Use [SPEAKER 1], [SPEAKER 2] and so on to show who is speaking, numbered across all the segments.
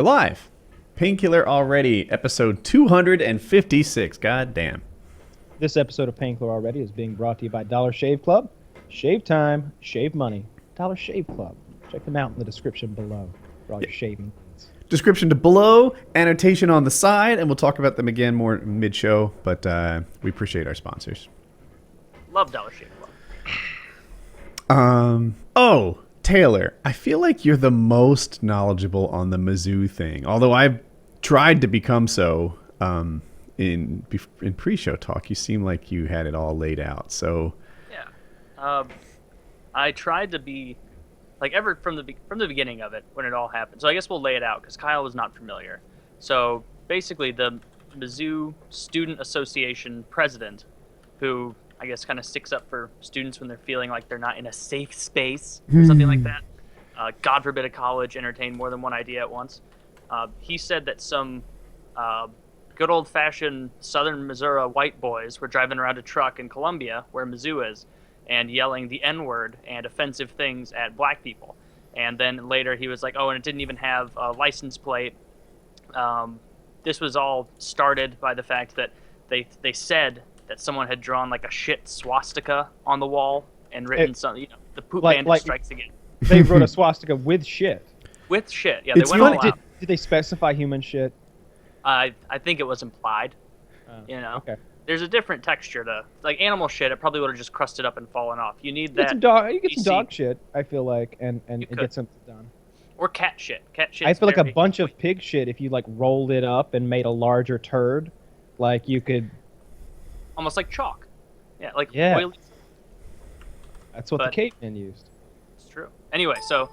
[SPEAKER 1] Alive. Painkiller already, episode 256. God damn.
[SPEAKER 2] This episode of Painkiller Already is being brought to you by Dollar Shave Club. Shave time, shave money. Dollar Shave Club. Check them out in the description below for all your shaving needs.
[SPEAKER 1] Description to below, annotation on the side, and we'll talk about them again more mid-show, but we appreciate our sponsors.
[SPEAKER 3] Love Dollar Shave Club.
[SPEAKER 1] Oh, Taylor, I feel like you're the most knowledgeable on the Mizzou thing, although I've tried to become so. In pre-show talk, you seem like you had it all laid out. So
[SPEAKER 3] yeah, I tried to be like ever from the beginning of it when it all happened. So I guess we'll lay it out because Kyle was not familiar. So basically, the Mizzou Student Association president, who I guess kind of sticks up for students when they're feeling like they're not in a safe space or something like that. God forbid a college entertain more than one idea at once. He said that some good old-fashioned Southern Missouri white boys were driving around a truck in Columbia, where Mizzou is, and yelling the N-word and offensive things at black people. And then later he was like, oh, and it didn't even have a license plate. This was all started by the fact that they said that someone had drawn like a shit swastika on the wall and written something, the poop bandit strikes again.
[SPEAKER 2] They wrote a swastika with shit.
[SPEAKER 3] With shit, yeah.
[SPEAKER 1] It's
[SPEAKER 3] they went all out.
[SPEAKER 2] Did they specify human shit?
[SPEAKER 3] I think it was implied.
[SPEAKER 2] Okay.
[SPEAKER 3] There's a different texture to like animal shit. It probably would have just crusted up and fallen off. You need that.
[SPEAKER 2] You get some dog shit, I feel like, and get something done.
[SPEAKER 3] Or cat shit. Cat shit.
[SPEAKER 2] I feel like a bunch of pig shit. If you like rolled it up and made a larger turd, like you could.
[SPEAKER 3] Almost like chalk. Yeah, like oily.
[SPEAKER 2] That's what the cavemen used.
[SPEAKER 3] It's true. Anyway, so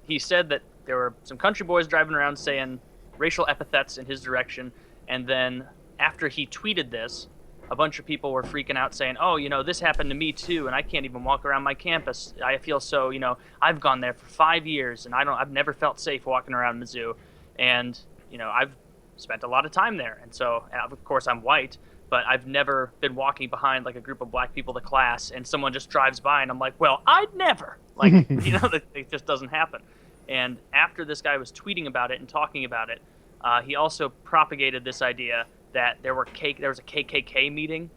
[SPEAKER 3] he said that there were some country boys driving around saying racial epithets in his direction, and then after he tweeted this, a bunch of people were freaking out saying, oh, this happened to me too, and I can't even walk around my campus. I feel so, I've gone there for 5 years, and I've never felt safe walking around Mizzou, and, I've spent a lot of time there, and so, of course, I'm white, but I've never been walking behind like a group of black people to class, and someone just drives by, and I'm like, well, I'd never. Like, it just doesn't happen. And after this guy was tweeting about it and talking about it, he also propagated this idea that there was a KKK meeting,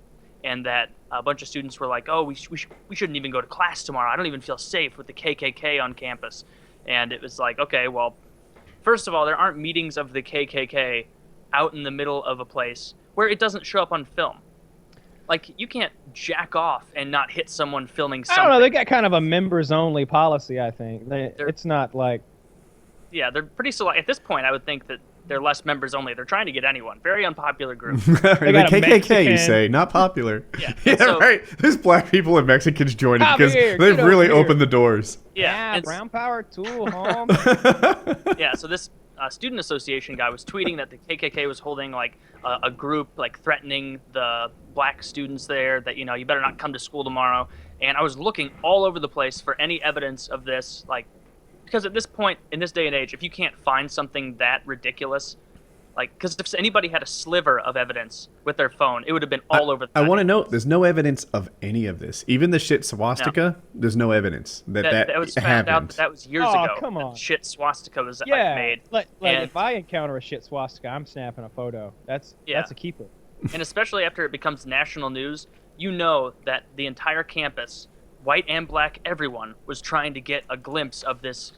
[SPEAKER 3] and that a bunch of students were like, oh, we shouldn't even go to class tomorrow. I don't even feel safe with the KKK on campus. And it was like, okay, well, first of all, there aren't meetings of the KKK out in the middle of a place where it doesn't show up on film. Like, you can't jack off and not hit someone filming something.
[SPEAKER 2] I don't know. They got kind of a members-only policy, I think. It's not like...
[SPEAKER 3] Yeah, they're pretty select. At this point, I would think that they're less members-only. They're trying to get anyone. Very unpopular group.
[SPEAKER 1] The KKK, you say, not popular.
[SPEAKER 3] Yeah,
[SPEAKER 1] so, right. There's black people and Mexicans joining because they've really opened the doors.
[SPEAKER 3] Yeah,
[SPEAKER 2] brown power too, home.
[SPEAKER 3] Yeah, so this student association guy was tweeting that the KKK was holding like a group like threatening the black students there that you better not come to school tomorrow. And I was looking all over the place for any evidence of this, like, because at this point in this day and age, if you can't find something that ridiculous, like, because if anybody had a sliver of evidence with their phone, it would have been all over the
[SPEAKER 1] I want to note, there's no evidence of any of this. Even the shit swastika, there's no evidence that
[SPEAKER 3] was
[SPEAKER 1] happened.
[SPEAKER 3] found out that was years ago.
[SPEAKER 2] Come on.
[SPEAKER 3] Shit swastika was made.
[SPEAKER 2] Like if I encounter a shit swastika, I'm snapping a photo. That's a keeper.
[SPEAKER 3] And especially after it becomes national news, that the entire campus, white and black, everyone was trying to get a glimpse of this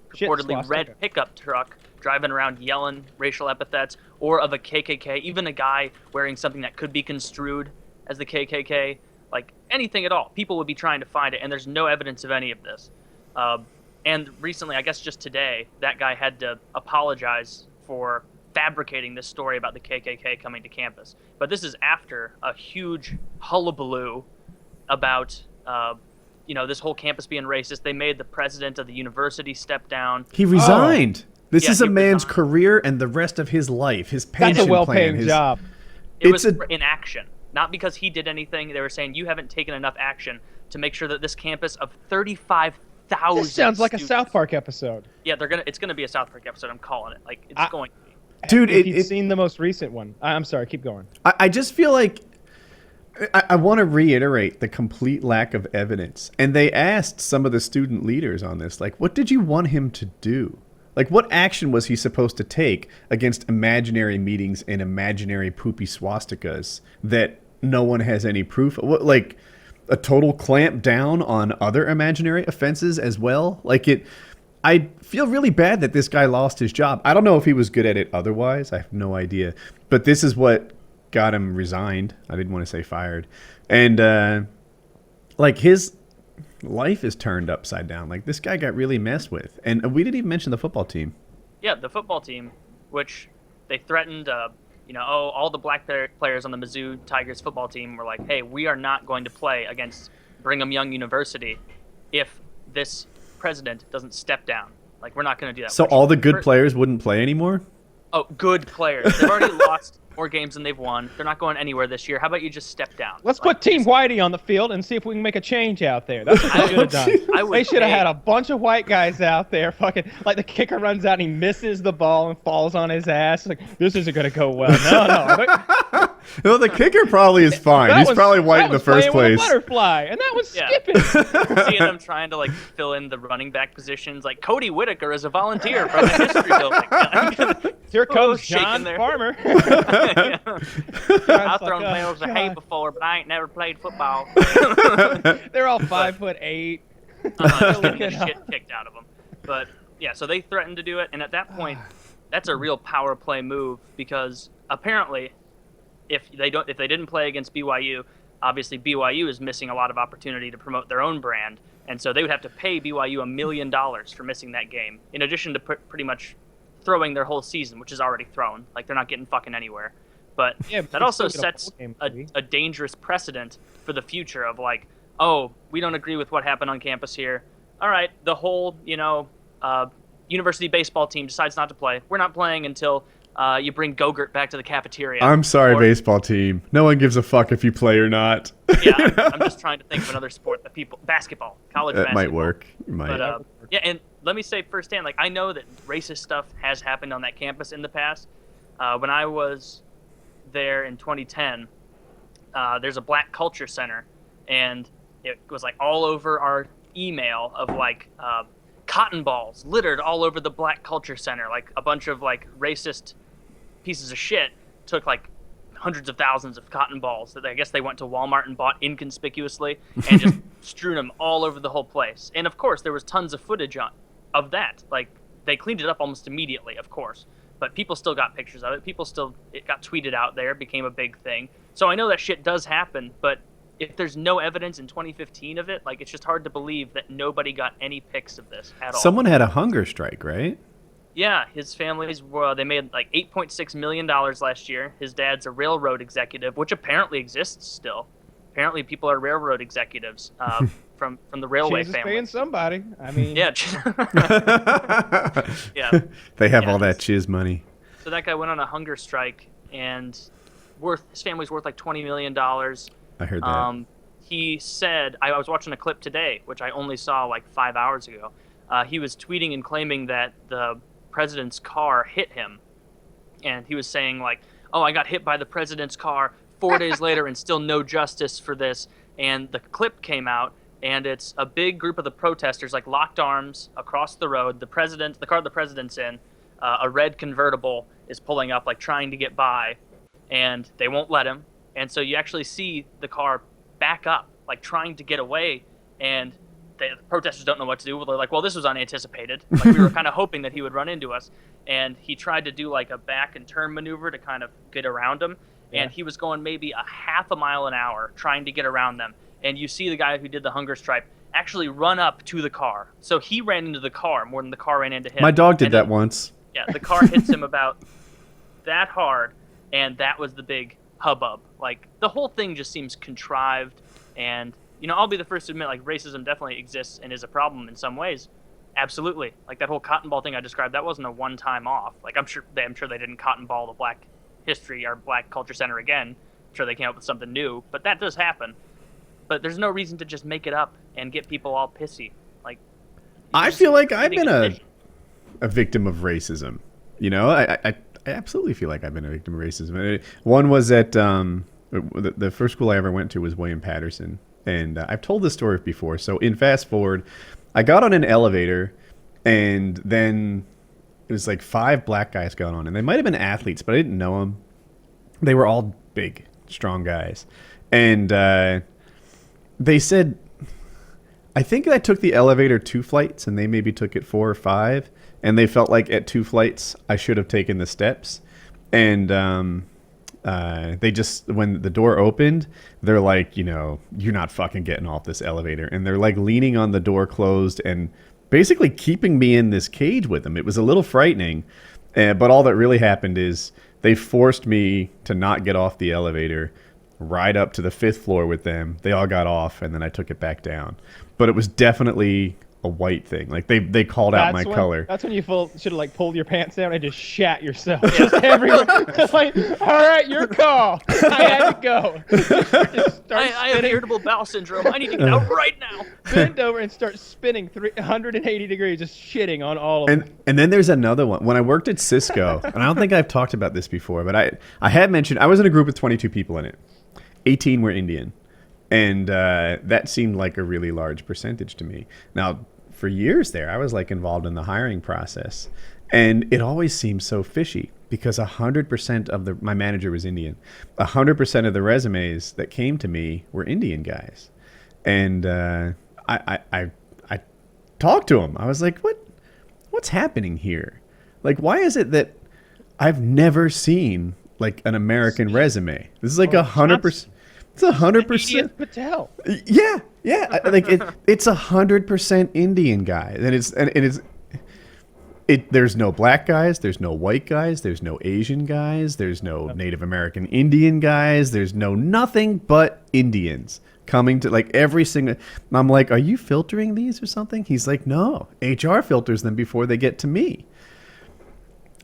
[SPEAKER 3] purportedly red pickup truck driving around yelling racial epithets, or of a KKK, even a guy wearing something that could be construed as the KKK, like anything at all. People would be trying to find it, and there's no evidence of any of this. And recently, I guess just today, that guy had to apologize for fabricating this story about the KKK coming to campus. But this is after a huge hullabaloo about this whole campus being racist. They made the president of the university step down.
[SPEAKER 1] He resigned. This is a man's
[SPEAKER 3] resigned.
[SPEAKER 1] Career and the rest of his life. His pension
[SPEAKER 2] That's a well-paying
[SPEAKER 1] plan.
[SPEAKER 2] job.
[SPEAKER 3] It was in action, not because he did anything. They were saying you haven't taken enough action to make sure that this campus of 35,000.
[SPEAKER 2] This sounds like a South Park episode.
[SPEAKER 3] Yeah, it's gonna be a South Park episode. I'm calling it. Like it's going to be.
[SPEAKER 1] Dude,
[SPEAKER 2] if you've seen the most recent one. I'm sorry. Keep going.
[SPEAKER 1] I just feel like I want to reiterate the complete lack of evidence. And they asked some of the student leaders on this, like, what did you want him to do? Like, what action was he supposed to take against imaginary meetings and imaginary poopy swastikas that no one has any proof of? What, like, a total clamp down on other imaginary offenses as well? Like, I feel really bad that this guy lost his job. I don't know if he was good at it otherwise. I have no idea. But this is what got him resigned. I didn't want to say fired. And, like, his life is turned upside down. Like, this guy got really messed with. And we didn't even mention the football team.
[SPEAKER 3] Yeah, the football team, which they threatened, all the black players on the Mizzou Tigers football team were like, hey, we are not going to play against Brigham Young University if this president doesn't step down. Like, we're not going to do that.
[SPEAKER 1] So all the good players wouldn't play anymore?
[SPEAKER 3] Oh, good players. They've already lost more games than they've won. They're not going anywhere this year. How about you just step down?
[SPEAKER 2] Let's put Team Whitey on the field and see if we can make a change out there. That's what they should have done. They should have had a bunch of white guys out there, fucking like the kicker runs out and he misses the ball and falls on his ass. Like, this isn't gonna go well. No.
[SPEAKER 1] No, the kicker probably is fine. He's probably white in the first place.
[SPEAKER 2] With a butterfly, and that was skipping.
[SPEAKER 3] Seeing them trying to like fill in the running back positions, like Cody Whitaker is a volunteer from the history building.
[SPEAKER 2] Here comes John Farmer.
[SPEAKER 3] I've thrown bales of hay before, but I ain't never played football.
[SPEAKER 2] They're all 5'8".
[SPEAKER 3] Just getting the shit kicked out of them. But yeah, so they threatened to do it, and at that point, that's a real power play move because apparently, if they didn't play against BYU, obviously BYU is missing a lot of opportunity to promote their own brand, and so they would have to pay BYU $1 million for missing that game, in addition to pretty much throwing their whole season, which is already thrown. Like, they're not getting fucking anywhere. But that also sets a dangerous precedent for the future of like, oh, we don't agree with what happened on campus here. All right, the whole, university baseball team decides not to play. We're not playing until you bring Go-Gurt back to the cafeteria.
[SPEAKER 1] I'm sorry, baseball team. No one gives a fuck if you play or not.
[SPEAKER 3] Yeah, I'm just trying to think of another sport that basketball, college basketball.
[SPEAKER 1] Might work. Might.
[SPEAKER 3] But, yeah, and let me say firsthand, like, I know that racist stuff has happened on that campus in the past. When I was there in 2010, there's a Black Culture Center, and it was like all over our email of like cotton balls littered all over the Black Culture Center. Like a bunch of like racist pieces of shit took like hundreds of thousands of cotton balls that I guess they went to Walmart and bought inconspicuously and just strewn them all over the whole place. And of course there was tons of footage of that. Like they cleaned it up almost immediately, of course. But people still got pictures of it. It got tweeted out there, became a big thing. So I know that shit does happen, but if there's no evidence in 2015 of it, like, it's just hard to believe that nobody got any pics of this at all.
[SPEAKER 1] Someone had a hunger strike, right?
[SPEAKER 3] Yeah, his families they made like $8.6 million last year. His dad's a railroad executive, which apparently exists still. Apparently people are railroad executives from the railway family.
[SPEAKER 2] Paying somebody. I mean,
[SPEAKER 3] yeah. Yeah.
[SPEAKER 1] They have all that chiz money.
[SPEAKER 3] So that guy went on a hunger strike, and his family's worth like $20 million.
[SPEAKER 1] I heard that.
[SPEAKER 3] He said, I was watching a clip today, which I only saw like 5 hours ago. He was tweeting and claiming that the president's car hit him. And he was saying like, oh, I got hit by the president's car 4 days later and still no justice for this. And the clip came out, and it's a big group of the protesters, like locked arms across the road. The car the president's in, a red convertible is pulling up, like trying to get by, and they won't let him. And so you actually see the car back up, like trying to get away, and the protesters don't know what to do. They're like, well, this was unanticipated. Like, we were kind of hoping that he would run into us. And he tried to do like a back and turn maneuver to kind of get around him. Yeah. And he was going maybe a half a mile an hour trying to get around them. And you see the guy who did the hunger strike actually run up to the car. So he ran into the car more than the car ran into him.
[SPEAKER 1] My dog did that once.
[SPEAKER 3] Yeah, the car hits him about that hard, and that was the big hubbub. Like, the whole thing just seems contrived, and, I'll be the first to admit, like, racism definitely exists and is a problem in some ways. Absolutely. Like, that whole cotton ball thing I described, that wasn't a one-time off. Like, I'm sure they didn't cotton ball the Black History or Black Culture Center again. I'm sure they came up with something new, but that does happen. But there's no reason to just make it up and get people all pissy. Like,
[SPEAKER 1] I feel like I've been a victim of racism. I absolutely feel like I've been a victim of racism. One was at the first school I ever went to was William Patterson, and I've told this story before. So in fast forward, I got on an elevator, and then it was like 5 black guys going on, and they might have been athletes, but I didn't know them. They were all big, strong guys, and they said, I think I took the elevator 2 flights, and they maybe took it 4 or 5, and they felt like at 2 flights I should have taken the steps, and they just, when the door opened, they're like, you know, you're not fucking getting off this elevator, and they're like leaning on the door closed and basically keeping me in this cage with them. It was a little frightening, but all that really happened is they forced me to not get off the elevator, ride up to the 5th floor with them. They all got off, and then I took it back down. But it was definitely a white thing. Like they called out my color.
[SPEAKER 2] That's when you should have like pulled your pants down and just shat yourself. Just everywhere. Just like, all right, your call. I had to go.
[SPEAKER 3] I have irritable bowel syndrome. I need to get out right now.
[SPEAKER 2] Bend over and start spinning 180 degrees, just shitting on all of them.
[SPEAKER 1] And then there's another one. When I worked at Cisco, and I don't think I've talked about this before, but I had mentioned I was in a group with 22 people in it. 18 were Indian. And that seemed like a really large percentage to me. Now, for years there, I was like involved in the hiring process. And it always seemed so fishy because 100% of my manager was Indian. 100% of the resumes that came to me were Indian guys. And I talked to him. I was like, what's happening here? Like, why is it that I've never seen like an American resume? This is like 100%. It's 100%.
[SPEAKER 2] Patel.
[SPEAKER 1] Yeah. Like it's 100% Indian guys, and there's no black guys, there's no white guys, there's no Asian guys, there's no Native American Indian guys, there's no nothing but Indians coming to like every single. I'm like, are you filtering these or something? He's like, no, HR filters them before they get to me.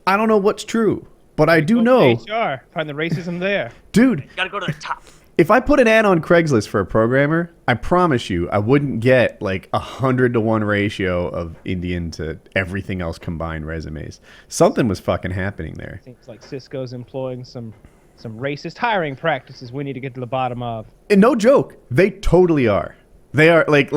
[SPEAKER 1] I don't know what's true, but I do know.
[SPEAKER 2] HR, find the racism there,
[SPEAKER 1] dude.
[SPEAKER 3] You gotta go to the top.
[SPEAKER 1] If I put an ad on Craigslist for a programmer, I promise you I wouldn't get like 100-to-1 ratio of Indian to everything else combined resumes. Something was fucking happening there.
[SPEAKER 2] Seems like Cisco's employing some racist hiring practices we need to get to the bottom of.
[SPEAKER 1] And no joke, they totally are. They are like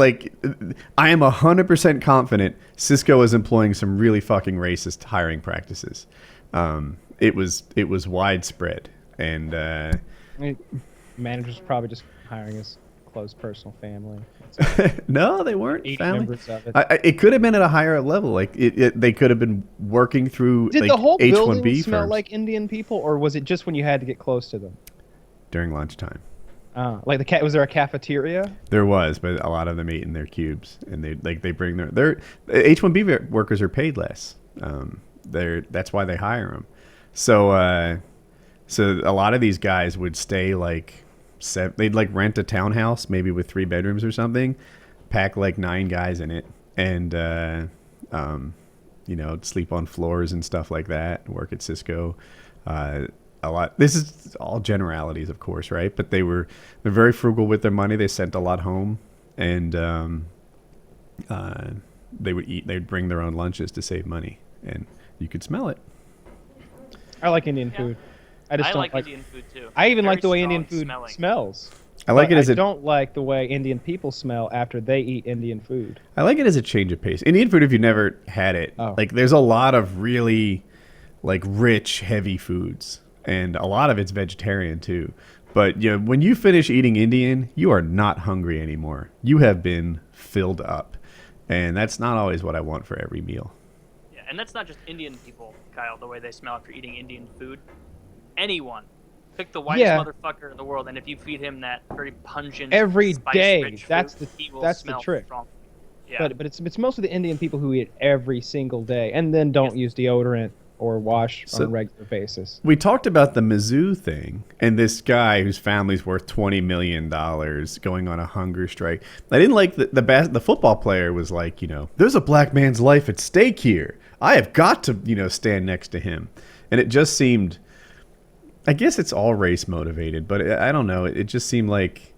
[SPEAKER 1] I am 100% confident Cisco is employing some really fucking racist hiring practices. It was widespread, and
[SPEAKER 2] managers probably just hiring his close personal family.
[SPEAKER 1] No, they weren't.
[SPEAKER 2] 8
[SPEAKER 1] family.
[SPEAKER 2] members of it.
[SPEAKER 1] It could have been at a higher level. Like they could have been working through.
[SPEAKER 2] Did
[SPEAKER 1] like,
[SPEAKER 2] the whole
[SPEAKER 1] H-1B
[SPEAKER 2] building smell
[SPEAKER 1] firms
[SPEAKER 2] like Indian people, or was it just when you had to get close to them?
[SPEAKER 1] during lunchtime?
[SPEAKER 2] Like was there a cafeteria?
[SPEAKER 1] There was, but a lot of them ate in their cubes, and they bring their H-1B workers are paid less. That's why they hire them. So a lot of these guys would stay like they'd like rent a townhouse maybe with 3 bedrooms or something, pack like 9 guys in it, and sleep on floors and stuff like that. Work at Cisco. A lot. This is all generalities, of course, right? But they're very frugal with their money. They sent a lot home, and they'd bring their own lunches to save money, and you could smell it.
[SPEAKER 2] I like Indian food. I
[SPEAKER 3] like Indian food too.
[SPEAKER 2] I even
[SPEAKER 3] Very
[SPEAKER 2] like the way
[SPEAKER 3] strong
[SPEAKER 2] Indian food
[SPEAKER 3] smelling.
[SPEAKER 2] smells.
[SPEAKER 1] I like it as
[SPEAKER 2] I don't like the way Indian people smell after they eat Indian food.
[SPEAKER 1] I like it as a change of pace. Indian food, if you've never had it, like there's a lot of really like rich, heavy foods, and a lot of it's vegetarian too. But when you finish eating Indian, you are not hungry anymore. You have been filled up, and that's not always what I want for every meal.
[SPEAKER 3] Yeah, and that's not just Indian people, Kyle. The way they smell after eating Indian food. Anyone. Pick the whitest motherfucker in the world, and if you feed him that very pungent,
[SPEAKER 2] every day,
[SPEAKER 3] spice-rich
[SPEAKER 2] that's
[SPEAKER 3] food, he will
[SPEAKER 2] the
[SPEAKER 3] smell
[SPEAKER 2] trick.
[SPEAKER 3] strong. Yeah.
[SPEAKER 2] But it's mostly the Indian people who eat every single day and then don't use deodorant or wash on a regular basis.
[SPEAKER 1] We talked about the Mizzou thing and this guy whose family's worth $20 million going on a hunger strike. I didn't like the football player was like, there's a black man's life at stake here. I have got to, stand next to him. And it just seemed, I guess it's all race motivated, but I don't know. It just seemed like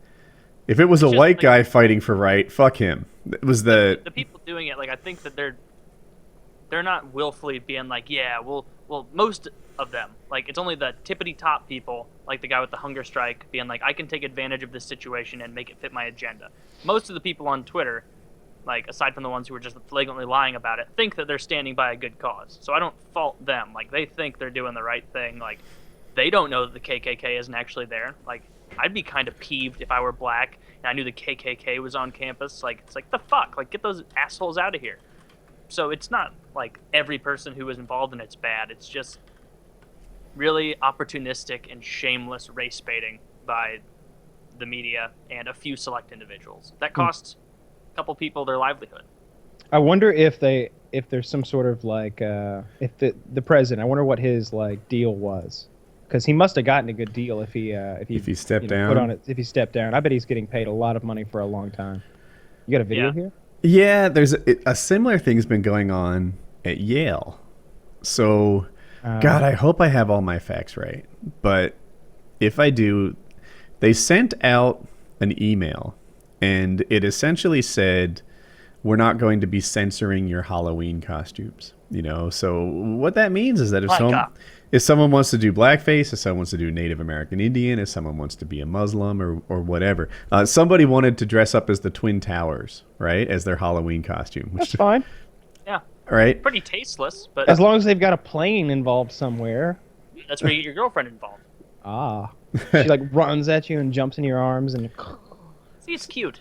[SPEAKER 1] if it was a white guy fighting for right, fuck him. It was the
[SPEAKER 3] people doing it. Like I think that they're not willfully being like, yeah, well, most of them, like it's only the tippity top people, like the guy with the hunger strike, being like, I can take advantage of this situation and make it fit my agenda. Most of the people on Twitter like aside from the ones who are just flagrantly lying about it, think that they're standing by a good cause. So I don't fault them. Like, they think they're doing the right thing. Like, they don't know that the KKK isn't actually there. Like, I'd be kind of peeved if I were black and I knew the KKK was on campus. Like, it's like, the fuck? Like, get those assholes out of here. So it's not like every person who was involved in it's bad. It's just really opportunistic and shameless race baiting by the media and a few select individuals. That costs a couple people their livelihood.
[SPEAKER 2] I wonder if there's some sort of like if the president. I wonder what his like deal was, because he must have gotten a good deal if he
[SPEAKER 1] stepped down.
[SPEAKER 2] Put on it if he stepped down. I bet he's getting paid a lot of money for a long time. You got a video here?
[SPEAKER 1] Yeah, there's a similar thing's been going on at Yale. So, God, I hope I have all my facts right. But if I do, they sent out an email, and it essentially said, we're not going to be censoring your Halloween costumes. You know, so what that means is that if someone wants to do blackface, if someone wants to do Native American Indian, if someone wants to be a Muslim or whatever, somebody wanted to dress up as the Twin Towers, right, as their Halloween costume.
[SPEAKER 2] That's fine.
[SPEAKER 3] Yeah.
[SPEAKER 1] Right.
[SPEAKER 3] Pretty tasteless, but
[SPEAKER 2] as long as they've got a plane involved somewhere.
[SPEAKER 3] That's where you get your girlfriend involved.
[SPEAKER 2] Ah. She like runs at you and jumps in your arms and.
[SPEAKER 3] See, it's cute.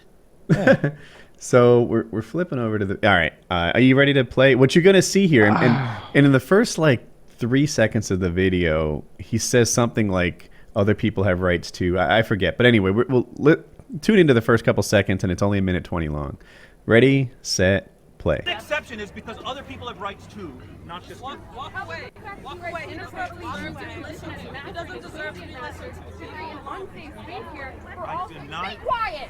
[SPEAKER 2] Yeah.
[SPEAKER 1] So we're flipping over to the. All right, are you ready to play? What you're gonna see here, and in the first like 3 seconds of the video, he says something like other people have rights too. I forget, but anyway, we'll tune into the first couple seconds, and it's only 1:20 long. Ready, set, play.
[SPEAKER 4] The exception is because other people have rights too, not just you.
[SPEAKER 5] Walk away. Walk away. Inappropriately listen. He doesn't deserve to be listened to. An unsafe space here for all. Stay quiet.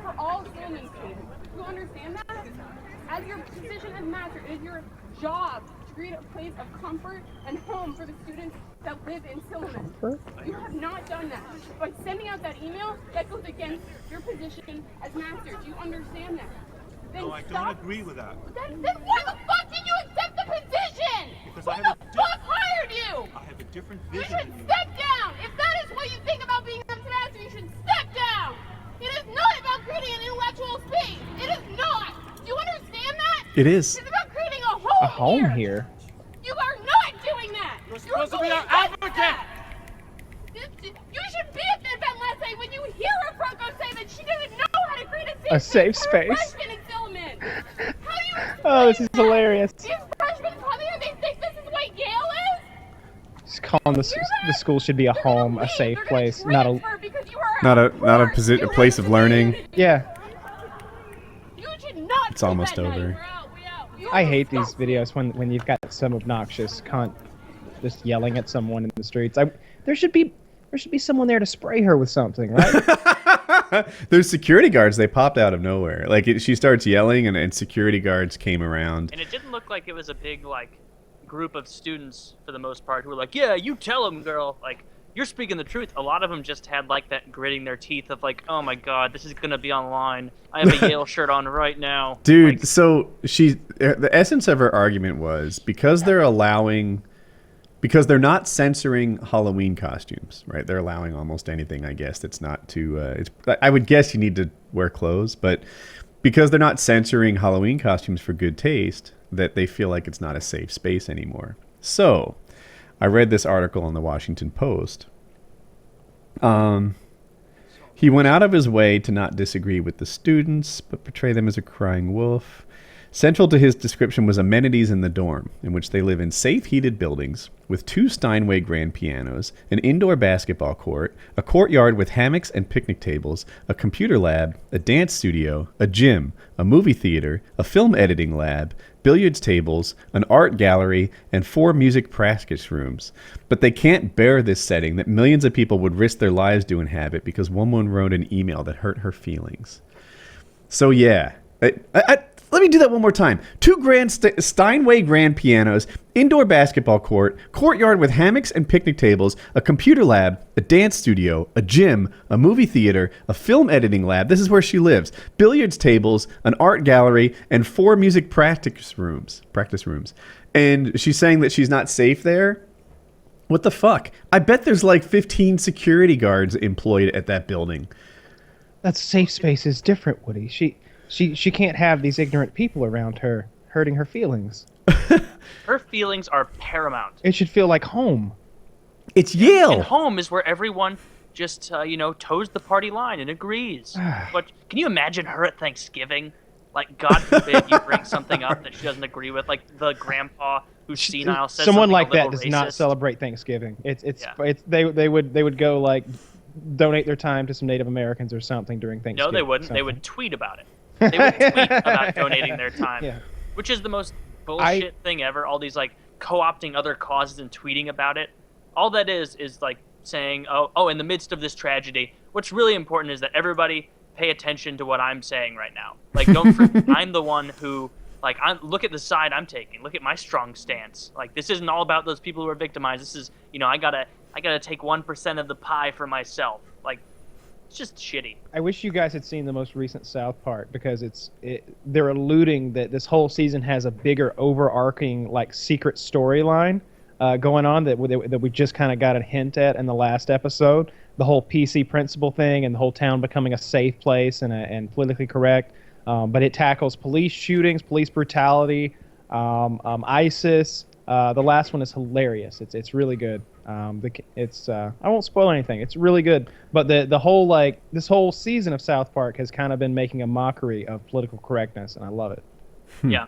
[SPEAKER 5] For all students. You understand that? As your position as master, it is your job to create a place of comfort and home for the students that live in Silliman. You have not done that. By sending out that email, that goes against your position as master. Do you understand that? Then
[SPEAKER 4] no, I don't agree with that.
[SPEAKER 5] Then why the fuck did you accept the position?
[SPEAKER 4] Because
[SPEAKER 5] Who the fuck hired you?
[SPEAKER 4] I have a different
[SPEAKER 5] You
[SPEAKER 4] vision.
[SPEAKER 5] should step down. If that is what you think about being a master, you should step down. It is not about creating an intellectual space. It is not. Do you understand that?
[SPEAKER 1] It is.
[SPEAKER 5] It's about creating a home here. You are not doing that.
[SPEAKER 4] You're supposed to be our advocate.
[SPEAKER 5] You should be at the event last night when you hear a Franco say that she doesn't know how to create
[SPEAKER 2] A safe
[SPEAKER 5] for
[SPEAKER 2] space.
[SPEAKER 5] a freshman in Silliman. How do you
[SPEAKER 2] Oh, this is hilarious.
[SPEAKER 5] These freshmen come here, they think this is what Yale is?
[SPEAKER 2] Just calling the school should be a home, a safe place, not a
[SPEAKER 1] place of learning.
[SPEAKER 2] Yeah.
[SPEAKER 5] You should not.
[SPEAKER 1] It's almost over.
[SPEAKER 2] I hate these videos when you've got some obnoxious cunt just yelling at someone in the streets. There should be someone there to spray her with something, right?
[SPEAKER 1] There's security guards. They popped out of nowhere. Like she starts yelling, and security guards came around.
[SPEAKER 3] And it didn't look like it was a big like group of students for the most part who were like, "Yeah, you tell them, girl." Like, you're speaking the truth. A lot of them just had like that gritting their teeth of like, "Oh my god, this is gonna be online. I have a Yale shirt on right now."
[SPEAKER 1] Dude,
[SPEAKER 3] like,
[SPEAKER 1] so the essence of her argument was because they're not censoring Halloween costumes, right? They're allowing almost anything, I guess. That's not too. I would guess you need to wear clothes, but because they're not censoring Halloween costumes for good taste, that they feel like it's not a safe space anymore. So, I read this article in the Washington Post. He went out of his way to not disagree with the students, but portray them as a crying wolf. Central to his description was amenities in the dorm, in which they live in safe, heated buildings with 2 Steinway grand pianos, an indoor basketball court, a courtyard with hammocks and picnic tables, a computer lab, a dance studio, a gym, a movie theater, a film editing lab, billiards tables, an art gallery, and 4 music practice rooms. But they can't bear this setting that millions of people would risk their lives to inhabit because one woman wrote an email that hurt her feelings. So yeah, let me do that one more time. 2 Steinway grand pianos, indoor basketball court, courtyard with hammocks and picnic tables, a computer lab, a dance studio, a gym, a movie theater, a film editing lab. This is where she lives. Billiards tables, an art gallery, and 4 music practice rooms. And she's saying that she's not safe there. What the fuck? I bet there's like 15 security guards employed at that building.
[SPEAKER 2] That safe space is different, Woody. She can't have these ignorant people around her hurting her feelings.
[SPEAKER 3] Her feelings are paramount.
[SPEAKER 2] It should feel like home.
[SPEAKER 1] It's Yale.
[SPEAKER 3] And home is where everyone just, toes the party line and agrees. But can you imagine her at Thanksgiving? Like, God forbid you bring something up that she doesn't agree with, like the grandpa who's senile says
[SPEAKER 2] someone
[SPEAKER 3] something
[SPEAKER 2] like
[SPEAKER 3] a little
[SPEAKER 2] that does
[SPEAKER 3] racist.
[SPEAKER 2] not celebrate Thanksgiving. They would go like donate their time to some Native Americans or something during Thanksgiving.
[SPEAKER 3] No, they wouldn't. They would tweet about it. They would tweet about donating their time, which is the most bullshit thing ever. All these like co-opting other causes and tweeting about it. All that is like saying, oh, in the midst of this tragedy, what's really important is that everybody pay attention to what I'm saying right now. Like, don't forget, I'm the one who, like, look at the side I'm taking. Look at my strong stance. Like, this isn't all about those people who are victimized. This is, I gotta take 1% of the pie for myself. Like, it's just shitty.
[SPEAKER 2] I wish you guys had seen the most recent South Park, because they're alluding that this whole season has a bigger overarching, like, secret storyline going on that we just kind of got a hint at in the last episode. The whole PC principle thing and the whole town becoming a safe place and politically correct. But it tackles police shootings, police brutality, ISIS. The last one is hilarious. It's really good. I won't spoil anything. It's really good. But the whole this whole season of South Park has kind of been making a mockery of political correctness, and I love it.
[SPEAKER 3] Yeah.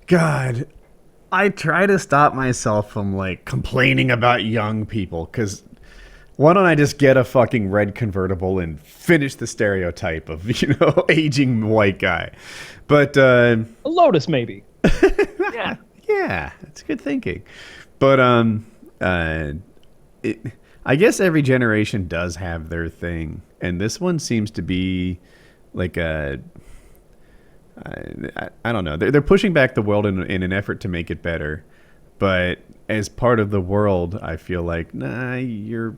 [SPEAKER 1] God, I try to stop myself from like complaining about young people, because why don't I just get a fucking red convertible and finish the stereotype of, aging white guy? But
[SPEAKER 2] a Lotus, maybe.
[SPEAKER 3] Yeah.
[SPEAKER 1] Yeah, it's good thinking. But I guess every generation does have their thing, and this one seems to be like I don't know. They're pushing back the world in an effort to make it better, but as part of the world, I feel like, nah, you're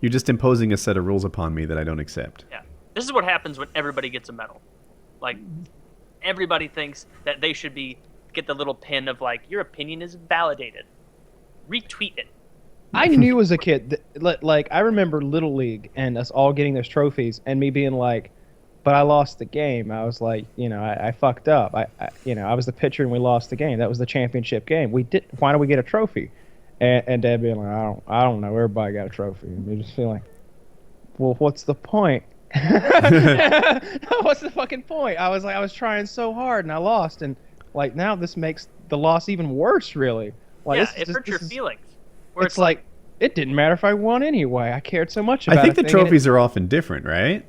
[SPEAKER 1] just imposing a set of rules upon me that I don't accept.
[SPEAKER 3] Yeah. This is what happens when everybody gets a medal. Like, everybody thinks that they should get the little pin of, like, your opinion is validated. Retweet it.
[SPEAKER 2] I knew as a kid, like, I remember Little League and us all getting those trophies and me being like, but I lost the game. I was like, I fucked up. I was the pitcher and we lost the game. That was the championship game. Why don't we get a trophy? And Dad being like, I don't know. Everybody got a trophy. And we just feel like, well, what's the point? What's the fucking point? I was trying so hard and I lost. And like now this makes the loss even worse, really. Like,
[SPEAKER 3] yeah, it hurts your feelings.
[SPEAKER 2] It's like, it didn't matter if I won anyway. I cared so much about it.
[SPEAKER 1] I think the trophies are often different, right?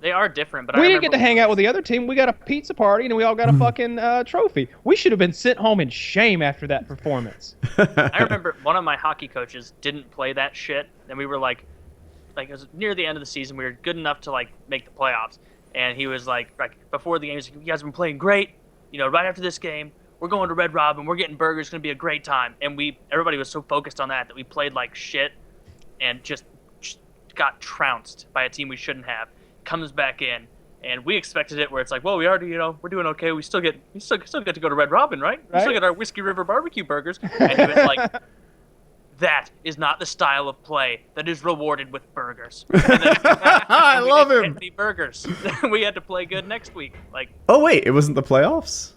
[SPEAKER 3] They are different, but
[SPEAKER 2] we didn't get to hang out with the other team. We got a pizza party and we all got a fucking trophy. We should have been sent home in shame after that performance.
[SPEAKER 3] I remember one of my hockey coaches didn't play that shit, and we were like it was near the end of the season. We were good enough to like make the playoffs, and he was like before the game, he was like, "You guys have been playing great. Right after this game, we're going to Red Robin. We're getting burgers. It's gonna be a great time." And everybody was so focused on that we played like shit, and just got trounced by a team we shouldn't have. Comes back in, and we expected it where it's like, well, we already, we're doing okay. We still get to go to Red Robin, right? We still get our Whiskey River barbecue burgers. And he was like, that is not the style of play that is rewarded with burgers.
[SPEAKER 1] I love him.
[SPEAKER 3] Burgers. We had to play good next week. Like,
[SPEAKER 1] oh wait, it wasn't the playoffs?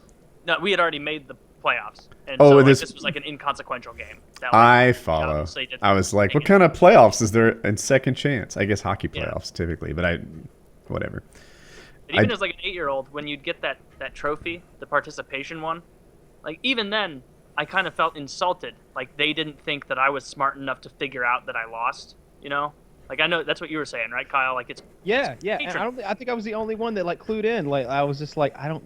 [SPEAKER 3] No, we had already made the playoffs, and this was like an inconsequential game. That,
[SPEAKER 1] I follow. I was like, what kind of playoffs is there in second chance? I guess hockey playoffs typically, but whatever.
[SPEAKER 3] But even as like an 8-year-old, when you'd get that trophy, the participation one, like even then, I kind of felt insulted. Like they didn't think that I was smart enough to figure out that I lost. Like I know that's what you were saying, right, Kyle? Like it's
[SPEAKER 2] yeah. And I think I was the only one that like clued in. Like I was just like I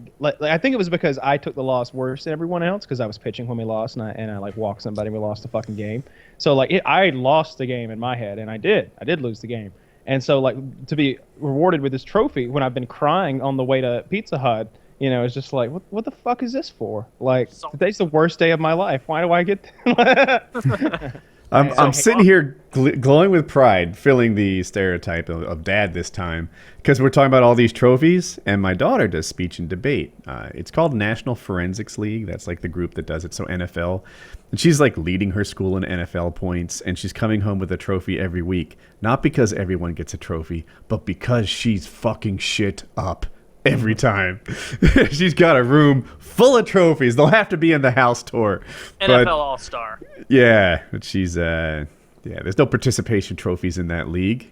[SPEAKER 2] think it was because I took the loss worse than everyone else because I was pitching when we lost and I like walked somebody and we lost the fucking game. So like I lost the game in my head and I did lose the game. And so like to be rewarded with this trophy when I've been crying on the way to Pizza Hut, it's just like what the fuck is this for? Like today's the worst day of my life. Why do I get
[SPEAKER 1] I'm sitting here glowing with pride, filling the stereotype of dad this time, because we're talking about all these trophies, and my daughter does speech and debate. It's called National Forensics League. That's like the group that does it. So NFL. And she's like leading her school in NFL points, and she's coming home with a trophy every week. Not because everyone gets a trophy, but because she's fucking shit up every time. She's got a room full of trophies. They'll have to be in the house tour.
[SPEAKER 3] NFL All-Star.
[SPEAKER 1] Yeah, but she's there's no participation trophies in that league.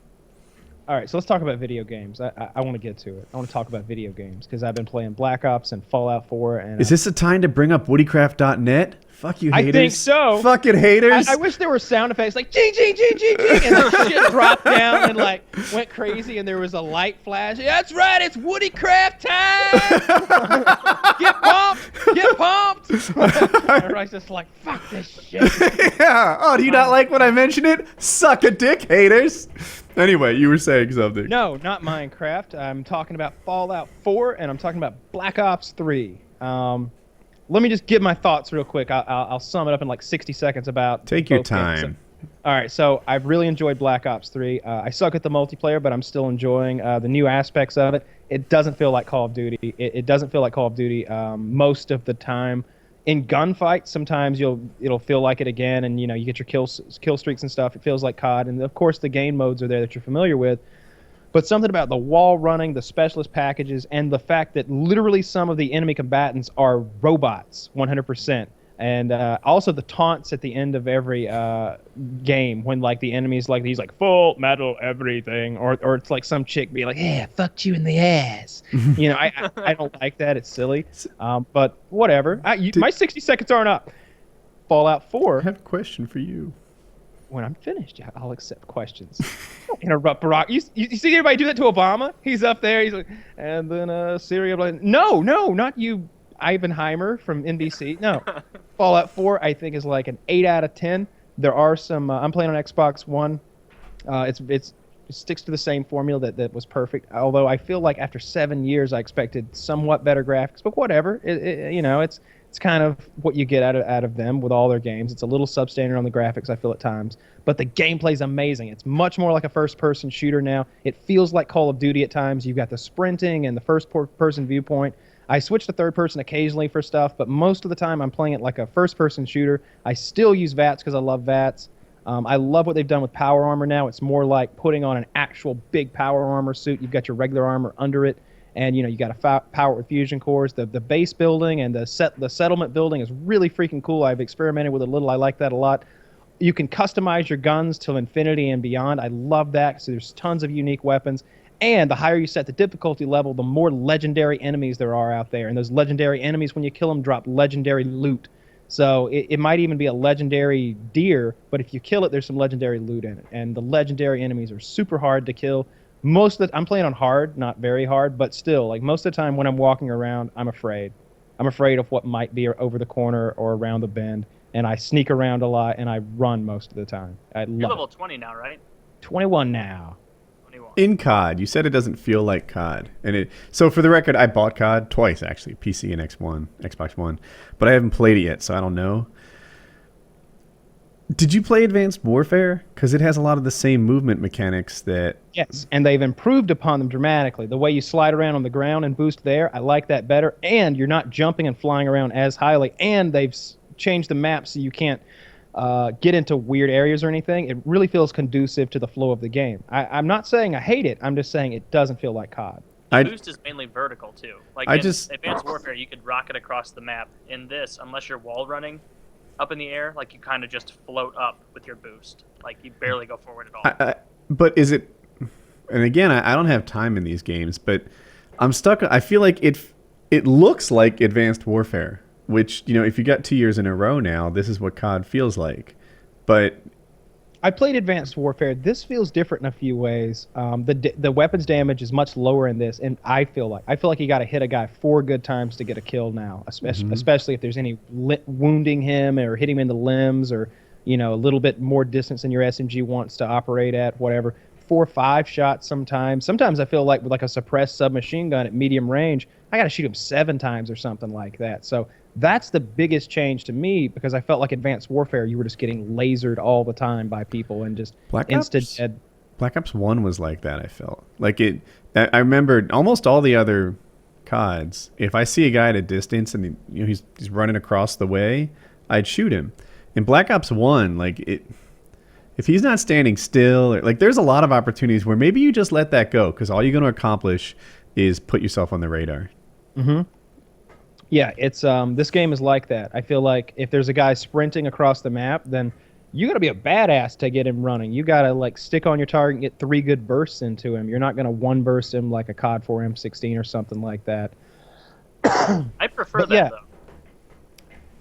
[SPEAKER 2] All right, so let's talk about video games. I want to get to it. I want to talk about video games because I've been playing Black Ops and Fallout 4. And
[SPEAKER 1] is this a time to bring up woodycraft.net? Fuck you, haters.
[SPEAKER 2] I think so.
[SPEAKER 1] Fucking haters.
[SPEAKER 2] I wish there were sound effects like jing, jing, jing, jing, jing, and the shit dropped down and like went crazy, and there was a light flash. That's right, it's Woodycraft time. Get pumped. Everybody's just like, fuck this shit.
[SPEAKER 1] Yeah. Oh, do you not like when I mention it? Suck a dick, haters. Anyway, you were saying something.
[SPEAKER 2] No, not Minecraft. I'm talking about Fallout 4, and I'm talking about Black Ops 3. Let me just give my thoughts real quick. I'll sum it up in like 60 seconds about.
[SPEAKER 1] Take your
[SPEAKER 2] both games.
[SPEAKER 1] time.
[SPEAKER 2] All right, so I've really enjoyed Black Ops 3. I suck at the multiplayer, but I'm still enjoying the new aspects of it. It doesn't feel like Call of Duty. It doesn't feel like Call of Duty most of the time. In gunfights, sometimes it'll feel like it again, and you get your kill streaks and stuff. It feels like COD, and of course the game modes are there that you're familiar with. But something about the wall running, the specialist packages, and the fact that literally some of the enemy combatants are robots, 100%. And also the taunts at the end of every game when like the enemy's like he's like full metal everything, or it's like some chick being like, yeah, fucked you in the ass. I don't like that. It's silly. But whatever. My 60 seconds aren't up. Fallout 4.
[SPEAKER 1] I have a question for you.
[SPEAKER 2] When I'm finished, I'll accept questions. Don't interrupt Barack. You see anybody do that to Obama? He's up there. He's like, and then Syria. No, not you, Ivanheimer from NBC. No. Fallout 4, I think, is like an 8 out of 10. There are some. I'm playing on Xbox One. It sticks to the same formula that was perfect. Although I feel like after 7 years, I expected somewhat better graphics. But whatever. It's kind of what you get out of them with all their games. It's a little substandard on the graphics, I feel, at times. But the gameplay's amazing. It's much more like a first-person shooter now. It feels like Call of Duty at times. You've got the sprinting and the first-person viewpoint. I switch to third-person occasionally for stuff, but most of the time I'm playing it like a first-person shooter. I still use VATS because I love VATS. I love what they've done with power armor now. It's more like putting on an actual big power armor suit. You've got your regular armor under it. And you got to power it with fusion cores. The base building and the settlement building is really freaking cool. I've experimented with it a little. I like that a lot. You can customize your guns till infinity and beyond. I love that. So there's tons of unique weapons. And the higher you set the difficulty level, the more legendary enemies there are out there. And those legendary enemies, when you kill them, drop legendary loot. So it might even be a legendary deer, but if you kill it, there's some legendary loot in it. And the legendary enemies are super hard to kill. I'm playing on hard, not very hard, but still, like most of the time when I'm walking around, I'm afraid. I'm afraid of what might be over the corner or around the bend, and I sneak around a lot, and I run most of the time.
[SPEAKER 3] You're level 20 now, right?
[SPEAKER 2] 21 now.
[SPEAKER 3] 21.
[SPEAKER 1] In COD, you said it doesn't feel like COD, so for the record, I bought COD twice actually, PC and Xbox One, but I haven't played it yet, so I don't know. Did you play Advanced Warfare? Because it has a lot of the same movement mechanics that...
[SPEAKER 2] Yes, and they've improved upon them dramatically. The way you slide around on the ground and boost there, I like that better. And you're not jumping and flying around as highly. And they've changed the map so you can't get into weird areas or anything. It really feels conducive to the flow of the game. I'm not saying I hate it. I'm just saying it doesn't feel like COD.
[SPEAKER 3] The boost is mainly vertical, too. Like in Advanced Warfare, you could rocket across the map. In this, unless you're wall running up in the air, like you kind of just float up with your boost. Like you barely go forward at all.
[SPEAKER 1] But is it... And again, I don't have time in these games, but I'm stuck... I feel like it looks like Advanced Warfare, which, if you got 2 years in a row now, this is what COD feels like. But...
[SPEAKER 2] I played Advanced Warfare. This feels different in a few ways. The weapons damage is much lower in this, and I feel like you got to hit a guy 4 good times to get a kill now, especially if there's any wounding him or hitting him in the limbs or a little bit more distance than your SMG wants to operate at, whatever. 4 or 5 shots sometimes. Sometimes I feel like with like a suppressed submachine gun at medium range, I got to shoot him 7 times or something like that. So That's the biggest change to me because I felt like Advanced Warfare, you were just getting lasered all the time by people and just insta-dead.
[SPEAKER 1] Black Ops 1 was like that, I felt. Like I remember almost all the other CODs, if I see a guy at a distance and he's running across the way, I'd shoot him. In Black Ops 1, like if he's not standing still, or, like there's a lot of opportunities where maybe you just let that go because all you're going to accomplish is put yourself on the radar.
[SPEAKER 2] Mm-hmm. Yeah, it's this game is like that. I feel like if there's a guy sprinting across the map, then you got to be a badass to get him running. You got to like stick on your target and get 3 good bursts into him. You're not going to one burst him like a COD 4 M16 or something like that.
[SPEAKER 3] I prefer that though.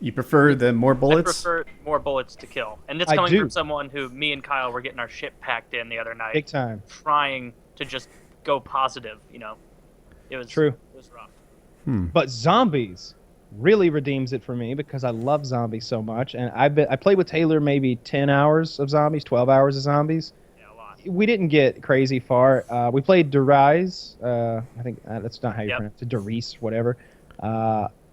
[SPEAKER 1] You prefer the more bullets?
[SPEAKER 3] I prefer more bullets to kill. And it's coming from someone who me and Kyle were getting our shit packed in the other night.
[SPEAKER 2] Big time.
[SPEAKER 3] Trying to just go positive, It was
[SPEAKER 2] true.
[SPEAKER 3] It was rough.
[SPEAKER 2] But Zombies really redeems it for me because I love Zombies so much. And I played with Taylor maybe 10 hours of Zombies, 12 hours of Zombies.
[SPEAKER 3] Yeah, a lot.
[SPEAKER 2] We didn't get crazy far. We played Derize. I think that's not how you pronounce it. Derice, whatever.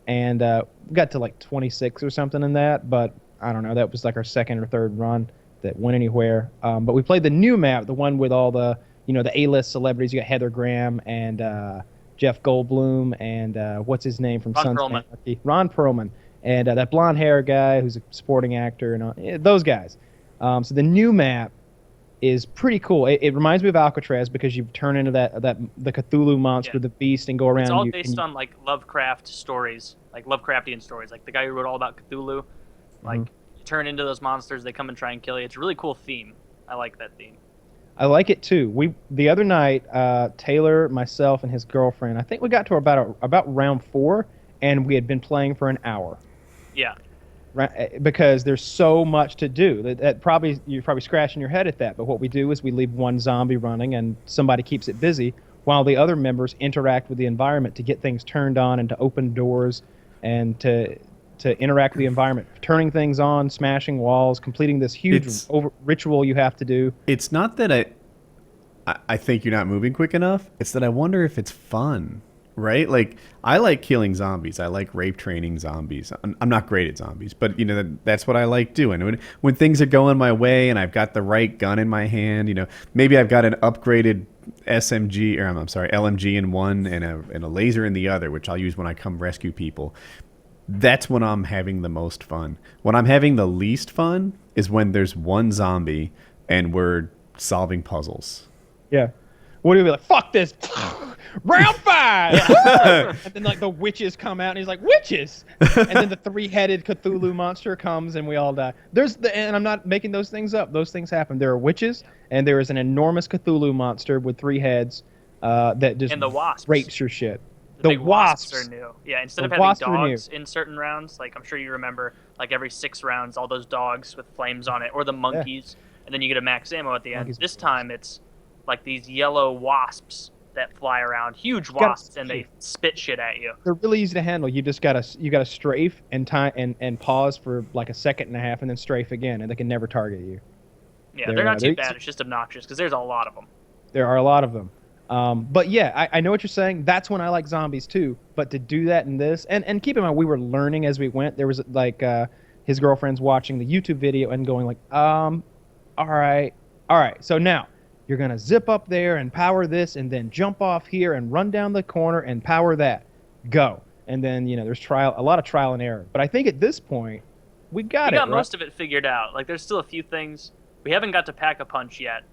[SPEAKER 2] And we got to like 26 or something in that. But I don't know. That was like our second or third run that went anywhere. But we played the new map, the one with all the, the A-list celebrities. You got Heather Graham and Jeff Goldblum and what's his name from Sons of Anarchy? Ron Perlman. And that blonde hair guy who's a supporting actor and all, those guys. So the new map is pretty cool. It reminds me of Alcatraz because you turn into the Cthulhu monster, the beast, and go around.
[SPEAKER 3] It's all based on like Lovecraft stories, like Lovecraftian stories, like the guy who wrote all about Cthulhu. Like you turn into those monsters, they come and try and kill you. It's a really cool theme. I like that theme.
[SPEAKER 2] I like it too. The other night, Taylor, myself, and his girlfriend, I think we got to about round 4, and we had been playing for an hour.
[SPEAKER 3] Yeah.
[SPEAKER 2] Right, because there's so much to do. You're probably scratching your head at that. But what we do is we leave one zombie running, and somebody keeps it busy, while the other members interact with the environment to get things turned on and to open doors and to interact with the environment, turning things on, smashing walls, completing this huge ritual you have to do.
[SPEAKER 1] It's not that I think you're not moving quick enough. It's that I wonder if it's fun, right? Like, I like killing zombies. I like rape training zombies. I'm not great at zombies, but that's what I like doing. When things are going my way and I've got the right gun in my hand, maybe I've got an upgraded SMG, or I'm sorry, LMG in one and a laser in the other, which I'll use when I come rescue people. That's when I'm having the most fun. When I'm having the least fun is when there's one zombie and we're solving puzzles.
[SPEAKER 2] Yeah. What do we be like? Fuck this! Round 5! And then like the witches come out and he's like, witches! And then the 3-headed Cthulhu monster comes and we all die. And I'm not making those things up. Those things happen. There are witches and there is an enormous Cthulhu monster with 3 heads that just
[SPEAKER 3] and the wasps.
[SPEAKER 2] rapes your shit.
[SPEAKER 3] The big wasps are new. Yeah, instead of having dogs in certain rounds, like I'm sure you remember, like every 6 rounds, all those dogs with flames on it, or the monkeys, and then you get a max ammo at the end. This time it's like these yellow wasps that fly around, huge wasps, and they spit shit at you.
[SPEAKER 2] They're really easy to handle. You just gotta strafe and pause for like a second and a half, and then strafe again, and they can never target you.
[SPEAKER 3] Yeah, they're not too bad. It's just obnoxious because there's a lot of them. There
[SPEAKER 2] are a lot of them. But yeah, I know what you're saying. That's when I like zombies too. But to do that in this, and keep in mind, we were learning as we went. There was like his girlfriend's watching the YouTube video and going like, all right. So now you're gonna zip up there and power this, and then jump off here and run down the corner and power that. Go. And then there's a lot of trial and error. But I think at this point, we got
[SPEAKER 3] most of it figured out. Like there's still a few things we haven't got to pack a punch yet.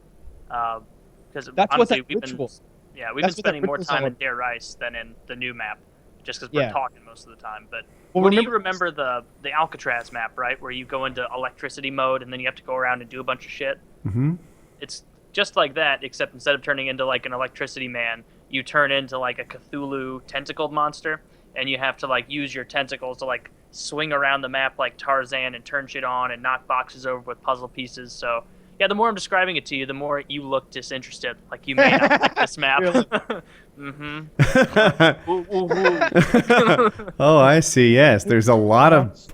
[SPEAKER 3] Because honestly, we've been spending more time in Dare Rice than in the new map, just because we're talking most of the time. But do you remember the Alcatraz map, right, where you go into electricity mode and then you have to go around and do a bunch of shit?
[SPEAKER 1] Mm-hmm.
[SPEAKER 3] It's just like that, except instead of turning into like an electricity man, you turn into like a Cthulhu tentacled monster, and you have to like use your tentacles to like swing around the map like Tarzan and turn shit on and knock boxes over with puzzle pieces. So. Yeah, the more I'm describing it to you, the more you look disinterested. Like you may not like this map. Mm-hmm.
[SPEAKER 1] Oh, I see. Yes, there's a lot of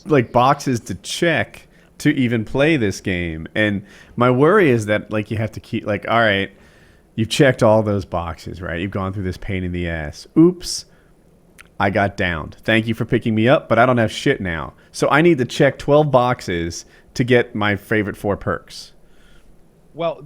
[SPEAKER 1] like boxes to check to even play this game, and my worry is that like you have to keep like, all right, you've checked all those boxes, right? You've gone through this pain in the ass. Oops, I got downed. Thank you for picking me up, but I don't have shit now. So I need to check 12 boxes to get my favorite 4 perks.
[SPEAKER 2] Well,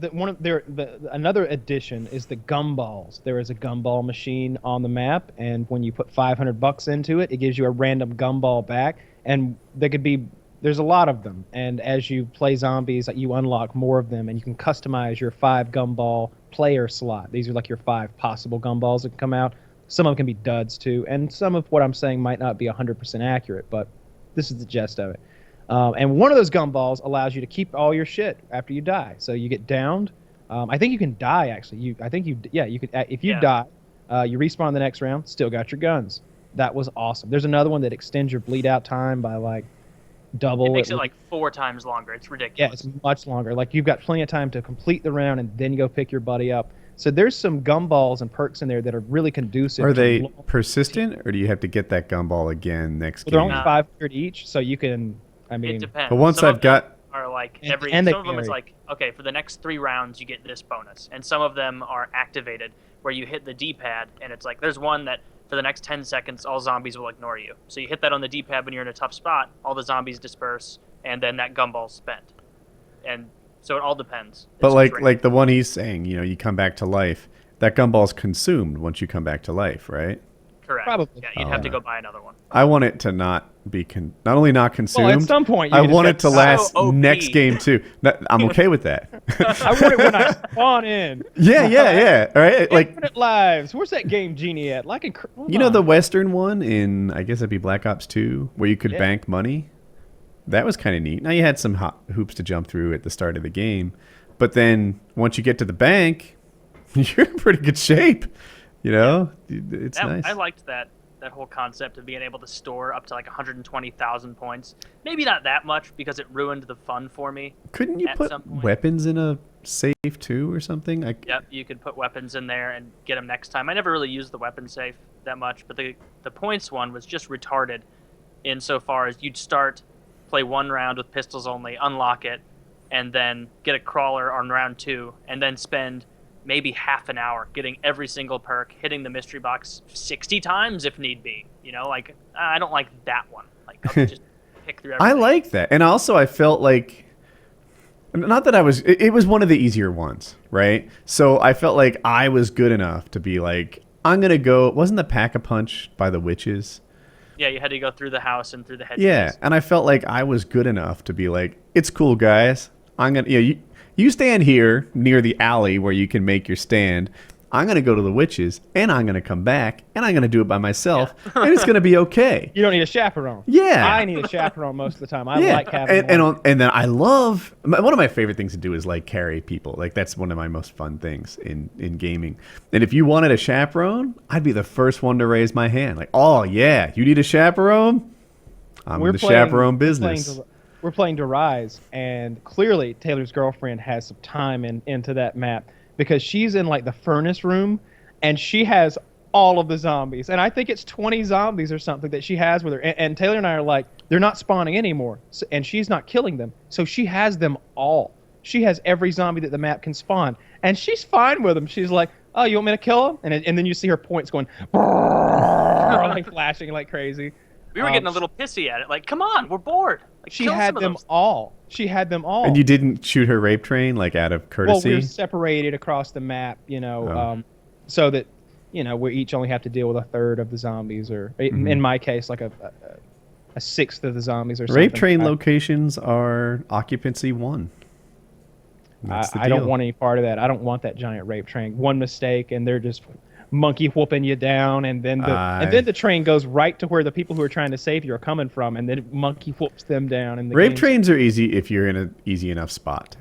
[SPEAKER 2] another addition is the gumballs. There is a gumball machine on the map, and when you put $500 into it, it gives you a random gumball back, and there's a lot of them. And as you play zombies, you unlock more of them, and you can customize your 5 gumball player slot. These are like your 5 possible gumballs that can come out. Some of them can be duds too, and some of what I'm saying might not be 100% accurate, but this is the gist of it. And one of those gumballs allows you to keep all your shit after you die. So you get downed. I think you can die actually. You could if you die, you respawn the next round. Still got your guns. That was awesome. There's another one that extends your bleed out time by like double.
[SPEAKER 3] It makes it like 4 times longer. It's ridiculous.
[SPEAKER 2] Yeah, it's much longer. Like you've got plenty of time to complete the round and then go pick your buddy up. So there's some gumballs and perks in there that are really conducive.
[SPEAKER 1] Are they persistent, or do you have to get that gumball again next game?
[SPEAKER 2] They're only 500 each, so you can. I mean,
[SPEAKER 3] it depends.
[SPEAKER 1] But once I've got,
[SPEAKER 3] are like
[SPEAKER 2] and
[SPEAKER 3] some of them is like, okay, for the next 3 rounds you get this bonus, and some of them are activated where you hit the D-pad and it's like there's one that for the next 10 seconds all zombies will ignore you. So you hit that on the D-pad when you're in a tough spot, all the zombies disperse, and then that gumball's spent. And so it all depends.
[SPEAKER 1] But like the one he's saying, you come back to life. That gumball's consumed once you come back to life, right?
[SPEAKER 3] Correct.
[SPEAKER 2] Probably.
[SPEAKER 3] Yeah, you'd have to go buy another one.
[SPEAKER 1] I want it to not be not only not consumed.
[SPEAKER 2] Well, at some point,
[SPEAKER 1] I want it to last
[SPEAKER 3] so OP.
[SPEAKER 1] next game too. I'm okay with that.
[SPEAKER 2] I want it when I spawn in.
[SPEAKER 1] Yeah. All right, like
[SPEAKER 2] Infinite lives. Where's that game genie at? Like,
[SPEAKER 1] the Western one in, I guess it'd be Black Ops 2, where you could bank money. That was kind of neat. Now you had some hoops to jump through at the start of the game, but then once you get to the bank, you're in pretty good shape. It's nice.
[SPEAKER 3] I liked that whole concept of being able to store up to like 120,000 points. Maybe not that much because it ruined the fun for me.
[SPEAKER 1] Couldn't you put weapons in a safe too or something?
[SPEAKER 3] Yep, you could put weapons in there and get them next time. I never really used the weapon safe that much, but the points one was just retarded insofar as you'd play 1 round with pistols only, unlock it, and then get a crawler on round 2, and then spend maybe half an hour getting every single perk, hitting the mystery box 60 times if need be. I don't like that one. Like, I'll just pick through everything.
[SPEAKER 1] I like that. And also I felt like, not that it was one of the easier ones, right? So I felt like I was good enough to be like, I'm going to go, wasn't the Pack-a-Punch by the witches?
[SPEAKER 3] Yeah, you had to go through the house and through the hedges.
[SPEAKER 1] Yeah, and I felt like I was good enough to be like, it's cool, guys. I'm going to, you stand here near the alley where you can make your stand. I'm going to go to the witches, and I'm going to come back, and I'm going to do it by myself, and it's going to be okay.
[SPEAKER 2] You don't need a chaperone.
[SPEAKER 1] Yeah.
[SPEAKER 2] I need a chaperone most of the time. I like having
[SPEAKER 1] and then I love, one of my favorite things to do is like carry people. Like that's one of my most fun things in gaming. And if you wanted a chaperone, I'd be the first one to raise my hand. Like, oh yeah, you need a chaperone? I'm in the chaperone business.
[SPEAKER 2] We're playing to Rise, and clearly Taylor's girlfriend has some time into that map because she's in like the furnace room, and she has all of the zombies, and I think it's 20 zombies or something that she has with her. And Taylor and I are like, they're not spawning anymore, and she's not killing them, so she has them all. She has every zombie that the map can spawn, and she's fine with them. She's like, "Oh, you want me to kill them?" And then you see her points going, like flashing like crazy.
[SPEAKER 3] We were getting a little pissy at it. Like, come on, we're bored. Like,
[SPEAKER 2] she had them all. She had them all.
[SPEAKER 1] And you didn't shoot her rape train, like, out of courtesy?
[SPEAKER 2] Well, we were separated across the map, so that, we each only have to deal with a third of the zombies, or in my case, like a sixth of the zombies or something.
[SPEAKER 1] Rape train locations are occupancy 1.
[SPEAKER 2] I don't want any part of that. I don't want that giant rape train. One mistake, and they're just monkey whooping you down, and then the train goes right to where the people who are trying to save you are coming from, and then it monkey whoops them down. And
[SPEAKER 1] rape trains are easy if you're in an easy enough spot.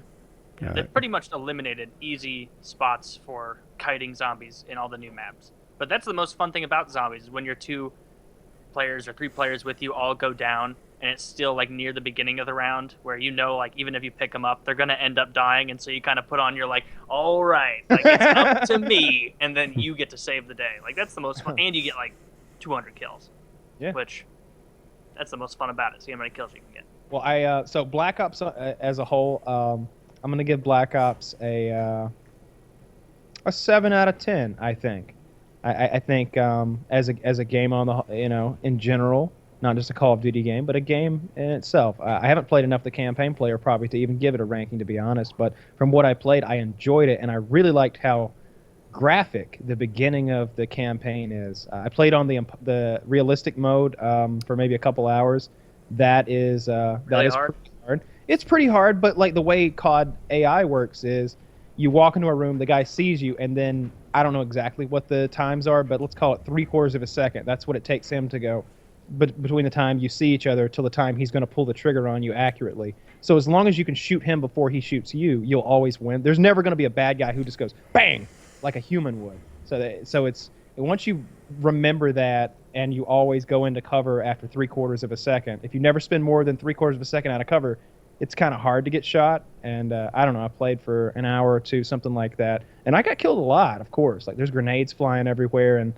[SPEAKER 3] They've pretty much eliminated easy spots for kiting zombies in all the new maps. But that's the most fun thing about zombies, is when your 2 players or 3 players with you all go down, and it's still like near the beginning of the round where like even if you pick them up, they're gonna end up dying, and so you kind of put on your like, all right, like it's up to me, and then you get to save the day. Like that's the most fun, and you get like 200 kills. Yeah. Which that's the most fun about it. See how many kills you can get.
[SPEAKER 2] Well, so Black Ops as a whole, I'm gonna give Black Ops a 7 out of 10. I think I think as a game on the in general, not just a Call of Duty game, but a game in itself. I haven't played enough the campaign player probably to even give it a ranking, to be honest. But from what I played, I enjoyed it, and I really liked how graphic the beginning of the campaign is. I played on the realistic mode for maybe a couple hours. That is
[SPEAKER 3] Really hard?
[SPEAKER 2] pretty hard. It's pretty hard, but like the way COD AI works is you walk into a room, the guy sees you, and then I don't know exactly what the times are, but let's call it 3/4 of a second. That's what it takes him to go between the time you see each other till the time he's going to pull the trigger on you accurately. So as long as you can shoot him before he shoots you, you'll always win. There's never going to be a bad guy who just goes bang like a human would. So it's once you remember that, and you always go into cover after 3/4 of a second. If you never spend more than 3/4 of a second out of cover, it's kind of hard to get shot. And I don't know, I played for an hour or two, something like that, and I got killed a lot, of course. Like there's grenades flying everywhere, and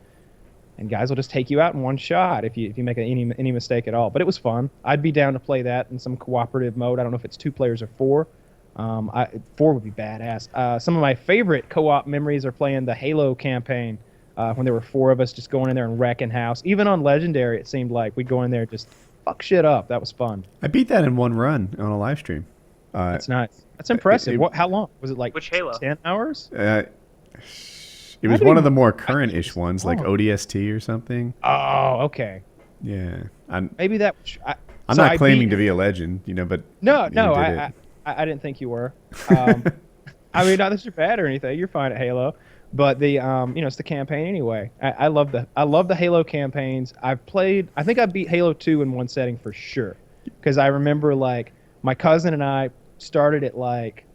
[SPEAKER 2] guys will just take you out in one shot if you make any mistake at all. But it was fun. I'd be down to play that in some cooperative mode. I don't know if it's 2 players or 4. 4 would be badass. Some of my favorite co-op memories are playing the Halo campaign when there were 4 of us just going in there and wrecking house. Even on Legendary, it seemed like we'd go in there and just fuck shit up. That was fun.
[SPEAKER 1] I beat that in one run on a live stream.
[SPEAKER 2] That's nice. That's impressive. How long? Was it like
[SPEAKER 3] Which Halo?
[SPEAKER 2] 10 hours?
[SPEAKER 1] It was one of the more current-ish ones, like ODST or something.
[SPEAKER 2] Oh, okay.
[SPEAKER 1] Yeah.
[SPEAKER 2] Maybe that...
[SPEAKER 1] I'm not claiming to be a legend, but...
[SPEAKER 2] No, I didn't think you were. I mean, not that you're bad or anything. You're fine at Halo. But the it's the campaign anyway. I love the Halo campaigns. I think I beat Halo 2 in one setting for sure. Because I remember, like, my cousin and I started at, like,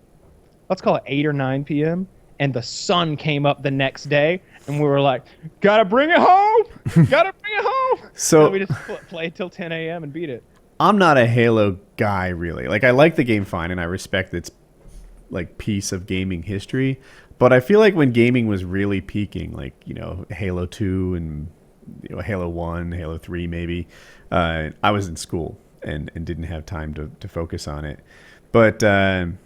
[SPEAKER 2] let's call it 8 or 9 p.m., and the sun came up the next day, and we were like, gotta bring it home! Gotta bring it home!
[SPEAKER 1] So
[SPEAKER 2] we just played till 10 a.m. and beat it.
[SPEAKER 1] I'm not a Halo guy, really. Like, I like the game fine, and I respect its, like, piece of gaming history. But I feel like when gaming was really peaking, like, Halo 2 and Halo 1, Halo 3 maybe, I was in school and didn't have time to focus on it. But where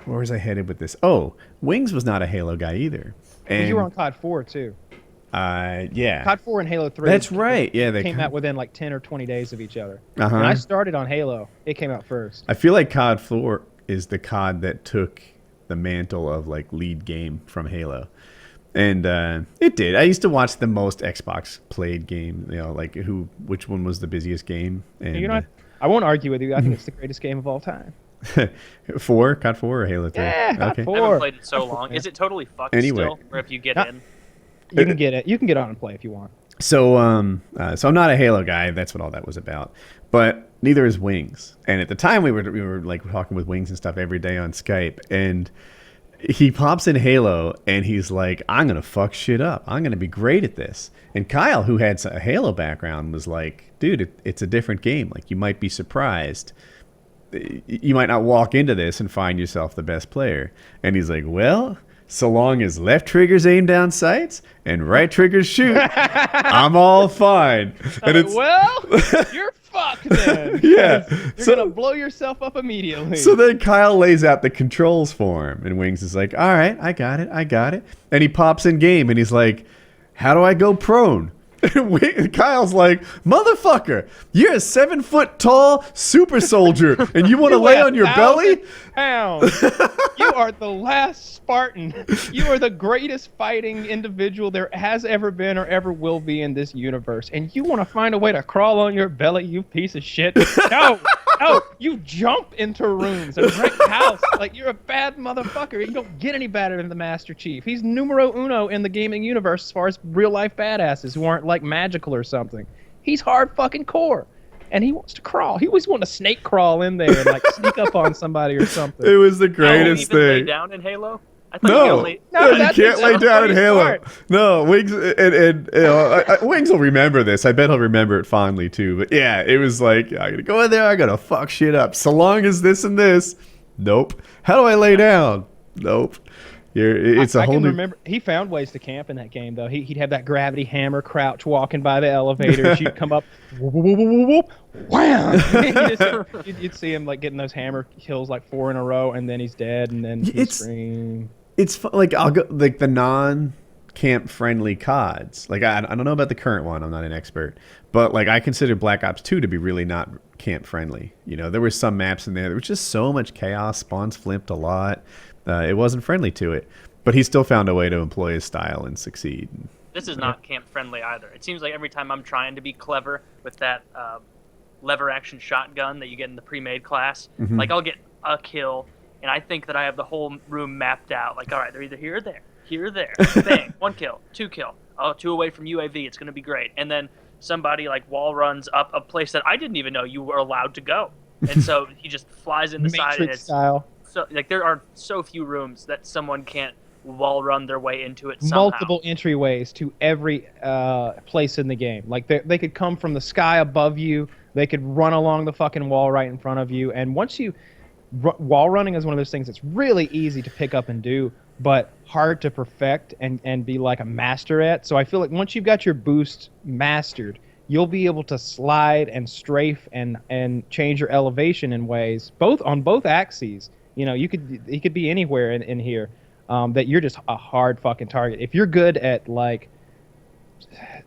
[SPEAKER 1] was I headed with this? Oh, Wings was not a Halo guy either. And
[SPEAKER 2] you were on COD 4 too.
[SPEAKER 1] Yeah.
[SPEAKER 2] COD 4 and Halo 3.
[SPEAKER 1] That's right. Yeah,
[SPEAKER 2] they came out within like 10 or 20 days of each other.
[SPEAKER 1] Uh-huh.
[SPEAKER 2] When I started on Halo, it came out first.
[SPEAKER 1] I feel like COD 4 is the COD that took the mantle of like lead game from Halo. And it did. I used to watch the most Xbox played game, which one was the busiest game. And
[SPEAKER 2] I won't argue with you. I think it's the greatest game of all time.
[SPEAKER 1] COD 4 or Halo 3?
[SPEAKER 2] Yeah, COD 4.
[SPEAKER 3] I haven't played it so long. Is it totally fucked still? Or if you get in?
[SPEAKER 2] You can get it. You can get on and play if you want.
[SPEAKER 1] So I'm not a Halo guy. That's what all that was about. But neither is Wings. And at the time we were like talking with Wings and stuff every day on Skype, and he pops in Halo and he's like, I'm gonna fuck shit up. I'm gonna be great at this. And Kyle, who had a Halo background, was like, dude, it's a different game. Like, you might be surprised. You might not walk into this and find yourself the best player. And he's like, well, so long as left triggers aim down sights and right triggers shoot, I'm all fine. And
[SPEAKER 2] you're fucked then.
[SPEAKER 1] Yeah.
[SPEAKER 2] You're going to blow yourself up immediately.
[SPEAKER 1] So then Kyle lays out the controls for him, and Wings is like, all right, I got it. And he pops in game, and he's like, how do I go prone? And Kyle's like, motherfucker, you're a 7-foot tall super soldier, and you want to lay on your belly?
[SPEAKER 2] Pounds. You are the last Spartan. You are the greatest fighting individual there has ever been or ever will be in this universe, and you want to find a way to crawl on your belly, you piece of shit. No, you jump into rooms and wreck house. Like, you're a bad motherfucker. You don't get any better than the Master Chief. He's numero uno in the gaming universe as far as real life badasses who aren't like magical or something. He's hard fucking core, and he wants to crawl. He always wants to snake crawl in there and like sneak up on somebody or something.
[SPEAKER 1] It was the greatest thing.
[SPEAKER 3] Lay down in Halo? I thought
[SPEAKER 1] no,
[SPEAKER 3] you
[SPEAKER 1] can't lay down in Halo. Part. No, Wings and Wings will remember this. I bet he'll remember it fondly too. But yeah, it was like, I gotta go in there, I gotta fuck shit up. So long as this and this. Nope. How do I lay down? Nope. It's a whole new...
[SPEAKER 2] remember, he found ways to camp in that game, though. He'd have that gravity hammer crouch walking by the elevator. She'd come up, whoop, whoop, whoop, whoop, wham! You'd see him like getting those hammer kills like 4 in a row, and then he's dead, and then he'd scream.
[SPEAKER 1] It's like, I'll go like the camp-friendly CODs. Like, I don't know about the current one. I'm not an expert. But, like, I consider Black Ops 2 to be really not camp-friendly. You know, there were some maps in there. There was just so much chaos. Spawns flipped a lot. It wasn't friendly to it. But he still found a way to employ his style and succeed.
[SPEAKER 3] This is not camp-friendly either. It seems like every time I'm trying to be clever with that lever-action shotgun that you get in the pre-made class, like, I'll get a kill, and I think that I have the whole room mapped out. Like, all right, they're either here or there. Here or there. Bang. 1 kill. 2 kill. Oh, 2 away from UAV. It's going to be great. And then somebody like wall runs up a place that I didn't even know you were allowed to go. And so he just flies in the side. And it's
[SPEAKER 2] style.
[SPEAKER 3] So, like, there are so few rooms that someone can't wall run their way into it somehow.
[SPEAKER 2] Multiple entryways to every place in the game. Like, they could come from the sky above you. They could run along the fucking wall right in front of you. And once you... wall running is one of those things that's really easy to pick up and do, but hard to perfect and be like a master at. So I feel like once you've got your boost mastered, you'll be able to slide and strafe and change your elevation in ways, on both axes. You know, he could be anywhere in here, that you're just a hard fucking target. If you're good at, like,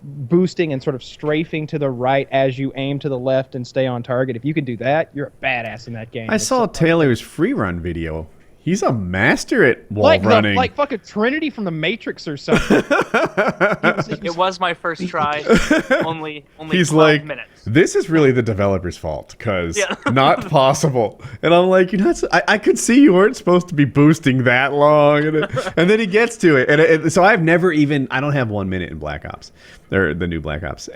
[SPEAKER 2] boosting and sort of strafing to the right as you aim to the left and stay on target, if you can do that, you're a badass in that game.
[SPEAKER 1] I saw Taylor's free run video. He's a master at wall running.
[SPEAKER 2] Like fucking Trinity from the Matrix or something.
[SPEAKER 3] It was my first try. only
[SPEAKER 1] He's
[SPEAKER 3] 12
[SPEAKER 1] like,
[SPEAKER 3] minutes.
[SPEAKER 1] This is really the developer's fault, because
[SPEAKER 3] Yeah.
[SPEAKER 1] not possible. And I'm like, I could see you weren't supposed to be boosting that long. And then he gets to it. And so I've never even, I don't have 1 minute in Black Ops, or the new Black Ops.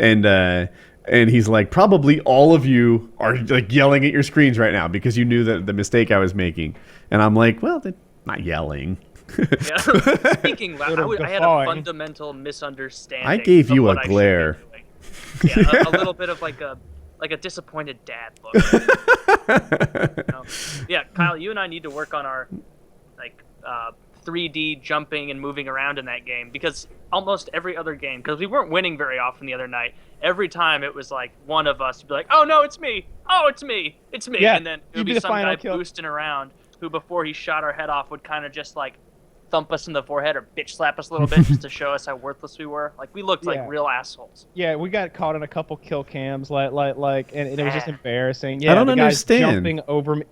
[SPEAKER 1] And he's like, probably all of you are like yelling at your screens right now because you knew that the mistake I was making. And I'm like, well, they're not yelling.
[SPEAKER 3] Yeah. Speaking loud, I had a fundamental misunderstanding.
[SPEAKER 1] I gave you
[SPEAKER 3] of
[SPEAKER 1] a
[SPEAKER 3] what
[SPEAKER 1] glare.
[SPEAKER 3] I should be doing. Yeah, a little bit of like a disappointed dad look. You know? Yeah, Kyle, you and I need to work on our 3D jumping and moving around in that game, because almost every other game, because we weren't winning very often the other night, every time it was like one of us would be like, oh no, it's me, oh it's me,
[SPEAKER 2] yeah,
[SPEAKER 3] and then it would be some guy boosting around who, before he shot our head off, would kind of just like thump us in the forehead or bitch slap us a little bit just to show us how worthless we were. Like, we looked like real assholes.
[SPEAKER 2] Yeah, we got caught in a couple kill cams, and it was just embarrassing. Yeah,
[SPEAKER 1] I don't
[SPEAKER 2] the
[SPEAKER 1] understand.
[SPEAKER 2] Guys jumping over me.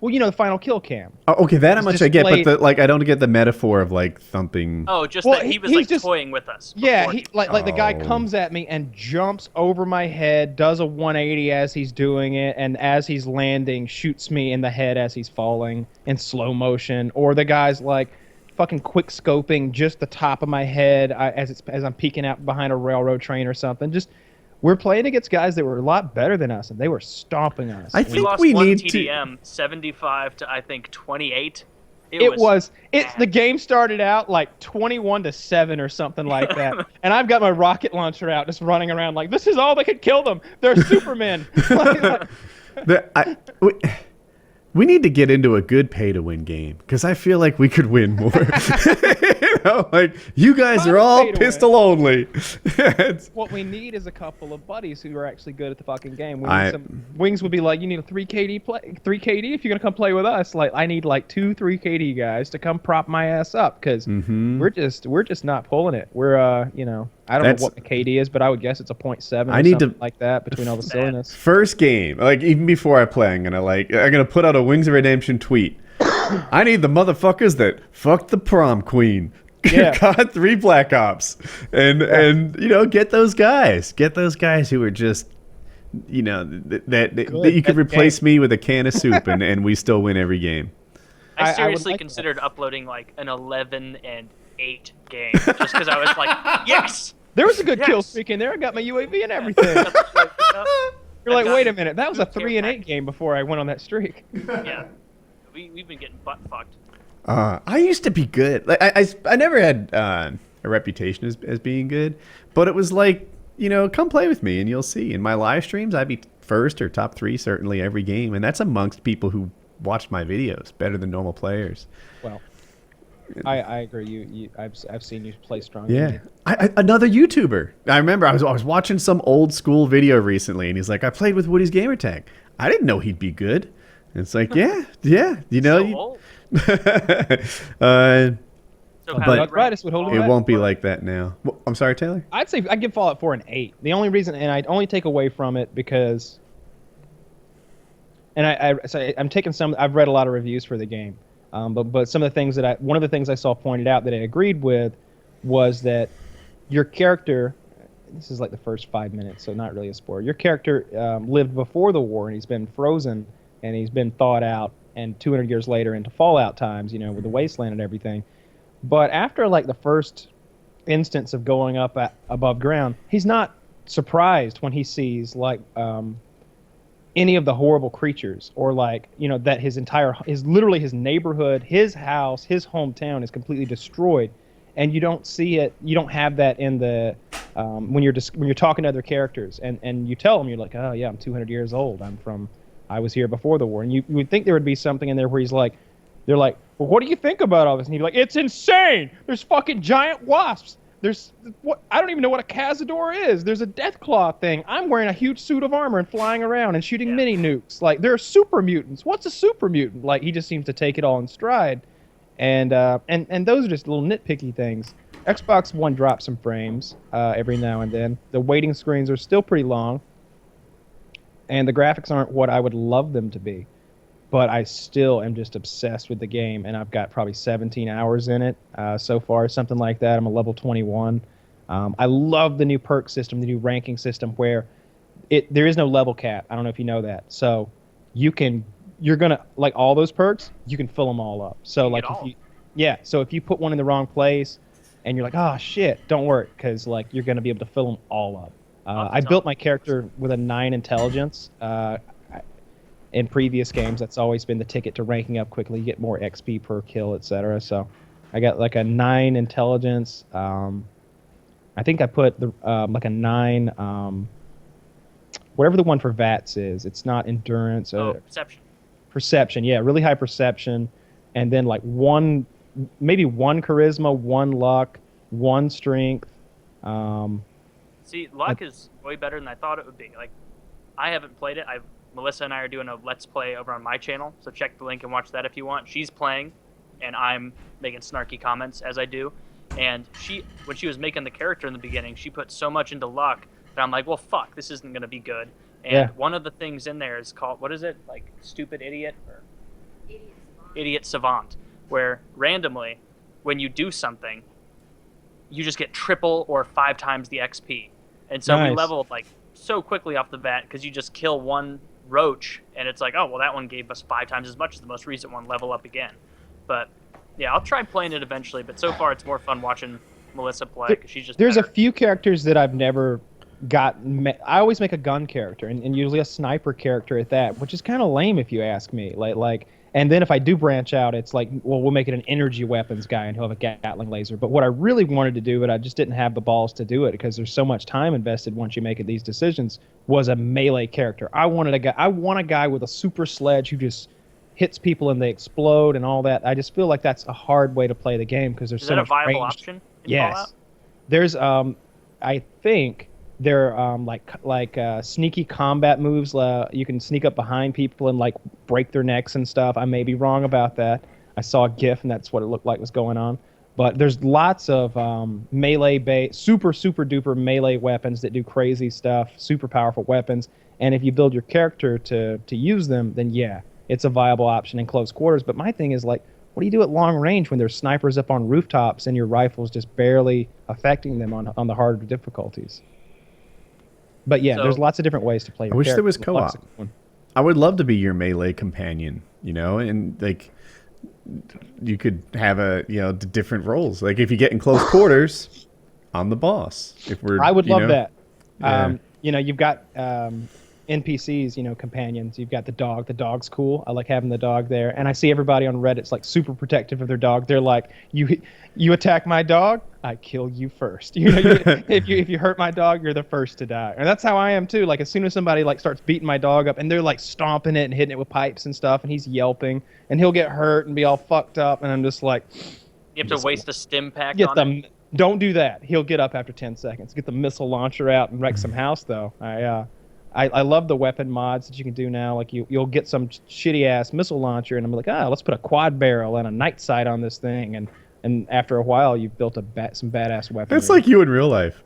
[SPEAKER 2] Well, you know, the final kill cam.
[SPEAKER 1] Oh, okay, that much I get, but I don't get the metaphor of like thumping.
[SPEAKER 3] Oh, just that he was like toying with us.
[SPEAKER 2] Yeah, the guy comes at me and jumps over my head, does a 180 as he's doing it, and as he's landing, shoots me in the head as he's falling in slow motion. Or the guy's like fucking quick scoping just the top of my head as I'm peeking out behind a railroad train or something. Just. We're playing against guys that were a lot better than us, and they were stomping us.
[SPEAKER 1] I think
[SPEAKER 3] we lost
[SPEAKER 1] we
[SPEAKER 3] one
[SPEAKER 1] need
[SPEAKER 3] TDM, 75 to I think 28.
[SPEAKER 2] The game started out like 21-7 or something like that, and I've got my rocket launcher out, just running around like, this is all that could kill them. They're Supermen.
[SPEAKER 1] We need to get into a good pay-to-win game, because I feel like we could win more. Like, you guys are all pistol only.
[SPEAKER 2] What we need is a couple of buddies who are actually good at the fucking game. Wings would be like, you need a 3 KD if you're gonna come play with us. Like, I need like 2-3 KD guys to come prop my ass up, because we're just not pulling it. We're I don't know what the KD is, but I would guess it's a 0.7. I need to like that between all the silliness.
[SPEAKER 1] First game, like even before I play, I'm gonna put out a Wings of Redemption tweet. I need the motherfuckers that fucked the prom queen.
[SPEAKER 2] Yeah.
[SPEAKER 1] COD 3 Black Ops. And get those guys. Get those guys who are just that you could replace me with a can of soup and we still win every game.
[SPEAKER 3] I seriously considered uploading like an 11-8 game just because I was like, yes!
[SPEAKER 2] There was a good kill streak in there. I got my UAV and everything. You're like, wait a minute, that was a 3-8 game before I went on that streak.
[SPEAKER 3] Yeah. We've been getting butt fucked.
[SPEAKER 1] I used to be good. Like I never had a reputation as being good, but it was like, come play with me and you'll see. In my live streams, I'd be first or top 3 certainly every game, and that's amongst people who watch my videos better than normal players.
[SPEAKER 2] Well, I agree. I've seen you play strong.
[SPEAKER 1] Yeah. Another YouTuber. I remember I was watching some old school video recently, and he's like, I played with WoodysGamertag. I didn't know he'd be good. And it's like, yeah.
[SPEAKER 3] So old.
[SPEAKER 1] So But
[SPEAKER 2] arthritis would hold
[SPEAKER 1] it
[SPEAKER 2] back.
[SPEAKER 1] won't be like that now. I'm sorry, Taylor?
[SPEAKER 2] I'd say I'd give Fallout 4 an 8. The only reason, and I'd only take away from it because, and I'm taking some. I've read a lot of reviews for the game, but some of the things one of the things I saw pointed out that I agreed with was that your character. This is like the first 5 minutes, so not really a spoiler. Your character lived before the war, and he's been frozen, and he's been thawed out, and 200 years later into Fallout times, with the wasteland and everything. But after like the first instance of going up above ground, he's not surprised when he sees like any of the horrible creatures, or like that his literally his neighborhood, his house, his hometown is completely destroyed. And you don't see it. You don't have that in the when you're talking to other characters, and you tell them, you're like, oh yeah, I'm 200 years old. I was here before the war, and you would think there would be something in there where they're like, well, what do you think about all this? And he'd be like, it's insane. There's fucking giant wasps. There's what I don't even know what a Cazador is. There's a Deathclaw thing. I'm wearing a huge suit of armor and flying around and shooting mini nukes. Like there are super mutants. What's a super mutant? Like he just seems to take it all in stride. And those are just little nitpicky things. Xbox One drops some frames every now and then. The waiting screens are still pretty long. And the graphics aren't what I would love them to be. But I still am just obsessed with the game. And I've got probably 17 hours in it so far, something like that. I'm a level 21. I love the new perk system, the new ranking system, where there is no level cap. I don't know if you know that. So you're gonna like all those perks. You can fill them all up. So like so if you put one in the wrong place, and you're like, oh shit, don't worry, because like you're gonna be able to fill them all up. I built my character with a 9 intelligence. In previous games, that's always been the ticket to ranking up quickly. You get more XP per kill, etc. So I got like a 9 intelligence. I think I put like a 9. Whatever the one for VATS is. It's not endurance.
[SPEAKER 3] Perception.
[SPEAKER 2] Perception, yeah, really high perception, and then like maybe 1 charisma, 1 luck, 1 strength.
[SPEAKER 3] See, luck is way better than I thought it would be. Like, I haven't played it. Melissa and I are doing a Let's Play over on my channel, so check the link and watch that if you want. She's playing, and I'm making snarky comments as I do. And when she was making the character in the beginning, she put so much into luck that I'm like, well, fuck, this isn't going to be good. And one of the things in there is called, what is it? Like stupid idiot or idiot savant, where randomly, when you do something, you just get triple or 5 times the XP. And so we leveled like so quickly off the bat because you just kill one roach, and it's like, oh, well, that one gave us 5 times as much as the most recent one. Level up again. But yeah, I'll try playing it eventually. But so far, it's more fun watching Melissa play because she's just.
[SPEAKER 2] There's a few characters that I've never. I always make a gun character, and usually a sniper character at that, which is kind of lame if you ask me. And then if I do branch out, it's like, well, we'll make it an energy weapons guy, and he'll have a Gatling laser. But what I really wanted to do, but I just didn't have the balls to do it because there's so much time invested once you make these decisions, was a melee character. I want a guy with a super sledge who just hits people and they explode and all that. I just feel like that's a hard way to play the game because there's so much range. Is that a viable option in Fallout? There's I think. They're like sneaky combat moves. You can sneak up behind people and like break their necks and stuff. I may be wrong about that. I saw a GIF and that's what it looked like was going on. But there's lots of melee super duper melee weapons that do crazy stuff. Super powerful weapons. And if you build your character to use them, then yeah, it's a viable option in close quarters. But my thing is like, what do you do at long range when there's snipers up on rooftops and your rifle's just barely affecting them on the harder difficulties? But yeah, there's lots of different ways to play your character.
[SPEAKER 1] I wish there was co-op. I would love to be your melee companion, and like you could have different roles. Like if you get in close quarters, I'm the boss.
[SPEAKER 2] I would love that. Yeah. You've got NPCs, companions. You've got the dog. The dog's cool. I like having the dog there. And I see everybody on Reddit's like super protective of their dog. They're like, you attack my dog, I kill you first. If you hurt my dog, you're the first to die. And that's how I am too. Like as soon as somebody like starts beating my dog up and they're like stomping it and hitting it with pipes and stuff, and he's yelping and he'll get hurt and be all fucked up, and I'm just like,
[SPEAKER 3] you have to waste a stim pack on him.
[SPEAKER 2] Don't do that. He'll get up after 10 seconds. Get the missile launcher out and wreck some house though. I love the weapon mods that you can do now. Like you'll get some shitty ass missile launcher, and I'm like, let's put a quad barrel and a night sight on this thing, and and after a while, you've built some badass weapons.
[SPEAKER 1] That's like you in real life.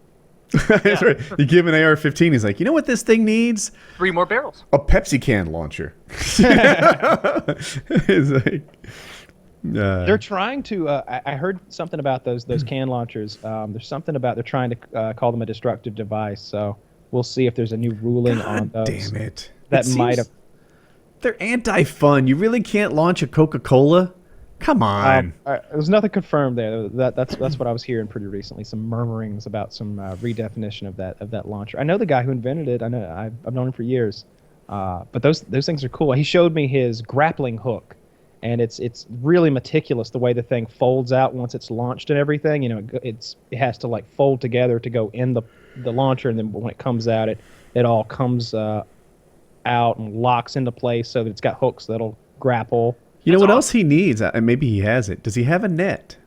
[SPEAKER 1] That's right. You give an AR-15, he's like, you know what this thing needs?
[SPEAKER 3] 3 more barrels.
[SPEAKER 1] A Pepsi can launcher. It's like,
[SPEAKER 2] they're trying to. I heard something about those can launchers. There's something about they're trying to call them a destructive device. So we'll see if there's a new ruling on those.
[SPEAKER 1] Damn it!
[SPEAKER 2] That might have.
[SPEAKER 1] They're anti-fun. You really can't launch a Coca-Cola. Come on.
[SPEAKER 2] There's nothing confirmed there. That's what I was hearing pretty recently. Some murmurings about some redefinition of that launcher. I know the guy who invented it. I know I've known him for years. But those things are cool. He showed me his grappling hook, and it's really meticulous the way the thing folds out once it's launched and everything. You know, it has to like fold together to go in the launcher, and then when it comes out, it all comes out and locks into place so that it's got hooks that'll grapple.
[SPEAKER 1] You know what else he needs? And maybe he has it. Does he have a net?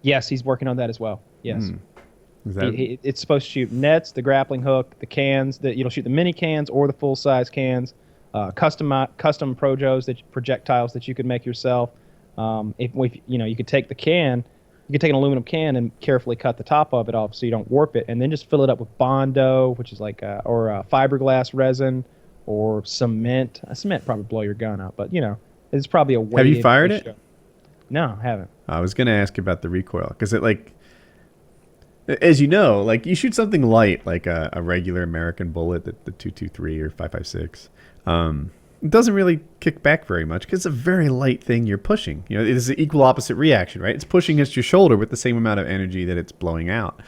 [SPEAKER 2] Yes, he's working on that as well. Yes.
[SPEAKER 1] Is that...
[SPEAKER 2] it's supposed to shoot nets, the grappling hook, the cans. It'll shoot the mini cans or the full size cans. Custom projectiles that you could make yourself. If you could take the can, you could take an aluminum can and carefully cut the top of it off so you don't warp it, and then just fill it up with Bondo, which is like or fiberglass resin or cement. Cement probably blow your gun up, but it's probably a way.
[SPEAKER 1] Have you fired it?
[SPEAKER 2] No, I haven't. I
[SPEAKER 1] was going to ask you about the recoil, because it, like, as you know, like, you shoot something light, like a regular American bullet, the 223 or 556. It doesn't really kick back very much because it's a very light thing you're pushing. It is an equal opposite reaction, right? It's pushing against your shoulder with the same amount of energy that it's blowing out.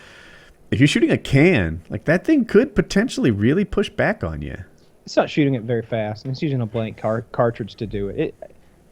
[SPEAKER 1] If you're shooting a can, like, that thing could potentially really push back on you.
[SPEAKER 2] It's not shooting it very fast, and it's using a blank cartridge to do it.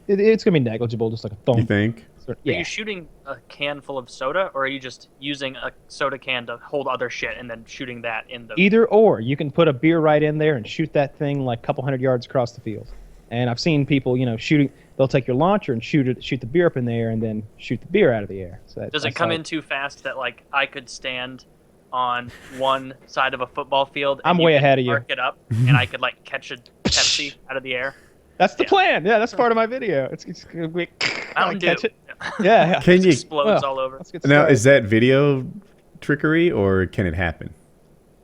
[SPEAKER 2] It's going to be negligible, just like a thump.
[SPEAKER 1] You think?
[SPEAKER 3] Yeah. Are you shooting a can full of soda, or are you just using a soda can to hold other shit and then shooting that in the...
[SPEAKER 2] Either or. You can put a beer right in there and shoot that thing like a couple 100 yards across the field. And I've seen people, shooting... They'll take your launcher and shoot the beer up in the air and then shoot the beer out of the air. So
[SPEAKER 3] does it come in too fast that, like, I could stand on one side of a football field and
[SPEAKER 2] I'm way ahead of you.
[SPEAKER 3] Mark it up, and I could, like, catch a Pepsi out of the air?
[SPEAKER 2] That's the plan. Yeah, that's part of my video. It's gonna be, catch it. Yeah.
[SPEAKER 1] Can you
[SPEAKER 3] explodes all over?
[SPEAKER 1] Now, is that video trickery, or can it happen?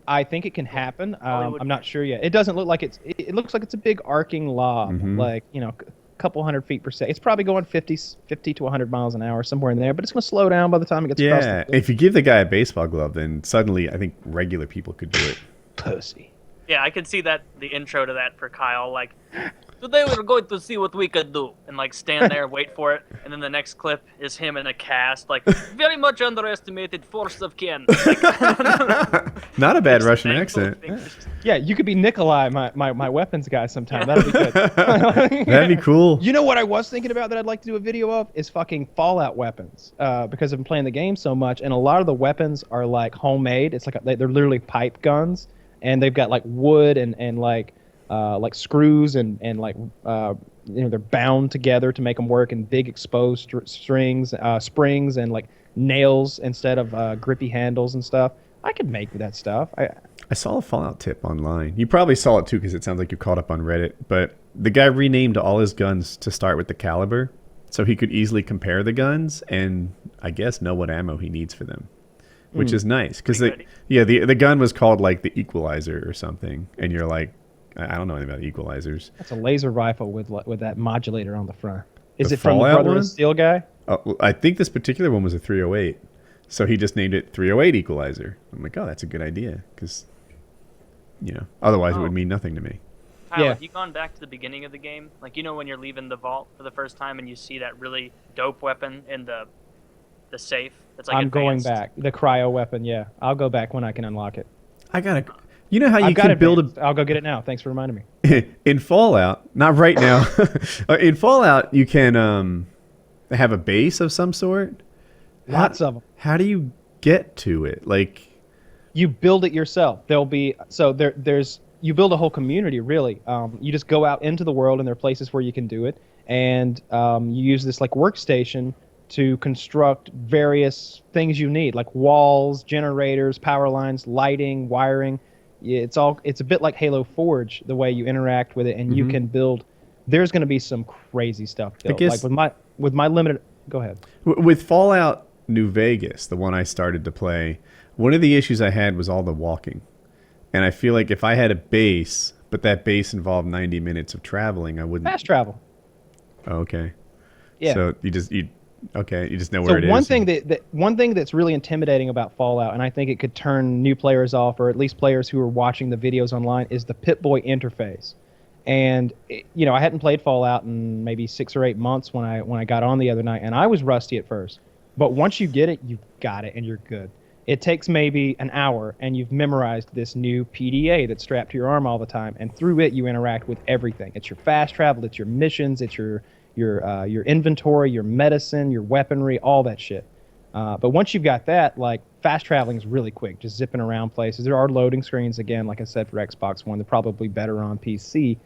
[SPEAKER 2] I think it can happen. I'm not sure yet. It doesn't look like it looks like it's a big arcing lob, like a couple 100 feet per second. It's probably going 50 to 100 miles an hour, somewhere in there. But it's gonna slow down by the time it gets across the field.
[SPEAKER 1] If you give the guy a baseball glove, then suddenly I think regular people could do it.
[SPEAKER 2] Pussy.
[SPEAKER 3] Yeah, I can see that, the intro to that for Kyle, like, today we're going to see what we can do, and like stand there and wait for it, and then the next clip is him in a cast, like, very much underestimated force of Ken.
[SPEAKER 1] Not a bad Russian accent.
[SPEAKER 2] Yeah, you could be Nikolai, my weapons guy sometime. That'd be good.
[SPEAKER 1] That'd be cool.
[SPEAKER 2] You know what I was thinking about that I'd like to do a video of is fucking Fallout weapons, because I've been playing the game so much, and a lot of the weapons are like homemade. It's like they're literally pipe guns, and they've got like wood and like screws and like they're bound together to make them work, and big exposed springs and like nails instead of grippy handles and stuff. I could make that stuff.
[SPEAKER 1] I saw a Fallout tip online. You probably saw it too, because it sounds like you caught up on Reddit. But the guy renamed all his guns to start with the caliber, so he could easily compare the guns and I guess know what ammo he needs for them, which is nice. Because the gun was called like the Equalizer or something, and you're like, I don't know anything about equalizers.
[SPEAKER 2] That's a laser rifle with that modulator on the front. Is
[SPEAKER 1] it
[SPEAKER 2] from the Brother of Steel guy?
[SPEAKER 1] I think this particular one was a 308. So he just named it 308 Equalizer. I'm like, oh, that's a good idea, because otherwise it would mean nothing to me.
[SPEAKER 3] Kyle, have you gone back to the beginning of the game? Like, when you're leaving the vault for the first time and you see that really dope weapon in the safe? That's like
[SPEAKER 2] I'm
[SPEAKER 3] advanced.
[SPEAKER 2] going back. The cryo weapon, yeah. I'll go back when I can unlock it.
[SPEAKER 1] I gotta... You know how you can build
[SPEAKER 2] I'll go get it now. Thanks for reminding me.
[SPEAKER 1] In Fallout, not right now. In Fallout, you can have a base of some sort.
[SPEAKER 2] Lots of them.
[SPEAKER 1] How do you get to it? Like,
[SPEAKER 2] you build it yourself. There'll be there's you build a whole community, really. You just go out into the world, and there are places where you can do it, and you use this like workstation to construct various things you need, like walls, generators, power lines, lighting, wiring. It's a bit like Halo Forge, the way you interact with it, and you can build. There's going to be some crazy stuff built. Like with my limited. Go ahead.
[SPEAKER 1] With Fallout, New Vegas, the one I started to play, one of the issues I had was all the walking. And I feel like if I had a base, but that base involved 90 minutes of traveling, I wouldn't.
[SPEAKER 2] Fast travel.
[SPEAKER 1] Oh, okay.
[SPEAKER 2] Yeah.
[SPEAKER 1] So you just know where it is.
[SPEAKER 2] One thing that's really intimidating about Fallout, and I think it could turn new players off, or at least players who are watching the videos online, is the Pip-Boy interface. And I hadn't played Fallout in maybe 6 or 8 months when I got on the other night, and I was rusty at first. But once you get it, you've got it, and you're good. It takes maybe an hour, and you've memorized this new PDA that's strapped to your arm all the time, and through it you interact with everything. It's your fast travel, it's your missions, it's your inventory, your medicine, your weaponry, all that shit. But once you've got that, like, fast traveling is really quick, just zipping around places. There are loading screens, again, like I said, for Xbox One. They're probably better on PC.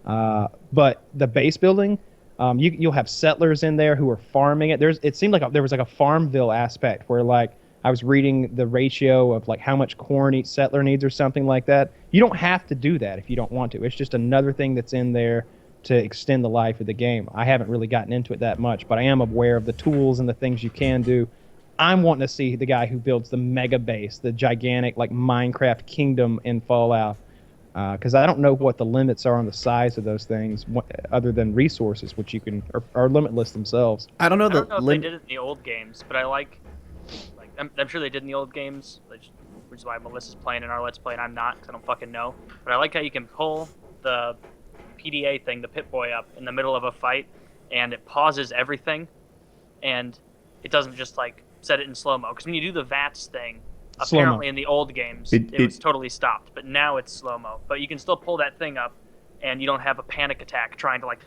[SPEAKER 2] But the base building, you'll have settlers in there who are farming it. It seemed like there was like a Farmville aspect where, like, I was reading the ratio of like how much corn each settler needs or something like that. You don't have to do that if you don't want to. It's just another thing that's in there to extend the life of the game. I haven't really gotten into it that much, but I am aware of the tools and the things you can do. I'm wanting to see the guy who builds the mega base, the gigantic like Minecraft kingdom in Fallout, because I don't know what the limits are on the size of those things, other than resources, which you can are limitless themselves.
[SPEAKER 1] I don't know
[SPEAKER 3] if they did it in the old games, but I like I'm sure they did in the old games, which is why Melissa's playing in our Let's Play and I'm not, because I don't fucking know. But I like how you can pull the PDA thing, the Pip-Boy, up in the middle of a fight, and it pauses everything, and it doesn't just like set it in slow-mo. Because when you do the VATS thing, apparently in the old games, it was totally stopped, but now it's slow-mo. But you can still pull that thing up, and you don't have a panic attack trying to like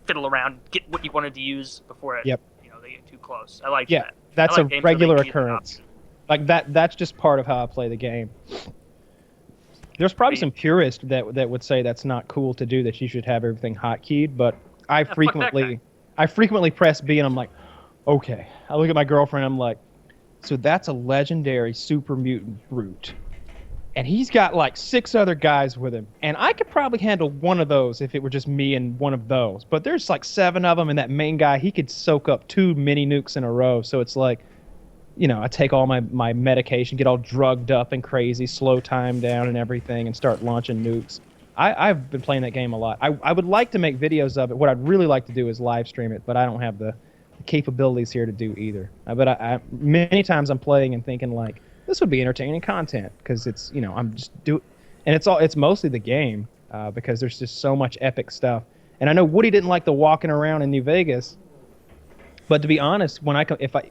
[SPEAKER 3] fiddle around, get what you wanted to use before it.
[SPEAKER 2] Yep.
[SPEAKER 3] They get too close. I like that.
[SPEAKER 2] Yeah, that's
[SPEAKER 3] like
[SPEAKER 2] a regular occurrence. Like that's just part of how I play the game. There's probably some purists that would say that's not cool to do, that you should have everything hotkeyed, but I frequently press B and I'm like, okay. I look at my girlfriend and I'm like, so that's a legendary super mutant brute. And he's got like 6 other guys with him. And I could probably handle one of those if it were just me and one of those. But there's like 7 of them, and that main guy, he could soak up 2 mini nukes in a row. So it's like, I take all my medication, get all drugged up and crazy, slow time down and everything, and start launching nukes. I've been playing that game a lot. I would like to make videos of it. What I'd really like to do is live stream it, but I don't have the capabilities here to do either. But many times I'm playing and thinking like, this would be entertaining content, because it's I'm just and it's mostly the game, because there's just so much epic stuff. And I know Woody didn't like the walking around in New Vegas, but to be honest,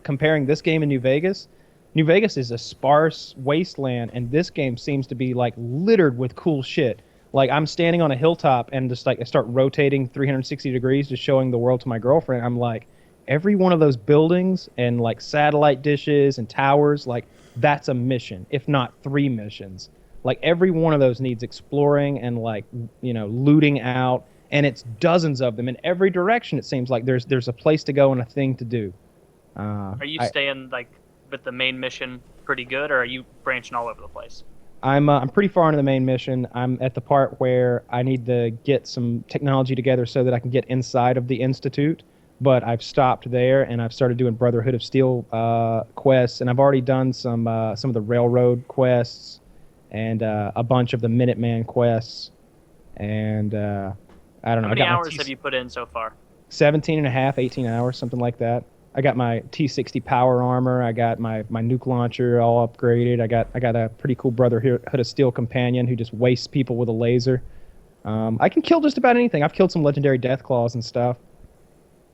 [SPEAKER 2] comparing this game and New Vegas is a sparse wasteland, and this game seems to be like littered with cool shit. Like, I'm standing on a hilltop and just like I start rotating 360 degrees, just showing the world to my girlfriend. I'm like, every one of those buildings and like satellite dishes and towers, like, that's a mission, if not 3 missions. Like, every one of those needs exploring and like, looting out, and it's dozens of them in every direction. It seems like there's a place to go and a thing to do.
[SPEAKER 3] Are you staying like with the main mission pretty good, or are you branching all over the place?
[SPEAKER 2] I'm pretty far into the main mission. I'm at the part where I need to get some technology together so that I can get inside of the Institute. But I've stopped there, and I've started doing Brotherhood of Steel quests, and I've already done some of the Railroad quests, and a bunch of the Minuteman quests, and I don't know.
[SPEAKER 3] How many hours have you put in so far?
[SPEAKER 2] 17 and a half, 18 hours, something like that. I got my T-60 power armor. I got my nuke launcher all upgraded. I got a pretty cool Brotherhood of Steel companion who just wastes people with a laser. I can kill just about anything. I've killed some legendary Deathclaws and stuff.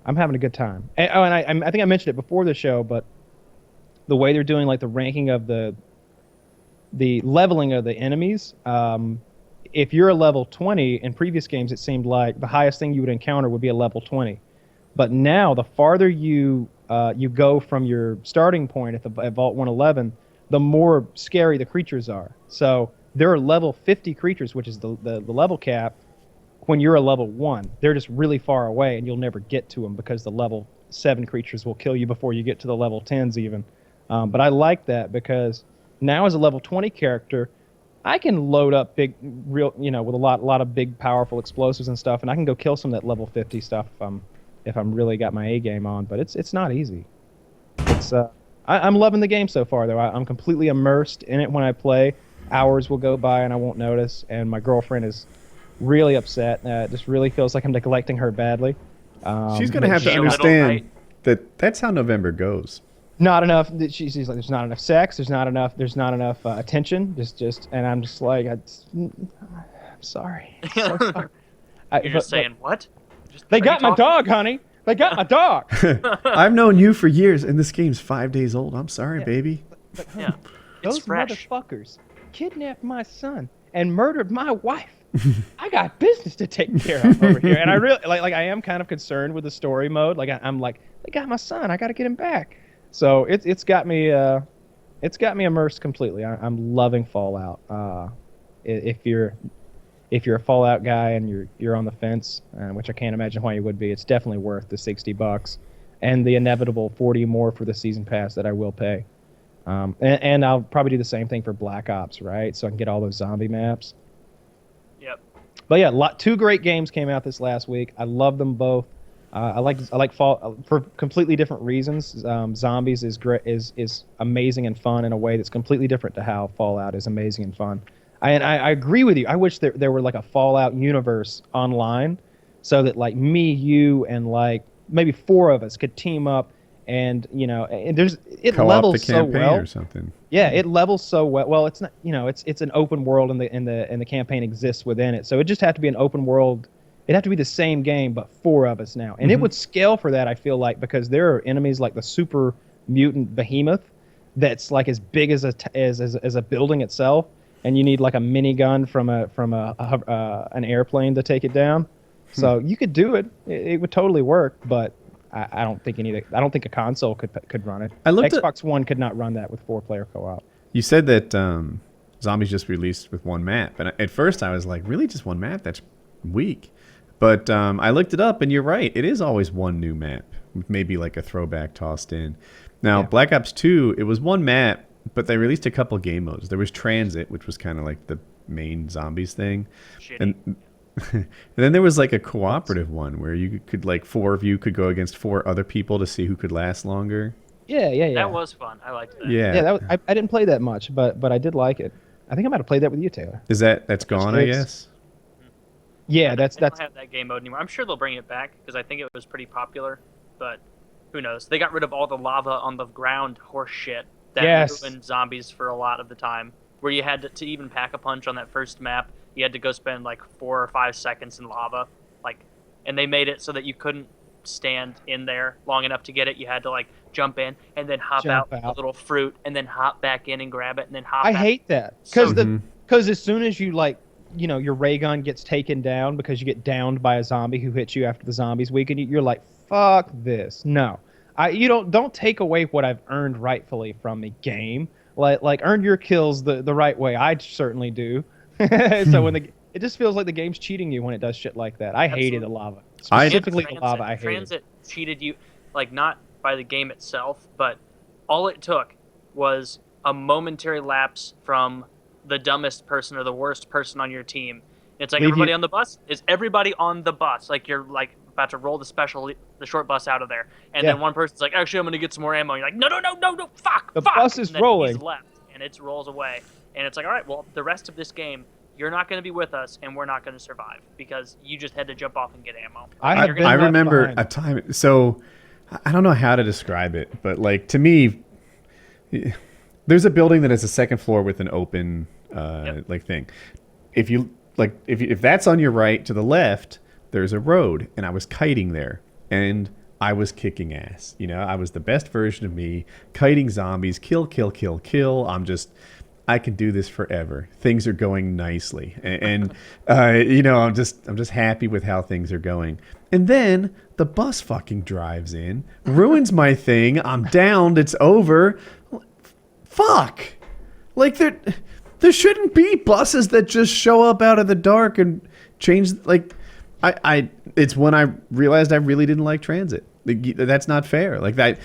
[SPEAKER 2] I'm having a good time. And I think I mentioned it before the show, but the way they're doing like the ranking of the leveling of the enemies, if you're a level 20, in previous games it seemed like the highest thing you would encounter would be a level 20. But now the farther you go from your starting point at Vault 111, the more scary the creatures are. So there are level 50 creatures, which is the level cap. When you're a level 1, they're just really far away, and you'll never get to them because the level 7 creatures will kill you before you get to the level 10s even. But I like that, because now as a level 20 character, I can load up with a lot of big, powerful explosives and stuff, and I can go kill some of that level 50 stuff if I'm really got my A game on. But it's not easy. I'm loving the game so far, though. I'm completely immersed in it when I play. Hours will go by and I won't notice, and my girlfriend is really upset. Just really feels like I'm neglecting her badly.
[SPEAKER 1] She's going to have to understand that that's how November goes.
[SPEAKER 2] Not enough. She's like, there's not enough sex. There's not enough attention. And I'm just like, I'm sorry. So sorry.
[SPEAKER 3] You're just saying, what?
[SPEAKER 2] They got my dog, honey. They got my dog.
[SPEAKER 1] I've known you for years, and this game's 5 days old. I'm sorry, baby.
[SPEAKER 2] But,
[SPEAKER 3] Yeah.
[SPEAKER 2] Those motherfuckers kidnapped my son and murdered my wife. I got business to take care of over here. And I really, like I am kind of concerned with the story mode. Like, I'm like, they got my son. I got to get him back. So it's got me immersed completely. I'm loving Fallout. If you're a Fallout guy and you're on the fence, which I can't imagine why you would be, it's definitely worth the $60 and the inevitable 40 more for the season pass that I will pay. And I'll probably do the same thing for Black Ops, right? So I can get all those zombie maps.
[SPEAKER 3] Yep.
[SPEAKER 2] But yeah, 2 great games came out this last week. I love them both. I like Fall for completely different reasons. Zombies is great, is amazing and fun in a way that's completely different to how Fallout is amazing and fun. I agree with you. I wish there were like a Fallout universe online, so that like me, you, and like maybe 4 of us could team up, and it
[SPEAKER 1] Co-op
[SPEAKER 2] levels
[SPEAKER 1] the
[SPEAKER 2] so
[SPEAKER 1] campaign
[SPEAKER 2] well.
[SPEAKER 1] or something.
[SPEAKER 2] Yeah, it levels so well. Well, it's not, it's an open world, and the campaign exists within it. So it just have to be an open world. It'd have to be the same game, but 4 of us now. And it would scale for that, I feel like, because there are enemies like the super mutant behemoth that's like as big as a building itself, and you need like a minigun from an airplane to take it down. So you could do it. It would totally work, but I don't think a console could run it. Xbox One could not run that with 4-player co-op.
[SPEAKER 1] You said that Zombies just released with 1 map, and at first I was like, really, just 1 map? That's weak. But I looked it up, and you're right. It is always 1 new map, with maybe like a throwback tossed in. Now, Black Ops 2, it was 1 map, but they released a couple game modes. There was Transit, which was kind of like the main Zombies thing. And then there was like a cooperative one where you could, like, 4 of you could go against 4 other people to see who could last longer.
[SPEAKER 2] Yeah.
[SPEAKER 3] That was fun. I liked that.
[SPEAKER 2] Yeah. I didn't play that much, but I did like it. I think I might have played that with you, Taylor.
[SPEAKER 1] That's gone, I guess?
[SPEAKER 2] Yeah,
[SPEAKER 3] I don't have that game mode anymore. I'm sure they'll bring it back because I think it was pretty popular, but who knows? They got rid of all the lava on the ground horse shit that ruined Zombies for a lot of the time, where you had to even pack a punch on that first map, you had to go spend like 4 or 5 seconds in lava, and they made it so that you couldn't stand in there long enough to get it. You had to like jump in and then hop out with a little fruit and then hop back in and grab it and then hop.
[SPEAKER 2] I hate that because as soon as you your ray gun gets taken down because you get downed by a zombie who hits you after the zombies weaken you, you're like, fuck this. No, you don't take away what I've earned rightfully from the game. Like earn your kills the right way. I certainly do. So it just feels like the game's cheating you when it does shit like that. I hated the lava. Specifically the lava, I hated.
[SPEAKER 3] Transit cheated you, like not by the game itself, but all it took was a momentary lapse from the dumbest person or the worst person on your team. It's like everybody on the bus? Is everybody on the bus? Like you're like about to roll the short bus out of there, and then one person's like, actually, I'm going to get some more ammo. And you're like, no, fuck.
[SPEAKER 2] The bus is rolling.
[SPEAKER 3] He's left, and it rolls away, and it's like, all right, well, the rest of this game, you're not going to be with us, and we're not going to survive because you just had to jump off and get ammo.
[SPEAKER 1] I remember a time. So I don't know how to describe it, but like to me, there's a building that has a second floor with an open like thing. If that's on your right, to the left, there's a road, and I was kiting there, and I was kicking ass. I was the best version of me, kiting zombies, kill. I can do this forever. Things are going nicely, and I'm just happy with how things are going. And then the bus fucking drives in, ruins my thing. I'm downed. It's over. Fuck. Like there shouldn't be buses that just show up out of the dark and change. Like it's when I realized I really didn't like transit. That's not fair. Like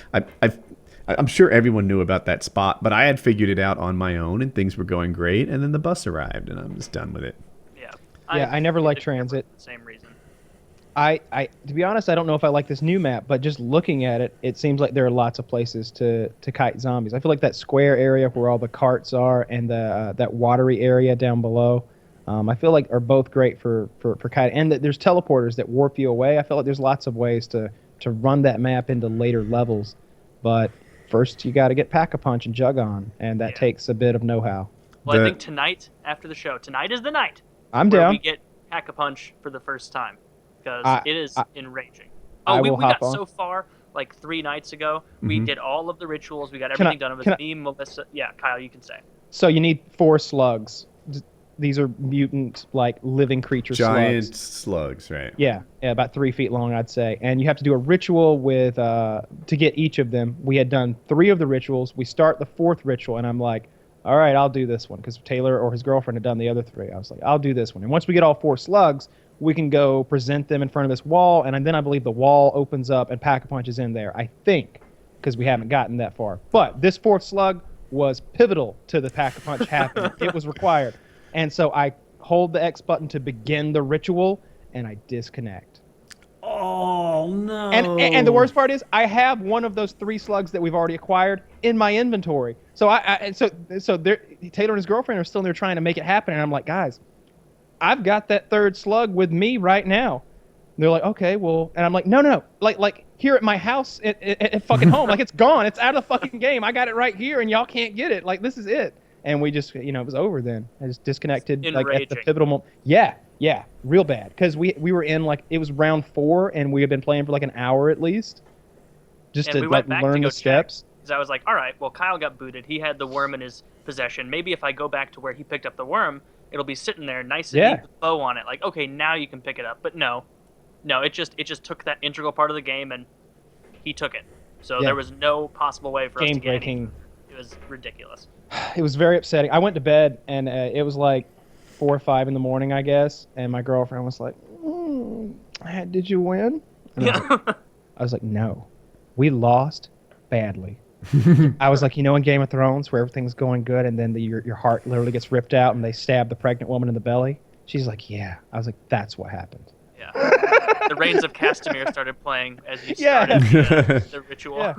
[SPEAKER 1] I'm sure everyone knew about that spot, but I had figured it out on my own, and things were going great. And then the bus arrived, and I'm just done with it.
[SPEAKER 3] Yeah.
[SPEAKER 2] I never liked transit.
[SPEAKER 3] For the same reason.
[SPEAKER 2] To be honest, I don't know if I like this new map, but just looking at it, it seems like there are lots of places to kite zombies. I feel like that square area where all the carts are and that watery area down below, I feel like are both great for kiting. And there's teleporters that warp you away. I feel like there's lots of ways to run that map into later levels, but first you got to get Pack-a-Punch and Jug on, and that takes a bit of know-how.
[SPEAKER 3] Well, I think tonight after the show, tonight is the night.
[SPEAKER 2] I'm
[SPEAKER 3] where
[SPEAKER 2] down.
[SPEAKER 3] We get Pack-a-Punch for the first time because it is enraging. Oh, we got so far. Like 3 nights ago, we did all of the rituals. We got everything done. It was me, Melissa. Yeah, Kyle, you can say.
[SPEAKER 2] So you need 4 slugs. These are mutant, like, living creature
[SPEAKER 1] giant slugs, right?
[SPEAKER 2] Yeah, about 3 feet long, I'd say. And you have to do a ritual with to get each of them. We had done 3 of the rituals. We start the 4th ritual, and I'm like, all right, I'll do this one, because Taylor or his girlfriend had done the other 3. I was like, I'll do this one. And once we get all 4 slugs, we can go present them in front of this wall, and then I believe the wall opens up and Pack-a-Punch is in there, I think, because we haven't gotten that far. But this 4th slug was pivotal to the Pack-a-Punch happening. It was required. And so I hold the X button to begin the ritual, and I disconnect.
[SPEAKER 1] Oh, no.
[SPEAKER 2] And the worst part is, I have one of those 3 slugs that we've already acquired in my inventory. So so Taylor and his girlfriend are still there trying to make it happen, and I'm like, guys, I've got that 3rd slug with me right now. And they're like, okay, well, and I'm like, no, like here at my house at fucking home, like it's gone, it's out of the fucking game. I got it right here, and y'all can't get it. Like, this is it. And we just, it was over then. I just disconnected like at the pivotal moment. Yeah, real bad. Because we were in, like, it was round 4, and we had been playing for like an hour at least, just to like learn the steps.
[SPEAKER 3] Because I was like, all right, well, Kyle got booted. He had the worm in his possession. Maybe if I go back to where he picked up the worm, it'll be sitting there nice and neat with a bow on it. Like, okay, now you can pick it up. But no, it just took that integral part of the game, and he took it. So there was no possible way for us to get anything. It was ridiculous.
[SPEAKER 2] It was very upsetting. I went to bed, and it was like 4 or 5 in the morning, I guess. And my girlfriend was like, did you win? And I was like, no, we lost badly. I was like, in Game of Thrones where everything's going good, and then your heart literally gets ripped out, and they stab the pregnant woman in the belly. She's like, yeah. I was like, that's what happened.
[SPEAKER 3] Yeah. The Reigns of Castamere started playing as you started the ritual.
[SPEAKER 2] Yeah.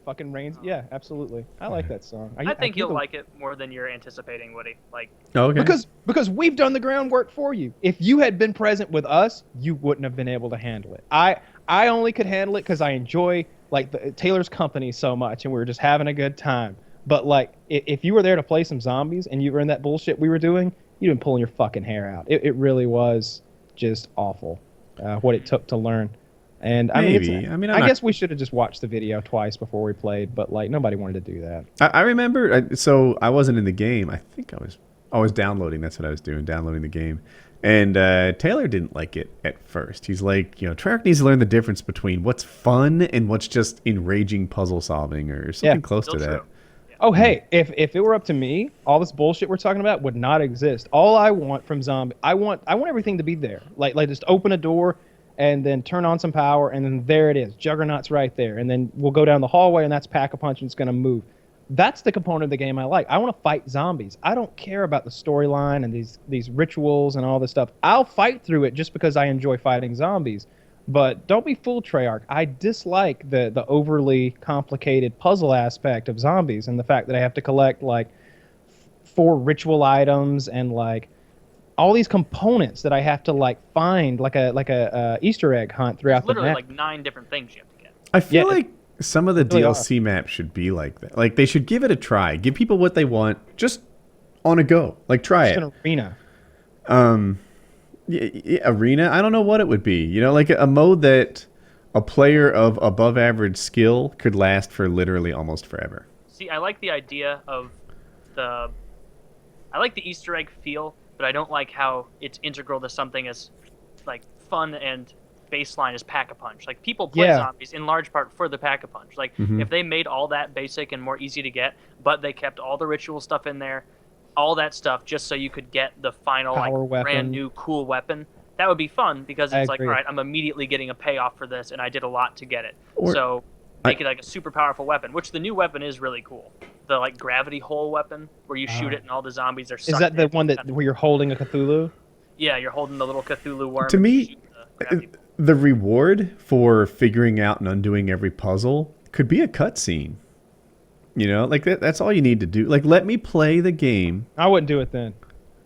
[SPEAKER 2] Fucking Reigns. Yeah, absolutely. I like that song.
[SPEAKER 3] I think you'll like it more than you're anticipating, Woody. Like,
[SPEAKER 1] okay.
[SPEAKER 2] Because we've done the groundwork for you. If you had been present with us, you wouldn't have been able to handle it. I only could handle it because I enjoy Taylor's company so much, and we were just having a good time. But like, if you were there to play some zombies and you were in that bullshit we were doing, you'd been pulling your fucking hair out. It really was just awful what it took to learn. And I guess we should have just watched the video twice before we played, but like nobody wanted to do that.
[SPEAKER 1] I remember, so I wasn't in the game. I think I was downloading. That's what I was doing, downloading the game. And Taylor didn't like it at first. He's like, Treyarch needs to learn the difference between what's fun and what's just enraging puzzle solving or something close to that.
[SPEAKER 3] Yeah.
[SPEAKER 2] Oh, hey, if it were up to me, all this bullshit we're talking about would not exist. All I want from zombie, I want everything to be there. Like just open a door and then turn on some power, and then there it is. Juggernaut's right there. And then we'll go down the hallway, and that's Pack-a-Punch, and it's going to move. That's the component of the game I like. I want to fight zombies. I don't care about the storyline and these rituals and all this stuff. I'll fight through it just because I enjoy fighting zombies. But don't be fooled, Treyarch. I dislike the overly complicated puzzle aspect of zombies and the fact that I have to collect like 4 ritual items and like all these components that I have to like find like a Easter egg hunt throughout the map.
[SPEAKER 3] Literally like 9 different things you have to get.
[SPEAKER 1] I feel like some of the DLC maps should be like that. Like they should give it a try. Give people what they want just on a go. Like try it.
[SPEAKER 2] An arena.
[SPEAKER 1] Arena? I don't know what it would be. Like a mode that a player of above average skill could last for literally almost forever.
[SPEAKER 3] See, I like the idea of I like the Easter egg feel, but I don't like how it's integral to something as like fun and baseline as Pack-a-Punch. Like people play zombies in large part for the Pack-a-Punch. Like if they made all that basic and more easy to get, but they kept all the ritual stuff in there, all that stuff just so you could get the final like brand new cool weapon, that would be fun because it's like, all right, I'm immediately getting a payoff for this and I did a lot to get it. So make it like a super powerful weapon, which the new weapon is really cool. The like gravity hole weapon where you shoot it and all the zombies are sucked.
[SPEAKER 2] Is that the one where you're holding a Cthulhu?
[SPEAKER 3] Yeah, you're holding the little Cthulhu worm.
[SPEAKER 1] To me,
[SPEAKER 3] grab people.
[SPEAKER 1] The reward for figuring out and undoing every puzzle could be a cutscene. You know, like that's all you need to do. Like, let me play the game.
[SPEAKER 2] I wouldn't do it then.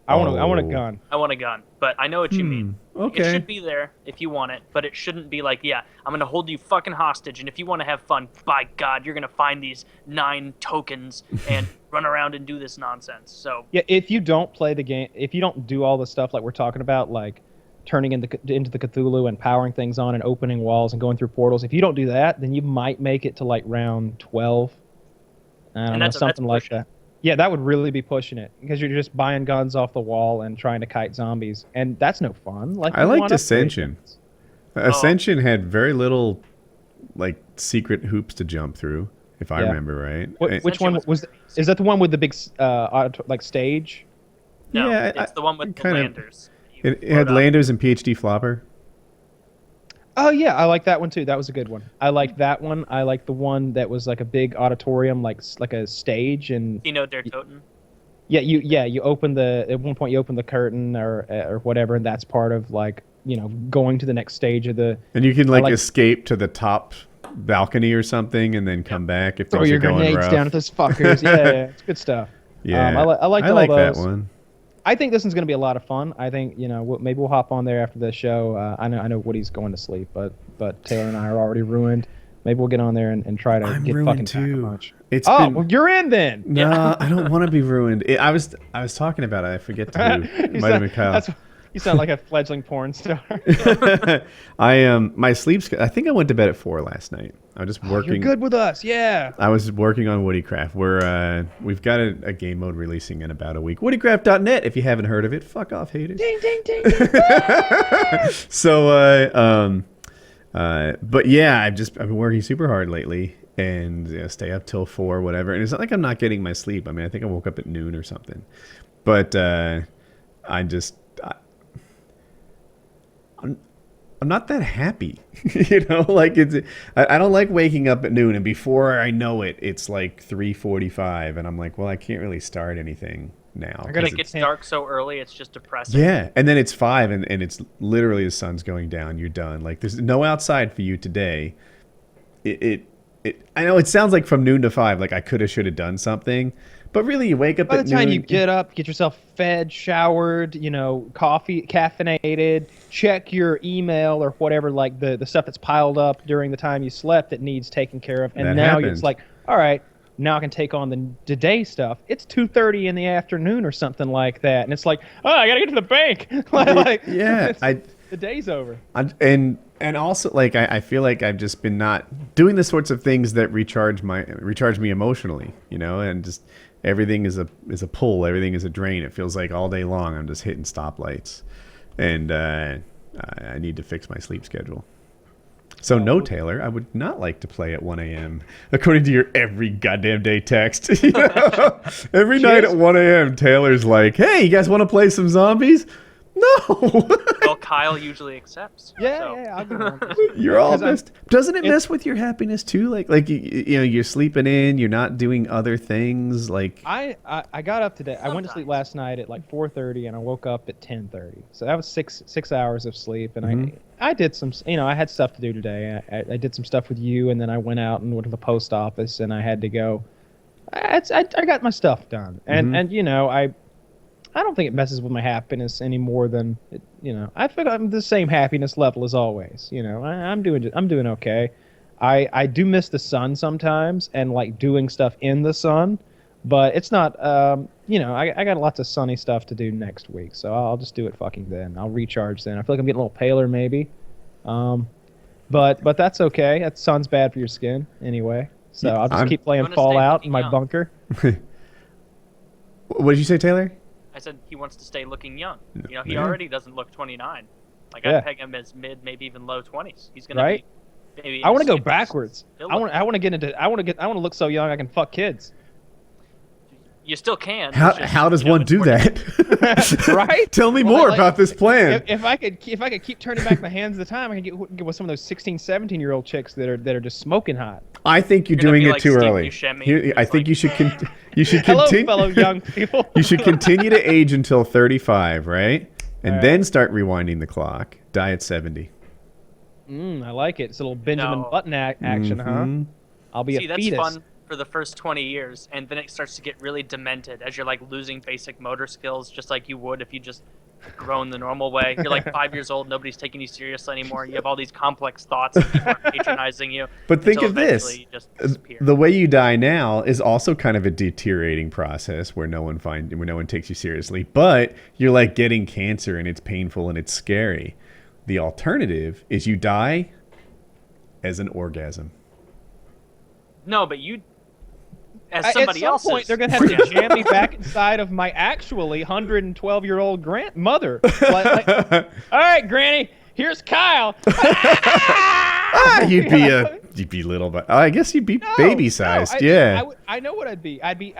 [SPEAKER 2] I want a gun.
[SPEAKER 3] I want a gun, but I know what you mean.
[SPEAKER 1] Okay.
[SPEAKER 3] It should be there if you want it, but it shouldn't be like, yeah, I'm going to hold you fucking hostage, and if you want to have fun, by God, you're going to find these 9 tokens and run around and do this nonsense. So
[SPEAKER 2] yeah, if you don't play the game, if you don't do all the stuff like we're talking about, like turning into the Cthulhu and powering things on and opening walls and going through portals, if you don't do that, then you might make it to like round 12. I don't know, something like that. Yeah, that would really be pushing it because you're just buying guns off the wall and trying to kite zombies, and that's no fun. Like
[SPEAKER 1] I liked Ascension. Ascension had very little like secret hoops to jump through, if I remember right.
[SPEAKER 2] Which one was? Is that the one with the big like stage?
[SPEAKER 3] No,
[SPEAKER 1] yeah,
[SPEAKER 3] it's the one with the landers.
[SPEAKER 1] It had landers and PhD flopper.
[SPEAKER 2] Oh yeah, I like that one too. That was a good one. I like that one. I like the one that was like a big auditorium, like a stage, and
[SPEAKER 3] Dino der Toten.
[SPEAKER 2] Yeah, you open at one point you open the curtain or whatever, and that's part of like going to the next stage of the.
[SPEAKER 1] And you can like escape to the top balcony or something, and then come back if
[SPEAKER 2] throw
[SPEAKER 1] things
[SPEAKER 2] your
[SPEAKER 1] are going
[SPEAKER 2] grenades
[SPEAKER 1] rough.
[SPEAKER 2] down at those fuckers. Yeah, it's good stuff.
[SPEAKER 1] Yeah,
[SPEAKER 2] I like
[SPEAKER 1] like
[SPEAKER 2] those.
[SPEAKER 1] that one.
[SPEAKER 2] I think this one's going to be a lot of fun. I think maybe we'll hop on there after the show. I know Woody's going to sleep, but Taylor and I are already ruined. Maybe we'll get on there and try to get fucking Pack-a-Punch. Well, you're in then.
[SPEAKER 1] No, I don't want to be ruined. I was talking about it. I forget to who. Might have been Kyle.
[SPEAKER 2] You sound like a fledgling porn star.
[SPEAKER 1] My sleep. I think I went to bed at 4 last night. I was just working.
[SPEAKER 2] You're good with us, yeah.
[SPEAKER 1] I was working on Woodycraft. We've got a game mode releasing in about a week. Woodycraft.net. If you haven't heard of it, fuck off, haters.
[SPEAKER 2] Ding ding ding. ding.
[SPEAKER 1] So but yeah, I've been working super hard lately and stay up till 4, whatever. And it's not like I'm not getting my sleep. I mean, I think I woke up at noon or something. But I'm not that happy, like I don't like waking up at noon and before I know it, it's like 3:45 and I'm like, well, I can't really start anything now.
[SPEAKER 3] It gets dark so early, it's just depressing.
[SPEAKER 1] Yeah, and then it's 5 and it's literally the sun's going down. You're done. Like there's no outside for you today. I know it sounds like from noon to 5, like I should have done something. But really, you wake up
[SPEAKER 2] by
[SPEAKER 1] at
[SPEAKER 2] the time
[SPEAKER 1] noon,
[SPEAKER 2] you get up, get yourself fed, showered, coffee, caffeinated, check your email or whatever, like the stuff that's piled up during the time you slept that needs taken care of. And now it's like, all right, now I can take on the day stuff. It's 2:30 in the afternoon or something like that. And it's like, oh, I got to get to the bank. The day's over.
[SPEAKER 1] And also, like, I feel like I've just been not doing the sorts of things that recharge me emotionally, and just everything is a pull, everything is a drain. It feels like all day long I'm just hitting stoplights, and I need to fix my sleep schedule. So no, Taylor, I would not like to play at 1 a.m. according to your every goddamn day text. Every night at 1 a.m. Taylor's like, hey, you guys want to play some zombies? No.
[SPEAKER 3] Well, Kyle usually accepts.
[SPEAKER 2] Yeah, I'll go on.
[SPEAKER 1] You're all messed. Doesn't it mess with your happiness too? Like you're sleeping in, you're not doing other things. Like
[SPEAKER 2] I got up today. Sometimes. I went to sleep last night at like 4:30, and I woke up at 10:30. So that was six hours of sleep, and I did some. I had stuff to do today. I did some stuff with you, and then I went out and went to the post office, and I had to go. I got my stuff done, and I don't think it messes with my happiness any more than I feel I'm the same happiness level as always. I'm doing okay. I do miss the sun sometimes and like doing stuff in the sun, but it's not. I got lots of sunny stuff to do next week, so I'll just do it fucking then. I'll recharge then. I feel like I'm getting a little paler maybe, but that's okay. That sun's bad for your skin anyway. So I'll just keep playing Fallout in my bunker.
[SPEAKER 1] What did you say, Taylor?
[SPEAKER 3] I said he wants to stay looking young. He already doesn't look 29. Like I peg him as mid, maybe even low 20s. He's gonna be. Maybe
[SPEAKER 2] I want to go backwards. I want to look so young I can fuck kids.
[SPEAKER 3] You still can.
[SPEAKER 1] How does one do that?
[SPEAKER 2] Right?
[SPEAKER 1] Tell me more about this plan.
[SPEAKER 2] If I could keep turning back my hands at the time, I could get with some of those 16, 17-year-old chicks that are just smoking hot.
[SPEAKER 1] I think you're doing it too early. I think you should
[SPEAKER 2] Hello,
[SPEAKER 1] continue.
[SPEAKER 2] fellow young people.
[SPEAKER 1] You should continue to age until 35, right? And then start rewinding the clock. Die at 70.
[SPEAKER 2] I like it. It's a little Benjamin
[SPEAKER 3] No.
[SPEAKER 2] Button action, huh? I'll be
[SPEAKER 3] See,
[SPEAKER 2] a
[SPEAKER 3] that's
[SPEAKER 2] fetus.
[SPEAKER 3] fun for the first 20 years, and then it starts to get really demented as you're like losing basic motor skills, just like you would if you just grown the normal way. You're like 5 years old, nobody's taking you seriously anymore. You have all these complex thoughts, and people are patronizing you.
[SPEAKER 1] But think
[SPEAKER 3] until
[SPEAKER 1] of this:
[SPEAKER 3] eventually you just disappear.
[SPEAKER 1] the way you die now is also kind of a deteriorating process where no one takes you seriously. But you're like getting cancer, and it's painful and it's scary. The alternative is you die as an orgasm.
[SPEAKER 3] No, but you, as somebody
[SPEAKER 2] At
[SPEAKER 3] else,
[SPEAKER 2] some point, they're going to have to jam me back inside of my actually 112-year-old grandmother. All right, Granny, here's Kyle.
[SPEAKER 1] You'd be little, but I guess you'd be baby sized. Yeah.
[SPEAKER 2] I know what I'd be. I'd be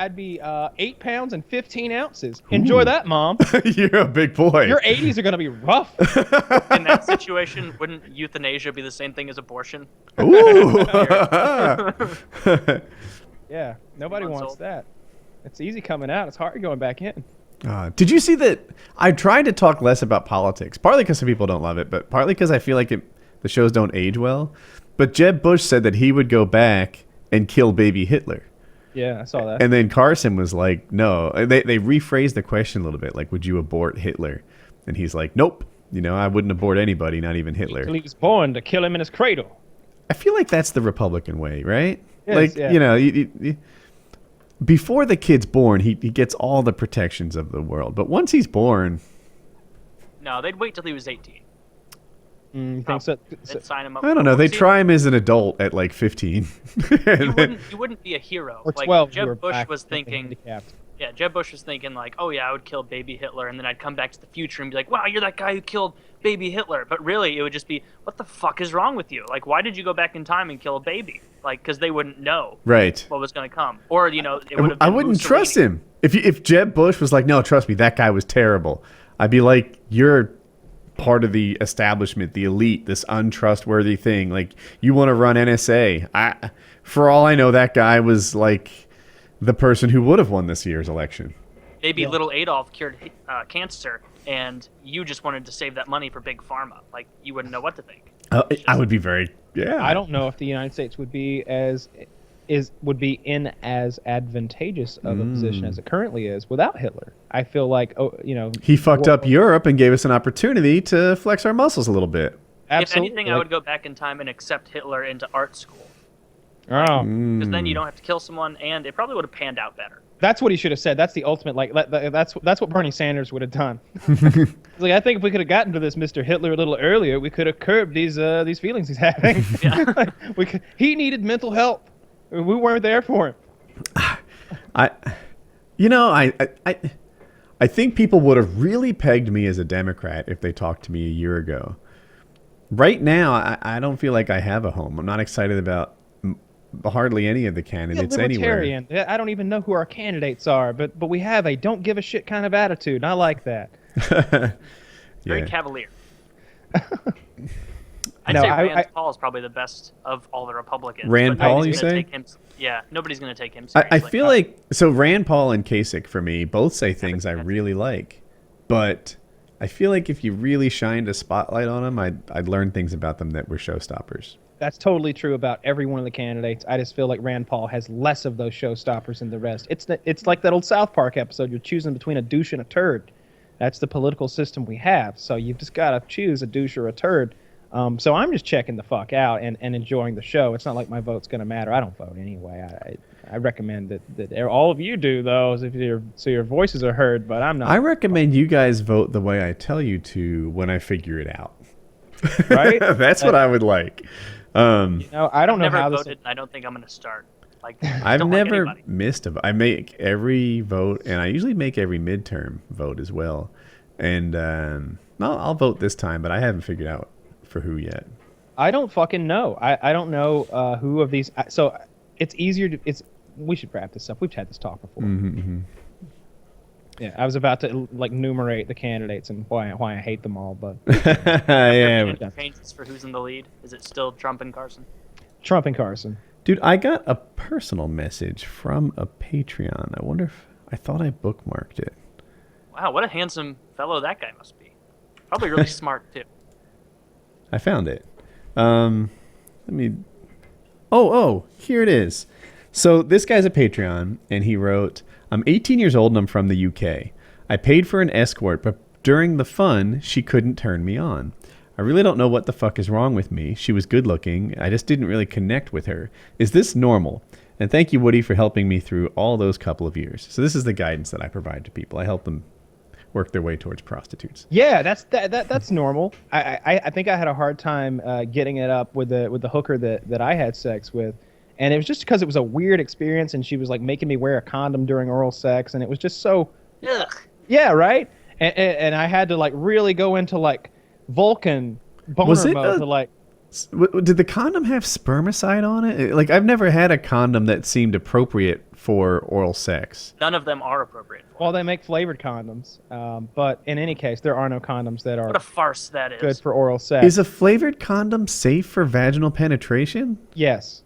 [SPEAKER 2] 8 pounds and 15 ounces. Enjoy that, Mom.
[SPEAKER 1] You're a big boy.
[SPEAKER 2] Your 80s are going to be rough.
[SPEAKER 3] in that situation, wouldn't euthanasia be the same thing as abortion?
[SPEAKER 1] Ooh.
[SPEAKER 2] Yeah, nobody
[SPEAKER 3] months
[SPEAKER 2] wants
[SPEAKER 3] old.
[SPEAKER 2] that. It's easy coming out. It's hard going back in.
[SPEAKER 1] Did you see that? I tried to talk less about politics, partly because some people don't love it, but partly because I feel like the shows don't age well. But Jeb Bush said that he would go back and kill baby Hitler.
[SPEAKER 2] Yeah, I saw that.
[SPEAKER 1] And then Carson was like, no. They rephrased the question a little bit, like, would you abort Hitler? And he's like, nope. I wouldn't abort anybody, not even Hitler.
[SPEAKER 2] He was born to kill him in his cradle.
[SPEAKER 1] I feel like that's the Republican way, right?
[SPEAKER 2] Yes, yeah.
[SPEAKER 1] Before the kid's born, he gets all the protections of the world. But once he's born...
[SPEAKER 3] No, they'd wait till he was 18.
[SPEAKER 2] You think so?
[SPEAKER 3] They'd sign him up.
[SPEAKER 1] I don't know. They
[SPEAKER 3] See,
[SPEAKER 1] try him as an adult at like 15.
[SPEAKER 3] You wouldn't be a hero.
[SPEAKER 2] Or
[SPEAKER 3] Like
[SPEAKER 2] 12.
[SPEAKER 3] Jeb Bush was
[SPEAKER 2] thinking.
[SPEAKER 3] thinking.
[SPEAKER 2] Handicapped.
[SPEAKER 3] Yeah, Jeb Bush was thinking like, oh yeah, I would kill baby Hitler, and then I'd come back to the future and be like, wow, you're that guy who killed baby Hitler. But really, it would just be, what the fuck is wrong with you? Like, why did you go back in time and kill a baby? Like, because they wouldn't know
[SPEAKER 1] Right.
[SPEAKER 3] what was going to come, or it would have.
[SPEAKER 1] I wouldn't trust him. If Jeb Bush was like, no, trust me, that guy was terrible, I'd be like, you're part of the establishment, the elite, this untrustworthy thing. Like, you want to run NSA. For all I know, that guy was like the person who would have won this year's election.
[SPEAKER 3] Maybe little Adolf cured cancer, and you just wanted to save that money for big pharma. Like, you wouldn't know what to think.
[SPEAKER 1] I would be very, yeah.
[SPEAKER 2] I don't know if the United States would be in as advantageous of a position as it currently is without Hitler. I feel like,
[SPEAKER 1] he fucked up Europe and gave us an opportunity to flex our muscles a little bit.
[SPEAKER 2] Absolutely.
[SPEAKER 3] If anything, I would go back in time and accept Hitler into art school.
[SPEAKER 2] Oh,
[SPEAKER 3] Because then you don't have to kill someone, and it probably would have panned out better.
[SPEAKER 2] that's what he should have said. That's the ultimate. Like that's what Bernie Sanders would have done. It's like, I think if we could have gotten to this Mr. Hitler a little earlier, we could have curbed these feelings he's having.
[SPEAKER 3] Yeah.
[SPEAKER 2] He needed mental help. We weren't there for him.
[SPEAKER 1] I think people would have really pegged me as a Democrat if they talked to me a year ago. Right now, I don't feel like I have a home. I'm not excited about hardly any of the candidates anywhere.
[SPEAKER 2] Libertarian. I don't even know who our candidates are, but we have a don't give a shit kind of attitude, and I like that.
[SPEAKER 3] Very
[SPEAKER 1] Yeah.
[SPEAKER 3] cavalier. I'd
[SPEAKER 2] No,
[SPEAKER 3] say
[SPEAKER 2] I-
[SPEAKER 3] Rand Paul is probably the best of all the Republicans.
[SPEAKER 1] Rand
[SPEAKER 3] but
[SPEAKER 1] Paul,
[SPEAKER 3] nobody's
[SPEAKER 1] you
[SPEAKER 3] gonna
[SPEAKER 1] say?
[SPEAKER 3] take him, yeah, nobody's going to take him
[SPEAKER 1] I
[SPEAKER 3] seriously.
[SPEAKER 1] feel like, so Rand Paul and Kasich, for me, both say things I really like. But I feel like if you really shined a spotlight on them, I'd learn things about them that were showstoppers.
[SPEAKER 2] That's totally true about every one of the candidates. I just feel like Rand Paul has less of those showstoppers than the rest. It's like that old South Park episode. You're choosing between a douche and a turd. That's the political system we have. So you've just got to choose a douche or a turd. So I'm just checking the fuck out and enjoying the show. It's not like my vote's going to matter. I don't vote anyway. I recommend that all of you do, though, so your voices are heard, but I'm not.
[SPEAKER 1] I recommend you guys vote the way I tell you to when I figure it out.
[SPEAKER 2] Right?
[SPEAKER 1] That's what I would like.
[SPEAKER 2] I don't know
[SPEAKER 3] never
[SPEAKER 2] how
[SPEAKER 3] voted,
[SPEAKER 2] this.
[SPEAKER 3] and I don't think I'm going to start. Like,
[SPEAKER 1] I've
[SPEAKER 3] don't like
[SPEAKER 1] never
[SPEAKER 3] anybody.
[SPEAKER 1] missed a vote. I make every vote, and I usually make every midterm vote as well. And I'll vote this time, but I haven't figured out for who yet.
[SPEAKER 2] I don't fucking know. I don't know who of these. So it's easier to. We should wrap this up. We've had this talk before. Yeah, I was about to enumerate the candidates and why I hate them all, but
[SPEAKER 1] Yeah.
[SPEAKER 3] Changes for who's in the lead. Is it still Trump and Carson?
[SPEAKER 2] Trump and Carson.
[SPEAKER 1] Dude, I got a personal message from a Patreon. I wonder if I thought I bookmarked it.
[SPEAKER 3] Wow, what a handsome fellow that guy must be. Probably really smart too.
[SPEAKER 1] I found it. Let me. Oh, here it is. So this guy's a Patreon, and he wrote, "I'm 18 years old and I'm from the UK. I paid for an escort, but during the fun, she couldn't turn me on. I really don't know what the fuck is wrong with me. She was good looking. I just didn't really connect with her. Is this normal? And thank you, Woody, for helping me through all those couple of years." So this is the guidance that I provide to people. I help them work their way towards prostitutes.
[SPEAKER 2] Yeah, that's normal. I think I had a hard time getting it up with the hooker that I had sex with, and it was just because it was a weird experience, and she was like making me wear a condom during oral sex, and it was just so.
[SPEAKER 3] Ugh.
[SPEAKER 2] Yeah, right. And I had to like really go into like Vulcan boner mode to like.
[SPEAKER 1] Did the condom have spermicide on it? Like, I've never had a condom that seemed appropriate for oral sex.
[SPEAKER 3] None of them are appropriate.
[SPEAKER 2] Well, they make flavored condoms, but in any case, there are no condoms that are
[SPEAKER 3] What a farce that is.
[SPEAKER 2] good for oral sex.
[SPEAKER 1] Is a flavored condom safe for vaginal penetration?
[SPEAKER 2] Yes.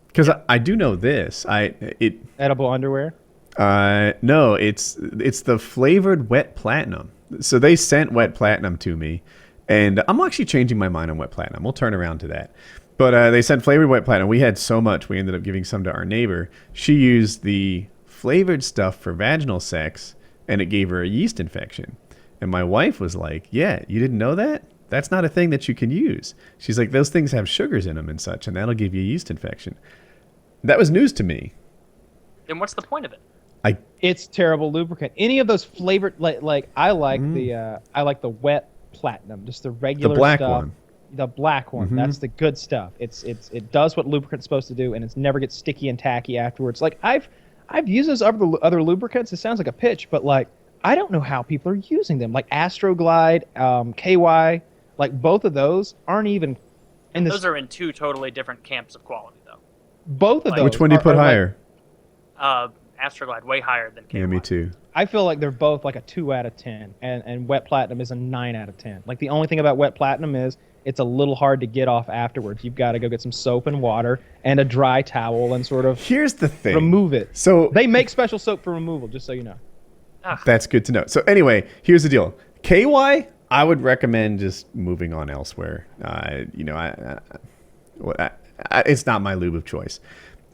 [SPEAKER 1] Because I do know this.
[SPEAKER 2] Edible underwear?
[SPEAKER 1] No, it's the flavored wet platinum. So they sent wet platinum to me, and I'm actually changing my mind on wet platinum. We'll turn around to that. But they sent flavored wet platinum. We had so much, we ended up giving some to our neighbor. She used the flavored stuff for vaginal sex, and it gave her a yeast infection. And my wife was like, "Yeah, you didn't know that? That's not a thing that you can use." She's like, "Those things have sugars in them and such, and that'll give you a yeast infection." That was news to me.
[SPEAKER 3] Then what's the point of it?
[SPEAKER 2] It's terrible lubricant. Any of those flavored, like I like the wet platinum, just the regular
[SPEAKER 1] The black
[SPEAKER 2] stuff.
[SPEAKER 1] one.
[SPEAKER 2] The black one. That's the good stuff. It does what lubricant's supposed to do, and it never gets sticky and tacky afterwards. Like I've used those other lubricants. It sounds like a pitch, but like I don't know how people are using them. Like Astroglide, KY, like both of those aren't even.
[SPEAKER 3] And those are in two totally different camps of quality, though.
[SPEAKER 2] Both of those.
[SPEAKER 1] Which one do you put higher?
[SPEAKER 3] Astroglide way higher than KY.
[SPEAKER 1] Yeah, me too.
[SPEAKER 2] I feel like they're both like a 2 out of 10, and wet platinum is a 9 out of 10. Like the only thing about wet platinum is it's a little hard to get off afterwards. You've got to go get some soap and water and a dry towel and sort of
[SPEAKER 1] Here's the thing.
[SPEAKER 2] remove it.
[SPEAKER 1] So
[SPEAKER 2] They make special soap for removal, just so you know.
[SPEAKER 1] that's good to know. So anyway, here's the deal. KY, I would recommend just moving on elsewhere. It's not my lube of choice.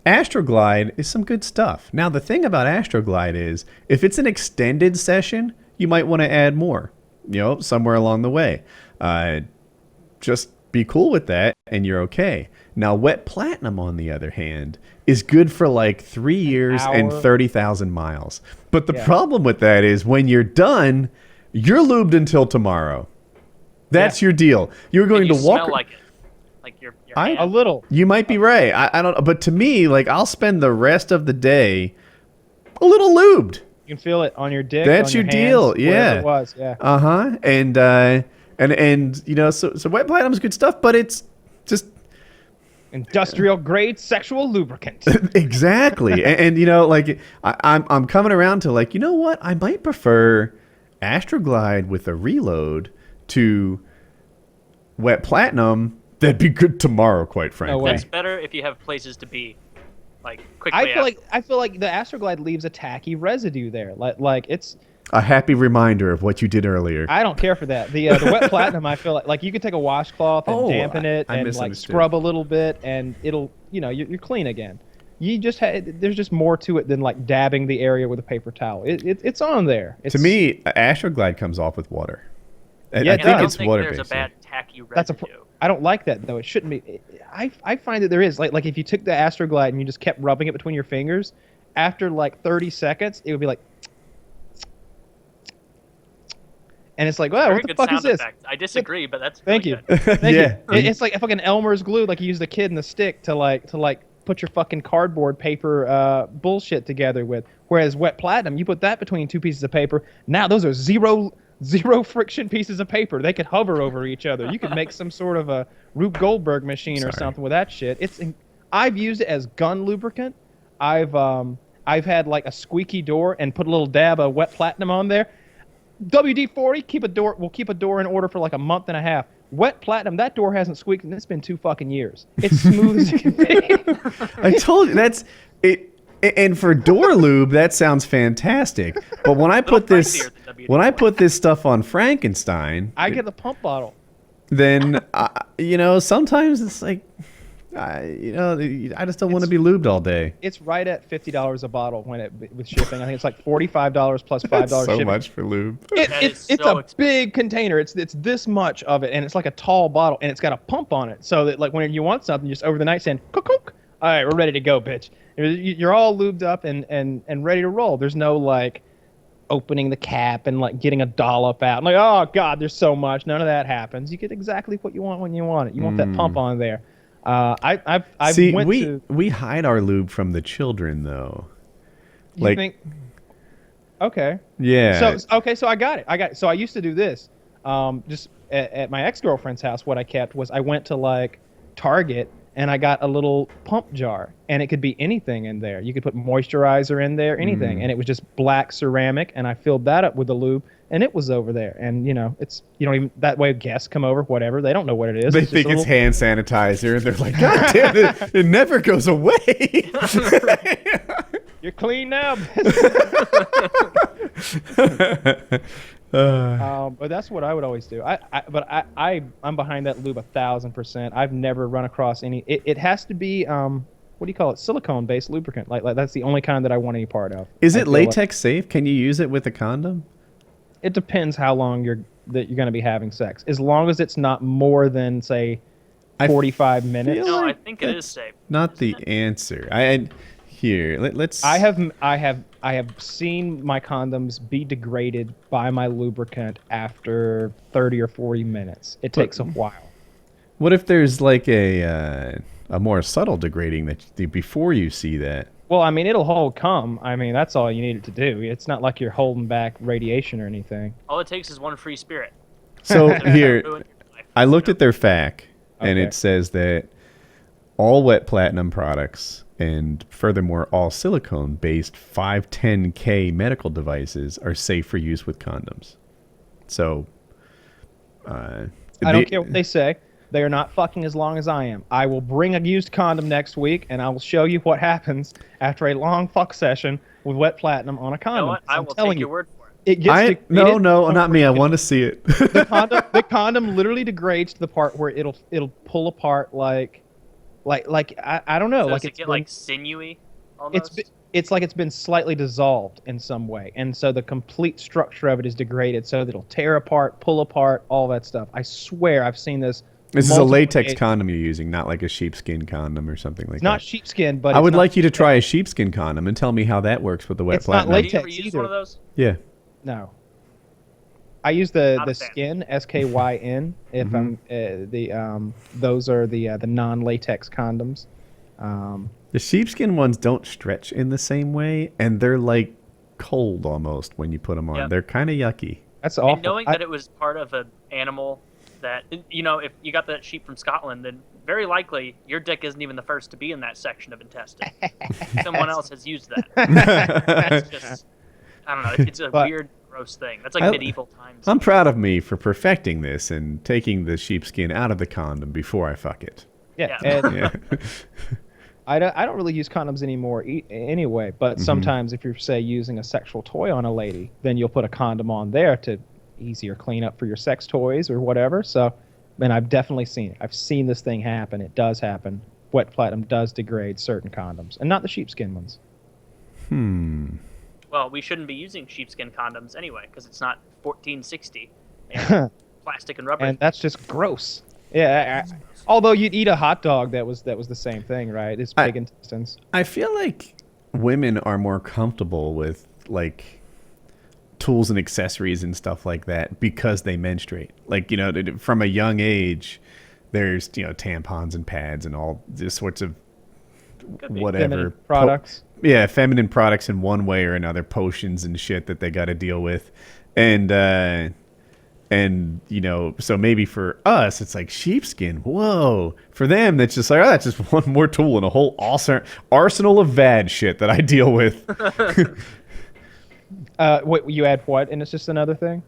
[SPEAKER 1] Astroglide is some good stuff. Now, the thing about Astroglide is if it's an extended session, you might want to add more, somewhere along the way. Just be cool with that, and you're okay. Now, wet platinum, on the other hand, is good for like 3 years and 30,000 miles. But the problem with that is when you're done, you're lubed until tomorrow. That's your deal. You're going to walk.
[SPEAKER 3] Smell like it. Like your hand.
[SPEAKER 2] A little.
[SPEAKER 1] You might be right. I don't. But to me, like I'll spend the rest of the day a little lubed.
[SPEAKER 2] You can feel it on your dick.
[SPEAKER 1] That's
[SPEAKER 2] on your
[SPEAKER 1] your deal.
[SPEAKER 2] hands,
[SPEAKER 1] Yeah.
[SPEAKER 2] It was. Yeah.
[SPEAKER 1] And so wet platinum is good stuff, but it's just
[SPEAKER 2] Industrial grade sexual lubricant.
[SPEAKER 1] exactly. and I'm coming around to like, you know what? I might prefer Astroglide with a reload to wet platinum. That'd be good tomorrow, quite frankly.
[SPEAKER 3] That's better if you have places to be, like quickly.
[SPEAKER 2] I feel like the Astroglide leaves a tacky residue there. Like it's
[SPEAKER 1] a happy reminder of what you did earlier.
[SPEAKER 2] I don't care for that. The wet platinum, I feel like you could take a washcloth and dampen it and like scrub a little bit, and it'll you're clean again. You just there's just more to it than like dabbing the area with a paper towel. It's on there.
[SPEAKER 1] To me, Astroglide comes off with water. I think it's water based.
[SPEAKER 3] There's a bad tacky residue.
[SPEAKER 2] I don't like that though. It shouldn't be. I find that there is like if you took the Astroglide and you just kept rubbing it between your fingers, after like 30 seconds, it would be like. And it's like, wow, what the fuck is this?
[SPEAKER 3] Effect. I disagree, but that's
[SPEAKER 2] thank you.
[SPEAKER 3] Good.
[SPEAKER 2] Thank you. It's like fucking Elmer's glue, like you use the kid and the stick to like put your fucking cardboard paper bullshit together with. Whereas wet platinum, you put that between two pieces of paper. Now those are zero friction pieces of paper. They could hover over each other. You could make some sort of a Rube Goldberg machine or something with that shit. I've used it as gun lubricant. I've had like a squeaky door and put a little dab of wet platinum on there. WD-40, we'll keep a door in order for like a month and a half. Wet platinum, that door hasn't squeaked and it's been 2 fucking years. It's smooth as it can be.
[SPEAKER 1] I told you, that's it. And for door lube, that sounds fantastic. But when I put this stuff on Frankenstein,
[SPEAKER 2] I get the pump bottle.
[SPEAKER 1] then sometimes it's like, I just don't want to be lubed all day.
[SPEAKER 2] It's right at $50 a bottle with shipping. I think it's like $45 plus $5
[SPEAKER 1] That's so
[SPEAKER 2] shipping.
[SPEAKER 1] much for lube.
[SPEAKER 2] It's
[SPEAKER 3] so
[SPEAKER 2] a big container. It's this much of it, and it's like a tall bottle, and it's got a pump on it, so that like when you want something, just over the nightstand, cook. All right, we're ready to go, bitch. You're all lubed up and ready to roll. There's no like opening the cap and like getting a dollop out. Like, oh god, there's so much. None of that happens. You get exactly what you want when you want it. You want that pump on there.
[SPEAKER 1] We hide our lube from the children though.
[SPEAKER 2] You think? Okay.
[SPEAKER 1] Yeah.
[SPEAKER 2] So I got it. So I used to do this. Just at my ex-girlfriend's house, what I kept was I went to like Target and I got a little pump jar, and it could be anything in there. You could put moisturizer in there, anything, and it was just black ceramic, and I filled that up with the lube, and it was over there. And it's even that way. Guests come over, whatever, they don't know what it is.
[SPEAKER 1] They think it's hand sanitizer, and they're like, God damn it! It never goes away.
[SPEAKER 2] You're clean now. But that's what I would always do. I'm behind that lube 1,000%. I've never run across any. It has to be what do you call it? Silicone-based lubricant. Like that's the only kind that I want any part of.
[SPEAKER 1] Is it latex safe? Can you use it with a condom?
[SPEAKER 2] It depends how long you're going to be having sex. As long as it's not more than say 45 minutes.
[SPEAKER 3] No, I think it is safe.
[SPEAKER 1] Not the answer. Let's.
[SPEAKER 2] I have seen my condoms be degraded by my lubricant after 30 or 40 minutes. It takes a while.
[SPEAKER 1] What if there's like a more subtle degrading that before you see that?
[SPEAKER 2] Well, I mean, it'll hold cum. I mean, that's all you need it to do. It's not like you're holding back radiation or anything.
[SPEAKER 3] All it takes is one free spirit.
[SPEAKER 1] So here, I looked at their FAQ, and it says that all wet platinum products and furthermore all silicone-based 510K medical devices are safe for use with condoms. So,
[SPEAKER 2] I don't care what they say. They are not fucking as long as I am. I will bring a used condom next week, and I will show you what happens after a long fuck session with wet platinum on a condom.
[SPEAKER 3] You know what? I will take your word for it.
[SPEAKER 1] No, not me. I want to see it.
[SPEAKER 2] The condom literally degrades to the part where it'll pull apart like I don't know.
[SPEAKER 3] So
[SPEAKER 2] like
[SPEAKER 3] does it get like sinewy almost?
[SPEAKER 2] It's like it's been slightly dissolved in some way, and so the complete structure of it is degraded, so that it'll tear apart, pull apart, all that stuff. I swear I've seen this.
[SPEAKER 1] This is a latex condom you're using, not like a sheepskin condom or something like that.
[SPEAKER 2] It's not sheepskin, but
[SPEAKER 1] I would like you to try a sheepskin condom and tell me how that works with the wet platinum.
[SPEAKER 2] It's not latex
[SPEAKER 3] Have you ever used
[SPEAKER 2] either.
[SPEAKER 3] one of those?
[SPEAKER 1] Yeah.
[SPEAKER 2] No. I use the skin, SKYN. If I'm those are the non-latex condoms.
[SPEAKER 1] The sheepskin ones don't stretch in the same way, and they're like cold almost when you put them on.
[SPEAKER 3] Yep.
[SPEAKER 1] They're kind of yucky.
[SPEAKER 2] That's awful.
[SPEAKER 3] And knowing that it was part of an animal that, if you got that sheep from Scotland, then very likely your dick isn't even the first to be in that section of intestine. Someone else has used that. That's just, I don't know. It's a weird, gross thing. That's like medieval times.
[SPEAKER 1] I'm proud of me for perfecting this and taking the sheepskin out of the condom before I fuck it.
[SPEAKER 2] Yeah.
[SPEAKER 1] Yeah.
[SPEAKER 2] I don't really use condoms anymore anyway, but sometimes if you're, say, using a sexual toy on a lady, then you'll put a condom on there to easier clean up for your sex toys or whatever. So, and I've definitely seen it. I've seen this thing happen. It does happen. Wet platinum does degrade certain condoms, and not the sheepskin ones.
[SPEAKER 3] Well, we shouldn't be using sheepskin condoms anyway, because it's not 1460 and plastic and rubber.
[SPEAKER 2] And that's just gross. Yeah. Although you'd eat a hot dog that was the same thing, right? It's big intestines.
[SPEAKER 1] I feel like women are more comfortable with like tools and accessories and stuff like that because they menstruate. Like, from a young age, there's, tampons and pads and all this sorts of whatever
[SPEAKER 2] feminine products.
[SPEAKER 1] Feminine products in one way or another, potions and shit that they got to deal with. And so maybe for us, it's like sheepskin. Whoa. For them, that's just like, that's just one more tool in a whole arsenal of bad shit that I deal with.
[SPEAKER 2] What you add what? And it's just another thing?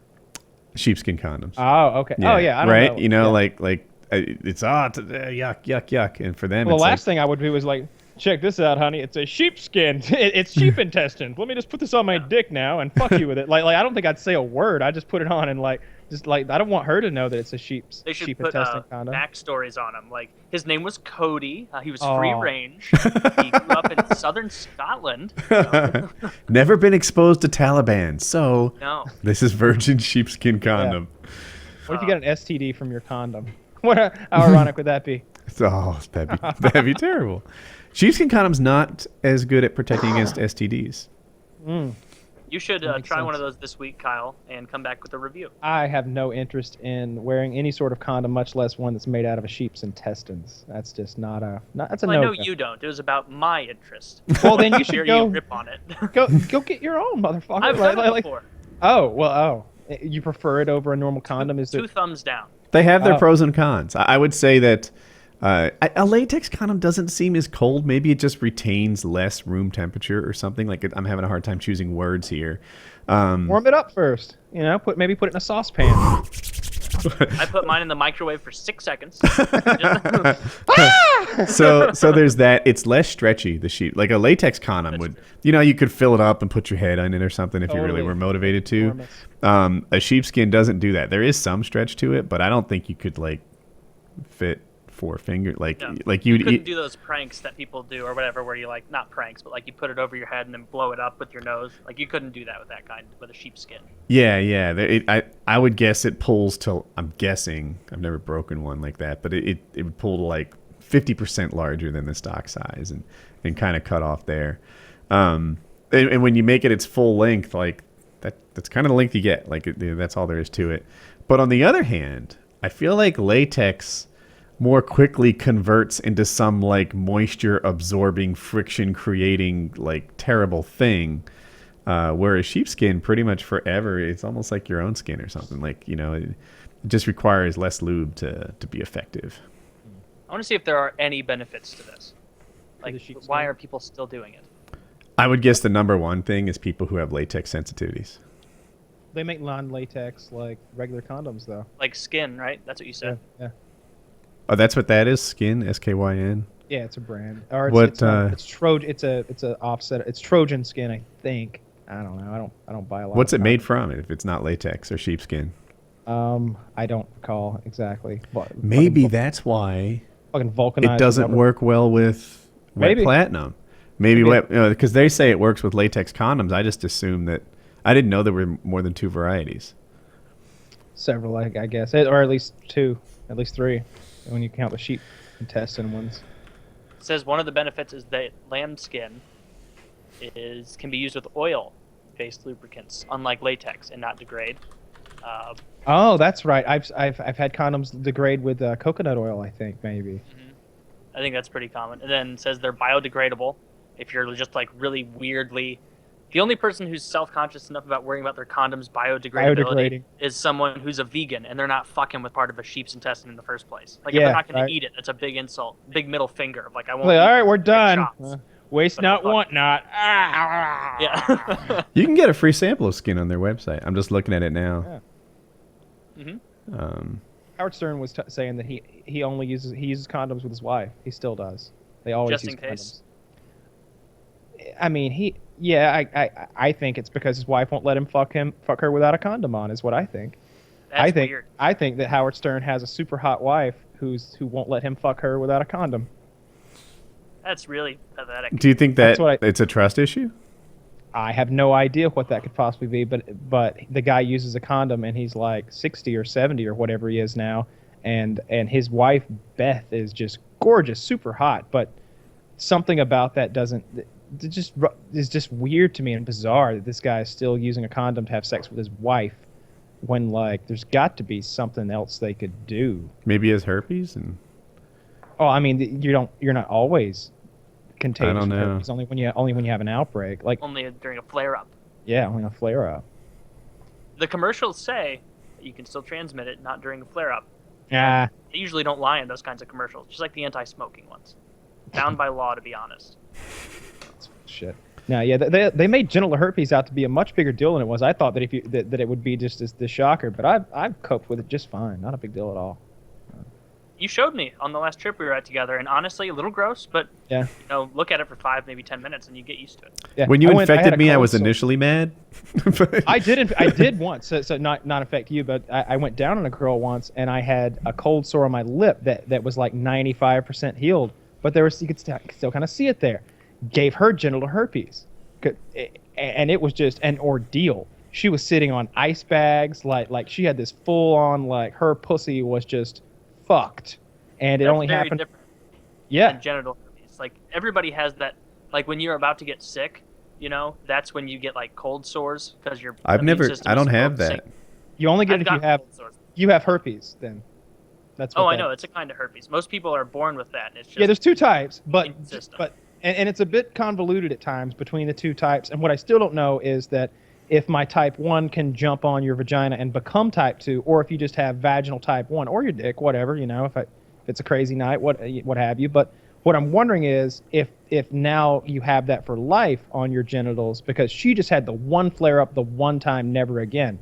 [SPEAKER 1] Sheepskin condoms.
[SPEAKER 2] Oh, okay.
[SPEAKER 1] Yeah.
[SPEAKER 2] Oh, yeah. I don't
[SPEAKER 1] know.
[SPEAKER 2] Right?
[SPEAKER 1] Like it's yuck. And for them,
[SPEAKER 2] well,
[SPEAKER 1] it's
[SPEAKER 2] the last thing I would do is like, check this out, honey. It's a sheepskin. It's sheep intestines. Let me just put this on my dick now and fuck you with it. Like I don't think I'd say a word. I just put it on and like Just like I don't want her to know that it's a
[SPEAKER 3] They should
[SPEAKER 2] sheep
[SPEAKER 3] put
[SPEAKER 2] intestine condom.
[SPEAKER 3] backstories on him. Like his name was Cody. He was
[SPEAKER 2] Aw.
[SPEAKER 3] free range. He grew up in southern Scotland.
[SPEAKER 1] Never been exposed to Taliban, so
[SPEAKER 3] No.
[SPEAKER 1] this is virgin sheepskin condom.
[SPEAKER 2] What if you got an STD from your condom? How ironic would that be?
[SPEAKER 1] Oh, that'd be terrible. Sheepskin condom's not as good at protecting against STDs.
[SPEAKER 3] You should
[SPEAKER 2] Makes
[SPEAKER 3] try one
[SPEAKER 2] sense.
[SPEAKER 3] of those this week, Kyle, and come back with a review.
[SPEAKER 2] I have no interest in wearing any sort of condom, much less one that's made out of a sheep's intestines. That's just that's a
[SPEAKER 3] Well, I
[SPEAKER 2] no.
[SPEAKER 3] know you don't. It was about my interest.
[SPEAKER 2] Well, then you should
[SPEAKER 3] Dare
[SPEAKER 2] go
[SPEAKER 3] you rip on it.
[SPEAKER 2] go get your own, motherfucker.
[SPEAKER 3] I've done it before.
[SPEAKER 2] You prefer it over a normal condom? Is
[SPEAKER 3] Two
[SPEAKER 2] it?
[SPEAKER 3] thumbs down.
[SPEAKER 1] They have their
[SPEAKER 2] Oh.
[SPEAKER 1] pros and cons. I would say that a latex condom doesn't seem as cold. Maybe it just retains less room temperature or something. Like I'm having a hard time choosing words here.
[SPEAKER 2] Warm it up first. You know, maybe put it in a saucepan.
[SPEAKER 3] I put mine in the microwave for 6 seconds.
[SPEAKER 1] So there's that. It's less stretchy, the sheep. Like a latex condom would, you could fill it up and put your head on it or something if you really
[SPEAKER 2] Totally.
[SPEAKER 1] were motivated to.
[SPEAKER 2] Enormous.
[SPEAKER 1] A sheepskin doesn't do that. There is some stretch to it, but I don't think you could like fit 4 fingers. Like
[SPEAKER 3] You
[SPEAKER 1] you'd
[SPEAKER 3] couldn't do those pranks that people do or whatever, where you like not pranks, but like you put it over your head and then blow it up with your nose. Like you couldn't do that with that kind with a sheepskin.
[SPEAKER 1] Yeah. I would guess it pulls till, I'm guessing, I've never broken one like that, but it would pull to like 50% larger than the stock size and kind of cut off there. And when you make it its full length, like that's kind of the length you get. Like that's all there is to it. But on the other hand, I feel like latex more quickly converts into some like moisture absorbing, friction creating like terrible thing. Whereas sheepskin pretty much forever, it's almost like your own skin or something. Like, it just requires less lube to be effective.
[SPEAKER 3] I want to see if there are any benefits to this. Like,
[SPEAKER 2] the sheepskin?
[SPEAKER 3] why are people still doing it?
[SPEAKER 1] I would guess the number one thing is people who have latex sensitivities.
[SPEAKER 2] They make non-latex like regular condoms, though.
[SPEAKER 3] Like skin, right? That's what you said.
[SPEAKER 2] Yeah.
[SPEAKER 1] Oh, that's what that is? Skin? SKYN?
[SPEAKER 2] Yeah, it's a brand. Or
[SPEAKER 1] What,
[SPEAKER 2] it's Trojan. It's a offset. It's Trojan skin, I think. I don't know. I don't buy a lot.
[SPEAKER 1] What's
[SPEAKER 2] of
[SPEAKER 1] it made from if it's not latex or sheepskin?
[SPEAKER 2] I don't recall exactly.
[SPEAKER 1] Maybe that's why
[SPEAKER 2] fucking vulcanized.
[SPEAKER 1] it doesn't
[SPEAKER 2] rubber.
[SPEAKER 1] work well with wet
[SPEAKER 2] Maybe.
[SPEAKER 1] platinum. Maybe wet, because they say it works with latex condoms. I just assumed that. I didn't know there were more than 2 varieties.
[SPEAKER 2] Several, I guess, or at least 2, at least 3, when you count the sheep intestine ones.
[SPEAKER 3] It says one of the benefits is that lamb skin can be used with oil-based lubricants, unlike latex, and not degrade.
[SPEAKER 2] Oh, that's right. I've had condoms degrade with coconut oil. I think maybe.
[SPEAKER 3] I think that's pretty common. And then it says they're biodegradable. If you're just like really weirdly, the only person who's self-conscious enough about worrying about their condoms biodegradability
[SPEAKER 2] Biodegrading.
[SPEAKER 3] is someone who's a vegan and they're not fucking with part of a sheep's intestine in the first place. Like if
[SPEAKER 2] Yeah,
[SPEAKER 3] they're not going
[SPEAKER 2] right.
[SPEAKER 3] to eat it, that's a big insult, big middle finger. Like I won't.
[SPEAKER 2] Like,
[SPEAKER 3] eat
[SPEAKER 2] all right, we're
[SPEAKER 3] big
[SPEAKER 2] done.
[SPEAKER 3] shots.
[SPEAKER 2] Waste
[SPEAKER 3] But
[SPEAKER 2] not,
[SPEAKER 3] fuck.
[SPEAKER 2] want not.
[SPEAKER 3] Yeah.
[SPEAKER 1] You can get a free sample of skin on their website. I'm just looking at it now.
[SPEAKER 2] Howard Stern was saying that he uses condoms with his wife. He still does. They always
[SPEAKER 3] Just
[SPEAKER 2] use
[SPEAKER 3] in case.
[SPEAKER 2] condoms. I mean, I think it's because his wife won't let him fuck her without a condom on. Is what I think.
[SPEAKER 3] That's weird.
[SPEAKER 2] I think that Howard Stern has a super hot wife who won't let him fuck her without a condom.
[SPEAKER 3] That's really pathetic.
[SPEAKER 1] Do you think that
[SPEAKER 2] That's what
[SPEAKER 1] it's a trust issue?
[SPEAKER 2] I have no idea what that could possibly be, but the guy uses a condom and he's like 60 or 70 or whatever he is now, and his wife Beth is just gorgeous, super hot, but something about that is just weird to me and bizarre that this guy is still using a condom to have sex with his wife when like there's got to be something else they could do.
[SPEAKER 1] Maybe he has herpes and
[SPEAKER 2] Oh, I mean, you're not always contagious.
[SPEAKER 1] I don't
[SPEAKER 2] with
[SPEAKER 1] know.
[SPEAKER 2] herpes, only when you have an outbreak. Like
[SPEAKER 3] Only during a flare-up.
[SPEAKER 2] yeah, only a flare up.
[SPEAKER 3] The commercials say that you can still transmit it, not during a flare-up.
[SPEAKER 2] Yeah.
[SPEAKER 3] They usually don't lie in those kinds of commercials, just like the anti-smoking ones. Bound by law, to be honest.
[SPEAKER 2] Shit. Now, yeah, they made genital herpes out to be a much bigger deal than it was. I thought that that it would be just the shocker, but I've coped with it just fine. Not a big deal at all.
[SPEAKER 3] you showed me on the last trip we were at together, and honestly, a little gross, but
[SPEAKER 2] Yeah.
[SPEAKER 3] look at it for 5, maybe 10 minutes, and you get used to it.
[SPEAKER 2] Yeah.
[SPEAKER 1] When you
[SPEAKER 2] I had
[SPEAKER 1] infected
[SPEAKER 2] a
[SPEAKER 1] me, I
[SPEAKER 2] cold
[SPEAKER 1] was
[SPEAKER 2] sore.
[SPEAKER 1] initially mad.
[SPEAKER 2] I did once, so not affect you, but I went down on a girl once, and I had a cold sore on my lip that was like 95% healed, but you could still kind of see it there. Gave her genital herpes, and it was just an ordeal. She was sitting on ice bags, like she had this full on, like her pussy was just fucked, and it
[SPEAKER 3] That's
[SPEAKER 2] only
[SPEAKER 3] very
[SPEAKER 2] happened.
[SPEAKER 3] different
[SPEAKER 2] Yeah,
[SPEAKER 3] than genital herpes. Like everybody has that. Like when you're about to get sick, that's when you get like cold sores because your
[SPEAKER 1] I don't have
[SPEAKER 3] sick.
[SPEAKER 1] that.
[SPEAKER 2] you only get
[SPEAKER 3] I've
[SPEAKER 2] it if you
[SPEAKER 3] gotten
[SPEAKER 2] have
[SPEAKER 3] cold sores.
[SPEAKER 2] herpes. Then that's what
[SPEAKER 3] Oh, I
[SPEAKER 2] that
[SPEAKER 3] know.
[SPEAKER 2] is.
[SPEAKER 3] It's a kind of herpes. Most people are born with that. And it's just
[SPEAKER 2] Yeah, there's two types, but
[SPEAKER 3] inconsistent.
[SPEAKER 2] and it's a bit convoluted at times between the two types. And what I still don't know is that if my type 1 can jump on your vagina and become type 2, or if you just have vaginal type 1 or your dick, whatever, if it's a crazy night, what have you. But what I'm wondering is if now you have that for life on your genitals, because she just had the one flare up the one time, never again.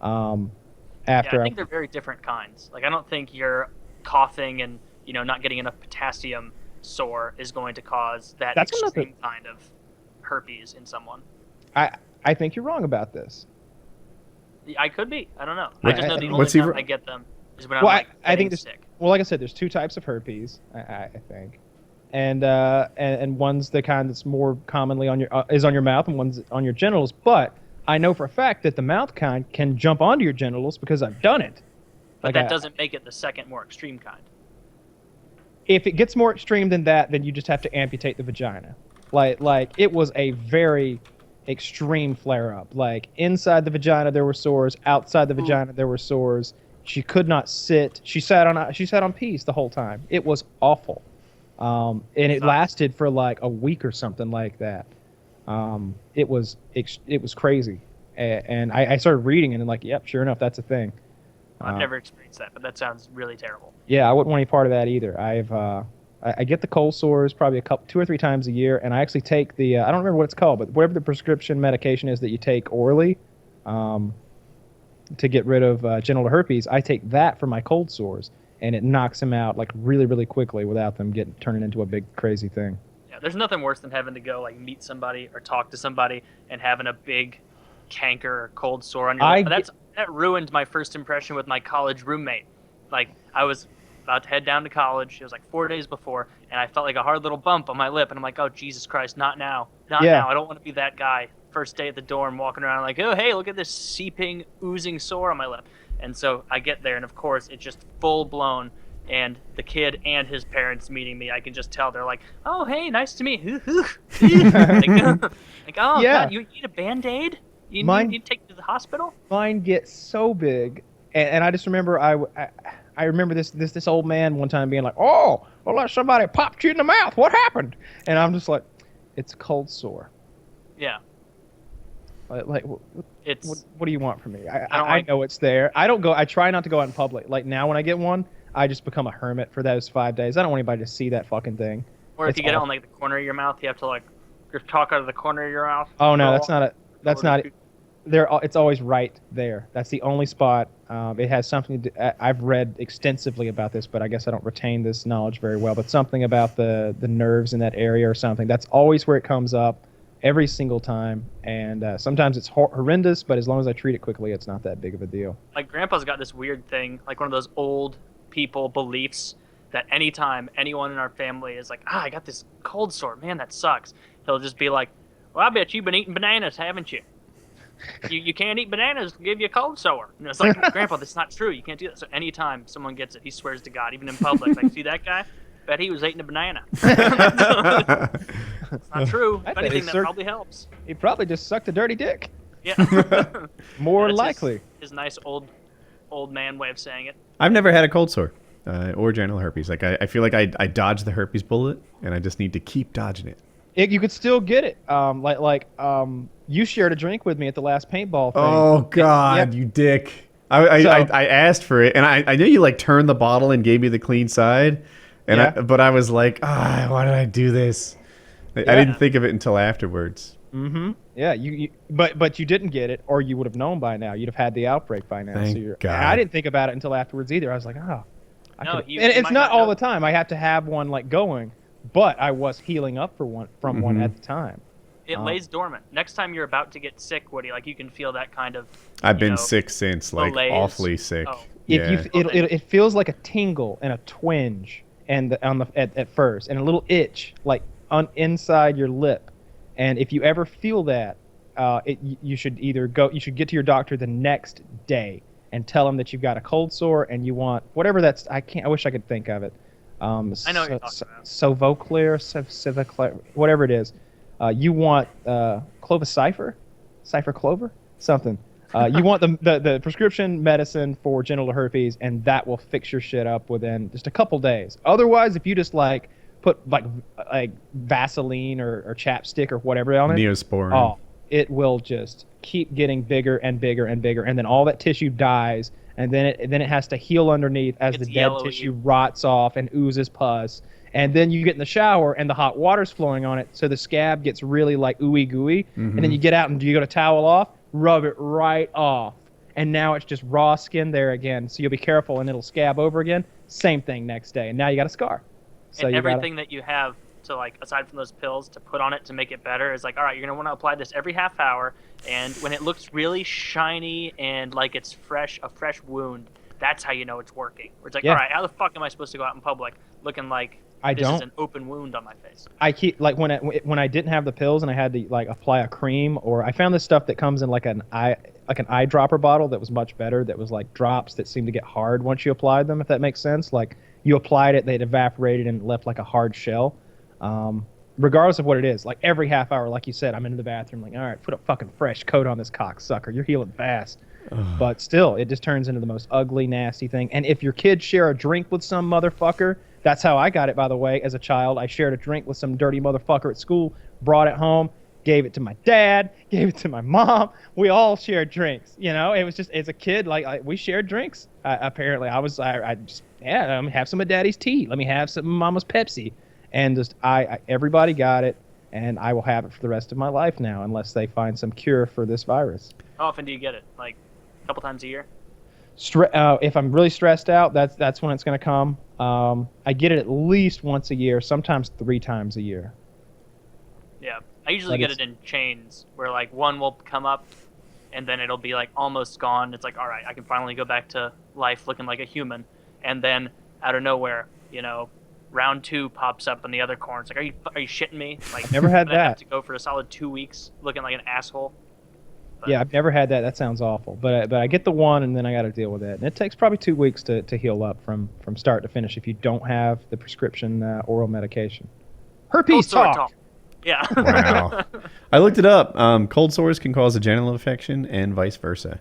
[SPEAKER 2] After
[SPEAKER 3] I think they're very different kinds. Like I don't think your coughing and not getting enough potassium sore is going to cause that extreme kind of herpes in someone.
[SPEAKER 2] I think you're wrong about this.
[SPEAKER 3] I could be. I don't know. I just know the only
[SPEAKER 1] what's he
[SPEAKER 3] time
[SPEAKER 1] r-
[SPEAKER 3] I get them is when I'm
[SPEAKER 2] Well,
[SPEAKER 3] like
[SPEAKER 2] I think
[SPEAKER 3] getting
[SPEAKER 2] this.
[SPEAKER 3] sick.
[SPEAKER 2] Well, like I said, there's two types of herpes. I think, and one's the kind that's more commonly on your mouth, and one's on your genitals. But I know for a fact that the mouth kind can jump onto your genitals because I've done it.
[SPEAKER 3] But that doesn't make it the second more extreme kind.
[SPEAKER 2] If it gets more extreme than that, then you just have to amputate the vagina. Like it was a very extreme flare up. Like inside the vagina there were sores, outside the vagina there were sores. She could not sit. She sat on peas the whole time. It was awful. And it lasted for like a week or something like that. It was crazy. And I started reading it and like, yep, sure enough, that's a thing.
[SPEAKER 3] I've never experienced that, but that sounds really terrible.
[SPEAKER 2] Yeah, I wouldn't want any part of that either. I get the cold sores probably 2 or 3 times a year, and I actually take the I don't remember what it's called, but whatever the prescription medication is that you take orally to get rid of genital herpes. I take that for my cold sores, and it knocks them out like really, really quickly without them turning into a big crazy thing.
[SPEAKER 3] Yeah, there's nothing worse than having to go like meet somebody or talk to somebody and having a big canker or cold sore on your lip. That ruined my first impression with my college roommate. Like I was about to head down to college. It was like 4 days before, and I felt like a hard little bump on my lip, and I'm like, oh Jesus Christ, not now, not now. I don't want to be that guy. First day at the dorm, walking around like, oh hey, look at this seeping, oozing sore on my lip. And so I get there, and of course it's just full blown. And the kid and his parents meeting me, I can just tell they're like, oh hey, nice to meet you. like, oh
[SPEAKER 2] yeah.
[SPEAKER 3] God, you need a Band-Aid? You need to take you to the hospital?
[SPEAKER 2] Mine gets so big, and I just remember I remember this old man one time being like, oh, well, somebody popped you in the mouth. What happened? And I'm just like, it's cold sore.
[SPEAKER 3] Yeah.
[SPEAKER 2] Like what do you want from me?
[SPEAKER 3] I
[SPEAKER 2] know it's there. I try not to go out in public. Like now when I get one, I just become a hermit for those 5 days. I don't want anybody to see that fucking thing.
[SPEAKER 3] Or if you get it on like the corner of your mouth, you have to like just talk out of the corner of your mouth.
[SPEAKER 2] Oh no, that's not it. It's always right there. That's the only spot. It has something to do, I've read extensively about this, but I guess I don't retain this knowledge very well. But something about the nerves in that area or something. That's always where it comes up every single time. And sometimes it's horrendous, but as long as I treat it quickly, it's not that big of a deal.
[SPEAKER 3] Like Grandpa's got this weird thing, like one of those old people beliefs that anytime anyone in our family is like, I got this cold sore, man, that sucks. He'll just be like, well, I bet you've been eating bananas, haven't you? You can't eat bananas to give you a cold sore. And it's like, Grandpa, that's not true. You can't do that. So anytime someone gets it, he swears to God, even in public, like, see that guy? Bet he was eating a banana. It's not true. If anything, that probably helps.
[SPEAKER 2] He probably just sucked a dirty dick.
[SPEAKER 3] Yeah.
[SPEAKER 2] More likely.
[SPEAKER 3] His nice old man way of saying it.
[SPEAKER 1] I've never had a cold sore or genital herpes. Like I feel like I dodged the herpes bullet, and I just need to keep dodging it.
[SPEAKER 2] You could still get it. You shared a drink with me at the last paintball thing.
[SPEAKER 1] Oh God, you dick! I asked for it, and I knew you like turned the bottle and gave me the clean side, and but I was like, why did I do this? I didn't think of it until afterwards.
[SPEAKER 2] Mm-hmm. Yeah, but you didn't get it, or you would have known by now. You'd have had the outbreak by now.
[SPEAKER 1] Thank God.
[SPEAKER 2] I didn't think about it until afterwards either. I was like,
[SPEAKER 3] No,
[SPEAKER 2] and
[SPEAKER 3] you
[SPEAKER 2] it's
[SPEAKER 3] might
[SPEAKER 2] not
[SPEAKER 3] not
[SPEAKER 2] all
[SPEAKER 3] know.
[SPEAKER 2] the time. I have to have one like going, but I was healing up from one at the time.
[SPEAKER 3] It lays dormant. Next time you're about to get sick, Woody, like you can feel that kind of.
[SPEAKER 1] I've been sick since, like
[SPEAKER 3] malaise.
[SPEAKER 1] awfully sick.
[SPEAKER 3] Oh.
[SPEAKER 1] Yeah.
[SPEAKER 2] It feels like a tingle and a twinge, and at first, and a little itch like inside your lip, and if you ever feel that, you should get to your doctor the next day and tell them that you've got a cold sore and you want whatever that's. I wish I could think of it.
[SPEAKER 3] I know what you're talking about.
[SPEAKER 2] Sovoclair, whatever it is. You want clover, something. You want the prescription medicine for genital herpes, and that will fix your shit up within just a couple days. Otherwise, if you just like put like Vaseline or chapstick or whatever on it,
[SPEAKER 1] Neosporin.
[SPEAKER 2] oh, it will just keep getting bigger and bigger and bigger, and then all that tissue dies, and then it has to heal underneath as the dead
[SPEAKER 3] yellowy.
[SPEAKER 2] tissue rots off and oozes pus. And then you get in the shower and the hot water's flowing on it, so the scab gets really like ooey gooey. And then you get out and you go to towel off, rub it right off, and now it's just raw skin there again. So you'll be careful, and it'll scab over again. Same thing next day, and now you got a scar. So
[SPEAKER 3] and everything that you have to like, aside from those pills, to put on it to make it better is like, all right, you're gonna want to apply this every half hour, and when it looks really shiny and like it's fresh, a fresh wound, that's how you know it's working. Where it's like, all right, how the fuck am I supposed to go out in public looking like this is an open wound on my face?
[SPEAKER 2] I keep like when I didn't have the pills and I had to like apply a cream, or I found this stuff that comes in like an eyedropper bottle that was much better. That was like drops that seemed to get hard once you applied them. If that makes sense, like you applied it, they'd evaporated and left like a hard shell. Regardless of what it is, like every half hour, like you said, I'm into the bathroom, like, all right, put a fucking fresh coat on this cocksucker. You're healing fast. But still, it just turns into the most ugly, nasty thing. And if your kids share a drink with some motherfucker, that's how I got it, by the way, as a child. I shared a drink with some dirty motherfucker at school, brought it home, gave it to my dad, gave it to my mom. We all shared drinks, you know? It was just, as a kid, like we shared drinks. Apparently, I just, let me have some of daddy's tea. Let me have some of mama's Pepsi. And just, everybody got it, and I will have it for the rest of my life now, unless they find some cure for this virus.
[SPEAKER 3] How often do you get it? Like a couple times a year?
[SPEAKER 2] If I'm really stressed out, that's when it's going to come. I get it at least once a year, sometimes 3 times a year.
[SPEAKER 3] Yeah, I usually get it in chains, where like one will come up, and then it'll be like almost gone. It's like, all right, I can finally go back to life looking like a human. And then out of nowhere, you know, round 2 pops up in the other corner. It's like, are you shitting me? Like,
[SPEAKER 2] never had
[SPEAKER 3] I have
[SPEAKER 2] that.
[SPEAKER 3] to go for a solid 2 weeks looking like an asshole. But,
[SPEAKER 2] yeah, I've never had that. That sounds awful. But I get the one, and then I got to deal with it. And it takes probably 2 weeks to heal up from start to finish if you don't have the prescription oral medication. Herpes talk.
[SPEAKER 3] Yeah.
[SPEAKER 1] Wow. I looked it up. Cold sores can cause a genital infection and vice versa.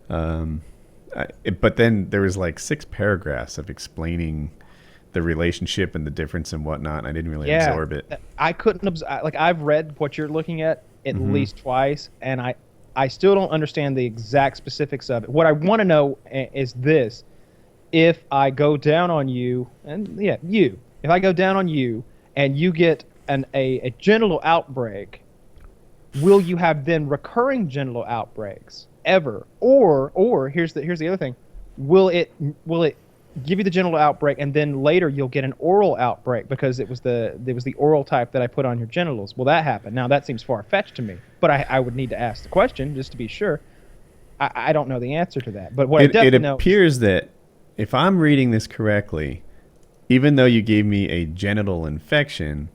[SPEAKER 1] But then there was like 6 paragraphs of explaining the relationship and the difference and whatnot. And I didn't really absorb it.
[SPEAKER 2] I couldn't absorb. Like, I've read what you're looking at least twice, and I still don't understand the exact specifics of it. What I want to know is this: if I go down on you, if I go down on you and you get a genital outbreak, will you have then recurring genital outbreaks ever? Or here's the other thing: will it give you the genital outbreak and then later you'll get an oral outbreak because it was the oral type that I put on your genitals? Will that happen? Now that seems far-fetched to me, but I would need to ask the question just to be sure. I don't know the answer to that, but what I definitely know,
[SPEAKER 1] it appears that if I'm reading this correctly, even though you gave me a genital infection,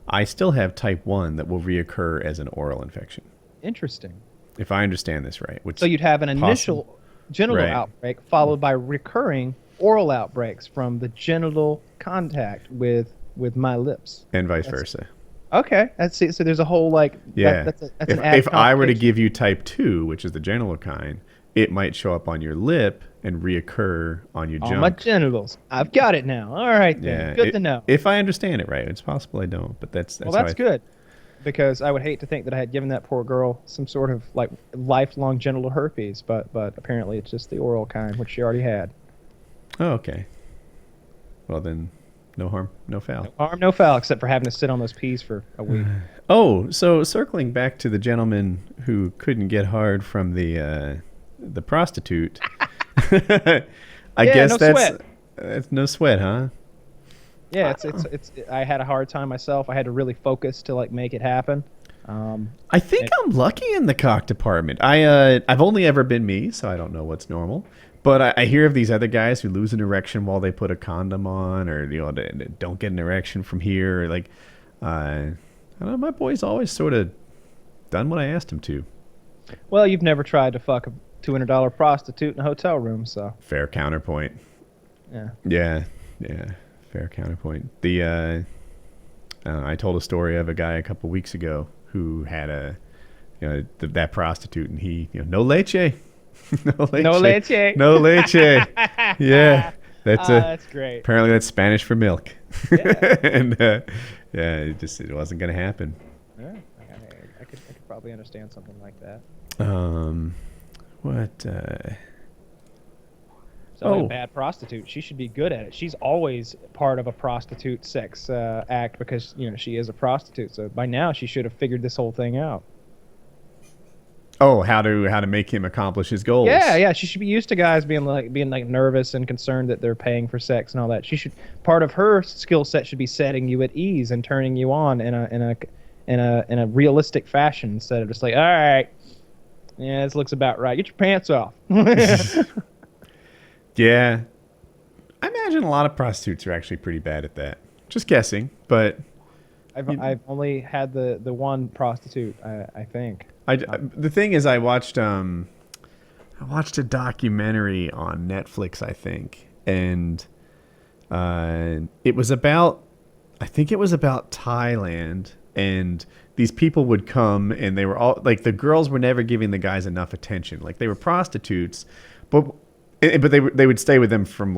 [SPEAKER 1] I still have type 1 that will reoccur as an oral infection.
[SPEAKER 2] Interesting.
[SPEAKER 1] If I understand this right.
[SPEAKER 2] So you'd have an initial genital outbreak followed by recurring oral outbreaks from the genital contact with my lips.
[SPEAKER 1] And vice versa.
[SPEAKER 2] Okay. So there's a whole like...
[SPEAKER 1] Yeah.
[SPEAKER 2] That's an
[SPEAKER 1] if I were to give you type 2, which is the genital kind, it might show up on your lip and reoccur on your junk.
[SPEAKER 2] On my genitals. I've got it now. All right then.
[SPEAKER 1] Yeah,
[SPEAKER 2] Good to know.
[SPEAKER 1] If I understand it right. It's possible I don't, but that's
[SPEAKER 2] well, that's good. Because I would hate to think that I had given that poor girl some sort of like lifelong genital herpes, but apparently it's just the oral kind, which she already had.
[SPEAKER 1] Oh, okay. Well then, no harm, no foul.
[SPEAKER 2] No harm, no foul, except for having to sit on those peas for a week.
[SPEAKER 1] Oh, so circling back to the gentleman who couldn't get hard from the prostitute. I guess That's no sweat, huh?
[SPEAKER 2] Yeah, it's. I had a hard time myself. I had to really focus to like make it happen.
[SPEAKER 1] I think I'm lucky in the cock department. I've only ever been me, so I don't know what's normal. But I hear of these other guys who lose an erection while they put a condom on, or they don't get an erection from here. Or like, I don't know. My boy's always sort of done what I asked him to.
[SPEAKER 2] Well, you've never tried to fuck a $200 prostitute in a hotel room, so.
[SPEAKER 1] Fair counterpoint.
[SPEAKER 2] Yeah.
[SPEAKER 1] Yeah. Fair counterpoint. I told a story of a guy a couple weeks ago who had that prostitute, and he, no leche. No leche.
[SPEAKER 2] No leche.
[SPEAKER 1] No leche. Yeah.
[SPEAKER 2] That's great.
[SPEAKER 1] Apparently that's Spanish for milk.
[SPEAKER 2] Yeah.
[SPEAKER 1] And it wasn't going to happen.
[SPEAKER 2] Yeah. I could probably understand something like that. A bad prostitute. She should be good at it. She's always part of a prostitute sex act because she is a prostitute. So by now she should have figured this whole thing out.
[SPEAKER 1] Oh, how to make him accomplish his goals?
[SPEAKER 2] Yeah. She should be used to guys being nervous and concerned that they're paying for sex and all that. Part of her skill set should be setting you at ease and turning you on in a realistic fashion instead of just like, all right, yeah, this looks about right. Get your pants off.
[SPEAKER 1] Yeah. I imagine a lot of prostitutes are actually pretty bad at that. Just guessing, but
[SPEAKER 2] I've only had the one prostitute, I think.
[SPEAKER 1] The thing is, I watched a documentary on Netflix, I think, and it was about Thailand, and these people would come, and they were all like, the girls were never giving the guys enough attention. Like, they were prostitutes, but they would stay with them from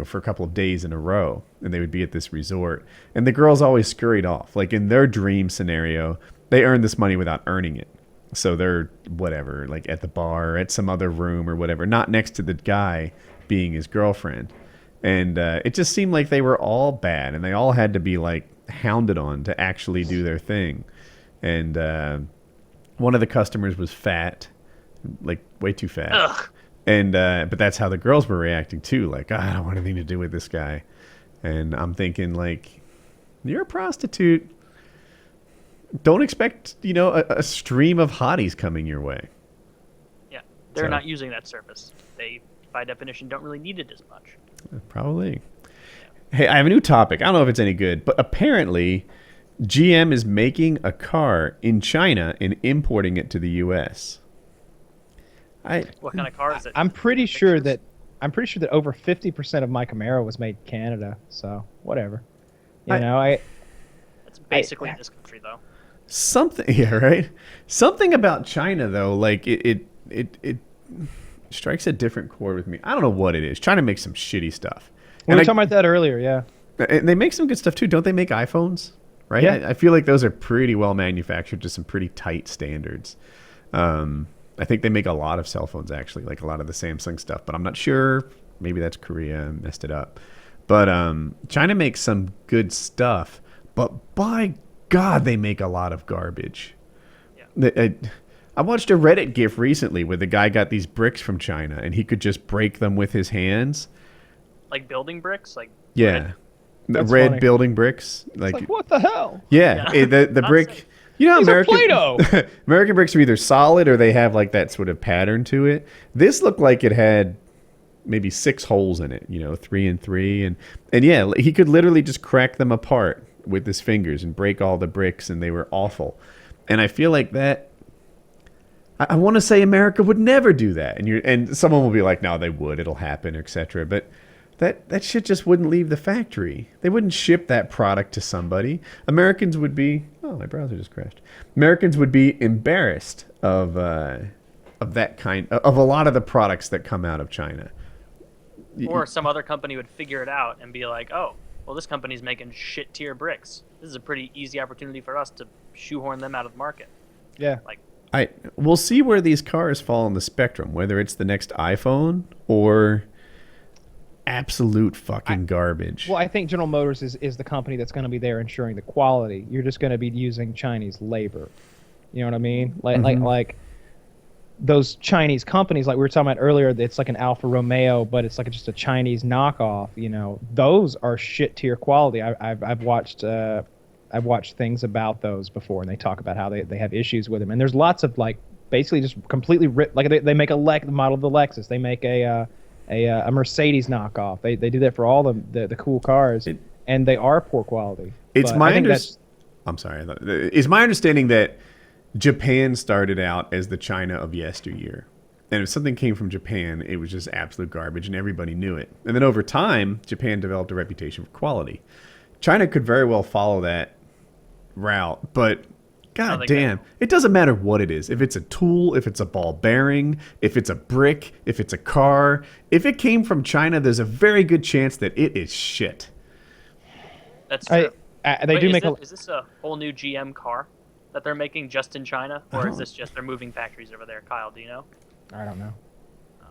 [SPEAKER 1] for a couple of days in a row, and they would be at this resort, and the girls always scurried off. Like, in their dream scenario, they earned this money without earning it. So they're whatever, like at the bar or at some other room or whatever, not next to the guy being his girlfriend. And it just seemed like they were all bad, and they all had to be like hounded on to actually do their thing. And one of the customers was fat, like way too fat.
[SPEAKER 3] Ugh.
[SPEAKER 1] And but that's how the girls were reacting too. Like, I don't want anything to do with this guy. And I'm thinking, like, you're a prostitute. Don't expect, a stream of hotties coming your way.
[SPEAKER 3] Yeah, they're not using that service. They, by definition, don't really need it as much.
[SPEAKER 1] Probably. Hey, I have a new topic. I don't know if it's any good, but apparently GM is making a car in China and importing it to the U.S.
[SPEAKER 3] What kind of car is it?
[SPEAKER 2] I'm pretty sure that over 50% of my Camaro was made in Canada. So whatever.
[SPEAKER 3] It's basically this country, though.
[SPEAKER 1] Something about China, though, like it strikes a different chord with me. I don't know what it is. China makes some shitty stuff.
[SPEAKER 2] We were talking about that earlier, yeah.
[SPEAKER 1] And they make some good stuff too. Don't they make iPhones? Right?
[SPEAKER 2] Yeah.
[SPEAKER 1] I feel like those are pretty well manufactured to some pretty tight standards. I think they make a lot of cell phones, actually, like a lot of the Samsung stuff, but I'm not sure. Maybe that's Korea messed it up. But China makes some good stuff, but by God, they make a lot of garbage. Yeah. I watched a Reddit GIF recently where the guy got these bricks from China, and he could just break them with his hands.
[SPEAKER 3] Like building bricks?
[SPEAKER 1] Yeah. The
[SPEAKER 2] That's
[SPEAKER 1] red
[SPEAKER 2] funny.
[SPEAKER 1] building bricks.
[SPEAKER 2] It's like, what the hell?
[SPEAKER 1] Yeah. The brick... You know,
[SPEAKER 2] These are Play-Doh.
[SPEAKER 1] American bricks are either solid or they have like that sort of pattern to it. This looked like it had maybe 6 holes in it, 3 and 3. And yeah, he could literally just crack them apart with his fingers and break all the bricks, and they were awful. And I feel like that, I want to say America would never do that. And someone will be like, no, they would. It'll happen, etc. But that shit just wouldn't leave the factory. They wouldn't ship that product to somebody. Americans would be... Oh, my browser just crashed. Americans would be embarrassed of that kind... Of a lot of the products that come out of China.
[SPEAKER 3] Or some other company would figure it out and be like, oh, well, this company's making shit-tier bricks. This is a pretty easy opportunity for us to shoehorn them out of the market.
[SPEAKER 2] Yeah.
[SPEAKER 1] We'll see where these cars fall on the spectrum, whether it's the next iPhone or... absolute fucking garbage.
[SPEAKER 2] Well, I think General Motors is the company that's going to be there ensuring the quality. You're just going to be using Chinese labor. You know what I mean? Like those Chinese companies, like we were talking about earlier, it's like an Alfa Romeo, but it's like just a Chinese knockoff. You know, those are shit tier quality. I've watched things about those before, and they talk about how they have issues with them. And there's lots of like basically just completely ripped. Like they make a model of the Lexus. They make a Mercedes knockoff. They do that for all the cool cars, and they are poor quality.
[SPEAKER 1] It's my I'm sorry. It's my understanding that Japan started out as the China of yesteryear. And if something came from Japan, it was just absolute garbage, and everybody knew it. And then over time, Japan developed a reputation for quality. China could very well follow that route, but god damn, it doesn't matter what it is. If it's a tool, if it's a ball bearing, if it's a brick, if it's a car, if it came from China, there's a very good chance that it is shit.
[SPEAKER 3] That's true.
[SPEAKER 2] Is
[SPEAKER 3] this a whole new GM car that they're making just in China, or is this just they're moving factories over there? Kyle, do you know?
[SPEAKER 2] I don't know.
[SPEAKER 3] Oh.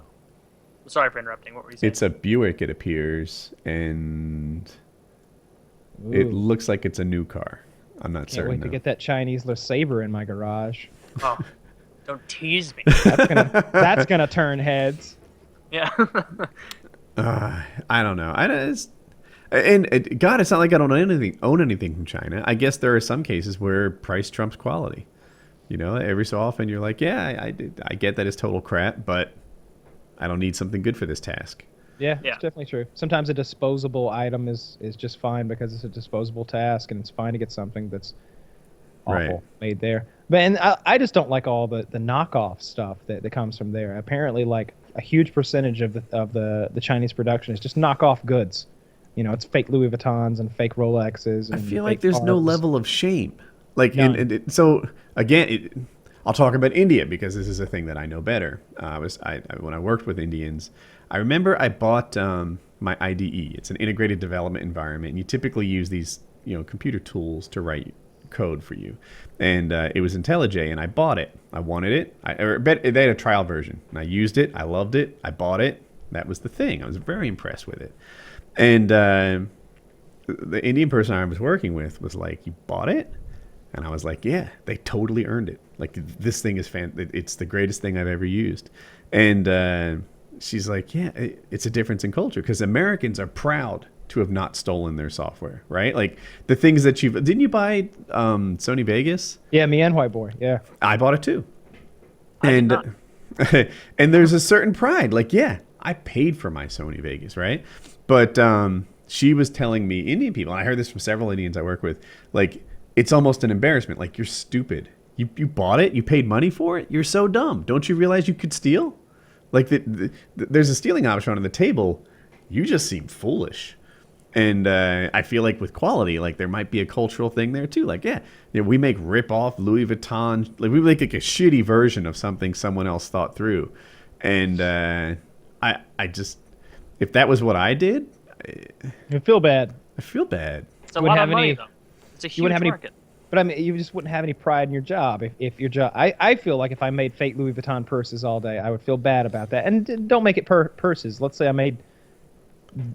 [SPEAKER 3] Sorry for interrupting. What were you saying?
[SPEAKER 1] It's a Buick, it appears, and it looks like it's a new car. I'm not certain.
[SPEAKER 2] Can't wait to get that Chinese LeSabre in my garage.
[SPEAKER 3] Oh, don't tease me.
[SPEAKER 2] That's gonna turn heads.
[SPEAKER 3] Yeah.
[SPEAKER 1] I don't know. God, it's not like I don't own anything from China. I guess there are some cases where price trumps quality. You know, every so often you're like, yeah, I get that it's total crap, but I don't need something good for this task.
[SPEAKER 2] Yeah, it's definitely true. Sometimes a disposable item is just fine because it's a disposable task, and it's fine to get something that's awful made there. But and I just don't like all the knockoff stuff that comes from there. Apparently, like a huge percentage of the Chinese production is just knockoff goods. You know, it's fake Louis Vuittons and fake Rolexes. And
[SPEAKER 1] I feel like there's no level of shame. Like, so again, I'll talk about India because this is a thing that I know better. When I worked with Indians, I remember I bought my IDE. It's an integrated development environment, and you typically use these, computer tools to write code for you. And it was IntelliJ, and I bought it. I wanted it. They had a trial version, and I used it. I loved it. I bought it. That was the thing. I was very impressed with it. And the Indian person I was working with was like, "You bought it?" And I was like, "Yeah, they totally earned it. Like, this thing is it's the greatest thing I've ever used." And she's like, "Yeah, it's a difference in culture because Americans are proud to have not stolen their software, right? Like the things that didn't you buy Sony Vegas?
[SPEAKER 2] Yeah, me and White Boy. Yeah,
[SPEAKER 1] I bought it too. And and there's a certain pride. Like, yeah, I paid for my Sony Vegas, right? But she was telling me, Indian people, and I heard this from several Indians I work with, like, it's almost an embarrassment. Like, you're stupid. You bought it. You paid money for it. You're so dumb. Don't you realize you could steal? Like, there's a stealing option on the table. You just seem foolish. And I feel like with quality, like, there might be a cultural thing there, too. Like, we make rip-off Louis Vuitton. Like, we make, like, a shitty version of something someone else thought through. And I just... If that was what I did...
[SPEAKER 2] You feel bad.
[SPEAKER 1] I feel bad.
[SPEAKER 3] It's a lot of money, though. It's a huge market.
[SPEAKER 2] But I mean, you just wouldn't have any pride in your job if your job... I feel like if I made fake Louis Vuitton purses all day, I would feel bad about that. And don't make it purses. Let's say I made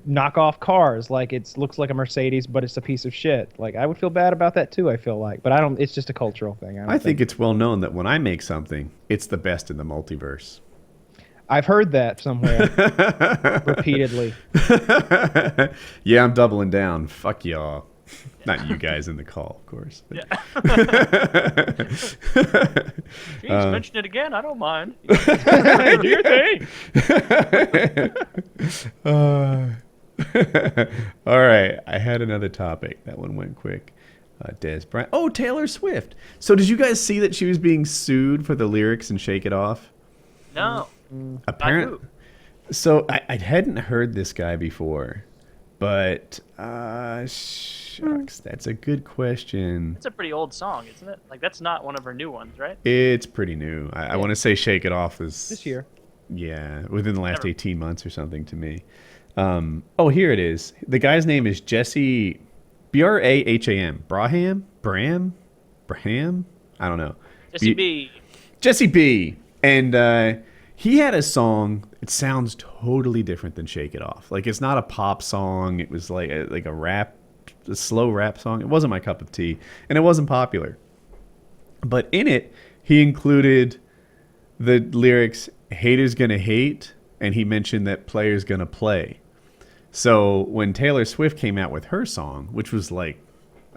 [SPEAKER 2] knockoff cars. Like, it looks like a Mercedes, but it's a piece of shit. Like, I would feel bad about that, too, I feel like. But I don't... It's just a cultural thing.
[SPEAKER 1] I think it's well known that when I make something, it's the best in the multiverse.
[SPEAKER 2] I've heard that somewhere repeatedly.
[SPEAKER 1] Yeah, I'm doubling down. Fuck y'all. Not you guys in the call, of course. But.
[SPEAKER 3] Jeez, mention it again. I don't mind.
[SPEAKER 2] Do your thing.
[SPEAKER 1] All right. I had another topic. That one went quick. Des Bryant. Oh, Taylor Swift. So did you guys see that she was being sued for the lyrics in Shake It Off?
[SPEAKER 3] No.
[SPEAKER 1] Apparently. So I hadn't heard this guy before, but shucks, that's a good question.
[SPEAKER 3] It's a pretty old song, isn't it? Like, that's not one of her new ones, right?
[SPEAKER 1] It's pretty new. I want to say Shake It Off is
[SPEAKER 2] this year.
[SPEAKER 1] Yeah, within the last 18 months or something to me. Oh, here it is. The guy's name is Jesse Braham. Braham? I don't know. Jesse B. And he had a song. It sounds totally different than Shake It Off. Like, it's not a pop song. It was like a slow rap song. It wasn't my cup of tea, and it wasn't popular. But in it, he included the lyrics "haters gonna hate," and he mentioned that players gonna play. So when Taylor Swift came out with her song, which was like,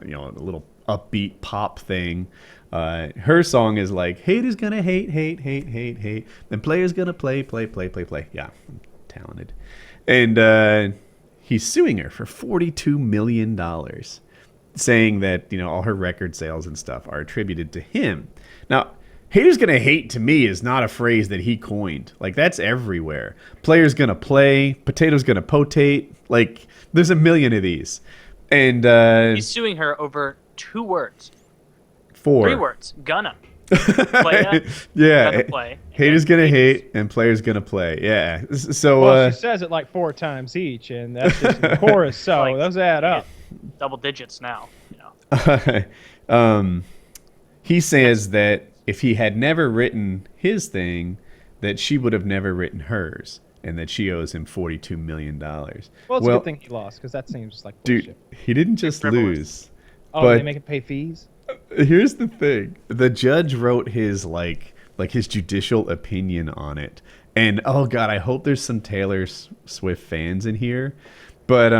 [SPEAKER 1] a little upbeat pop thing, her song is like, haters gonna hate, hate, hate, hate, hate, and players gonna play, play, play, play, play. Yeah, I'm talented. And he's suing her for $42 million, saying that, all her record sales and stuff are attributed to him. Now, haters gonna hate to me is not a phrase that he coined. Like, that's everywhere. Players gonna play, potatoes gonna potate. Like, there's a million of these. And
[SPEAKER 3] he's suing her over 2 words.
[SPEAKER 1] 4.
[SPEAKER 3] 3 words. Gonna. Playa,
[SPEAKER 1] yeah.
[SPEAKER 3] gonna play.
[SPEAKER 1] Haters gonna hate and players gonna play. Yeah. So
[SPEAKER 2] well, she says it like 4 times each, and that's just the chorus. So
[SPEAKER 3] like,
[SPEAKER 2] those add up.
[SPEAKER 3] Double digits now.
[SPEAKER 1] He says that if he had never written his thing, that she would have never written hers, and that she owes him $42 million.
[SPEAKER 2] Well, it's a good thing he lost, because that seems like bullshit.
[SPEAKER 1] Dude, he didn't just lose.
[SPEAKER 2] Oh,
[SPEAKER 1] but
[SPEAKER 2] they make him pay fees?
[SPEAKER 1] Here's the thing. The judge wrote his like his judicial opinion on it. And oh god, I hope there's some Taylor Swift fans in here. But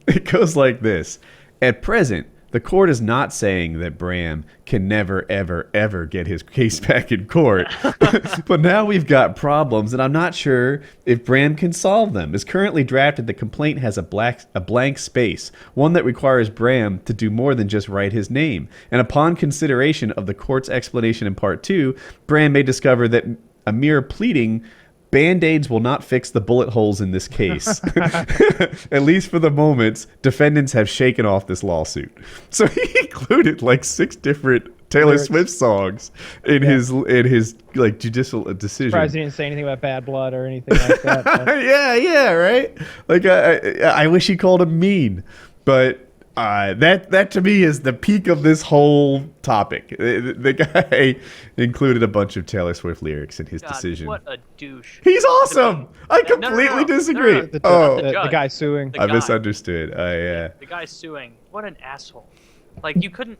[SPEAKER 1] it goes like this. At present, the court is not saying that Bram can never, ever, ever get his case back in court. But now we've got problems, and I'm not sure if Bram can solve them. As currently drafted, the complaint has a blank space, one that requires Bram to do more than just write his name. And upon consideration of the court's explanation in Part 2, Bram may discover that a mere pleading Band-Aids will not fix the bullet holes in this case. At least for the moment, defendants have shaken off this lawsuit. So he included like 6 different Taylor Swift songs in his like judicial decision.
[SPEAKER 2] Surprised he didn't say anything about Bad Blood or anything like that.
[SPEAKER 1] yeah, right. Like I wish he called him mean, but that to me is the peak of this whole topic. The guy included a bunch of Taylor Swift lyrics in his decision.
[SPEAKER 3] What a douche.
[SPEAKER 1] He's awesome. I completely disagree.
[SPEAKER 2] The guy suing.
[SPEAKER 1] I misunderstood. Yeah.
[SPEAKER 3] The guy suing. What an asshole. Like, you couldn't...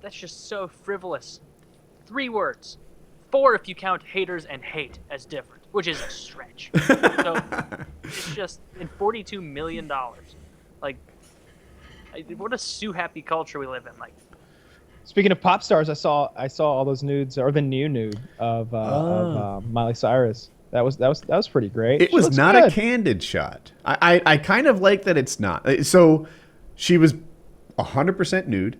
[SPEAKER 3] That's just so frivolous. 3 words. 4 if you count haters and hate as different, which is a stretch. So, it's just... in $42 million. Like... what a sue-happy culture we live in. Like,
[SPEAKER 2] speaking of pop stars, I saw all those nudes, or the new nude of Miley Cyrus. That was pretty great.
[SPEAKER 1] It was not a candid shot. I kind of like that it's not. So she was 100% nude.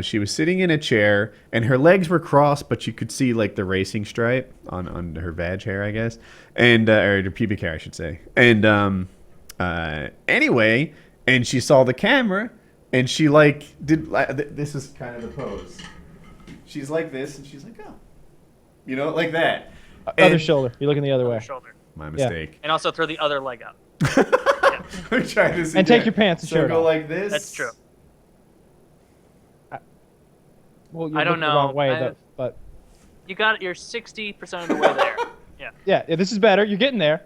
[SPEAKER 1] She was sitting in a chair, and her legs were crossed, but you could see like the racing stripe on her vag hair, I guess, and or her pubic hair, I should say. And anyway, and she saw the camera. And she like did this is kind of the pose. She's like this, and she's like, oh, like that.
[SPEAKER 2] Other shoulder. You're looking the other way.
[SPEAKER 3] Shoulder.
[SPEAKER 1] My mistake.
[SPEAKER 3] And also throw the other leg up.
[SPEAKER 1] I'm trying to see.
[SPEAKER 2] And take your pants and shirt
[SPEAKER 1] go
[SPEAKER 2] off.
[SPEAKER 1] like this.
[SPEAKER 3] That's true.
[SPEAKER 2] Well,
[SPEAKER 3] I don't know.
[SPEAKER 2] The wrong way, but
[SPEAKER 3] you're 60% of the way there. Yeah.
[SPEAKER 2] Yeah. This is better. You're getting there.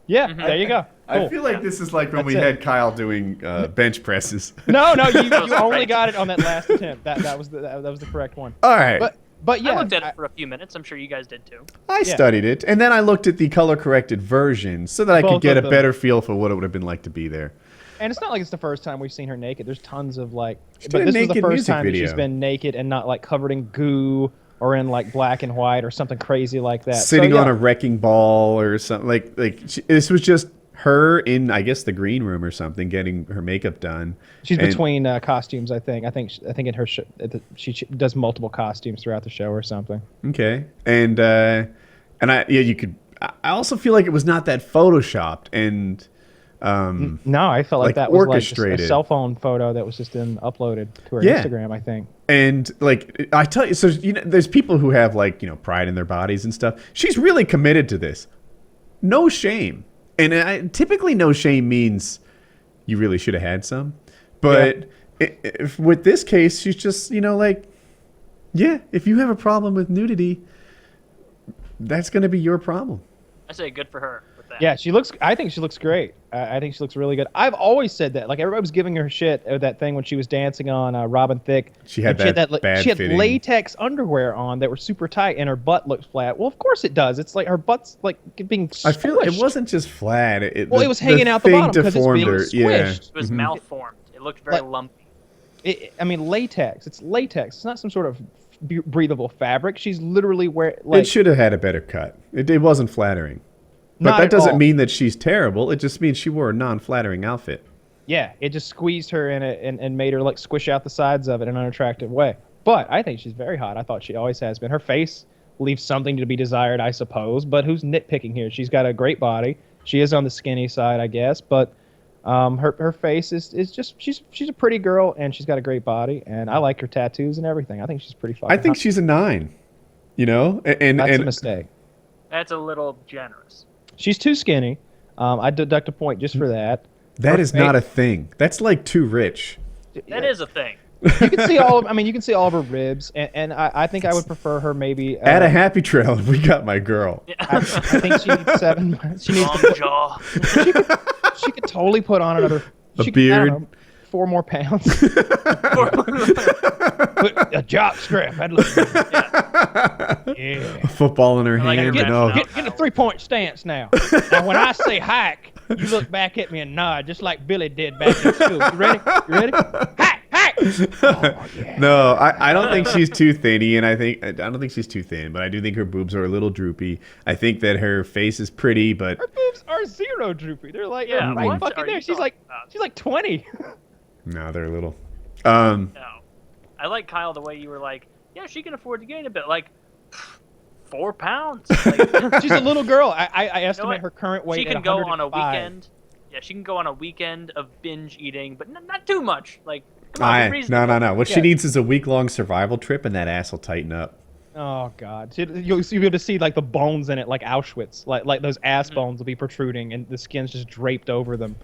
[SPEAKER 2] Yeah. There you go. Cool.
[SPEAKER 1] I feel like this is like when we had Kyle doing bench presses.
[SPEAKER 2] No, you only got it on that last attempt. That was the correct one.
[SPEAKER 1] All right.
[SPEAKER 2] But yeah,
[SPEAKER 3] I looked at it for a few minutes. I'm sure you guys did too.
[SPEAKER 1] I studied it, and then I looked at the color-corrected version so that I could get a better feel for what it would have been like to be there.
[SPEAKER 2] And it's not like it's the first time we've seen her naked. There's tons of like,
[SPEAKER 1] but this
[SPEAKER 2] was the first time that
[SPEAKER 1] video.
[SPEAKER 2] she's been naked and not like covered in goo or in like black and white or something crazy like that.
[SPEAKER 1] Sitting on a wrecking ball or something this was just her in, I guess, the green room or something, getting her makeup done.
[SPEAKER 2] She's between costumes, I think. I think in her she does multiple costumes throughout the show or something.
[SPEAKER 1] Okay, and you could. I also feel like it was not that photoshopped and.
[SPEAKER 2] No, I felt like that was orchestrated. Like just a cell phone photo that was just uploaded to her Instagram, I think.
[SPEAKER 1] And like I tell you, so there's people who have like pride in their bodies and stuff. She's really committed to this. No shame. And typically no shame means you really should have had some. But with this case, she's just, if you have a problem with nudity, that's going to be your problem.
[SPEAKER 3] I say good for her with that.
[SPEAKER 2] Yeah, she looks. I think she looks great. I think she looks really good. I've always said that. Like everybody was giving her shit that thing when she was dancing on Robin Thicke.
[SPEAKER 1] She had that bad
[SPEAKER 2] She had
[SPEAKER 1] fitting.
[SPEAKER 2] latex underwear on that were super tight, and her butt looked flat. Well, of course it does. It's like her butt's like being. Squished.
[SPEAKER 1] I feel it wasn't just flat. It
[SPEAKER 2] was hanging out the bottom because it's being squished.
[SPEAKER 1] Yeah.
[SPEAKER 3] It was malformed. It looked very lumpy.
[SPEAKER 2] I mean, latex. It's latex. It's not some sort of breathable fabric. She's literally wearing. Like,
[SPEAKER 1] it should have had a better cut. It wasn't flattering. But that doesn't mean that she's terrible. It just means she wore a non-flattering outfit.
[SPEAKER 2] Yeah, it just squeezed her in it and made her like squish out the sides of it in an unattractive way. But I think she's very hot. I thought she always has been. Her face leaves something to be desired, I suppose. But who's nitpicking here? She's got a great body. She is on the skinny side, I guess. But her face is just she's a pretty girl and she's got a great body. And I like her tattoos and everything. I think she's pretty fucking.
[SPEAKER 1] I think she's a 9. You know, and
[SPEAKER 2] that's a mistake.
[SPEAKER 3] That's a little generous.
[SPEAKER 2] She's too skinny. I deduct a point just for that.
[SPEAKER 1] That is not a thing. That's like too rich.
[SPEAKER 3] That is a thing.
[SPEAKER 2] You can see all. You can see all of her ribs, and I think I would prefer her maybe.
[SPEAKER 1] Add a happy trail if we got my girl.
[SPEAKER 3] Yeah.
[SPEAKER 2] I think she needs 7. She needs
[SPEAKER 3] Long jaw.
[SPEAKER 2] She could totally put on another.
[SPEAKER 1] Beard.
[SPEAKER 2] I don't know, 4 more pounds. A jock strap. I'd look good. Yeah.
[SPEAKER 1] A football in her hand.
[SPEAKER 3] Get
[SPEAKER 1] And oh,
[SPEAKER 2] Get in a 3-point stance now. Now, when I say hike, you look back at me and nod, just like Billy did back in school. You ready? You ready? Hike! Hike! Oh, yeah.
[SPEAKER 1] No, I don't think she's too thinny, and I don't think she's too thin, but I do think her boobs are a little droopy. I think that her face is pretty, but
[SPEAKER 2] Her boobs are 0 droopy. They're like
[SPEAKER 3] Yeah,
[SPEAKER 2] right
[SPEAKER 3] what
[SPEAKER 2] fucking
[SPEAKER 3] are
[SPEAKER 2] there.
[SPEAKER 3] you
[SPEAKER 2] She's like 20.
[SPEAKER 1] no, they're little.
[SPEAKER 3] No. I like Kyle the way you were like, yeah, she can afford to gain a bit. Like, 4 pounds. Like,
[SPEAKER 2] She's a little girl. I estimate
[SPEAKER 3] what?
[SPEAKER 2] her current weight.
[SPEAKER 3] she
[SPEAKER 2] at
[SPEAKER 3] can go on a
[SPEAKER 2] 105.
[SPEAKER 3] weekend. Yeah, she can go on a weekend of binge eating, but not too much. Like, come on, be
[SPEAKER 1] No.
[SPEAKER 3] reasonable.
[SPEAKER 1] What she needs is a week-long survival trip, and that ass will tighten up.
[SPEAKER 2] Oh God! You'll be able to see like the bones in it, like Auschwitz, like those ass bones will be protruding, and the skin's just draped over them.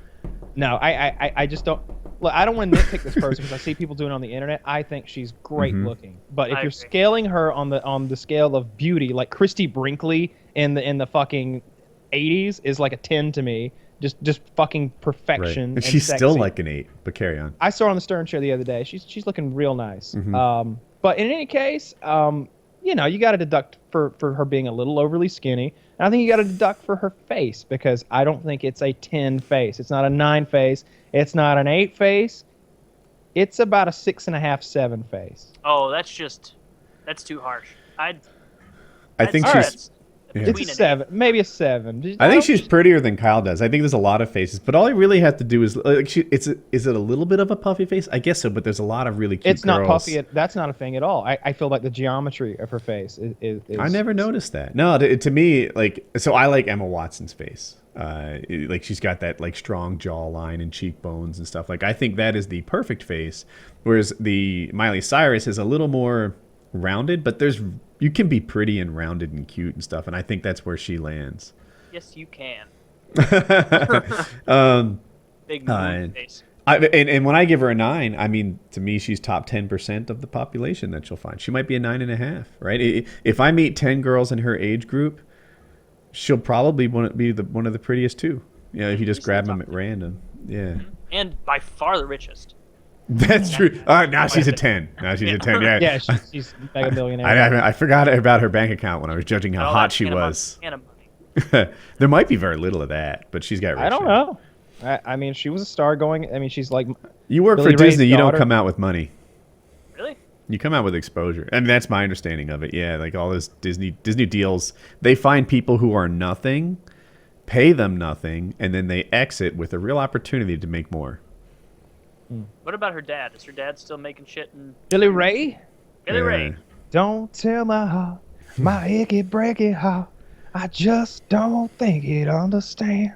[SPEAKER 2] No, I just don't. Look, I don't want to nitpick this person because I see people doing it on the internet. I think she's great looking, but if
[SPEAKER 3] I
[SPEAKER 2] you're
[SPEAKER 3] agree.
[SPEAKER 2] scaling her on the scale of beauty, like Christy Brinkley in the fucking 80s is like a 10 to me. Just fucking perfection.
[SPEAKER 1] And she's
[SPEAKER 2] sexy.
[SPEAKER 1] still like an 8, but carry on.
[SPEAKER 2] I saw her on the Stern Show the other day. She's looking real nice.
[SPEAKER 1] Mm-hmm.
[SPEAKER 2] But in any case, you know, you got to deduct for her being a little overly skinny. And I think you got to deduct for her face because I don't think it's a 10 face. It's not a 9 face. It's not an 8 face. It's about a 6.5, 7 face.
[SPEAKER 3] Oh, that's too harsh.
[SPEAKER 1] I think
[SPEAKER 3] I'd
[SPEAKER 1] she's.
[SPEAKER 3] say
[SPEAKER 1] Yeah.
[SPEAKER 2] It's a 7, maybe a 7.
[SPEAKER 1] I think she's prettier than Kyle does. I think there's a lot of faces, but all I really have to do is like, is it a little bit of a puffy face? I guess so, but there's a lot of really cute
[SPEAKER 2] It's not
[SPEAKER 1] girls.
[SPEAKER 2] puffy. That's not a thing at all. I feel like the geometry of her face is
[SPEAKER 1] I never noticed that. No, to me, like, so I like Emma Watson's face. Like she's got that like strong jawline and cheekbones and stuff. Like I think that is the perfect face, whereas the Miley Cyrus is a little more rounded. But you can be pretty and rounded and cute and stuff, and I think that's where she lands.
[SPEAKER 3] Yes, you can. Big moon face.
[SPEAKER 1] And when I give her a 9, I mean, to me, she's top 10% of the population that she'll find. She might be a 9.5, right? If I meet 10 girls in her age group, she'll probably be one of the prettiest too. You know, if you just grab them at random. Yeah.
[SPEAKER 3] And by far the richest.
[SPEAKER 1] That's true. Now she's a 10. Now she's a 10. Yeah.
[SPEAKER 2] Yeah, she's mega millionaire.
[SPEAKER 1] I forgot about her bank account when I was judging how
[SPEAKER 3] Oh,
[SPEAKER 1] hot
[SPEAKER 3] that's
[SPEAKER 1] she
[SPEAKER 3] and a
[SPEAKER 1] was.
[SPEAKER 3] money. And a money.
[SPEAKER 1] There might be very little of that, but she's got rich.
[SPEAKER 2] I don't
[SPEAKER 1] now.
[SPEAKER 2] know. I mean, she was a star going. I mean, she's like.
[SPEAKER 1] You work
[SPEAKER 2] Billy
[SPEAKER 1] for Disney,
[SPEAKER 2] Ray's
[SPEAKER 1] you don't
[SPEAKER 2] daughter.
[SPEAKER 1] come out with money.
[SPEAKER 3] Really?
[SPEAKER 1] You come out with exposure. And that's my understanding of it. Yeah, like all this Disney deals, they find people who are nothing, pay them nothing, and then they exit with a real opportunity to make more.
[SPEAKER 3] What about her dad? Is her dad still making shit? And
[SPEAKER 2] Billy Ray.
[SPEAKER 3] Billy Ray.
[SPEAKER 2] Don't tell my heart, my icky breaky heart. I just don't think it understand.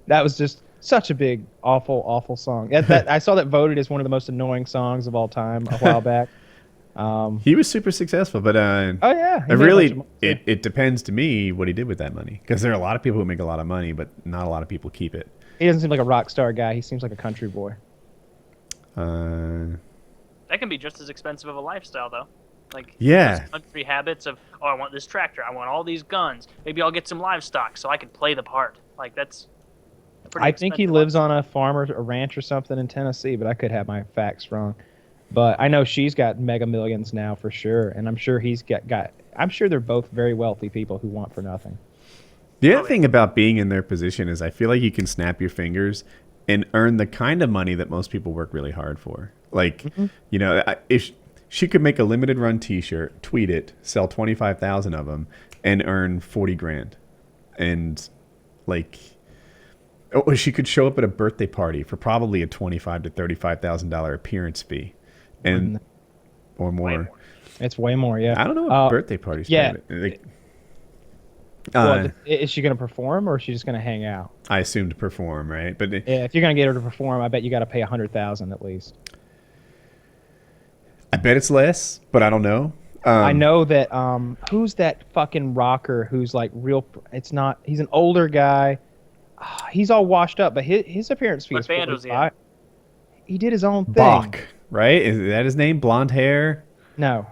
[SPEAKER 2] That was just such a big, awful, awful song. I saw that voted as one of the most annoying songs of all time a while back.
[SPEAKER 1] He was super successful, but
[SPEAKER 2] Oh yeah, he
[SPEAKER 1] it
[SPEAKER 2] made a
[SPEAKER 1] really
[SPEAKER 2] bunch of money.
[SPEAKER 1] it depends to me what he did with that money, because there are a lot of people who make a lot of money, but not a lot of people keep it.
[SPEAKER 2] He doesn't seem like a rock star guy. He seems like a country boy.
[SPEAKER 3] That can be just as expensive of a lifestyle, though. Like
[SPEAKER 1] Yeah.
[SPEAKER 3] those country habits of, oh, I want this tractor, I want all these guns. Maybe I'll get some livestock so I can play the part. Like that's.
[SPEAKER 2] I think he lives on a farm or a ranch or something in Tennessee, but I could have my facts wrong. But I know she's got mega millions now for sure, and I'm sure he's got. I'm sure they're both very wealthy people who want for nothing.
[SPEAKER 1] The other thing about being in their position is I feel like you can snap your fingers and earn the kind of money that most people work really hard for. Like, you know, if she could make a limited run T-shirt, tweet it, sell 25,000 of them, and earn 40 grand, and like, or she could show up at a birthday party for probably a $25,000 to $35,000 appearance fee, and or more.
[SPEAKER 2] It's way more, yeah.
[SPEAKER 1] I don't know what birthday parties.
[SPEAKER 2] Yeah.
[SPEAKER 1] Like,
[SPEAKER 2] well, is she going to perform or is she just going to hang out?
[SPEAKER 1] I assume to perform, right? But
[SPEAKER 2] yeah, if you're going to get her to perform, I bet you got to pay $100,000 at least.
[SPEAKER 1] I bet it's less, but I don't know.
[SPEAKER 2] I know that. Who's that fucking rocker? Who's like real? It's not. He's an older guy. He's all washed up, but his appearance fee is $45. He did his own thing.
[SPEAKER 1] Bach, right? Is that his name? Blonde hair?
[SPEAKER 2] No.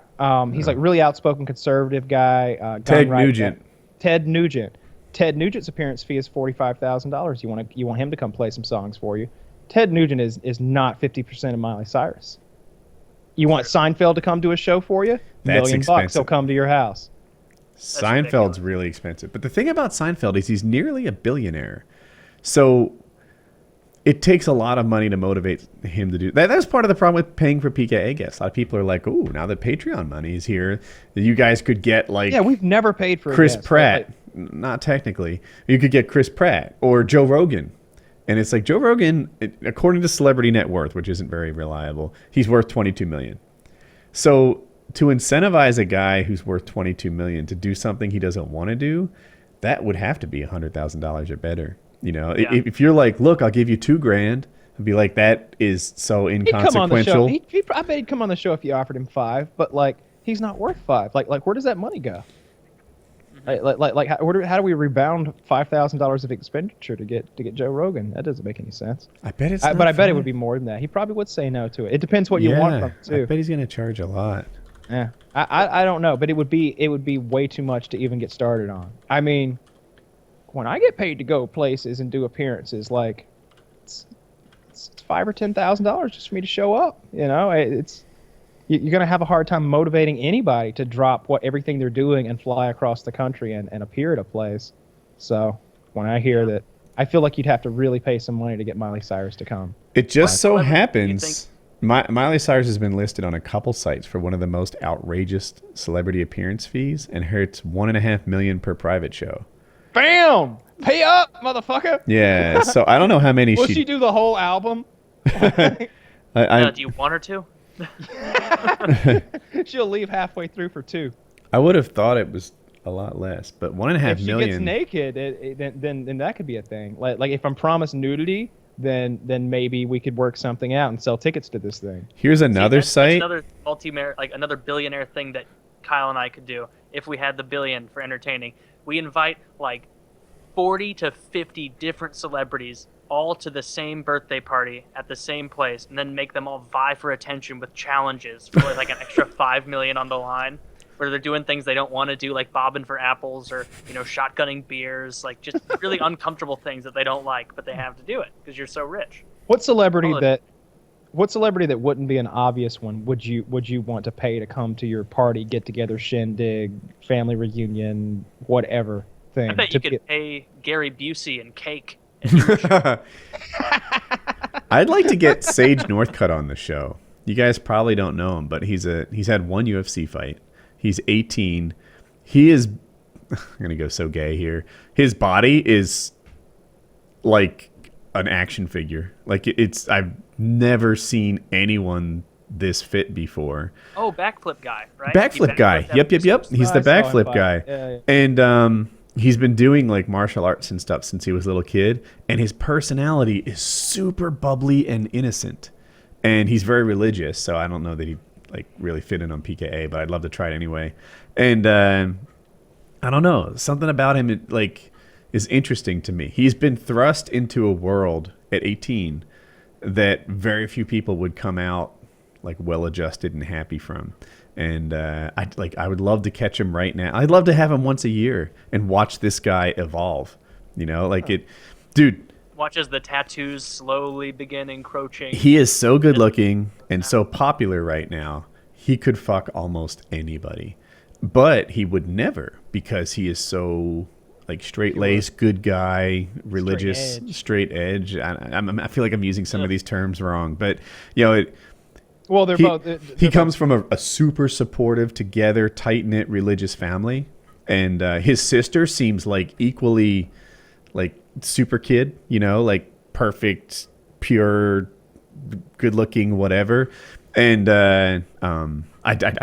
[SPEAKER 2] He's like really outspoken conservative guy.
[SPEAKER 1] Ted Nugent.
[SPEAKER 2] Ted Nugent. Ted Nugent's appearance fee is $45,000. You want him to come play some songs for you. Ted Nugent is not 50% of Miley Cyrus. You want Seinfeld to come to a show for you?
[SPEAKER 1] That's
[SPEAKER 2] $1 million, he'll come to your house.
[SPEAKER 1] Seinfeld's really expensive. But the thing about Seinfeld is he's nearly a billionaire. So it takes a lot of money to motivate him to do that. That's part of the problem with paying for PKA guests. A lot of people are like, "Oh, now that Patreon money is here, you guys could get like
[SPEAKER 2] we've never paid for
[SPEAKER 1] Chris
[SPEAKER 2] a guest,
[SPEAKER 1] Pratt." Right? Not technically. You could get Chris Pratt or Joe Rogan. And it's like Joe Rogan, according to Celebrity Net Worth, which isn't very reliable, he's worth $22 million. So to incentivize a guy who's worth $22 million to do something he doesn't want to do, that would have to be $100,000 or better. You know, if you're like, look, I'll give you $2,000, I'd be like, that is so inconsequential.
[SPEAKER 2] I bet he'd come on the show if you offered him $5, but like he's not worth $5. Like where does that money go? Like how do we rebound $5,000 of expenditure to get Joe Rogan? That doesn't make any sense.
[SPEAKER 1] I bet it's.
[SPEAKER 2] I bet it would be more than that. He probably would say no to it. It depends what you want from him too.
[SPEAKER 1] I bet he's gonna charge a lot.
[SPEAKER 2] Yeah, I don't know, but it would be way too much to even get started on. I mean, when I get paid to go places and do appearances, like it's $5,000 or $10,000 just for me to show up. You know, you're going to have a hard time motivating anybody to drop everything they're doing and fly across the country and appear at a place. So when I hear that, I feel like you'd have to really pay some money to get Miley Cyrus to come.
[SPEAKER 1] It just so happens Miley Cyrus has been listed on a couple sites for one of the most outrageous celebrity appearance fees, and it's $1.5 million per private show.
[SPEAKER 2] Bam! Pay up, motherfucker!
[SPEAKER 1] Yeah, so I don't know how many
[SPEAKER 2] Will she do the whole album?
[SPEAKER 3] Do you want her to?
[SPEAKER 2] She'll leave halfway through for 2.
[SPEAKER 1] I would have thought it was a lot less, but $1.5 million.
[SPEAKER 2] If she gets naked, then that could be a thing. Like if I'm promised nudity, then maybe we could work something out and sell tickets to this thing.
[SPEAKER 1] Here's another site.
[SPEAKER 3] That's another billionaire thing that Kyle and I could do if we had the billion for entertaining. We invite like 40 to 50 different celebrities all to the same birthday party at the same place, and then make them all vie for attention with challenges for like an extra $5 million on the line, where they're doing things they don't want to do, like bobbing for apples or shotgunning beers, like just really uncomfortable things that they don't like, but they have to do it because you're so rich.
[SPEAKER 2] What celebrity that wouldn't be an obvious one would you want to pay to come to your party, get together, shindig, family reunion, whatever thing?
[SPEAKER 3] I bet you could pay Gary Busey and cake.
[SPEAKER 1] I'd like to get Sage Northcutt on the show. You guys probably don't know him, but he's had one UFC fight. He's 18. He is I'm gonna go so gay here. His body is like an action figure. Like I've never seen anyone this fit before.
[SPEAKER 3] Oh, backflip guy, right?
[SPEAKER 1] Backflip guy. Yep. He's the backflip guy. Yeah. And he's been doing like martial arts and stuff since he was a little kid, and his personality is super bubbly and innocent. And he's very religious, so I don't know that he like really fit in on PKA, but I'd love to try it anyway. And I don't know, something about him is interesting to me. He's been thrust into a world at 18 that very few people would come out like well-adjusted and happy from. And I would love to catch him right now. I'd love to have him once a year and watch this guy evolve. Dude.
[SPEAKER 3] Watch as the tattoos slowly begin encroaching.
[SPEAKER 1] He is so good looking and so popular right now. He could fuck almost anybody, but he would never, because he is so like straight-laced, good guy, religious, straight edge. I feel like I'm using some of these terms wrong, but
[SPEAKER 2] they're both.
[SPEAKER 1] He comes from a super supportive, together, tight-knit religious family, and his sister seems like equally like super kid, like perfect, pure, good-looking, whatever. And I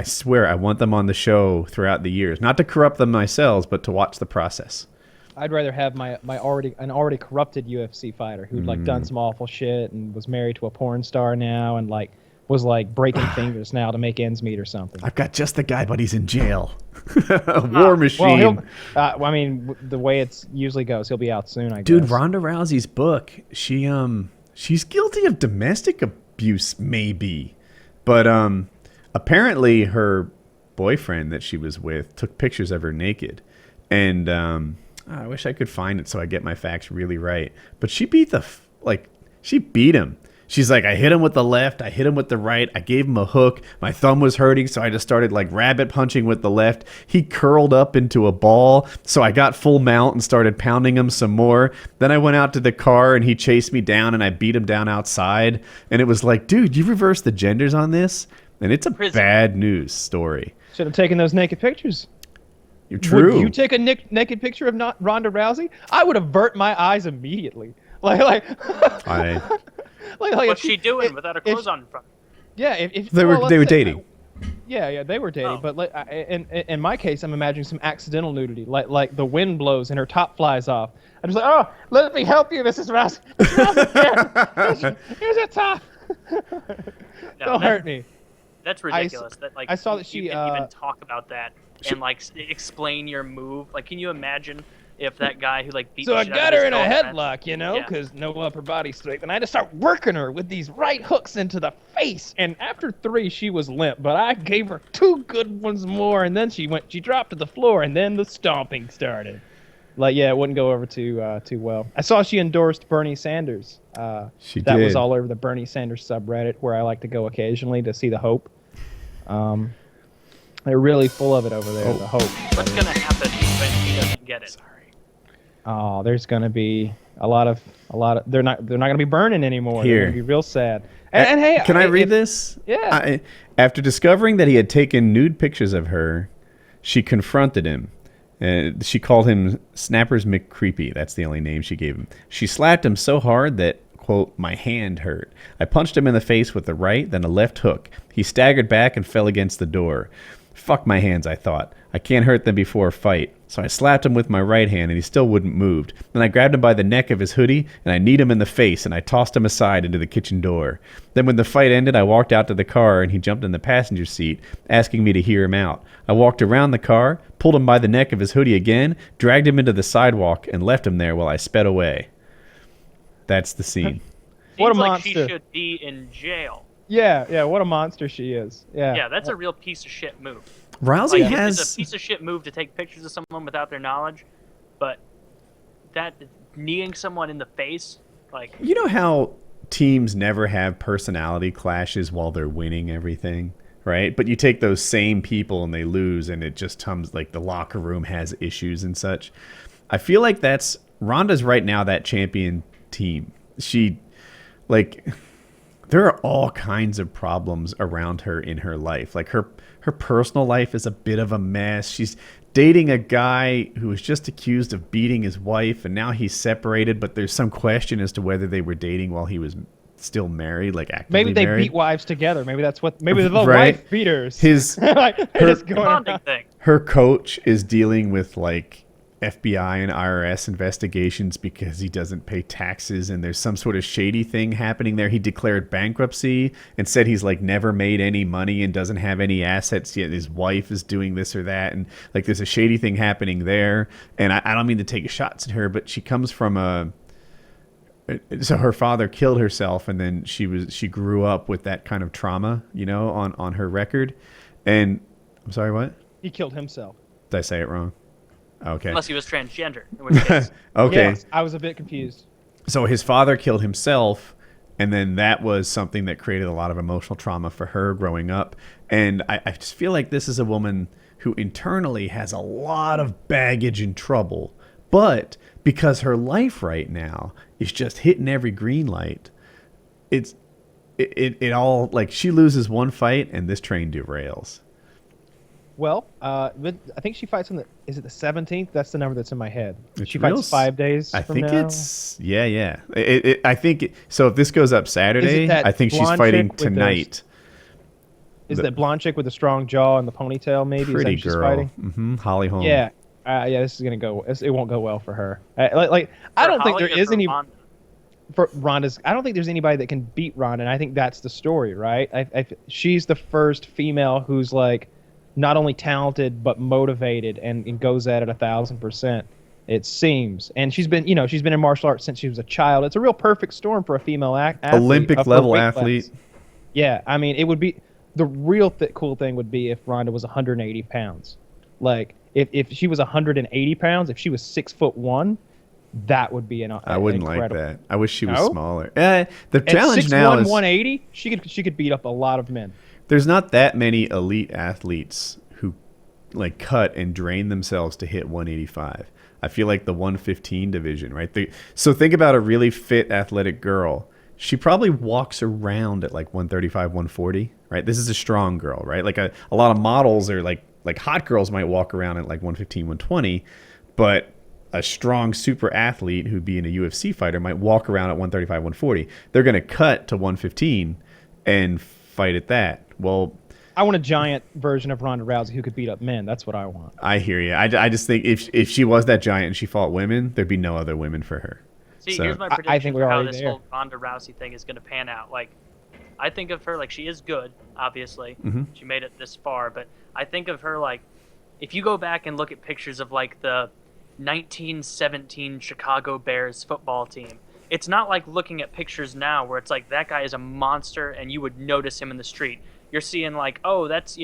[SPEAKER 1] swear I want them on the show throughout the years, not to corrupt them myself, but to watch the process.
[SPEAKER 2] I'd rather have an already corrupted UFC fighter who'd like done some awful shit and was married to a porn star now and like was like breaking fingers now to make ends meet or something.
[SPEAKER 1] I've got just the guy, but he's in jail. War machine.
[SPEAKER 2] Well, the way it usually goes, he'll be out soon, I guess.
[SPEAKER 1] Dude, Ronda Rousey's book, she's guilty of domestic abuse, maybe. But apparently her boyfriend that she was with took pictures of her naked. And I wish I could find it so I get my facts really right. But she beat she beat him. She's like, I hit him with the left, I hit him with the right, I gave him a hook, my thumb was hurting, so I just started like rabbit punching with the left. He curled up into a ball, so I got full mount and started pounding him some more. Then I went out to the car and he chased me down and I beat him down outside. And it was like, dude, you reversed the genders on this? And it's a bad news story.
[SPEAKER 2] Should have taken those naked pictures.
[SPEAKER 1] You're true.
[SPEAKER 2] Would you take a naked picture of Ronda Rousey? I would avert my eyes immediately.
[SPEAKER 3] What's she doing without her clothes on in front?
[SPEAKER 2] Yeah,
[SPEAKER 1] they were dating.
[SPEAKER 2] Yeah, they were dating. But in my case, I'm imagining some accidental nudity, like the wind blows and her top flies off. I'm just like, oh, let me help you, Mrs. Rousey. Here's your top. Don't hurt me.
[SPEAKER 3] That's ridiculous.
[SPEAKER 2] I saw that
[SPEAKER 3] you can even talk about that and like explain your move. Like, can you imagine if that guy who like beat?
[SPEAKER 2] So I got her in a headlock, because no upper body strength, and I had to start working her with these right hooks into the face. And after 3, she was limp, but I gave her 2 good ones more, and then she dropped to the floor, and then the stomping started. It wouldn't go over too well. I saw she endorsed Bernie Sanders. That was all over the Bernie Sanders subreddit, where I like to go occasionally to see the hope. They're really full of it over there. The hope.
[SPEAKER 3] What's gonna happen when he doesn't get it?
[SPEAKER 1] Sorry.
[SPEAKER 2] Oh, there's gonna be a lot of. They're not gonna be burning anymore.
[SPEAKER 1] Here.
[SPEAKER 2] They're gonna be real sad. And hey,
[SPEAKER 1] can I read this?
[SPEAKER 2] Yeah.
[SPEAKER 1] After discovering that he had taken nude pictures of her, she confronted him. She called him Snappers McCreepy. That's the only name she gave him. She slapped him so hard that, quote, my hand hurt. I punched him in the face with the right, then a left hook. He staggered back and fell against the door. Fuck my hands, I thought. I can't hurt them before a fight. So I slapped him with my right hand and he still wouldn't move. Then I grabbed him by the neck of his hoodie and I kneed him in the face and I tossed him aside into the kitchen door. Then when the fight ended, I walked out to the car and he jumped in the passenger seat, asking me to hear him out. I walked around the car, pulled him by the neck of his hoodie again, dragged him into the sidewalk and left him there while I sped away. That's the scene.
[SPEAKER 2] What a
[SPEAKER 3] Seems like
[SPEAKER 2] monster.
[SPEAKER 3] she should be in jail.
[SPEAKER 2] Yeah, what a monster she is. Yeah,
[SPEAKER 3] that's a real piece of shit move.
[SPEAKER 1] Rousey has...
[SPEAKER 3] It's a piece of shit move to take pictures of someone without their knowledge, but that kneeing someone in the face, like...
[SPEAKER 1] You know how teams never have personality clashes while they're winning everything, right? But you take those same people and they lose and it just comes like the locker room has issues and such. I feel like that's... Ronda's right now that champion team. She, like... There are all kinds of problems around her in her life. Like her personal life is a bit of a mess. She's dating a guy who was just accused of beating his wife, and now he's separated, but there's some question as to whether they were dating while he was still married, like actively
[SPEAKER 2] Maybe they
[SPEAKER 1] married.
[SPEAKER 2] beat wives together. Maybe that's what. Maybe they're the
[SPEAKER 1] Right.
[SPEAKER 2] wife beaters.
[SPEAKER 1] Her coach is dealing with like FBI and IRS investigations because he doesn't pay taxes and there's some sort of shady thing happening there. He declared bankruptcy and said he's like never made any money and doesn't have any assets yet. His wife is doing this or that, and like there's a shady thing happening there. And I don't mean to take shots at her, but she comes from So her father killed herself, and then she grew up with that kind of trauma, on her record. And I'm sorry, what?
[SPEAKER 2] He killed himself.
[SPEAKER 1] Did I say it wrong? Okay.
[SPEAKER 3] Unless he was transgender. In which case.
[SPEAKER 1] Okay.
[SPEAKER 2] Yes, I was a bit confused.
[SPEAKER 1] So his father killed himself, and then that was something that created a lot of emotional trauma for her growing up. And I just feel like this is a woman who internally has a lot of baggage and trouble, but because her life right now is just hitting every green light, it all, like, she loses one fight and this train derails.
[SPEAKER 2] Well, I think she fights on is it the 17th? That's the number that's in my head. She
[SPEAKER 1] real
[SPEAKER 2] fights 5 days
[SPEAKER 1] I
[SPEAKER 2] from
[SPEAKER 1] think
[SPEAKER 2] now.
[SPEAKER 1] it's yeah. I think so. If this goes up Saturday,
[SPEAKER 2] that
[SPEAKER 1] I think she's
[SPEAKER 2] blonde
[SPEAKER 1] fighting
[SPEAKER 2] chick with
[SPEAKER 1] tonight.
[SPEAKER 2] Is that blonde chick with the strong jaw and the ponytail? Maybe
[SPEAKER 1] Pretty
[SPEAKER 2] is that
[SPEAKER 1] girl.
[SPEAKER 2] She's fighting?
[SPEAKER 1] Holly Holm.
[SPEAKER 2] Yeah, this is gonna go. It won't go well for her. I don't think there is any.
[SPEAKER 3] Ronda?
[SPEAKER 2] For Ronda's, I don't think there's anybody that can beat Ronda, and I think that's the story, right? She's the first female who's like not only talented but motivated and goes at it 1,000%. It seems, and she's been in martial arts since she was a child. It's a real perfect storm for a female athlete,
[SPEAKER 1] Olympic level athlete.
[SPEAKER 2] Yeah, I mean, it would be the real cool thing would be if Ronda was 180 pounds. Like if she was 180 pounds, if she was 6'1", that would be
[SPEAKER 1] I wouldn't
[SPEAKER 2] incredible.
[SPEAKER 1] like that. I wish she was
[SPEAKER 2] No?
[SPEAKER 1] smaller. The
[SPEAKER 2] At
[SPEAKER 1] challenge
[SPEAKER 2] 6'1",
[SPEAKER 1] now is
[SPEAKER 2] 180. She could beat up a lot of men.
[SPEAKER 1] there's not that many elite athletes who like cut and drain themselves to hit 185. I feel like the 115 division, right? So think about a really fit athletic girl. She probably walks around at like 135, 140, right? This is a strong girl, right? Like a lot of models are like hot girls might walk around at like 115, 120, but a strong super athlete who'd be in a UFC fighter might walk around at 135, 140. They're going to cut to 115 and fight at that. Well,
[SPEAKER 2] I want a giant version of Ronda Rousey who could beat up men. That's what I want.
[SPEAKER 1] I hear you. I just think if she was that giant and she fought women, there'd be no other women for her.
[SPEAKER 3] See,
[SPEAKER 1] So-
[SPEAKER 3] here's my prediction
[SPEAKER 2] I think we're
[SPEAKER 3] for how
[SPEAKER 2] already
[SPEAKER 3] this
[SPEAKER 2] there.
[SPEAKER 3] whole Ronda Rousey thing is going to pan out. Like, I think of her like she is good, obviously.
[SPEAKER 1] Mhm.
[SPEAKER 3] She made it this far, but I think of her like if you go back and look at pictures of like the 1917 Chicago Bears football team. It's not like looking at pictures now where it's like that guy is a monster and you would notice him in the street. You're seeing like, oh, that's,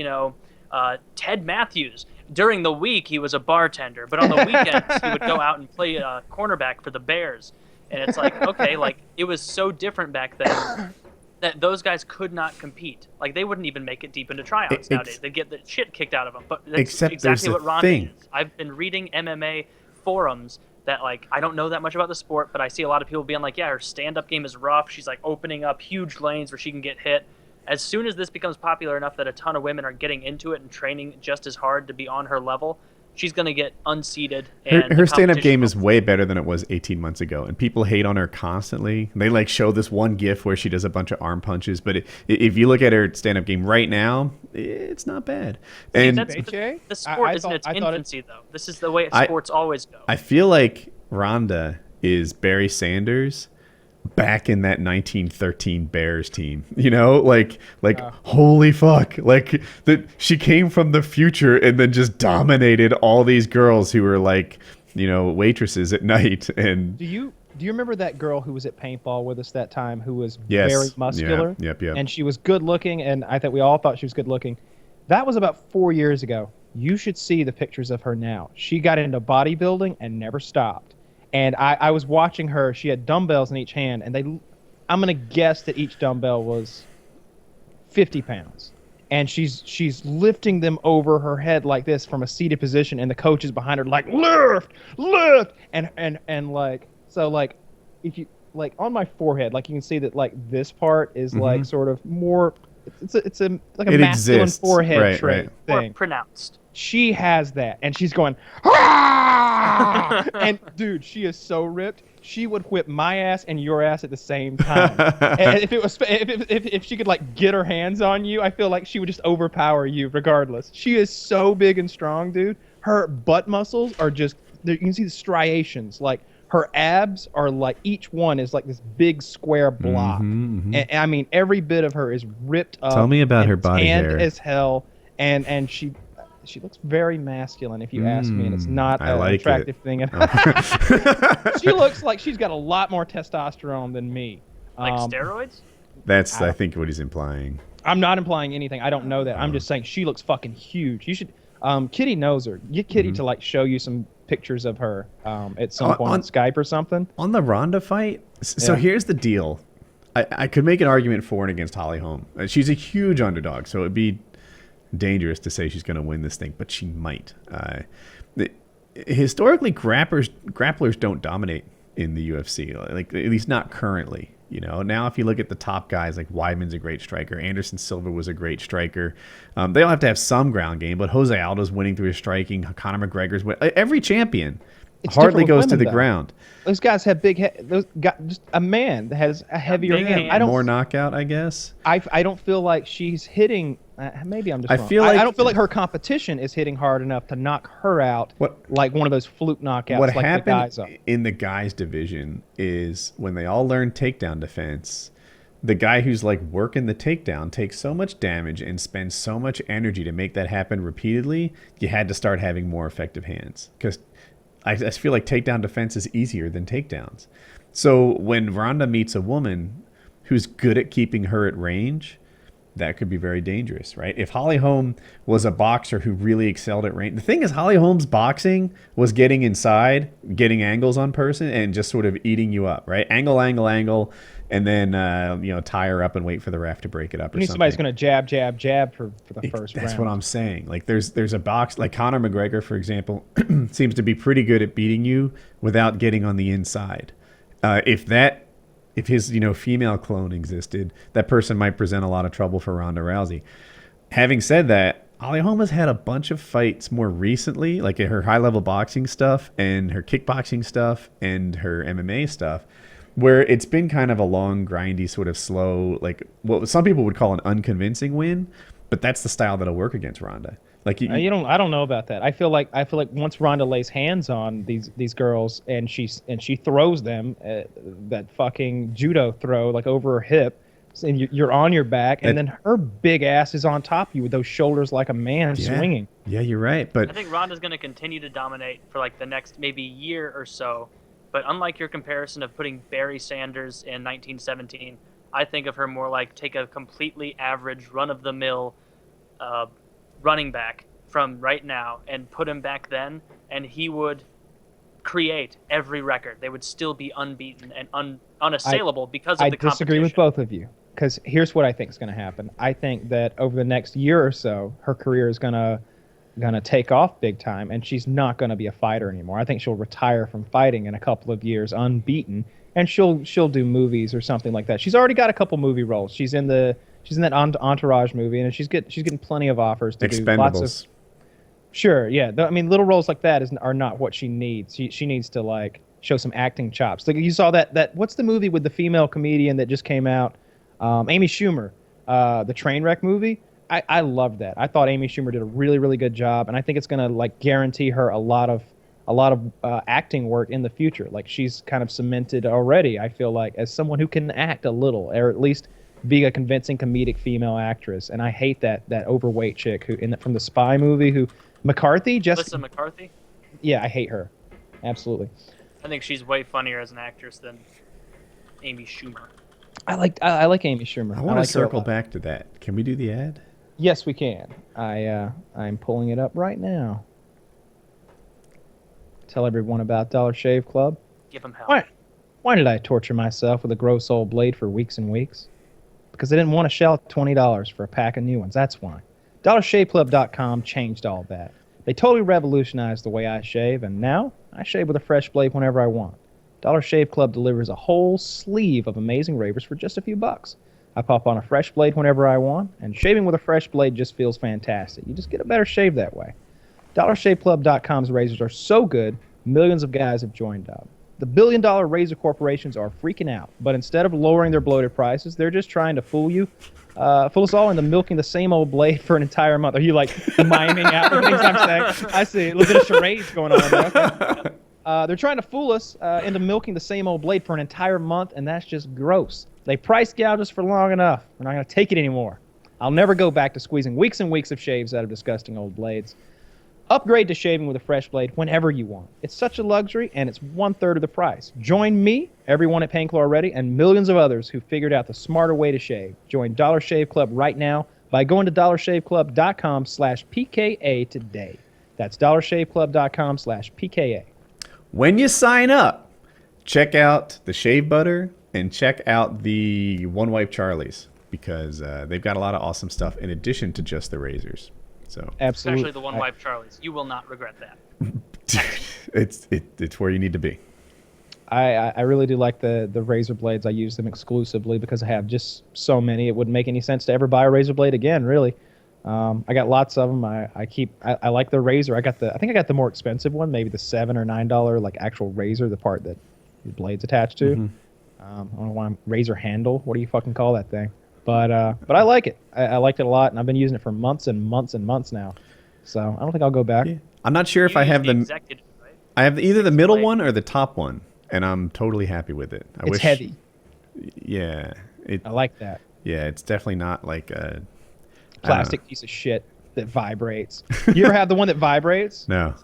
[SPEAKER 3] Ted Matthews. During the week, he was a bartender, but on the weekends, he would go out and play cornerback for the Bears. And it's like, okay, like it was so different back then that those guys could not compete. Like they wouldn't even make it deep into tryouts nowadays. They'd get the shit kicked out of them. But that's
[SPEAKER 1] Except
[SPEAKER 3] exactly
[SPEAKER 1] there's
[SPEAKER 3] what
[SPEAKER 1] a
[SPEAKER 3] Ronda
[SPEAKER 1] thing.
[SPEAKER 3] is. I've been reading MMA forums that like I don't know that much about the sport, but I see a lot of people being like, yeah, her stand-up game is rough. She's like opening up huge lanes where she can get hit. As soon as this becomes popular enough that a ton of women are getting into it and training just as hard to be on her level, she's going to get unseated. And
[SPEAKER 1] Her stand-up
[SPEAKER 3] competition
[SPEAKER 1] game is
[SPEAKER 3] will-
[SPEAKER 1] way better than it was 18 months ago, and people hate on her constantly. They like show this one gif where she does a bunch of arm punches, but if you look at her stand-up game right now, it's not bad.
[SPEAKER 3] See,
[SPEAKER 1] And
[SPEAKER 3] that's the sport is in its infancy, though. This is the way sports always go.
[SPEAKER 1] I feel like Ronda is Barry Sanders back in that 1913 Bears team, like holy fuck, like that she came from the future and then just dominated all these girls who were like, waitresses at night. And
[SPEAKER 2] Do you remember that girl who was at paintball with us that time who was
[SPEAKER 1] Yes.
[SPEAKER 2] very muscular?
[SPEAKER 1] Yeah. Yep.
[SPEAKER 2] And she was good looking, and I think we all thought she was good looking. That was about 4 years ago. You should see the pictures of her now. She got into bodybuilding and never stopped. And I was watching her. She had dumbbells in each hand, and I'm going to guess that each dumbbell was 50 pounds. And she's lifting them over her head like this from a seated position, and the coach is behind her like, lift! And like, so like, if you, like on my forehead, like you can see that like this part is like sort of more, it's a like a
[SPEAKER 1] It
[SPEAKER 2] masculine
[SPEAKER 1] exists.
[SPEAKER 2] forehead
[SPEAKER 1] Right,
[SPEAKER 2] trait
[SPEAKER 1] right.
[SPEAKER 3] More
[SPEAKER 2] thing.
[SPEAKER 3] pronounced.
[SPEAKER 2] She has that, and she's going, "Ah!" And dude, she is so ripped. She would whip my ass and your ass at the same time. And if she could like get her hands on you, I feel like she would just overpower you regardless. She is so big and strong, dude. Her butt muscles are just, you can see the striations. Like her abs are like, each one is like this big square block. And I mean, every bit of her is ripped up.
[SPEAKER 1] Tell me about
[SPEAKER 2] and
[SPEAKER 1] her body
[SPEAKER 2] tanned
[SPEAKER 1] hair.
[SPEAKER 2] as hell, and she. She looks very masculine, if you ask me, and it's not
[SPEAKER 1] I
[SPEAKER 2] an
[SPEAKER 1] like
[SPEAKER 2] attractive
[SPEAKER 1] it.
[SPEAKER 2] thing. She looks like she's got a lot more testosterone than me.
[SPEAKER 3] Like steroids?
[SPEAKER 1] That's, I think, what he's implying.
[SPEAKER 2] I'm not implying anything. I don't know that. I'm just saying she looks fucking huge. You should. Kitty knows her. Get Kitty to like show you some pictures of her at some point on Skype or something.
[SPEAKER 1] On the Ronda fight, so here's the deal. I could make an argument for and against Holly Holm. She's a huge underdog, so it'd be dangerous to say she's going to win this thing, but she might. Historically, grapplers don't dominate in the UFC, like at least not currently. You know, now if you look at the top guys, like Weidman's a great striker, Anderson Silva was a great striker. They all have to have some ground game, but Jose Aldo's winning through his striking. Conor McGregor's every champion hardly goes to the ground.
[SPEAKER 2] Those guys have big head. Just a man that has a heavier hand.
[SPEAKER 1] More knockout, I guess.
[SPEAKER 2] I don't feel like she's hitting. Maybe I'm just wrong.
[SPEAKER 1] I
[SPEAKER 2] don't feel like her competition is hitting hard enough to knock her out like one of those fluke knockouts.
[SPEAKER 1] What
[SPEAKER 2] like
[SPEAKER 1] happened
[SPEAKER 2] the guys
[SPEAKER 1] in the guys division is when they all learned takedown defense, the guy who's like working the takedown takes so much damage and spends so much energy to make that happen repeatedly, you had to start having more effective hands. Because I feel like takedown defense is easier than takedowns. So when Ronda meets a woman who's good at keeping her at range, that could be very dangerous, right? If Holly Holm was a boxer who really excelled at range, the thing is Holly Holm's boxing was getting inside, getting angles on person, and just sort of eating you up, right? Angle, and then tie her up and wait for the ref to break it up. Or something.
[SPEAKER 2] Somebody's going to jab for the first round.
[SPEAKER 1] That's what I'm saying. Like there's a box like Conor McGregor, for example, seems to be pretty good at beating you without getting on the inside. If his female clone existed, that person might present a lot of trouble for Ronda Rousey. Having said that, Holly Holm has had a bunch of fights more recently, like her high-level boxing stuff and her kickboxing stuff and her MMA stuff, where it's been kind of a long, grindy, sort of slow, like what some people would call an unconvincing win, but that's the style that'll work against Ronda. Like
[SPEAKER 2] I don't know about that. I feel like once Ronda lays hands on these girls and she throws them that fucking judo throw like over her hip, and you're on your back, and then her big ass is on top of you with those shoulders like a man swinging.
[SPEAKER 1] Yeah, you're right. But
[SPEAKER 3] I think Ronda's going to continue to dominate for like the next maybe year or so. But unlike your comparison of putting Barry Sanders in 1917, I think of her more like take a completely average, run-of-the-mill running back from right now and put him back then, and he would create every record. They would still be unbeaten and unassailable because of the competition. I
[SPEAKER 2] disagree with both of you, because here's what I think is going to happen. I think that over the next year or so, her career is gonna take off big time, and she's not going to be a fighter anymore. I think she'll retire from fighting in a couple of years unbeaten, and she'll do movies or something like that. She's already got a couple movie roles. She's in that Entourage movie, and she's getting plenty of offers to do lots of. Sure, yeah. I mean, little roles like that are not what she needs. She needs to like show some acting chops. Like you saw that what's the movie with the female comedian that just came out? Amy Schumer, the Trainwreck movie. I loved that. I thought Amy Schumer did a really, really good job, and I think it's gonna like guarantee her a lot of acting work in the future. Like she's kind of cemented already. I feel like as someone who can act a little, or at least be a convincing comedic female actress. And I hate that overweight chick from the Spy movie who. McCarthy,
[SPEAKER 3] Melissa McCarthy?
[SPEAKER 2] Yeah, I hate her. Absolutely.
[SPEAKER 3] I think she's way funnier as an actress than Amy Schumer.
[SPEAKER 2] I like Amy Schumer.
[SPEAKER 1] I want to circle back to that. Can we do the ad?
[SPEAKER 2] Yes, we can. I'm pulling it up right now. Tell everyone about Dollar Shave Club.
[SPEAKER 3] Give them hell.
[SPEAKER 2] Why did I torture myself with a gross old blade for weeks and weeks? Because I didn't want to shell $20 for a pack of new ones. That's why. DollarShaveClub.com changed all that. They totally revolutionized the way I shave, and now I shave with a fresh blade whenever I want. Dollar Shave Club delivers a whole sleeve of amazing razors for just a few bucks. I pop on a fresh blade whenever I want, and shaving with a fresh blade just feels fantastic. You just get a better shave that way. DollarShaveClub.com's razors are so good, millions of guys have joined up. The billion-dollar razor corporations are freaking out, but instead of lowering their bloated prices, they're just trying to fool us all into milking the same old blade for an entire month. Are you like miming out the things I'm saying? I see. A little bit of charades going on there. Okay. They're trying to fool us into milking the same old blade for an entire month, and that's just gross. They price gouge us for long enough. We're not going to take it anymore. I'll never go back to squeezing weeks and weeks of shaves out of disgusting old blades. Upgrade to shaving with a fresh blade whenever you want. It's such a luxury, and it's 1/3 of the price. Join me, everyone at Painkiller already, and millions of others who figured out the smarter way to shave. Join Dollar Shave Club right now by going to dollarshaveclub.com/PKA today. That's dollarshaveclub.com/PKA.
[SPEAKER 1] When you sign up, check out the shave butter and check out the One Wipe Charlies because they've got a lot of awesome stuff in addition to just the razors. So
[SPEAKER 2] Absolutely.
[SPEAKER 3] Especially the One Wipe Charlies. You will not regret that.
[SPEAKER 1] it's where you need to be.
[SPEAKER 2] I really do like the razor blades. I use them exclusively because I have just so many. It wouldn't make any sense to ever buy a razor blade again, really. I got lots of them. I like the razor. I think I got the more expensive one, maybe the $7 or $9 like actual razor, the part that the blade's attached to. I don't know why razor handle. What do you fucking call that thing? But I like it. I liked it a lot, and I've been using it for months and months and months now. So I don't think I'll go back.
[SPEAKER 1] Yeah. I'm not sure if I have the
[SPEAKER 3] executive, right?
[SPEAKER 1] I have either the middle one or the top one, and I'm totally happy with it.
[SPEAKER 2] It's heavy.
[SPEAKER 1] Yeah.
[SPEAKER 2] I like that.
[SPEAKER 1] Yeah, it's definitely not like a
[SPEAKER 2] Plastic piece of shit that vibrates. You ever have the one that vibrates?
[SPEAKER 1] No.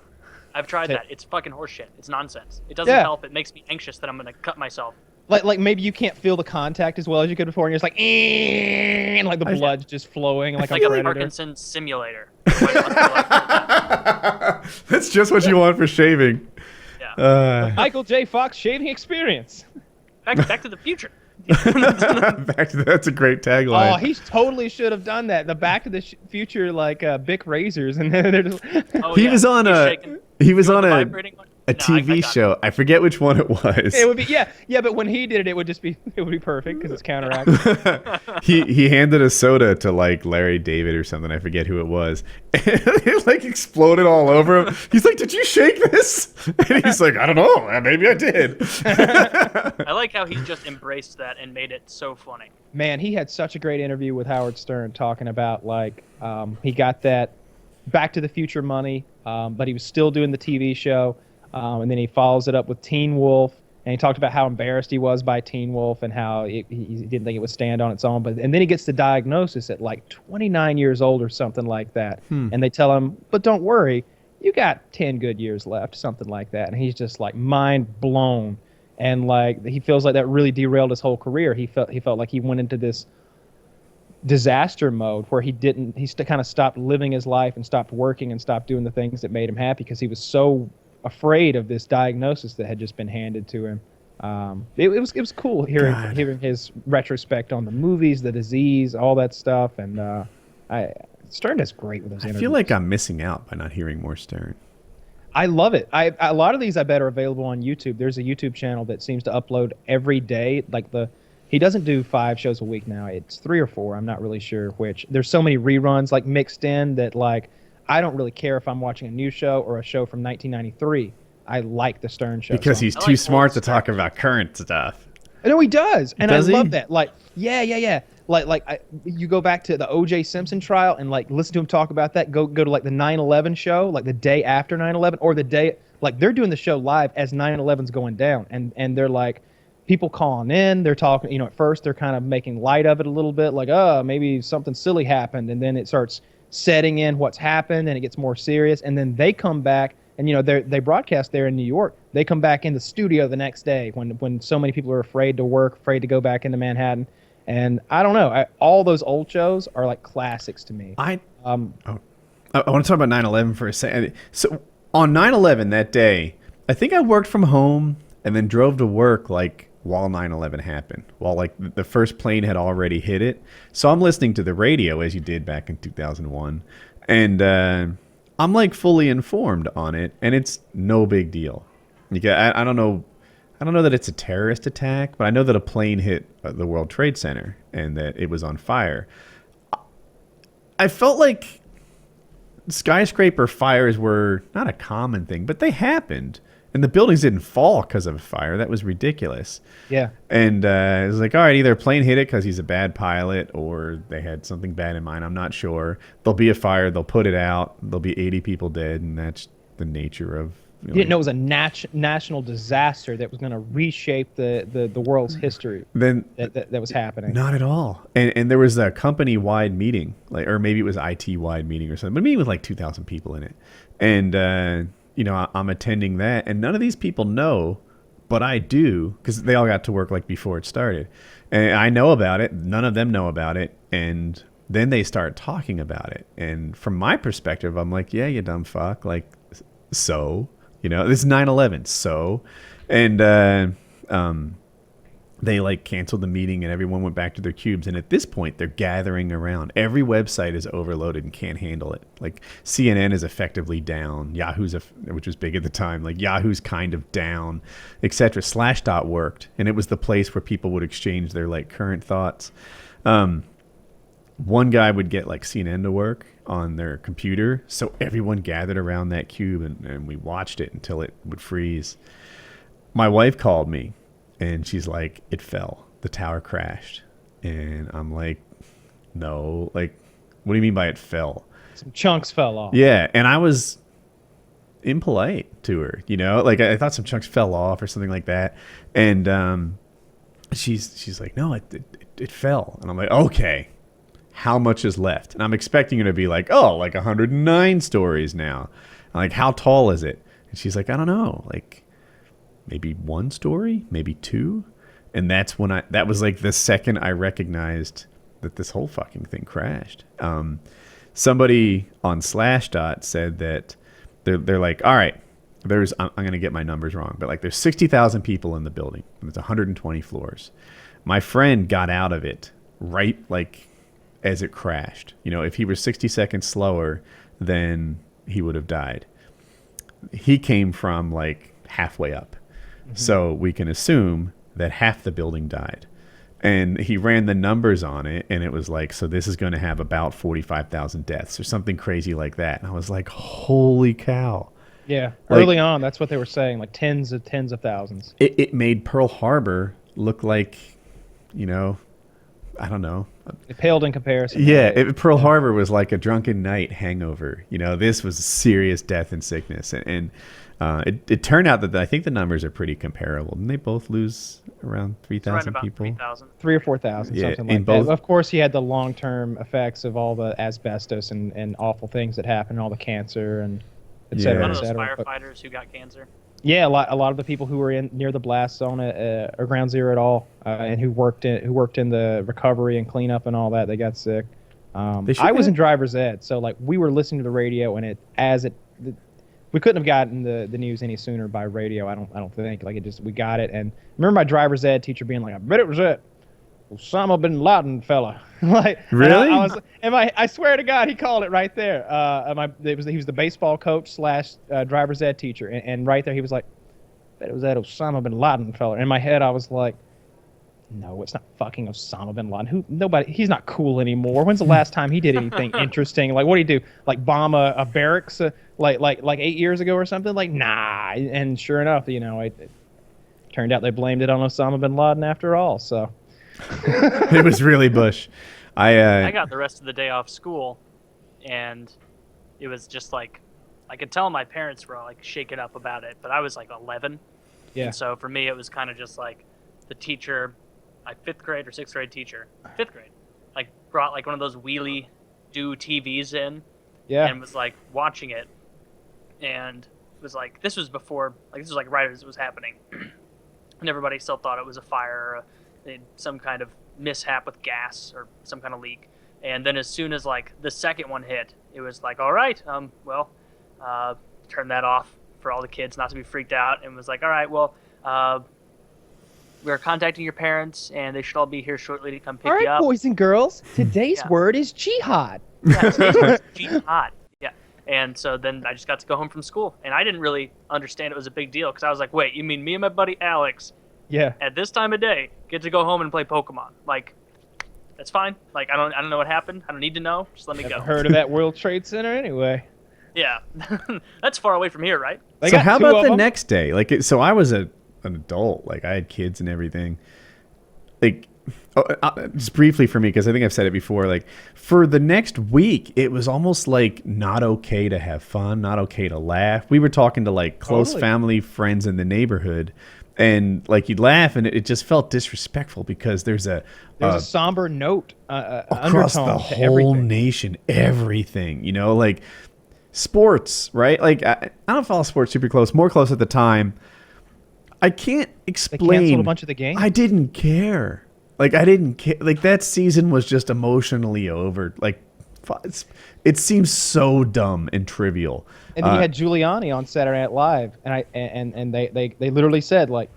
[SPEAKER 3] I've tried that. It's fucking horseshit. It's nonsense. It doesn't help. It makes me anxious that I'm going to cut myself.
[SPEAKER 2] Like maybe you can't feel the contact as well as you could before, and you're just like, and like the blood's just flowing like
[SPEAKER 3] it's like a
[SPEAKER 2] predator.
[SPEAKER 3] Parkinson's simulator. Yeah.
[SPEAKER 1] That's just what you want for shaving.
[SPEAKER 2] Michael J. Fox shaving experience.
[SPEAKER 3] Back to the Future.
[SPEAKER 1] That's a great tagline.
[SPEAKER 2] Oh, he totally should have done that. The Back to the Future like Bic razors, and then they're just.
[SPEAKER 1] He was on a
[SPEAKER 3] vibrating one?
[SPEAKER 1] a TV show. I forget which one it was.
[SPEAKER 2] It would be yeah, but when he did it, it would be perfect because it's counteracted.
[SPEAKER 1] he handed a soda to like Larry David or something. I forget who it was. And it like exploded all over him. He's like, "Did you shake this?" And he's like, "I don't know. Maybe I did."
[SPEAKER 3] I like how he just embraced that and made it so funny.
[SPEAKER 2] Man, he had such a great interview with Howard Stern talking about like he got that Back to the Future money, but he was still doing the TV show. And then he follows it up with Teen Wolf, and he talked about how embarrassed he was by Teen Wolf and how he didn't think it would stand on its own. And then he gets the diagnosis at like 29 years old or something like that. And they tell him, but don't worry, you got 10 good years left, something like that. And he's just like mind blown. And like he feels like that really derailed his whole career. He felt like he went into this disaster mode where he kind of stopped living his life and stopped working and stopped doing the things that made him happy because he was so afraid of this diagnosis that had just been handed to him. It was cool hearing his retrospect on the movies, the disease, all that stuff, and Stern is great with those interviews.
[SPEAKER 1] I feel like I'm missing out by not hearing more Stern.
[SPEAKER 2] I love it. A lot of these I bet are available on YouTube. There's a YouTube channel that seems to upload every day. He doesn't do 5 shows a week now. It's 3 or 4. I'm not really sure which. There's so many reruns like mixed in that like I don't really care if I'm watching a new show or a show from 1993. I like the Stern show.
[SPEAKER 1] Because he's too smart to talk about current stuff.
[SPEAKER 2] No, he does. And I love that. Like, yeah. You go back to the O.J. Simpson trial and like listen to him talk about that. Go to like the 9/11 show, like the day after 9/11 or the day, like they're doing the show live as 9/11's going down. And they're like, people calling in, they're talking, at first they're kind of making light of it a little bit. Like, maybe something silly happened. And then it starts setting in what's happened and it gets more serious, and then they come back and they broadcast there in New York. They come back in the studio the next day when so many people are afraid to work, afraid to go back into Manhattan. And I don't know, all those old shows are like classics to me.
[SPEAKER 1] I want to talk about 9/11 for a second. So on 9/11 that day, I think I worked from home and then drove to work like while 9/11 happened, while like the first plane had already hit it. So I'm listening to the radio as you did back in 2001, and I'm like fully informed on it, and it's no big deal. I don't know that it's a terrorist attack, but I know that a plane hit the World Trade Center and that it was on fire. I felt like skyscraper fires were not a common thing, but they happened. And the buildings didn't fall because of a fire. That was ridiculous.
[SPEAKER 2] Yeah.
[SPEAKER 1] And it was like, all right, either a plane hit it because he's a bad pilot or they had something bad in mind. I'm not sure. There'll be a fire. They'll put it out. There'll be 80 people dead. And that's the nature of
[SPEAKER 2] You didn't know it was a national disaster that was going to reshape the world's history.
[SPEAKER 1] Then
[SPEAKER 2] that was happening.
[SPEAKER 1] Not at all. And there was a company-wide meeting, like, or maybe it was IT-wide meeting or something, but a meeting with like 2,000 people in it. And you know, I'm attending that, and none of these people know, but I do, because they all got to work like before it started, and I know about it. None of them know about it, and then they start talking about it. And from my perspective, I'm like, yeah, you dumb fuck, like, so. You know, this is 9/11, so, and they like canceled the meeting and everyone went back to their cubes. And at this point, they're gathering around. Every website is overloaded and can't handle it. Like CNN is effectively down. Yahoo's, which was big at the time, like Yahoo's kind of down, etc. Slashdot worked, and it was the place where people would exchange their like current thoughts. One guy would get like CNN to work on their computer, so everyone gathered around that cube and we watched it until it would freeze. My wife called me and she's like, it fell, the tower crashed. And I'm like, no, like, what do you mean by it fell?
[SPEAKER 2] Some chunks fell off.
[SPEAKER 1] Yeah, and I was impolite to her, you know, like I thought some chunks fell off or something like that. And she's like, no, it fell. And I'm like, okay, how much is left? And I'm expecting her to be like, oh, like 109 stories now. I'm like, how tall is it? And she's like, I don't know, like maybe 1 story, maybe 2. And that's when that was like the second I recognized that this whole fucking thing crashed. Somebody on Slashdot said that they're like, all right, I'm going to get my numbers wrong, but like there's 60,000 people in the building and it's 120 floors. My friend got out of it right like as it crashed. You know, if he was 60 seconds slower, then he would have died. He came from like halfway up. Mm-hmm. So we can assume that half the building died. And he ran the numbers on it, and it was like, so this is going to have about 45,000 deaths or something crazy like that. And I was like, holy cow.
[SPEAKER 2] Yeah, like, early on, that's what they were saying, like tens of thousands.
[SPEAKER 1] It made Pearl Harbor look like, you know, I don't know.
[SPEAKER 2] It paled in comparison.
[SPEAKER 1] Yeah, Pearl Harbor was like a drunken night hangover. You know, this was serious death and sickness. And it turned out that I think the numbers are pretty comparable. Didn't they both lose around 3,000 people?
[SPEAKER 3] 3,000.
[SPEAKER 2] 3 or 4,000,
[SPEAKER 1] yeah,
[SPEAKER 2] something like that. Of course, he had the long-term effects of all the asbestos and awful things that happened, all the cancer and et cetera,
[SPEAKER 3] One of
[SPEAKER 2] et
[SPEAKER 3] those
[SPEAKER 2] cetera.
[SPEAKER 3] firefighters who got cancer.
[SPEAKER 2] Yeah, a lot of the people who were near the blast zone or ground zero at all, and who worked in the recovery and cleanup and all that, they got sick. I was in driver's ed, so like we were listening to the radio, and we couldn't have gotten the news any sooner by radio. I don't think like we got it. And I remember my driver's ed teacher being like, I bet it was it, Osama bin Laden fella. Like
[SPEAKER 1] really?
[SPEAKER 2] I swear to God, he called it right there. He was the baseball coach / driver's ed teacher, and right there he was like, bet it was that Osama bin Laden fella. In my head, I was like, no, it's not fucking Osama bin Laden. He's not cool anymore. When's the last time he did anything interesting? Like, what did he do? Like bomb a barracks like 8 years ago or something? Like, nah. And sure enough, you know, it turned out they blamed it on Osama bin Laden after all. So
[SPEAKER 1] it was really Bush.
[SPEAKER 3] I got the rest of the day off school, and it was just like, I could tell my parents were like shaken up about it, but I was like 11.
[SPEAKER 2] Yeah.
[SPEAKER 3] And so for me, it was kind of just like the teacher, my 5th grade or 6th grade teacher, 5th grade, like brought like one of those wheelie do TVs in,
[SPEAKER 2] yeah,
[SPEAKER 3] and was like watching it, and was like, this was like right as it was happening, and everybody still thought it was a fire or some kind of mishap with gas or some kind of leak. And then as soon as like the second one hit, it was like, all right, turn that off for all the kids not to be freaked out, and was like, all right, well, we're contacting your parents, and they should all be here shortly to come pick you up.
[SPEAKER 2] All right, boys and girls, today's word is jihad.
[SPEAKER 3] Yeah, today's word is jihad. Yeah. And so then I just got to go home from school, and I didn't really understand it was a big deal, because I was like, wait, you mean me and my buddy Alex, at this time of day, get to go home and play Pokemon? Like, that's fine. Like, I don't know what happened. I don't need to know. Just let me go.
[SPEAKER 2] Heard of that World Trade Center anyway.
[SPEAKER 3] Yeah. That's far away from here, right?
[SPEAKER 1] So how about the next day? Like, so I was an adult. Like, I had kids and everything. Like, just briefly for me, because I think I've said it before, like for the next week, it was almost like not okay to have fun, not okay to laugh. We were talking to like close family friends in the neighborhood, and like you'd laugh, and it just felt disrespectful because there's a
[SPEAKER 2] somber note
[SPEAKER 1] across
[SPEAKER 2] undertone
[SPEAKER 1] the
[SPEAKER 2] to
[SPEAKER 1] whole
[SPEAKER 2] everything.
[SPEAKER 1] nation, everything, you know, like sports, right? Like I don't follow sports super close, more close at the time. I can't explain.
[SPEAKER 2] They canceled a bunch of the games.
[SPEAKER 1] I didn't care. Like I didn't care. Like that season was just emotionally over. Like it seems so dumb and trivial.
[SPEAKER 2] And then you had Giuliani on Saturday Night Live, and they literally said like,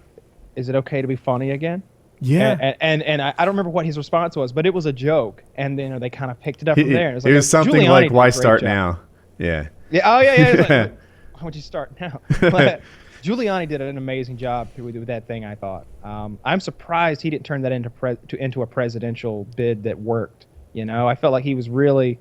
[SPEAKER 2] "Is it okay to be funny again?"
[SPEAKER 1] Yeah.
[SPEAKER 2] And I don't remember what his response was, but it was a joke, and then they kind of picked it up from there.
[SPEAKER 1] It was something
[SPEAKER 2] Giuliani
[SPEAKER 1] like,
[SPEAKER 2] did a
[SPEAKER 1] "Why
[SPEAKER 2] great
[SPEAKER 1] start
[SPEAKER 2] job.
[SPEAKER 1] now?" Yeah.
[SPEAKER 2] Yeah. Oh yeah. It's like, why would you start now? But Giuliani did an amazing job with that thing. I thought. I'm surprised he didn't turn that into a presidential bid that worked. You know, I felt like he was really.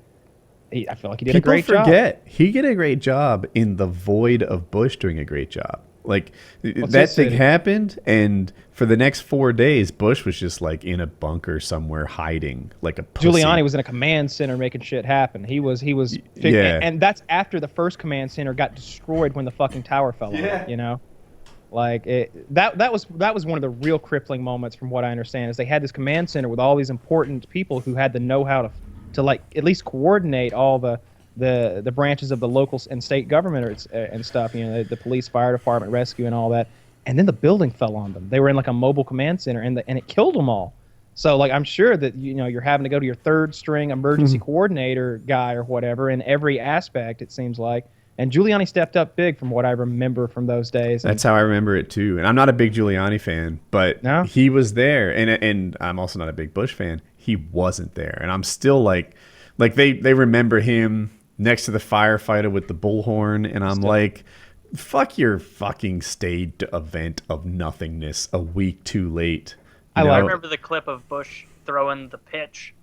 [SPEAKER 2] I feel like he did a great job.
[SPEAKER 1] People forget he did a great job in the void of Bush doing a great job. Like that thing happened, and for the next 4 days, Bush was just like in a bunker somewhere hiding, like a pussy.
[SPEAKER 2] Giuliani was in a command center making shit happen. He was,
[SPEAKER 1] yeah.
[SPEAKER 2] And that's after the first command center got destroyed when the fucking tower fell on. You know, like that was one of the real crippling moments, from what I understand, is they had this command center with all these important people who had the know-how to like at least coordinate all the branches of the local and state government and stuff, you know, the police, fire department, rescue, and all that. And then the building fell on them. They were in like a mobile command center, and it killed them all. So like I'm sure that you're having to go to your third string emergency coordinator guy or whatever in every aspect, it seems like. And Giuliani stepped up big from what I remember from those days.
[SPEAKER 1] That's how I remember it too. And I'm not a big Giuliani fan, but he was there. And I'm also not a big Bush fan. He wasn't there. And I'm still like they remember him next to the firefighter with the bullhorn. And I'm like, fuck your fucking staged event of nothingness a week too late.
[SPEAKER 3] I remember the clip of Bush throwing the pitch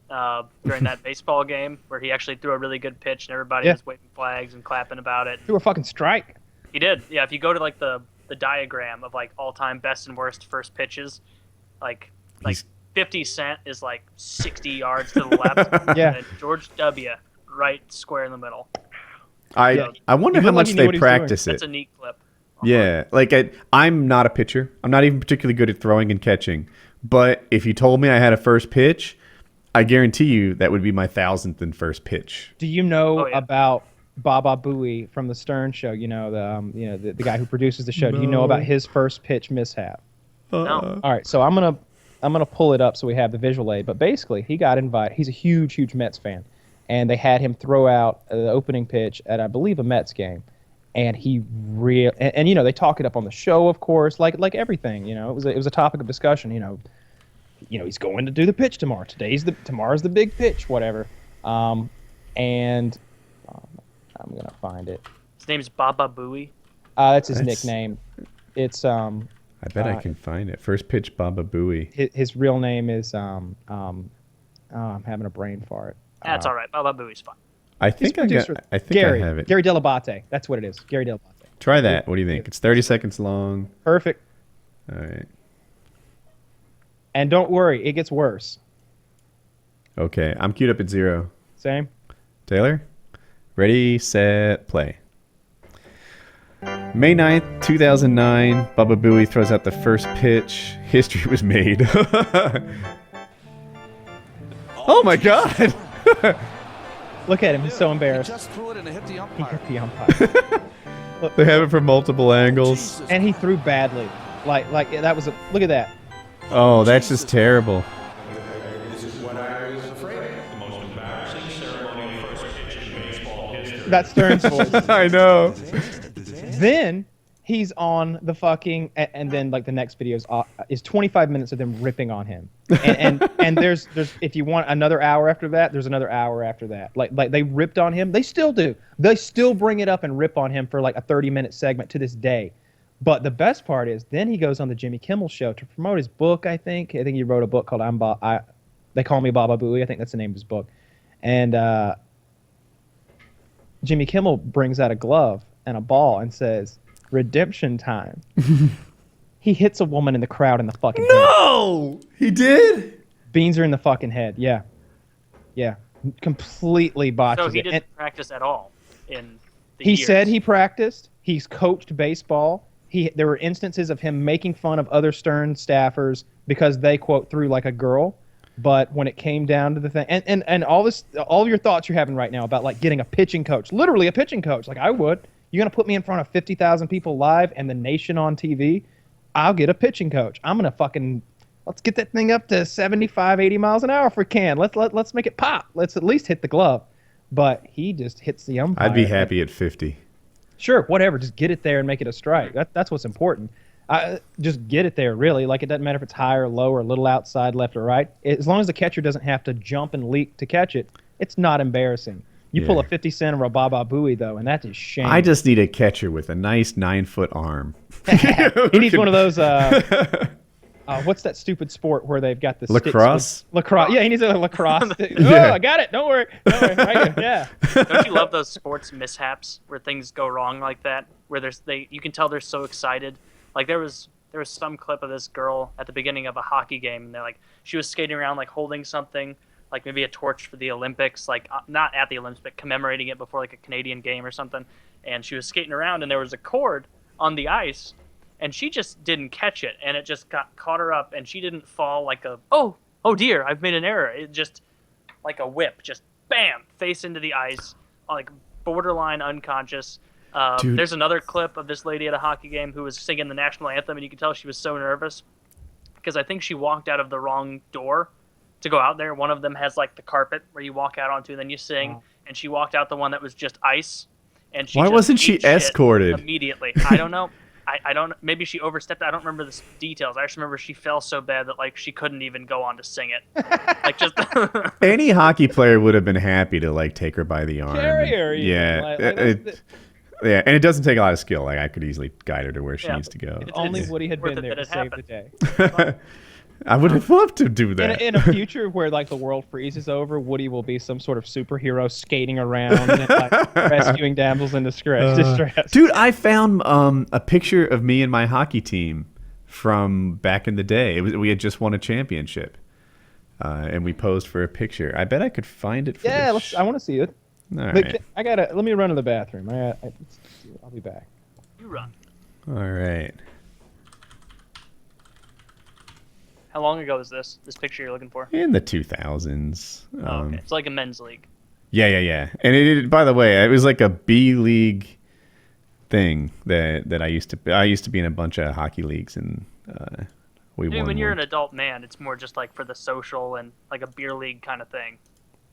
[SPEAKER 3] during that baseball game where he actually threw a really good pitch and everybody was waving flags and clapping about it.
[SPEAKER 2] Threw a fucking strike.
[SPEAKER 3] He did. Yeah, if you go to like the diagram of like all-time best and worst first pitches, like 50 Cent is like 60 yards to the left. And George W. right square in the middle.
[SPEAKER 1] I wonder how much they practice it.
[SPEAKER 3] That's a neat clip.
[SPEAKER 1] Yeah, like I'm not a pitcher. I'm not even particularly good at throwing and catching. But if you told me I had a first pitch, I guarantee you that would be my 1,000th and first pitch.
[SPEAKER 2] Do you know about Baba Booey from the Stern Show? You know the guy who produces the show. Do you know about his first pitch mishap?
[SPEAKER 3] No.
[SPEAKER 2] All right, so I'm gonna pull it up so we have the visual aid. But basically, he got invited. He's a huge Mets fan, and they had him throw out the opening pitch at, I believe, a Mets game. And he and you know, they talk it up on the show, of course, like everything. You know, it was a topic of discussion. You know, he's going to do the pitch tomorrow. Tomorrow's the big pitch, whatever. And I'm gonna find it.
[SPEAKER 3] His name's Baba Booey.
[SPEAKER 2] That's his nickname. It's
[SPEAKER 1] I bet I can find it. First pitch, Baba Booey.
[SPEAKER 2] His real name is I'm having a brain fart.
[SPEAKER 3] That's all right. Baba Booey's fine.
[SPEAKER 1] I think I have it.
[SPEAKER 2] Gary Delabate. That's what it is. Gary Delabate.
[SPEAKER 1] Try that. What do you think? It's 30 seconds long.
[SPEAKER 2] Perfect.
[SPEAKER 1] All right.
[SPEAKER 2] And don't worry, it gets worse.
[SPEAKER 1] Okay, I'm queued up at 0.
[SPEAKER 2] Same.
[SPEAKER 1] Taylor? Ready, set, play. May 9th, 2009, Baba Booey throws out the first pitch. History was made. Oh my God!
[SPEAKER 2] Look at him, he's so embarrassed.
[SPEAKER 6] He just threw it and it hit the umpire.
[SPEAKER 2] He hit the umpire.
[SPEAKER 1] They have it from multiple angles.
[SPEAKER 2] And he threw badly. Like that was look at that.
[SPEAKER 1] Oh, that's just terrible.
[SPEAKER 6] This is what I was afraid of. The most embarrassing ceremony of first pitch in baseball history.
[SPEAKER 2] That's Stern's voice.
[SPEAKER 1] I know.
[SPEAKER 2] Then he's on the fucking, and then like the next video is 25 minutes of them ripping on him. And there's if you want another hour after that, there's another hour after that. Like they ripped on him. They still do. They still bring it up and rip on him for like a 30-minute segment to this day. But the best part is then he goes on the Jimmy Kimmel show to promote his book, I think. I think he wrote a book called They Call Me Baba Booey. I think that's the name of his book. And Jimmy Kimmel brings out a glove and a ball and says, "Redemption time." He hits a woman in the crowd in the fucking head.
[SPEAKER 1] No! He did?
[SPEAKER 2] Beans her in the fucking head. Yeah. Yeah. Completely botches
[SPEAKER 3] So he
[SPEAKER 2] it.
[SPEAKER 3] didn't practice at all in the
[SPEAKER 2] He
[SPEAKER 3] years.
[SPEAKER 2] said he practiced. He's coached baseball. There were instances of him making fun of other Stern staffers because they, quote, threw like a girl. But when it came down to the thing, and all of your thoughts you're having right now about like getting a pitching coach, literally a pitching coach, like I would. You're going to put me in front of 50,000 people live and the nation on TV? I'll get a pitching coach. I'm going to let's get that thing up to 75, 80 miles an hour if we can. Let's make it pop. Let's at least hit the glove. But he just hits the umpire.
[SPEAKER 1] I'd be happy at 50.
[SPEAKER 2] Sure, whatever. Just get it there and make it a strike. That's what's important. Just get it there, really. Like, it doesn't matter if it's high or low or a little outside, left or right. As long as the catcher doesn't have to jump and leap to catch it, it's not embarrassing. You pull a 50 Cent or a Baba Booey, though, and that is shame.
[SPEAKER 1] I just need a catcher with a nice 9-foot arm.
[SPEAKER 2] He needs one of those... what's that stupid sport where they've got the
[SPEAKER 1] lacrosse?
[SPEAKER 2] Lacrosse. Yeah, he needs a lacrosse.
[SPEAKER 1] Yeah.
[SPEAKER 2] Oh, I got it. Don't worry. Right here. Yeah.
[SPEAKER 3] Don't you love those sports mishaps where things go wrong like that? Where you can tell they're so excited. Like there was some clip of this girl at the beginning of a hockey game, and they're like, she was skating around like holding something, like maybe a torch for the Olympics, like not at the Olympics, but commemorating it before like a Canadian game or something. And she was skating around, and there was a cord on the ice. And she just didn't catch it, and it just caught her up, and she didn't fall like oh dear, I've made an error. It just, like a whip, just bam, face into the ice, like borderline unconscious. There's another clip of this lady at a hockey game who was singing the national anthem, and you could tell she was so nervous because I think she walked out of the wrong door to go out there. One of them has like the carpet where you walk out onto, and then you sing, and she walked out the one that was just ice. And
[SPEAKER 1] Why wasn't she escorted?
[SPEAKER 3] Immediately. I don't know. I don't. Maybe she overstepped. I don't remember the details. I just remember she fell so bad that like she couldn't even go on to sing it. Like just
[SPEAKER 1] any hockey player would have been happy to like take her by the arm.
[SPEAKER 2] Carry her.
[SPEAKER 1] Yeah. Yeah, and it doesn't take a lot of skill. Like I could easily guide her to where she needs to go.
[SPEAKER 2] If only Woody had been there to save the day.
[SPEAKER 1] I would have loved to do that.
[SPEAKER 2] In a future where like the world freezes over, Woody will be some sort of superhero skating around and like rescuing damsels in distress.
[SPEAKER 1] Dude, I found a picture of me and my hockey team from back in the day. We had just won a championship, and we posed for a picture. I bet I could find it.
[SPEAKER 2] I want to see it.
[SPEAKER 1] All right.
[SPEAKER 2] Let me run to the bathroom. I'll be back.
[SPEAKER 3] You run.
[SPEAKER 1] All right.
[SPEAKER 3] How long ago is this picture you're looking for?
[SPEAKER 1] In the 2000s.
[SPEAKER 3] Okay. It's like a men's league.
[SPEAKER 1] Yeah. And it, by the way, it was like a B league thing that I used to be in a bunch of hockey leagues, and we won.
[SPEAKER 3] When you're an adult man, it's more just like for the social and like a beer league kind of thing.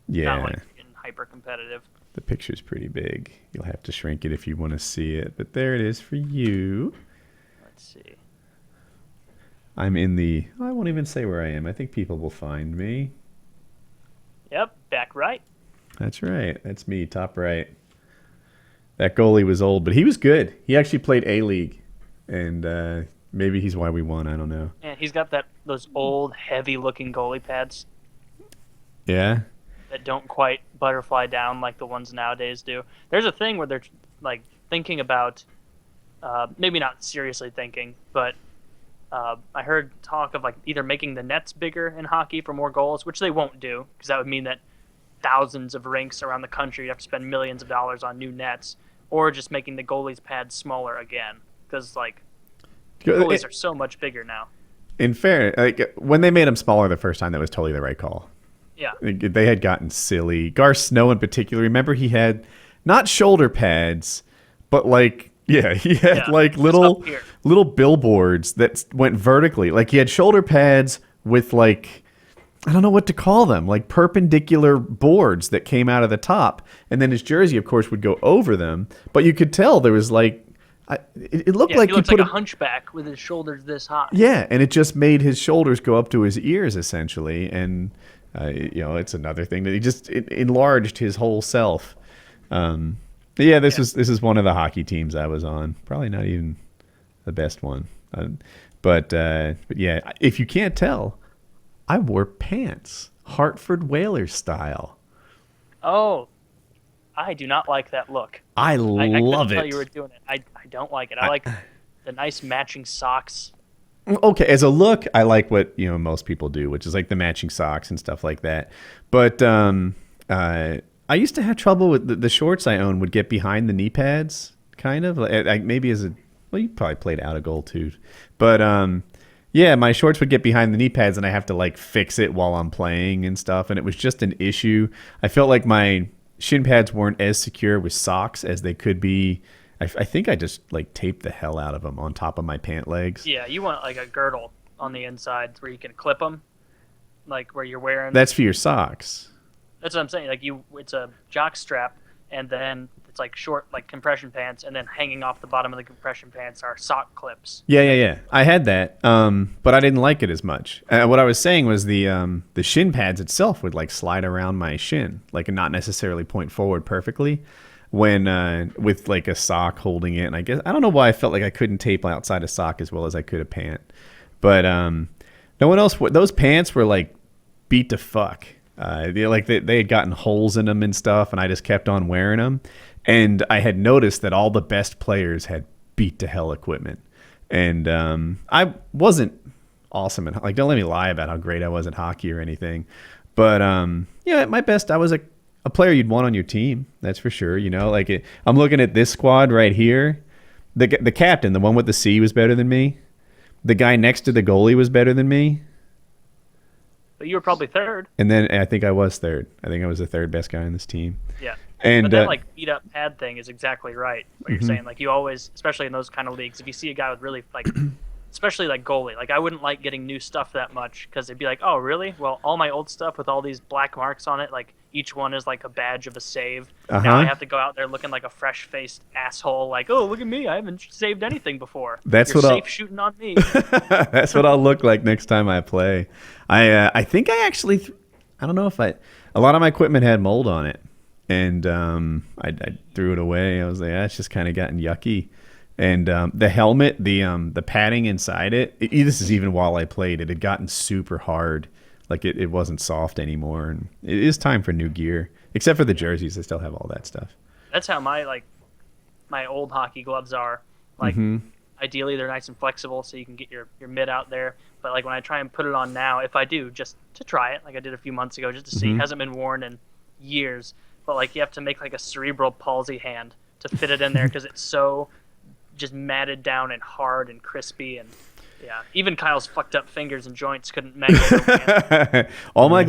[SPEAKER 1] Yeah.
[SPEAKER 3] Not like hyper competitive.
[SPEAKER 1] The picture's pretty big. You'll have to shrink it if you want to see it, but there it is for you.
[SPEAKER 3] Let's see.
[SPEAKER 1] I won't even say where I am. I think people will find me.
[SPEAKER 3] Yep, back right.
[SPEAKER 1] That's right. That's me, top right. That goalie was old, but he was good. He actually played A-League, and maybe he's why we won. I don't know.
[SPEAKER 3] Yeah, he's got those old, heavy-looking goalie pads.
[SPEAKER 1] Yeah?
[SPEAKER 3] That don't quite butterfly down like the ones nowadays do. There's a thing where they're like thinking about, maybe not seriously thinking, but I heard talk of like either making the nets bigger in hockey for more goals, which they won't do because that would mean that thousands of rinks around the country have to spend millions of dollars on new nets, or just making the goalies' pads smaller again because like goalies are so much bigger now.
[SPEAKER 1] In fair, like when they made them smaller the first time, that was totally the right call.
[SPEAKER 3] Yeah.
[SPEAKER 1] They had gotten silly. Garth Snow in particular, remember he had not shoulder pads, but like, yeah, he had like little billboards that went vertically. Like he had shoulder pads with like, I don't know what to call them, like perpendicular boards that came out of the top. And then his jersey, of course, would go over them. But you could tell there was like, it looked like
[SPEAKER 3] he looks like a hunchback with his shoulders this high. Yeah, and it just made his shoulders go up to his ears essentially. And it's another thing that he just enlarged his whole self. This is one of the hockey teams I was on. Probably not even the best one. But yeah, if you can't tell, I wore pants, Hartford Whalers style. Oh, I do not like that look.
[SPEAKER 1] I love it.
[SPEAKER 3] I couldn't tell you were doing it. I don't like it. I like the nice matching socks
[SPEAKER 1] Okay, as a look, I like what most people do, which is like the matching socks and stuff like that. But I used to have trouble with the shorts I own would get behind the knee pads, kind of. Maybe you probably played out of goal too, but yeah, my shorts would get behind the knee pads, and I have to like fix it while I'm playing and stuff, and it was just an issue. I felt like my shin pads weren't as secure with socks as they could be. I think I just like taped the hell out of them on top of my pant legs.
[SPEAKER 3] Yeah, you want like a girdle on the inside where you can clip them, like where you're wearing.
[SPEAKER 1] That's for your socks.
[SPEAKER 3] That's what I'm saying. Like it's a jock strap, and then it's like short, like compression pants, and then hanging off the bottom of the compression pants are sock clips.
[SPEAKER 1] Yeah. I had that, but I didn't like it as much. What I was saying was the shin pads itself would like slide around my shin, like and not necessarily point forward perfectly. When with like a sock holding it, and I don't know why I felt like I couldn't tape outside a sock as well as I could a pant, but no one else. Those pants were like beat to fuck. They had gotten holes in them and stuff, and I just kept on wearing them. And I had noticed that all the best players had beat to hell equipment, and I wasn't awesome at, like, don't let me lie about how great I was at hockey or anything, but yeah, at my best I was a player you'd want on your team, that's for sure. I'm looking at this squad right here. The captain, the one with the C, was better than me. The guy next to the goalie was better than me.
[SPEAKER 3] But you were probably third.
[SPEAKER 1] And then I think I was third. I think I was the third best guy on this team.
[SPEAKER 3] Yeah.
[SPEAKER 1] And
[SPEAKER 3] but that like beat up pad thing is exactly right. What you're saying, like you always, especially in those kind of leagues, if you see a guy with really like, especially like goalie, like I wouldn't like getting new stuff that much because they'd be like, oh really? Well, all my old stuff with all these black marks on it, like each one is like a badge of a save. Now I have to go out there looking like a fresh-faced asshole, like, oh look at me, I haven't saved anything before.
[SPEAKER 1] That's
[SPEAKER 3] You're
[SPEAKER 1] what
[SPEAKER 3] safe shooting on me.
[SPEAKER 1] That's what I'll look like next time I play. I think I actually, I don't know if a lot of my equipment had mold on it, and I threw it away. I was like, it's just kind of gotten yucky. And the helmet, the padding inside it, this is even while I played, it had gotten super hard. Like it wasn't soft anymore, and it is time for new gear. Except for the jerseys, I still have all that stuff.
[SPEAKER 3] That's how my old hockey gloves are. Like ideally they're nice and flexible, so you can get your mitt out there. But like when I try and put it on now, if I do, just to try it, like I did a few months ago, just to see, it hasn't been worn in years. But like you have to make like a cerebral palsy hand to fit it in there because it's so just matted down and hard and crispy, and yeah, even Kyle's fucked up fingers and joints couldn't match it.
[SPEAKER 1] All my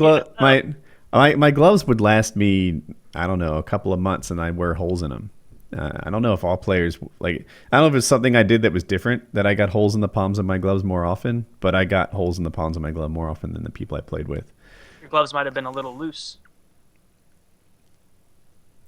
[SPEAKER 1] my gloves would last me, I don't know, a couple of months, and I wear holes in them. I don't know if all players I don't know if it's something I did that was different, that I got holes in the palms of my gloves more often, but I got holes in the palms of my glove more often than the people I played with.
[SPEAKER 3] Your gloves might have been a little loose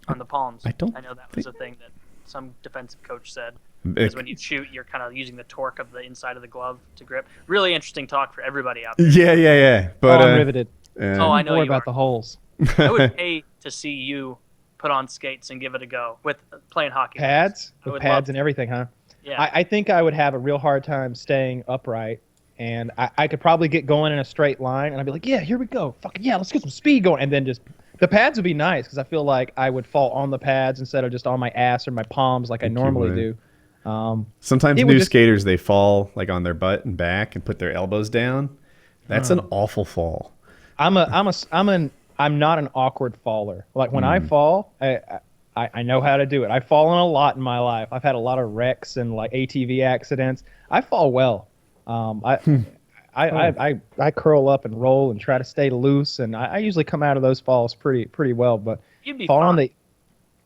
[SPEAKER 3] on the palms. I know that was a thing that some defensive coach said. Because when you shoot, you're kind of using the torque of the inside of the glove to grip. Really interesting talk for everybody out there.
[SPEAKER 1] Yeah. But
[SPEAKER 2] I'm riveted.
[SPEAKER 3] I know
[SPEAKER 2] more
[SPEAKER 3] you
[SPEAKER 2] about
[SPEAKER 3] are.
[SPEAKER 2] the holes.
[SPEAKER 3] I would pay to see you put on skates and give it a go with playing hockey.
[SPEAKER 2] Pads? With pads and everything, huh?
[SPEAKER 3] Yeah.
[SPEAKER 2] I think I would have a real hard time staying upright, and I could probably get going in a straight line, and I'd be like, yeah, here we go. Fucking yeah, let's get some speed going. And then just the pads would be nice because I feel like I would fall on the pads instead of just on my ass or my palms like I normally do.
[SPEAKER 1] Sometimes new skaters, they fall like on their butt and back and put their elbows down. That's an awful fall.
[SPEAKER 2] I'm not an awkward faller. Like when I fall, I know how to do it. I've fallen a lot in my life. I've had a lot of wrecks and like ATV accidents. I fall well. I curl up and roll and try to stay loose, and I usually come out of those falls pretty well. But
[SPEAKER 3] you'd be
[SPEAKER 2] fall
[SPEAKER 3] fine.
[SPEAKER 2] on the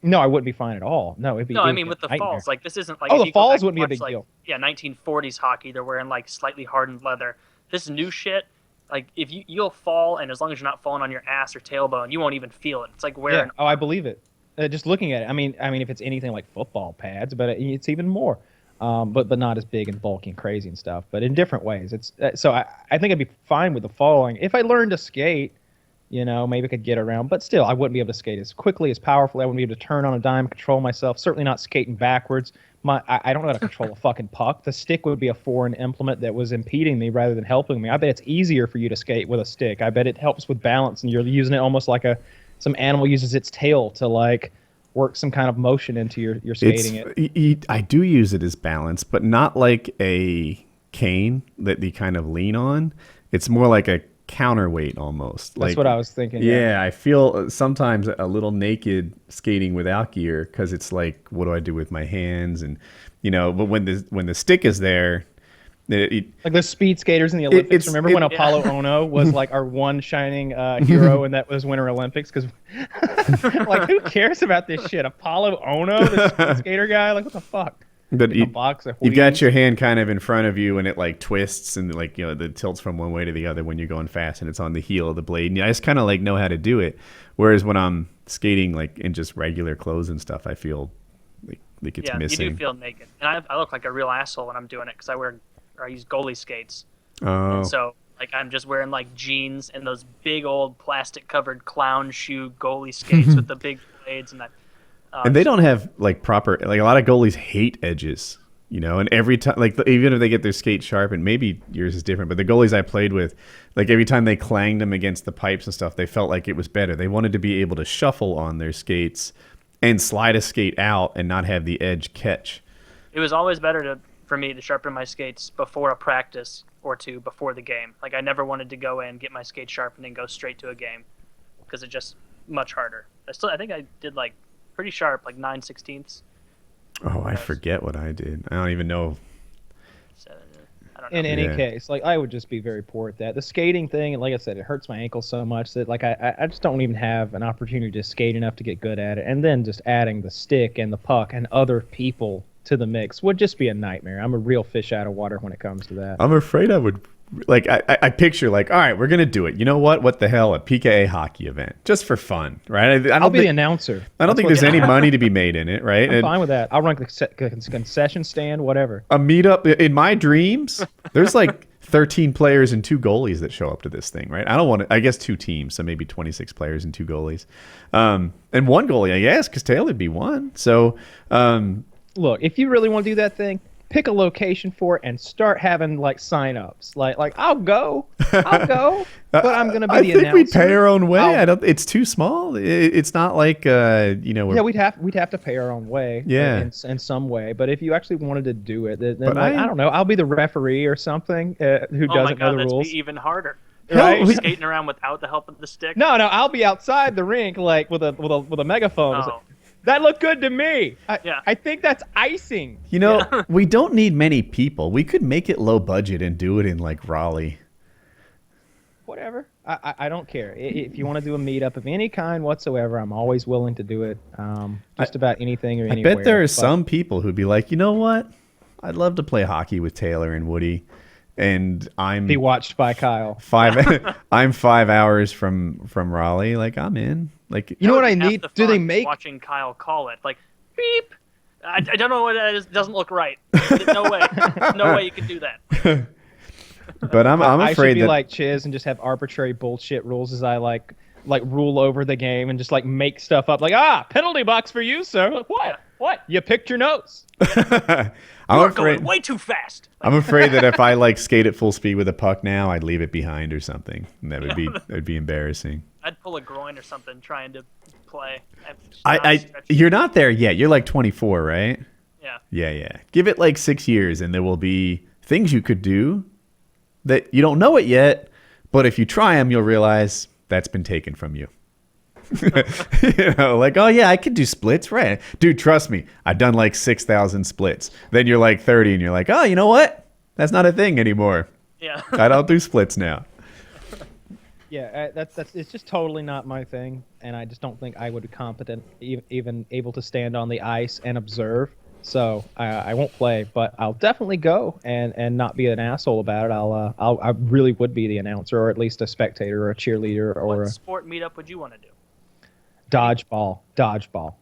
[SPEAKER 2] No, I wouldn't be fine at all. No, it'd be.
[SPEAKER 3] No, I mean with the falls, like this isn't like.
[SPEAKER 2] Oh, the falls wouldn't be a big deal.
[SPEAKER 3] Yeah, 1940s hockey, they're wearing like slightly hardened leather. This new shit, like if you'll fall, and as long as you're not falling on your ass or tailbone, you won't even feel it. It's like wearing.
[SPEAKER 2] Yeah. Oh, I believe it. Just looking at it, I mean, if it's anything like football pads, but it's even more. But not as big and bulky and crazy and stuff. But in different ways. It's so I think I'd be fine with the falling if I learned to skate. You know, maybe I could get around, but still, I wouldn't be able to skate as quickly, as powerfully. I wouldn't be able to turn on a dime, control myself. Certainly not skating backwards. I don't know how to control a fucking puck. The stick would be a foreign implement that was impeding me rather than helping me. I bet it's easier for you to skate with a stick. I bet it helps with balance, and you're using it almost like some animal uses its tail to like work some kind of motion into your skating.
[SPEAKER 1] I do use it as balance, but not like a cane that you kind of lean on. It's more like a counterweight almost.
[SPEAKER 2] That's what I was thinking.
[SPEAKER 1] Yeah, I feel sometimes a little naked skating without gear because it's like, what do I do with my hands? And but when the stick is there,
[SPEAKER 2] like the speed skaters in the Olympics. Remember when Apollo Ono was like our one shining hero, and that was Winter Olympics? Because like, who cares about this shit? Apollo Ono, the speed skater guy. Like, what the fuck?
[SPEAKER 1] But you've got your hand kind of in front of you, and it like twists and like it tilts from one way to the other when you're going fast, and it's on the heel of the blade. And I just kind of like know how to do it. Whereas when I'm skating like in just regular clothes and stuff, I feel like it's missing.
[SPEAKER 3] You do feel naked, and I look like a real asshole when I'm doing it because I use goalie skates.
[SPEAKER 1] Oh.
[SPEAKER 3] And so like I'm just wearing like jeans and those big old plastic covered clown shoe goalie skates with the big blades, and
[SPEAKER 1] they don't have like proper, like a lot of goalies hate edges, and every time, like even if they get their skate sharpened, maybe yours is different, but the goalies I played with, like every time they clanged them against the pipes and stuff, they felt like it was better. They wanted to be able to shuffle on their skates and slide a skate out and not have the edge catch.
[SPEAKER 3] It was always better for me to sharpen my skates before a practice or two before the game. Like I never wanted to go in, get my skates sharpened, and go straight to a game because it's just much harder. I think I did like pretty sharp, like 9/16.
[SPEAKER 1] Oh, I forget what I did. I don't even know.
[SPEAKER 3] So, I don't know.
[SPEAKER 2] In any case, like I would just be very poor at that. The skating thing, and like I said, it hurts my ankle so much that like I just don't even have an opportunity to skate enough to get good at it. And then just adding the stick and the puck and other people to the mix would just be a nightmare. I'm a real fish out of water when it comes to that.
[SPEAKER 1] I'm afraid I would. Like I picture like, all right, we're gonna do it. You know what the hell, a PKA hockey event just for fun, right?
[SPEAKER 2] I'll be the announcer.
[SPEAKER 1] I don't think there's any money to be made in it, right?
[SPEAKER 2] I'm fine with that. I'll run the concession stand, whatever.
[SPEAKER 1] A meetup in my dreams. There's like 13 players and 2 goalies that show up to this thing, right? I don't want to. I guess 2 teams, so maybe 26 players and 2 goalies, and 1 goalie, I guess, because Taylor'd be 1. So,
[SPEAKER 2] look, if you really want to do that thing, pick a location for it and start having like sign-ups. Like I'll go, but I'm gonna be the announcer.
[SPEAKER 1] I think we'd pay our own way. It's too small. It's not like
[SPEAKER 2] Yeah, we'd have to pay our own way.
[SPEAKER 1] Yeah.
[SPEAKER 2] In some way. But if you actually wanted to do it, then like, I don't know. I'll be the referee or something who doesn't know the rules.
[SPEAKER 3] That'd be even harder.
[SPEAKER 2] Right?
[SPEAKER 3] Skating around without the help of the stick.
[SPEAKER 2] No, I'll be outside the rink like with a megaphone.
[SPEAKER 3] Oh.
[SPEAKER 2] That looked good to me.
[SPEAKER 3] Yeah.
[SPEAKER 2] I think that's icing.
[SPEAKER 1] We don't need many people. We could make it low budget and do it in like Raleigh.
[SPEAKER 2] Whatever. I don't care. If you want to do a meetup of any kind whatsoever, I'm always willing to do it. Just about anything or anywhere.
[SPEAKER 1] I bet there are some people who'd be like, you know what? I'd love to play hockey with Taylor and Woody. And
[SPEAKER 2] be watched by Kyle.
[SPEAKER 1] I'm 5 hours from Raleigh. Like I'm in. Like
[SPEAKER 2] you know what I need? Do they make
[SPEAKER 3] watching Kyle call it like beep? I don't know what that is. It doesn't look right. No way you can do that.
[SPEAKER 1] But I'm
[SPEAKER 2] I
[SPEAKER 1] afraid
[SPEAKER 2] should be
[SPEAKER 1] that
[SPEAKER 2] like Chiz and just have arbitrary bullshit rules as I like rule over the game and just like make stuff up like penalty box for you, sir. Like, what? You picked your nose.
[SPEAKER 3] You're going way too fast.
[SPEAKER 1] I'm afraid that if I like skate at full speed with a puck now, I'd leave it behind or something. And that'd be embarrassing.
[SPEAKER 3] I'd pull a groin or something trying to play.
[SPEAKER 1] You're not there yet. You're like 24, right?
[SPEAKER 3] Yeah.
[SPEAKER 1] Yeah. Give it like 6 years, and there will be things you could do that you don't know it yet, but if you try them, you'll realize that's been taken from you. Like, oh yeah, I could do splits, right? Dude, trust me, I've done like 6,000 splits. Then you're like 30 and you're like, oh, you know what? That's not a thing anymore.
[SPEAKER 3] Yeah.
[SPEAKER 1] I don't do splits now.
[SPEAKER 2] Yeah, it's just totally not my thing, and I just don't think I would be competent, even able to stand on the ice and observe. So I won't play, but I'll definitely go and not be an asshole about it. I really would be the announcer, or at least a spectator, or a cheerleader, or
[SPEAKER 3] what sport meetup would you want to do?
[SPEAKER 2] Dodgeball.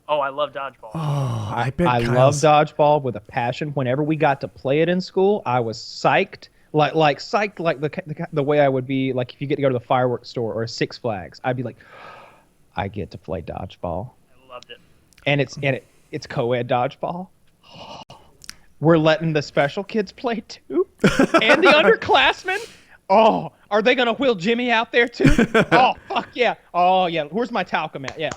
[SPEAKER 3] Oh, I love dodgeball.
[SPEAKER 1] Oh, I
[SPEAKER 2] love dodgeball with a passion. Whenever we got to play it in school, I was psyched. Like psyched, like the way I would be like if you get to go to the fireworks store or Six Flags, I'd be like, I get to play dodgeball.
[SPEAKER 3] I loved it.
[SPEAKER 2] And it's co-ed dodgeball. We're letting the special kids play too, and the underclassmen. Oh, are they gonna wheel Jimmy out there too? Oh fuck yeah! Oh yeah, where's my talcum at? Yeah.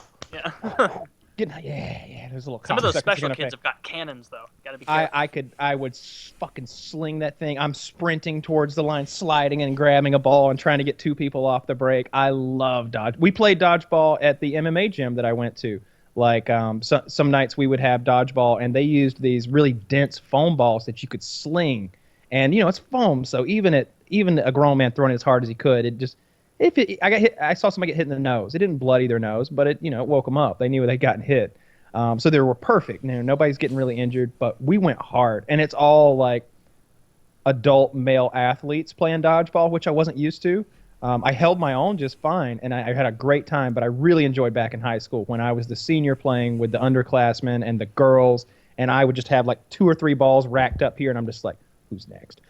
[SPEAKER 2] There's a little.
[SPEAKER 3] Some of those
[SPEAKER 2] cocksuckers
[SPEAKER 3] special
[SPEAKER 2] gonna
[SPEAKER 3] kids
[SPEAKER 2] pick.
[SPEAKER 3] have got cannons, though. Gotta be careful.
[SPEAKER 2] I would fucking sling that thing. I'm sprinting towards the line, sliding and grabbing a ball and trying to get 2 people off the break. I love dodge. We played dodgeball at the MMA gym that I went to. Like some nights we would have dodgeball, and they used these really dense foam balls that you could sling. And it's foam, so even a grown man throwing it as hard as he could, it just I got hit. I saw somebody get hit in the nose. It didn't bloody their nose, but it woke them up. They knew they'd gotten hit. So they were perfect. Nobody's getting really injured, but we went hard. And it's all like adult male athletes playing dodgeball, which I wasn't used to. I held my own just fine, and I had a great time, but I really enjoyed back in high school when I was the senior playing with the underclassmen and the girls, and I would just have like 2 or 3 balls racked up here, and I'm just like, who's next?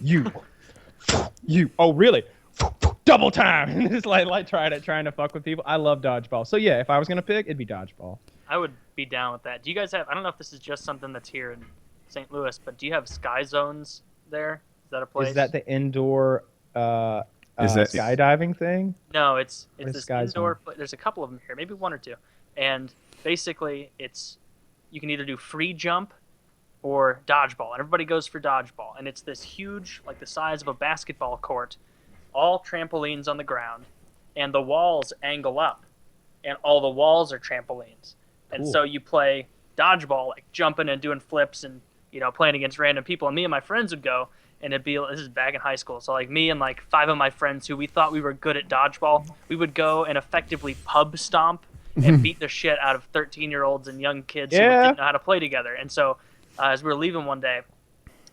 [SPEAKER 2] You. Oh, really? Double time. And it's like trying to fuck with people. I love dodgeball. So yeah, if I was gonna pick, it'd be dodgeball.
[SPEAKER 3] I would be down with that. Do you guys have? I don't know if this is just something that's here in St. Louis, but do you have sky zones there? Is that a place?
[SPEAKER 2] Is that the indoor skydiving thing?
[SPEAKER 3] No, it's
[SPEAKER 2] What is
[SPEAKER 3] this
[SPEAKER 2] sky
[SPEAKER 3] indoor.
[SPEAKER 2] zone?
[SPEAKER 3] There's a couple of them here, maybe 1 or 2, and basically you can either do free jump or dodgeball, and everybody goes for dodgeball, and it's this huge, like the size of a basketball court. All trampolines on the ground, and the walls angle up, and all the walls are trampolines. And
[SPEAKER 2] Cool.
[SPEAKER 3] so you play dodgeball, like jumping and doing flips and, playing against random people. And me and my friends would go, and this is back in high school. So like me and like 5 of my friends who we thought we were good at dodgeball, we would go and effectively pub stomp and beat the shit out of 13-year-olds and young kids who didn't know how to play together. And so as we were leaving one day,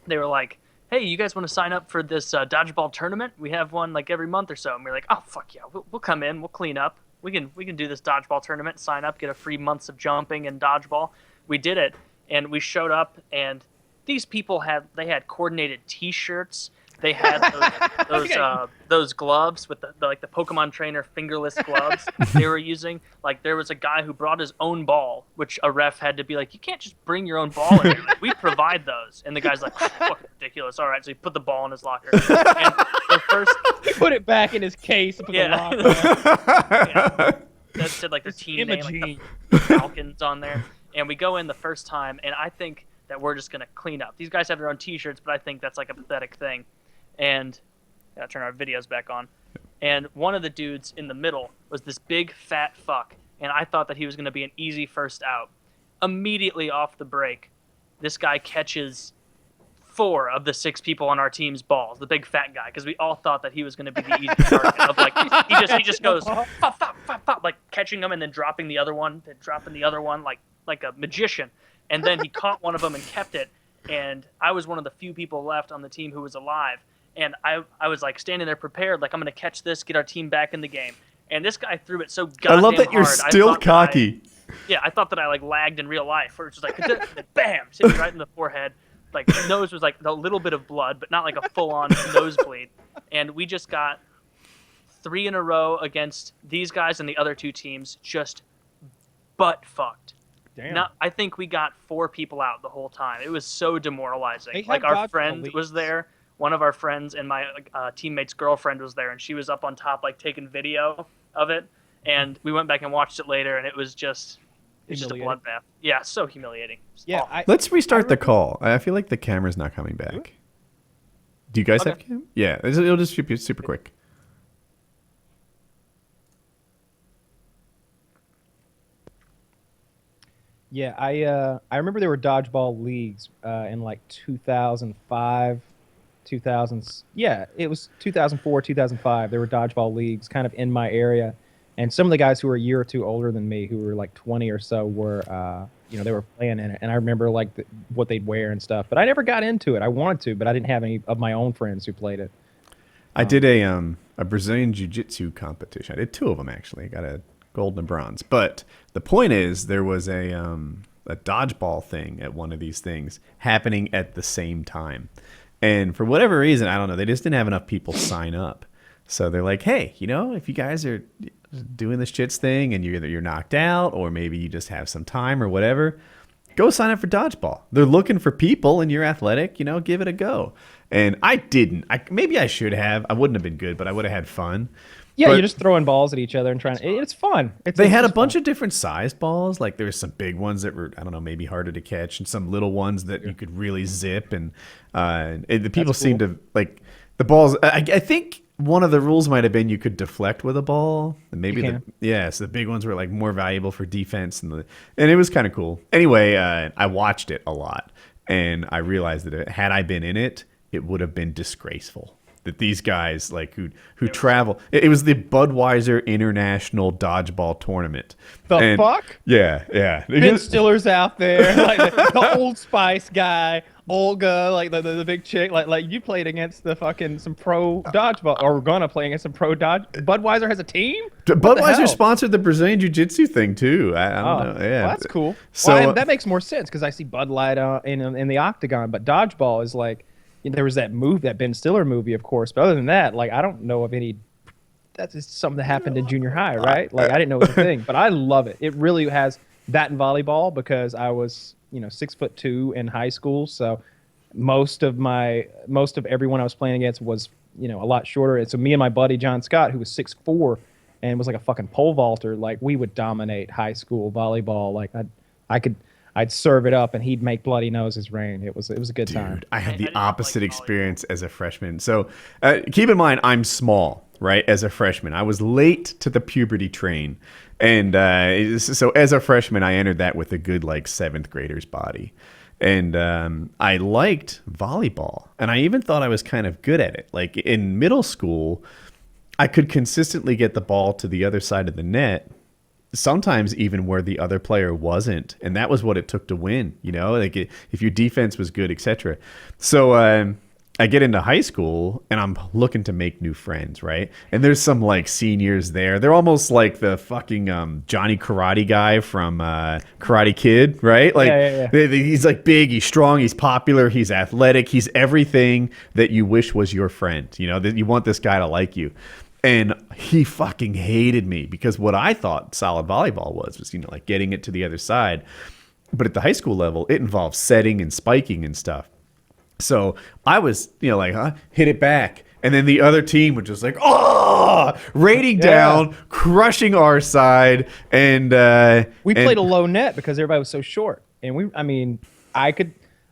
[SPEAKER 3] they were like, hey, you guys want to sign up for this dodgeball tournament? We have one like every month or so. And we're like, oh, fuck yeah, we'll come in, we'll clean up. We can do this dodgeball tournament, sign up, get a free months of jumping and dodgeball. We did it, and we showed up, and these people had coordinated T-shirts. They had those gloves with the Pokemon trainer fingerless gloves they were using. Like there was a guy who brought his own ball, which a ref had to be like, you can't just bring your own ball in here. Like, we provide those. And the guy's like, fucking ridiculous. All right, so he put the ball in his locker. And the first,
[SPEAKER 2] He put it back in his case and put the lock on.
[SPEAKER 3] yeah, that said like their team name, like the Falcons on there. And we go in the first time, and I think that we're just gonna clean up. These guys have their own T-shirts, but I think that's like a pathetic thing. And I'll turn our videos back on. And one of the dudes in the middle was this big fat fuck, and I thought that he was going to be an easy first out. Immediately off the break, this guy catches 4 of the 6 people on our team's balls, the big fat guy, because we all thought that he was going to be the easy target. Of like he just goes pop, pop, pop, pop, like catching them and then dropping the other one, then dropping the other one like a magician. And then he caught one of them and kept it. And I was one of the few people left on the team who was alive. And I was like standing there prepared, like I'm going to catch this, get our team back in the game. And this guy threw it so goddamn hard.
[SPEAKER 1] I love that you're still cocky.
[SPEAKER 3] I thought that I like lagged in real life, where it's just like bam, hit me right in the forehead. Like nose was like a little bit of blood, but not like a full-on nosebleed. And we just got 3 in a row against these guys and the other 2 teams, just butt fucked.
[SPEAKER 2] Damn.
[SPEAKER 3] I think we got 4 people out the whole time. It was so demoralizing. Like our friend was there. One of our friends and my teammate's girlfriend was there, and she was up on top, like taking video of it. And we went back and watched it later, and it was just a bloodbath. Yeah, so humiliating.
[SPEAKER 2] Yeah.
[SPEAKER 1] Let's restart the call. I feel like the camera's not coming back. Do you guys have cam? Yeah, it'll just be super quick.
[SPEAKER 2] Yeah, I remember there were dodgeball leagues in like 2005. 2000s. Yeah, it was 2004, 2005. There were dodgeball leagues kind of in my area, and some of the guys who were a year or 2 older than me, who were like 20 or so, were they were playing in it. And I remember like what they'd wear and stuff. But I never got into it. I wanted to, but I didn't have any of my own friends who played it.
[SPEAKER 1] I did a Brazilian jiu-jitsu competition. I did 2 of them actually. I got a gold and a bronze. But the point is, there was a dodgeball thing at one of these things happening at the same time. And for whatever reason, I don't know, they just didn't have enough people sign up. So they're like, hey, if you guys are doing this shits thing and you're knocked out, or maybe you just have some time or whatever, go sign up for dodgeball. They're looking for people, and you're athletic, give it a go. And I didn't. Maybe I should have. I wouldn't have been good, but I would have had fun.
[SPEAKER 2] Yeah,
[SPEAKER 1] But
[SPEAKER 2] you're just throwing balls at each other and trying. It's fun.
[SPEAKER 1] they had a bunch of different size balls. Like there was some big ones that were, I don't know, maybe harder to catch, and some little ones that you could really zip. And the people seemed to like the balls. I think one of the rules might have been you could deflect with a ball, and maybe so the big ones were like more valuable for defense, and it was kind of cool. Anyway, I watched it a lot, and I realized that had I been in it, it would have been disgraceful. That these guys like who travel. It was the Budweiser International Dodgeball Tournament.
[SPEAKER 2] The fuck?
[SPEAKER 1] Yeah.
[SPEAKER 2] Ben Stiller's out there, like the Old Spice guy, Olga, like the big chick. Like you played against some pro dodgeball, or we're gonna play against some pro dodge. Budweiser has a team.
[SPEAKER 1] Budweiser sponsored the Brazilian Jiu-Jitsu thing too. I don't know. Yeah,
[SPEAKER 2] well, that's cool.
[SPEAKER 1] So
[SPEAKER 2] well, that makes more sense because I see Bud Light in the octagon, but dodgeball is like. There was that Ben Stiller movie, of course, but other than that, like I don't know of any. That's just something that happened in junior high, right? Like I didn't know it was a thing, but I love it. It really has that in volleyball because I was 6'2" in high school, so most of everyone I was playing against was a lot shorter. And so me and my buddy John Scott, who was 6'4" and was like a fucking pole vaulter, like we would dominate high school volleyball. Like I'd serve it up and he'd make bloody noses rain. It was a good time.
[SPEAKER 1] I had the opposite experience as a freshman. So keep in mind, I'm small, right? As a freshman, I was late to the puberty train. And so as a freshman, I entered that with a good like 7th grader's body. And I liked volleyball. And I even thought I was kind of good at it. Like in middle school, I could consistently get the ball to the other side of the net. Sometimes even where the other player wasn't, and that was what it took to win. Like if your defense was good, etc. So I get into high school and I'm looking to make new friends, right? And there's some like seniors there. They're almost like the fucking Johnny Karate guy from Karate Kid, right? Like he's like big, he's strong, he's popular, he's athletic, he's everything that you wish was your friend. That you want this guy to like you. And he fucking hated me because what I thought solid volleyball was like getting it to the other side. But at the high school level, it involves setting and spiking and stuff. So I was, hit it back. And then the other team was just like, raining down, crushing our side. And
[SPEAKER 2] we played a low net because everybody was so short. And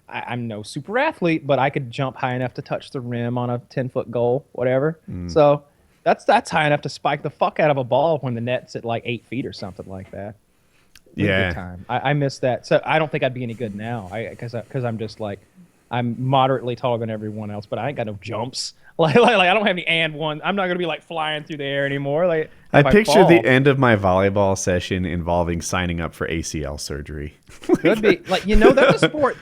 [SPEAKER 2] I'm no super athlete, but I could jump high enough to touch the rim on a 10-foot goal, whatever. So that's high enough to spike the fuck out of a ball when the net's at like 8 feet or something like that. Good time. I miss that. So I don't think I'd be any good now because I'm just like I'm moderately taller than everyone else, but I ain't got no jumps. Like I don't have any and one. I'm not gonna be like flying through the air anymore. Like
[SPEAKER 1] I picture the end of my volleyball session involving signing up for ACL surgery.
[SPEAKER 2] Could be like that's a sport.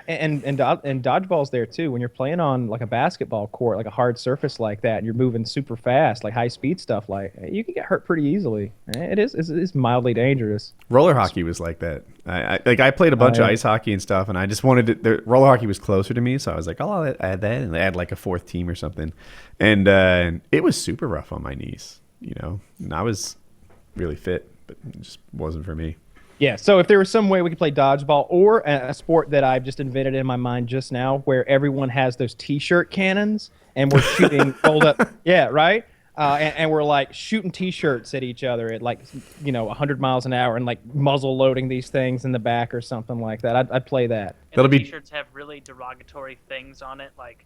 [SPEAKER 2] And dodgeball's there too. When you're playing on like a basketball court, like a hard surface like that, and you're moving super fast, like high speed stuff, like you can get hurt pretty easily. It's mildly dangerous.
[SPEAKER 1] Roller hockey was like that. I played a bunch of ice hockey and stuff, and I just wanted to. Roller hockey was closer to me, so I was like, I'll add that, and add like a 4th team or something. And it was super rough on my knees, and I was really fit, but it just wasn't for me.
[SPEAKER 2] Yeah, so if there was some way we could play dodgeball or a sport that I've just invented in my mind just now where everyone has those T-shirt cannons and we're shooting rolled up. Yeah, right? And we're like shooting T-shirts at each other at like, 100 miles an hour and like muzzle loading these things in the back or something like that. I'd play that.
[SPEAKER 3] And the T-shirts have really derogatory things on it like,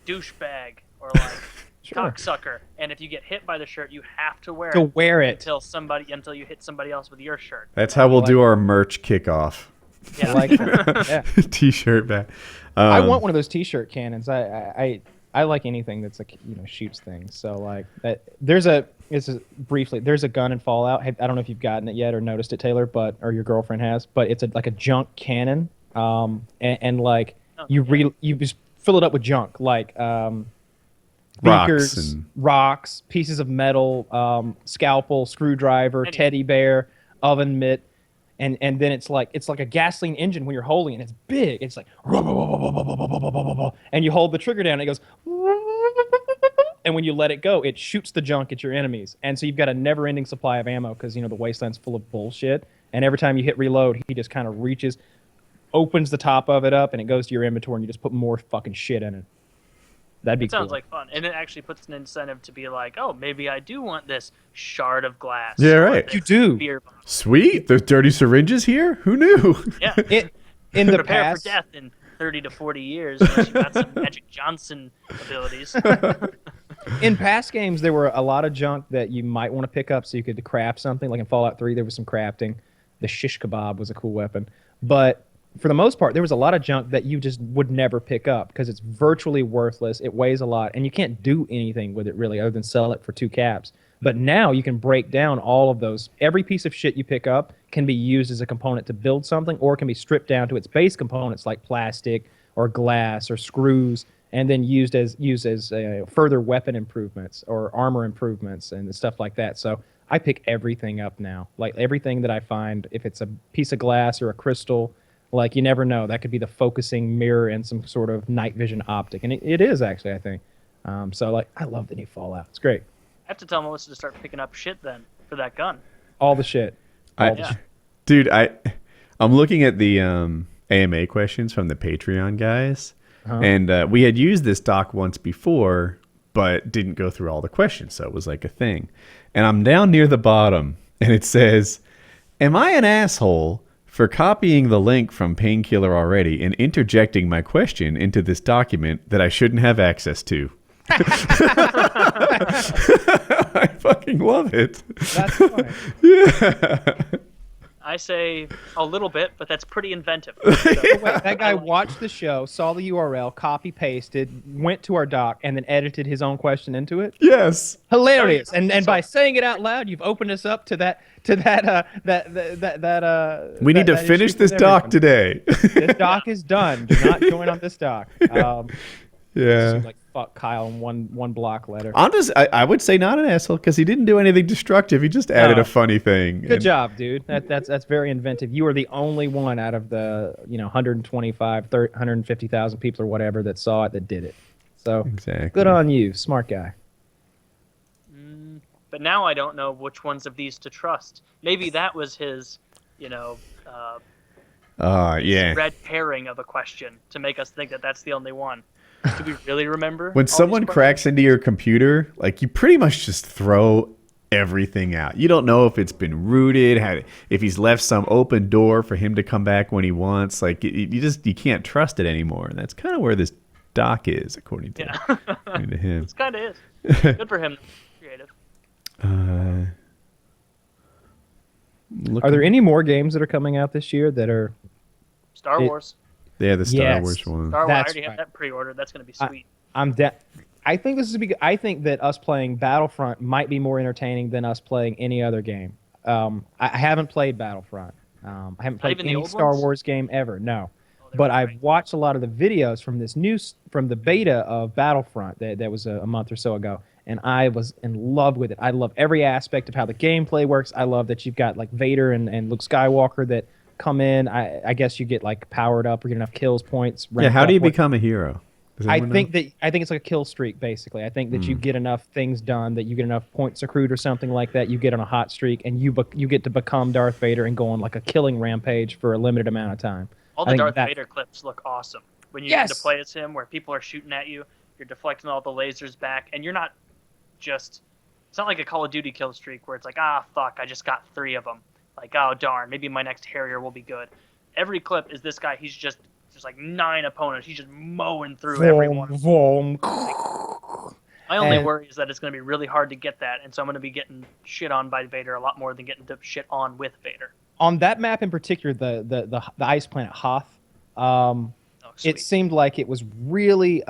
[SPEAKER 3] douchebag or like... cocksucker, and if you get hit by the shirt, you have to wear it until you hit somebody else with your shirt.
[SPEAKER 1] That's how we'll do our merch kickoff.
[SPEAKER 2] Yeah, like
[SPEAKER 1] T-shirt back.
[SPEAKER 2] I want one of those T-shirt cannons. I like anything that's like shoots things. So like that. There's a gun in Fallout. I don't know if you've gotten it yet or noticed it, Taylor, or your girlfriend has. But it's like a junk cannon. You just fill it up with junk like. Beakers, rocks, pieces of metal, scalpel, screwdriver, teddy bear, oven mitt, and then it's like a gasoline engine when you're holding it. It's big. It's like and you hold the trigger down and it goes and when you let it go, it shoots the junk at your enemies. And so you've got a never-ending supply of ammo because the wasteland's full of bullshit. And every time you hit reload, he just kind of reaches, opens the top of it up, and it goes to your inventory, and you just put more fucking shit in it. That'd be
[SPEAKER 3] It sounds
[SPEAKER 2] cool.
[SPEAKER 3] like fun, and it actually puts an incentive to be like, oh, maybe I do want this shard of glass.
[SPEAKER 1] Yeah,
[SPEAKER 3] or
[SPEAKER 1] right.
[SPEAKER 3] this
[SPEAKER 2] You do.
[SPEAKER 3] Beer bottle.
[SPEAKER 1] Sweet. There's dirty syringes here. Who knew?
[SPEAKER 3] Yeah.
[SPEAKER 2] In the
[SPEAKER 3] Prepare
[SPEAKER 2] past,
[SPEAKER 3] for death in 30 to 40 years unless you got some Magic Johnson abilities.
[SPEAKER 2] in past games, there were a lot of junk that you might want to pick up so you could craft something. Like in Fallout 3, there was some crafting. The shish kebab was a cool weapon. But for the most part, there was a lot of junk that you just would never pick up because it's virtually worthless. It weighs a lot, and you can't do anything with it really other than sell it for 2 caps. But now you can break down all of those. Every piece of shit you pick up can be used as a component to build something, or it can be stripped down to its base components like plastic or glass or screws, and then used as further weapon improvements or armor improvements and stuff like that. So I pick everything up now. Like everything that I find, if it's a piece of glass or a crystal, like you never know. That could be the focusing mirror and some sort of night vision optic. And it is actually, I think. So like, I love the new Fallout. It's great.
[SPEAKER 3] I have to tell Melissa to start picking up shit then for that gun.
[SPEAKER 2] All the shit.
[SPEAKER 1] Dude, I'm looking at the AMA questions from the Patreon guys. And we had used this doc once before, but didn't go through all the questions. So it was like a thing. And I'm down near the bottom, and it says, am I an asshole for copying the link from Painkiller already and interjecting my question into this document that I shouldn't have access to? I fucking love it.
[SPEAKER 2] That's funny.
[SPEAKER 1] Yeah.
[SPEAKER 3] I say a little bit, but that's pretty inventive.
[SPEAKER 2] Wait, that guy watched the show, saw the URL, copy pasted, went to our doc, and then edited his own question into it.
[SPEAKER 1] Yes.
[SPEAKER 2] Hilarious! And by saying it out loud, you've opened us up to that.
[SPEAKER 1] We need to finish this doc today.
[SPEAKER 2] This doc is done. Do not join on this doc.
[SPEAKER 1] Yeah.
[SPEAKER 2] Seems like fuck Kyle in one block letter.
[SPEAKER 1] I would say not an asshole because he didn't do anything destructive. He just added a funny thing.
[SPEAKER 2] Good job, dude. That's very inventive. You are the only one out of the 150,000 people or whatever that saw it that did it. So
[SPEAKER 1] exactly.
[SPEAKER 2] Good on you, smart guy.
[SPEAKER 3] But now I don't know which ones of these to trust. Maybe that was his, red herring of a question to make us think that that's the only one. Do we really remember?
[SPEAKER 1] When someone cracks into your computer, like you pretty much just throw everything out. You don't know if it's been rooted, if he's left some open door for him to come back when he wants. Like you can't trust it anymore. And that's kind of where this doc is, according to him.
[SPEAKER 3] It kind of is. Good for him. Creative.
[SPEAKER 2] Are there any more games that are coming out this year that are
[SPEAKER 3] Star Wars?
[SPEAKER 1] Yeah, the Star Wars one.
[SPEAKER 3] Star Wars. I already have that pre-ordered. That's going to be sweet.
[SPEAKER 2] I think this is I think that us playing Battlefront might be more entertaining than us playing any other game. I haven't played Battlefront. I haven't played any Star Wars game ever. No, but I've watched a lot of the videos from from the beta of Battlefront that was a month or so ago, and I was in love with it. I love every aspect of how the gameplay works. I love that you've got like Vader and Luke Skywalker that come in. I guess you get like powered up or get enough kills points.
[SPEAKER 1] Yeah, how do you become a hero?
[SPEAKER 2] I think it's like a kill streak basically. I think that you get enough things done, that you get enough points accrued or something like that. You get on a hot streak and you get to become Darth Vader and go on like a killing rampage for a limited amount of time.
[SPEAKER 3] All the Darth Vader clips look awesome when you get to play as him, where people are shooting at you, you're deflecting all the lasers back, and you're not just. It's not like a Call of Duty kill streak where it's like, fuck, I just got 3 of them. Like, oh darn, maybe my next Harrier will be good. Every clip is this guy. He's just like 9 opponents. He's just mowing through everyone. My only worry is that it's going to be really hard to get that, and so I'm going to be getting shit on by Vader a lot more than getting shit on with Vader.
[SPEAKER 2] On that map in particular, the ice planet Hoth, it seemed like it was really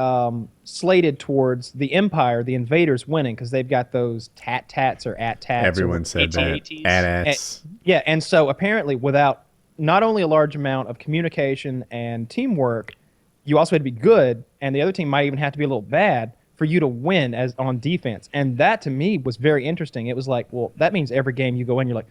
[SPEAKER 2] slated towards the Empire, the invaders winning, because they've got those tats or at-tats.
[SPEAKER 1] Everyone said that. At-ats.
[SPEAKER 2] Yeah, and so apparently without not only a large amount of communication and teamwork, you also had to be good, and the other team might even have to be a little bad for you to win as on defense. And that, to me, was very interesting. It was like, well, that means every game you go in, you're like,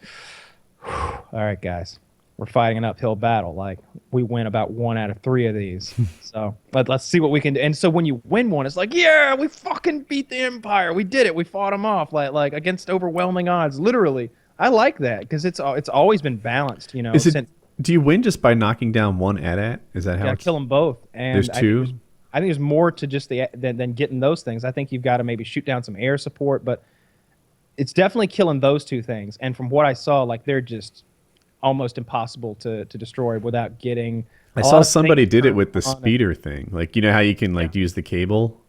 [SPEAKER 2] all right, guys, we're fighting an uphill battle. Like, we win about 1 out of 3 of these. So let's see what we can do. And so when you win one, it's like, yeah, we fucking beat the Empire. We did it. We fought them off like against overwhelming odds. Literally, I like that because it's always been balanced. You know,
[SPEAKER 1] do you win just by knocking down one AT-AT? Is that how?
[SPEAKER 2] Yeah, kill them both. And
[SPEAKER 1] there's 2.
[SPEAKER 2] I think there's more to just than getting those things. I think you've got to maybe shoot down some air support, but it's definitely killing those two things. And from what I saw, like they're just almost impossible to destroy without getting.
[SPEAKER 1] I saw somebody did it with the speeder thing. Like, you know how you can like use the cable?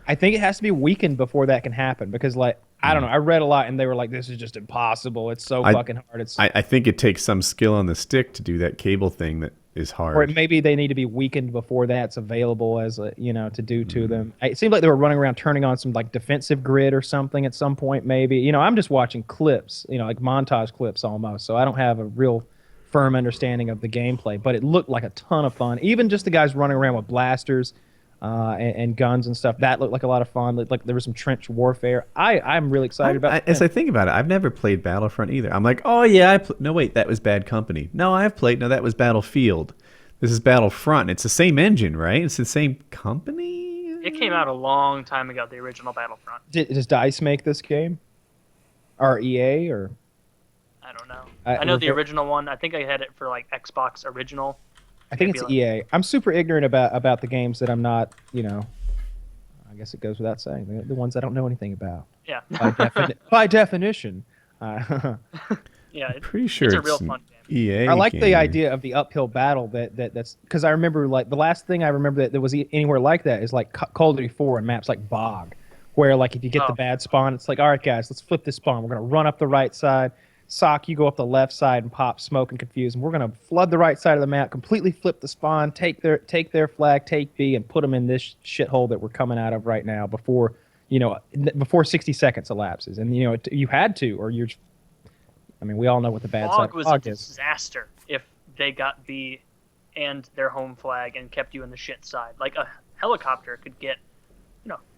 [SPEAKER 2] I think it has to be weakened before that can happen because, like, I don't know. I read a lot and they were like, this is just impossible. It's so fucking hard.
[SPEAKER 1] I think it takes some skill on the stick to do that cable thing that is hard.
[SPEAKER 2] Or maybe they need to be weakened before that's available as a, to do to them. It seemed like they were running around turning on some like defensive grid or something at some point maybe. I'm just watching clips, like montage clips almost. So I don't have a real firm understanding of the gameplay, but it looked like a ton of fun. Even just the guys running around with blasters and guns and stuff, that looked like a lot of fun. Like there was some trench warfare. I'm really excited about it.
[SPEAKER 1] As I think about it, I've never played Battlefront either. I'm like, oh yeah, no wait, that was Bad Company. No, I've played. No, that was Battlefield. This is Battlefront. It's the same engine, right? It's the same company.
[SPEAKER 3] It came out a long time ago, the original Battlefront.
[SPEAKER 2] Does DICE make this game? Or EA or?
[SPEAKER 3] I don't know. I know the original one. I think I had it for like Xbox original.
[SPEAKER 2] I think it's EA. I'm super ignorant about the games that I'm not, I guess it goes without saying. The ones I don't know anything about.
[SPEAKER 3] Yeah.
[SPEAKER 2] By definition.
[SPEAKER 3] Yeah,
[SPEAKER 1] pretty sure
[SPEAKER 3] it's a real fun game.
[SPEAKER 1] EA
[SPEAKER 2] I like
[SPEAKER 1] game.
[SPEAKER 2] the idea of the uphill battle that's because I remember like the last thing I remember that was anywhere like that is like Call of Duty 4 and maps like Bog, where like if you get the bad spawn, it's like, all right guys, let's flip this spawn. We're gonna run up the right side. Sock, you go up the left side and pop smoke and confuse, and we're gonna flood the right side of the map, completely flip the spawn, take their flag, take B, and put them in this shithole that we're coming out of right now before 60 seconds elapses. And you had to, or you're. I mean, we all know what the bad side of
[SPEAKER 3] was
[SPEAKER 2] Bog
[SPEAKER 3] a
[SPEAKER 2] is.
[SPEAKER 3] disaster if they got B and their home flag and kept you in the shit side. Like a helicopter could get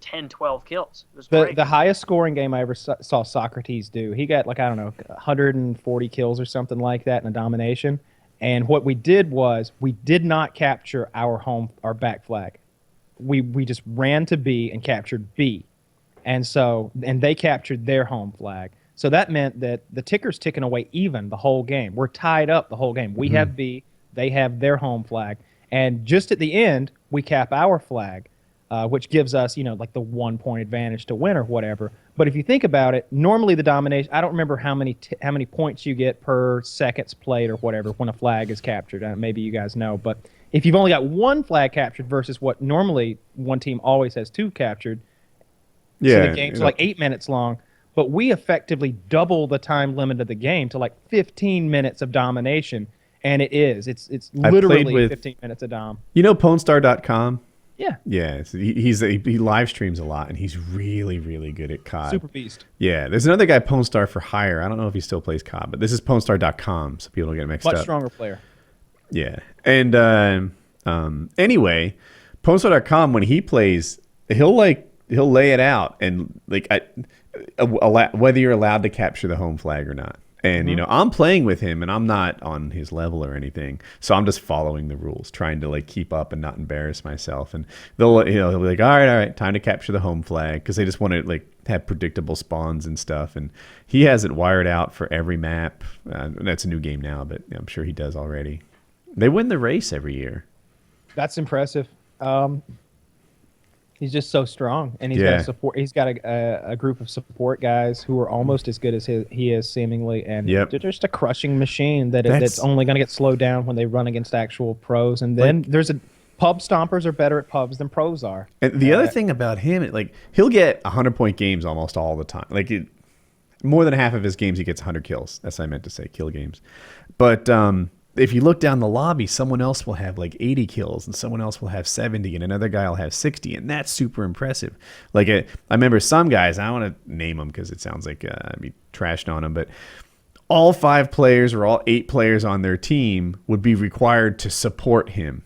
[SPEAKER 3] 10, 12 kills. It was great.
[SPEAKER 2] The highest scoring game I ever saw Socrates do, he got 140 kills or something like that in a domination. And what we did was we did not capture our back flag. We just ran to B and captured B. And they captured their home flag. So that meant that the ticker's ticking away even the whole game. We're tied up the whole game. We have B, they have their home flag. And just at the end, we cap our flag. Which gives us, like the 1 point advantage to win or whatever. But if you think about it, normally the domination, I don't remember how many points you get per seconds played or whatever when a flag is captured. Maybe you guys know. But if you've only got one flag captured versus what normally one team always has two captured, so the game's like 8 minutes long. But we effectively double the time limit of the game to like 15 minutes of domination. And it's literally 15 minutes of dom.
[SPEAKER 1] You know Pwnstar.com?
[SPEAKER 2] Yeah.
[SPEAKER 1] Yeah, so he live streams a lot, and he's really, really good at COD.
[SPEAKER 2] Super beast.
[SPEAKER 1] Yeah, there's another guy, Pwnstar for hire. I don't know if he still plays COD, but this is Pwnstar.com, so people don't get mixed up.
[SPEAKER 2] Much stronger player.
[SPEAKER 1] Yeah, and anyway, Pwnstar.com, when he plays, he'll lay it out, and whether you're allowed to capture the home flag or not. And, I'm playing with him, and I'm not on his level or anything. So I'm just following the rules, trying to, keep up and not embarrass myself. And he'll be like, all right, time to capture the home flag, because they just want to, have predictable spawns and stuff. And he has it wired out for every map. That's a new game now, but I'm sure he does already. They win the race every year.
[SPEAKER 2] That's impressive. He's just so strong, and he's got support. He's got a group of support guys who are almost as good as he is, seemingly, and they're just a crushing machine that's only going to get slowed down when they run against actual pros. And then pub stompers are better at pubs than pros are.
[SPEAKER 1] And the other thing about him, he'll get 100-point games almost all the time. More than half of his games, he gets 100 kills. That's what I meant to say, kill games. But if you look down the lobby, someone else will have 80 kills, and someone else will have 70, and another guy will have 60, and that's super impressive. I remember some guys, I don't want to name them because it sounds like I'd be trashed on them, but all 5 players or all 8 players on their team would be required to support him.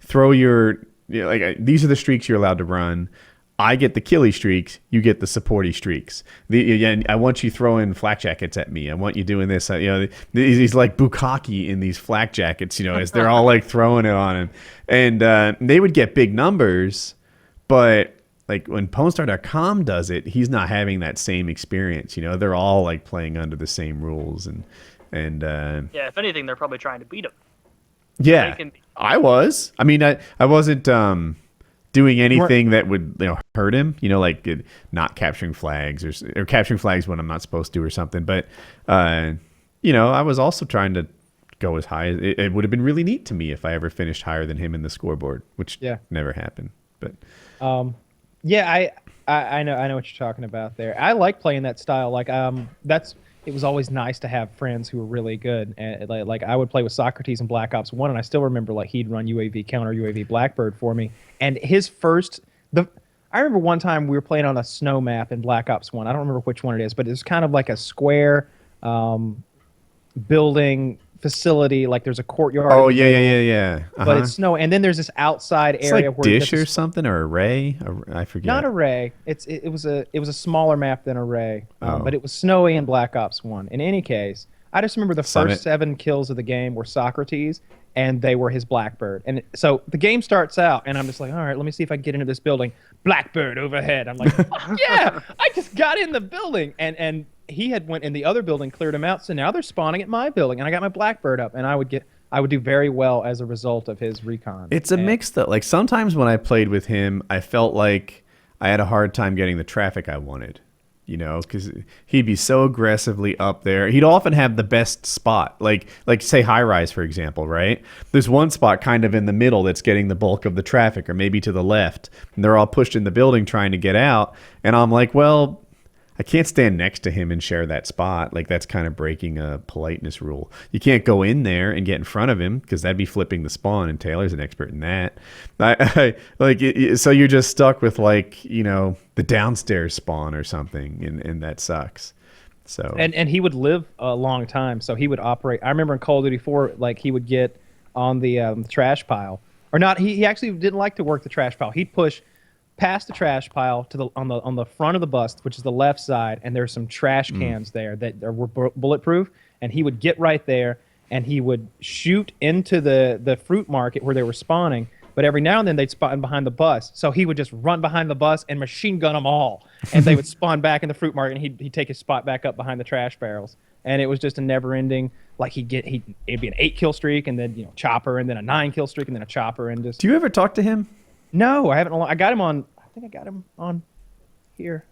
[SPEAKER 1] Throw your these are the streaks you're allowed to run. I get the killy streaks, you get the supporty streaks. I want you throwing flak jackets at me. I want you doing this. He's like Bukkake in these flak jackets, as they're all throwing it on him. And they would get big numbers, but when Pwnstar.com does it, he's not having that same experience. They're all playing under the same rules. And
[SPEAKER 3] yeah, if anything, they're probably trying to beat him.
[SPEAKER 1] Yeah, I was. I mean, I wasn't doing anything that would hurt him, like not capturing flags or capturing flags when I'm not supposed to or something. But, I was also trying to go as high as it would have been really neat to me if I ever finished higher than him in the scoreboard, which never happened. But
[SPEAKER 2] yeah, I know what you're talking about there. I like playing that style. Like it was always nice to have friends who were really good. And like I would play with Socrates in Black Ops 1, and I still remember like he'd run UAV counter UAV Blackbird for me. And his I remember one time we were playing on a snow map in Black Ops 1. I don't remember which one it is, but it's kind of like a square building facility. Like there's a courtyard.
[SPEAKER 1] Oh yeah.
[SPEAKER 2] But it's snow, and then there's this outside
[SPEAKER 1] it's
[SPEAKER 2] area
[SPEAKER 1] like
[SPEAKER 2] where
[SPEAKER 1] Dish or something, or Array. I forget.
[SPEAKER 2] Not Array. It was a smaller map than Array, but it was snowy in Black Ops 1. In any case, I just remember the first 7 kills of the game were Socrates, and they were his Blackbird. And so the game starts out, and I'm just like, all right, let me see if I can get into this building. Blackbird overhead. I'm like, fuck yeah! I just got in the building, and he had went in the other building, cleared him out. So now they're spawning at my building, and I got my Blackbird up, and I would do very well as a result of his recon.
[SPEAKER 1] It's a mix though. Like sometimes when I played with him, I felt like I had a hard time getting the traffic I wanted. Because he'd be so aggressively up there. He'd often have the best spot, like say high rise, for example, right? There's one spot kind of in the middle that's getting the bulk of the traffic, or maybe to the left. And they're all pushed in the building trying to get out. And I'm like, well, I can't stand next to him and share that spot. Like that's kind of breaking a politeness rule. You can't go in there and get in front of him because that'd be flipping the spawn, and Taylor's an expert in that. So you're just stuck with the downstairs spawn or something, and that sucks. So
[SPEAKER 2] and he would live a long time, so he would operate. I remember in Call of Duty 4, like he would get on the trash pile, or not. He actually didn't like to work the trash pile. He'd push past the trash pile to on the front of the bus, which is the left side, and there's some trash cans there that were bulletproof, and he would get right there and he would shoot into the fruit market where they were spawning, but every now and then they'd spawn behind the bus, so he would just run behind the bus and machine gun them all, and they would spawn back in the fruit market, and he'd take his spot back up behind the trash barrels, and it was just a never ending, like it'd be an 8 kill streak, and then chopper, and then a 9 kill streak, and then a chopper, and just.
[SPEAKER 1] Do you ever talk to him?
[SPEAKER 2] No, I haven't. I got him on. I think I got him on here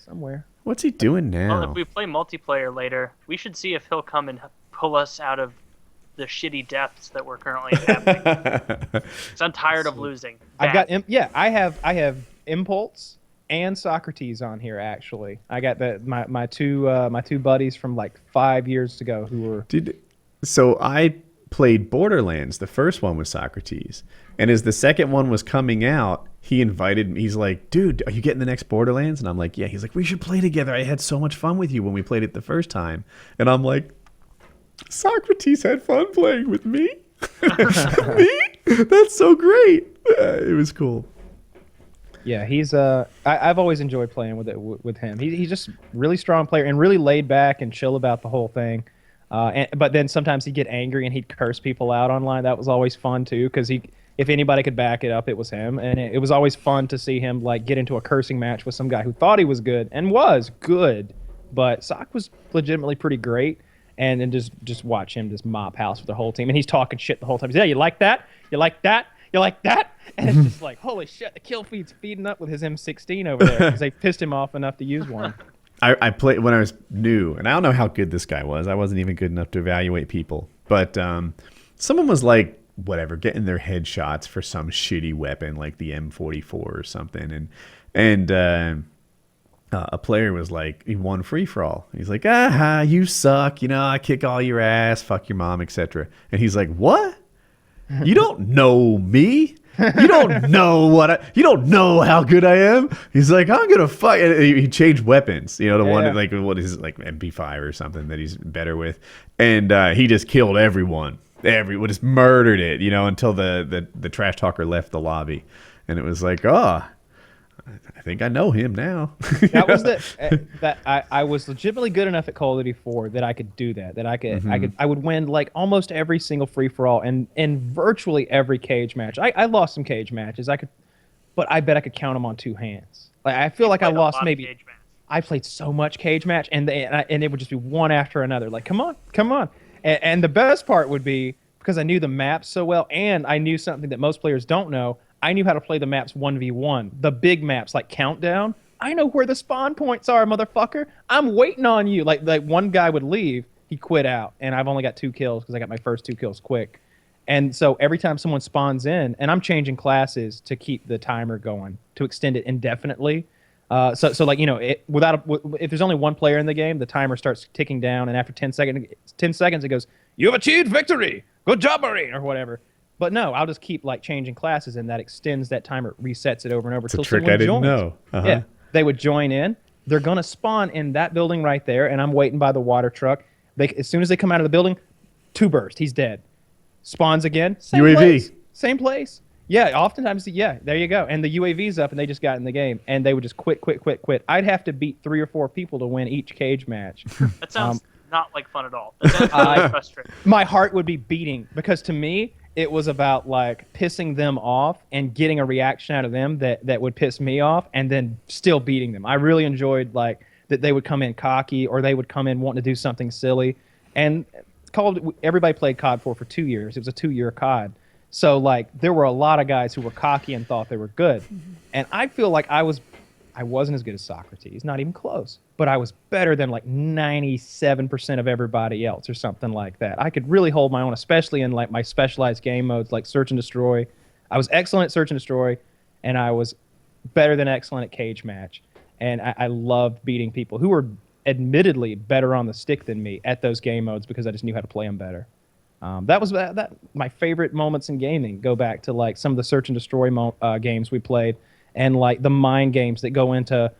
[SPEAKER 2] somewhere.
[SPEAKER 1] What's he doing now?
[SPEAKER 3] Well, if we play multiplayer later, we should see if he'll come and pull us out of the shitty depths that we're currently inhabiting. Because I'm tired of losing.
[SPEAKER 2] I've got I have Impulse and Socrates on here actually. I got my two buddies from like 5 years ago who were.
[SPEAKER 1] So I played Borderlands. The first one was Socrates, and as the second one was coming out, he invited me. He's like, dude, are you getting the next Borderlands? And I'm like, yeah. He's like, we should play together. I had so much fun with you when we played it the first time. And I'm like, Socrates had fun playing with me? Me? That's so great. It was cool.
[SPEAKER 2] Yeah, he's I've always enjoyed playing with him. He's just really strong player and really laid back and chill about the whole thing. But then sometimes he'd get angry and he'd curse people out online. That was always fun too, because if anybody could back it up, it was him. And it was always fun to see him like get into a cursing match with some guy who thought he was good and was good, but Sock was legitimately pretty great. And then just watch him just mop house with the whole team, and he's talking shit the whole time. He's, yeah, you like that? You like that? You like that? And it's just like, holy shit, the kill feed's feeding up with his M16 over there because they pissed him off enough to use one.
[SPEAKER 1] I played when I was new, and I don't know how good this guy was. I wasn't even good enough to evaluate people. But someone was like, whatever, getting their headshots for some shitty weapon like the M44 or something. And a player was like, he won free-for-all. He's like, you suck. I kick all your ass, fuck your mom, etc. And he's like, what? You don't know me. You don't know you don't know how good I am. He's like, I'm gonna fuck. And he changed weapons, one like what is it, like MP5 or something that he's better with, and he just killed everyone. Everyone just murdered it, until the trash talker left the lobby, and it was like, I think I know him now.
[SPEAKER 2] That was that I was legitimately good enough at Call of Duty 4 that I could do that. That I would win like almost every single free for all and virtually every cage match. I lost some cage matches. But I bet I could count them on 2 hands. Like I feel like I lost maybe. I played so much cage match and it would just be one after another. Like come on. And the best part would be because I knew the maps so well, and I knew something that most players don't know. I knew how to play the maps 1v1, the big maps like Countdown. I know where the spawn points are, motherfucker. I'm waiting on you. Like one guy would leave, he quit out, and I've only got 2 kills because I got my first 2 kills quick. And so every time someone spawns in, and I'm changing classes to keep the timer going, to extend it indefinitely. So like, you know, if there's only one player in the game, the timer starts ticking down, and after 10 seconds it goes, "You have achieved victory. Good job, Marine," or whatever. But no, I'll just keep like changing classes, and that extends that timer, resets it over and over until someone joins. It's a trick I didn't know. Yeah, they would join in. They're gonna spawn in that building right there, and I'm waiting by the water truck. As soon as they come out of the building, 2 bursts. He's dead. Spawns again. Same
[SPEAKER 1] UAV.
[SPEAKER 2] Place, same place. Yeah, oftentimes, yeah, there you go. And the UAV's up, and they just got in the game, and they would just quit. I'd have to beat 3 or 4 people to win each cage match.
[SPEAKER 3] That sounds not like fun at all. That sounds really frustrating.
[SPEAKER 2] My heart would be beating, because to me, it was about like pissing them off and getting a reaction out of them that would piss me off, and then still beating them. I really enjoyed like that they would come in cocky, or they would come in wanting to do something silly. And everybody played COD 4 for 2 years. It was a 2-year COD. So like there were a lot of guys who were cocky and thought they were good. And I feel like I wasn't as good as Socrates, not even close, but I was better than like 97% of everybody else, or something like that. I could really hold my own, especially in like my specialized game modes like Search and Destroy. I was excellent at Search and Destroy, and I was better than excellent at Cage Match. And I loved beating people who were admittedly better on the stick than me at those game modes, because I just knew how to play them better. That was my favorite moments in gaming go back to like some of the Search and Destroy games we played, and like the mind games that go into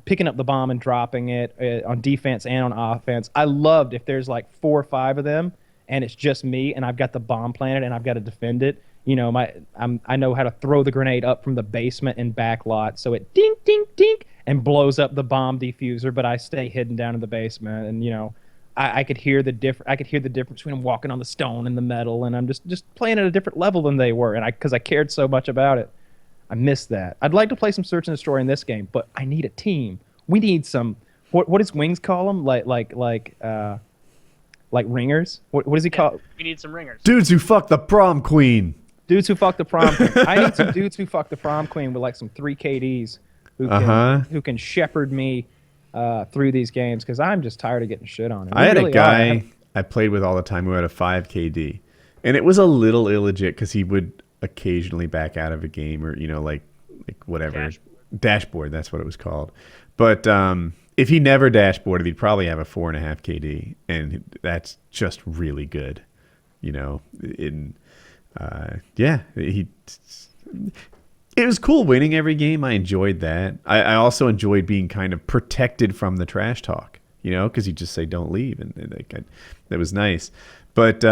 [SPEAKER 2] picking up the bomb and dropping it on defense and on offense. I loved if there's like 4 or 5 of them, and it's just me, and I've got the bomb planted, and I've got to defend it. You know, I know how to throw the grenade up from the basement and back lot, so it dink, dink, dink, and blows up the bomb diffuser, but I stay hidden down in the basement, and you know, I could hear the difference between them walking on the stone and the metal, and I'm just playing at a different level than they were, and because I cared so much about it. I miss that. I'd like to play some Search and Destroy in this game, but I need a team. We need some. What does Wings call them? Like ringers? What does he call?
[SPEAKER 3] We need some ringers.
[SPEAKER 1] Dudes who fuck the prom queen.
[SPEAKER 2] Dudes who fuck the prom queen. I need some dudes who fuck the prom queen with like some 3 KDs who can shepherd me through these games, because I'm just tired of getting shit on it.
[SPEAKER 1] I had a guy I played with all the time who had a 5 KD, and it was a little illegit because he would occasionally back out of a game, or you know, like whatever dashboard, that's what it was called. But if he never dashboarded, he'd probably have a 4.5 KD, and that's just really good, you know. It was cool winning every game. I enjoyed that. I also enjoyed being kind of protected from the trash talk, you know, because he'd just say don't leave, and that was nice. But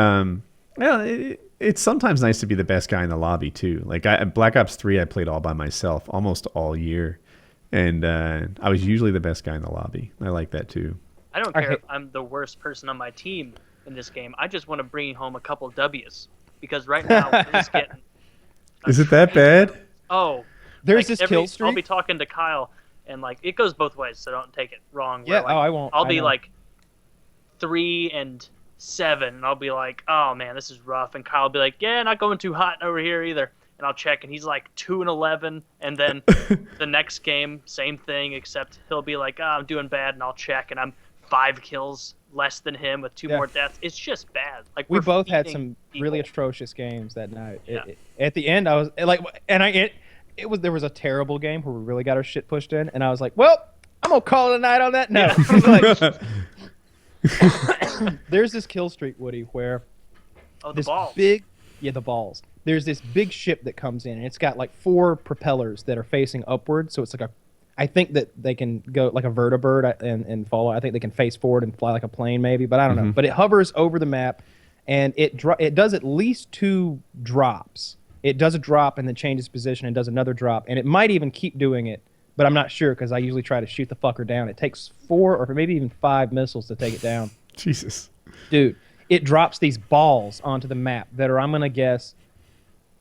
[SPEAKER 1] it's sometimes nice to be the best guy in the lobby too. Like Black Ops 3, I played all by myself almost all year, and I was usually the best guy in the lobby. I like that too.
[SPEAKER 3] I don't care if I'm the worst person on my team in this game. I just want to bring home a couple W's, because right now we're just getting.
[SPEAKER 1] Is it that bad?
[SPEAKER 3] Oh,
[SPEAKER 2] there's this kill streak.
[SPEAKER 3] I'll be talking to Kyle, and like it goes both ways, so don't take it wrong.
[SPEAKER 2] Yeah,
[SPEAKER 3] like,
[SPEAKER 2] I won't.
[SPEAKER 3] I'll be like 3 and 7, and I'll be like, oh man, this is rough, and Kyle will be like, yeah, not going too hot over here either, and I'll check, and he's like 2 and 11, and then the next game, same thing, except he'll be like, oh, I'm doing bad, and I'll check, and I'm 5 kills less than him with 2 more deaths. It's just bad. Like
[SPEAKER 2] we both had some really atrocious games that night. At the end, I was like, and there was a terrible game where we really got our shit pushed in, and I was like, well, I'm gonna call it a night on that note. There's this kill streak, Woody, where
[SPEAKER 3] the balls.
[SPEAKER 2] The balls. There's this big ship that comes in, and it's got like 4 propellers that are facing upward. So it's like I think that they can go like a vertibird and follow. I think they can face forward and fly like a plane, maybe, but I don't know. But it hovers over the map, and it does at least 2 drops. It does a drop and then changes position and does another drop, and it might even keep doing it, but I'm not sure because I usually try to shoot the fucker down. It takes 4 or maybe even 5 missiles to take it down.
[SPEAKER 1] Jesus.
[SPEAKER 2] Dude, it drops these balls onto the map that are, I'm going to guess,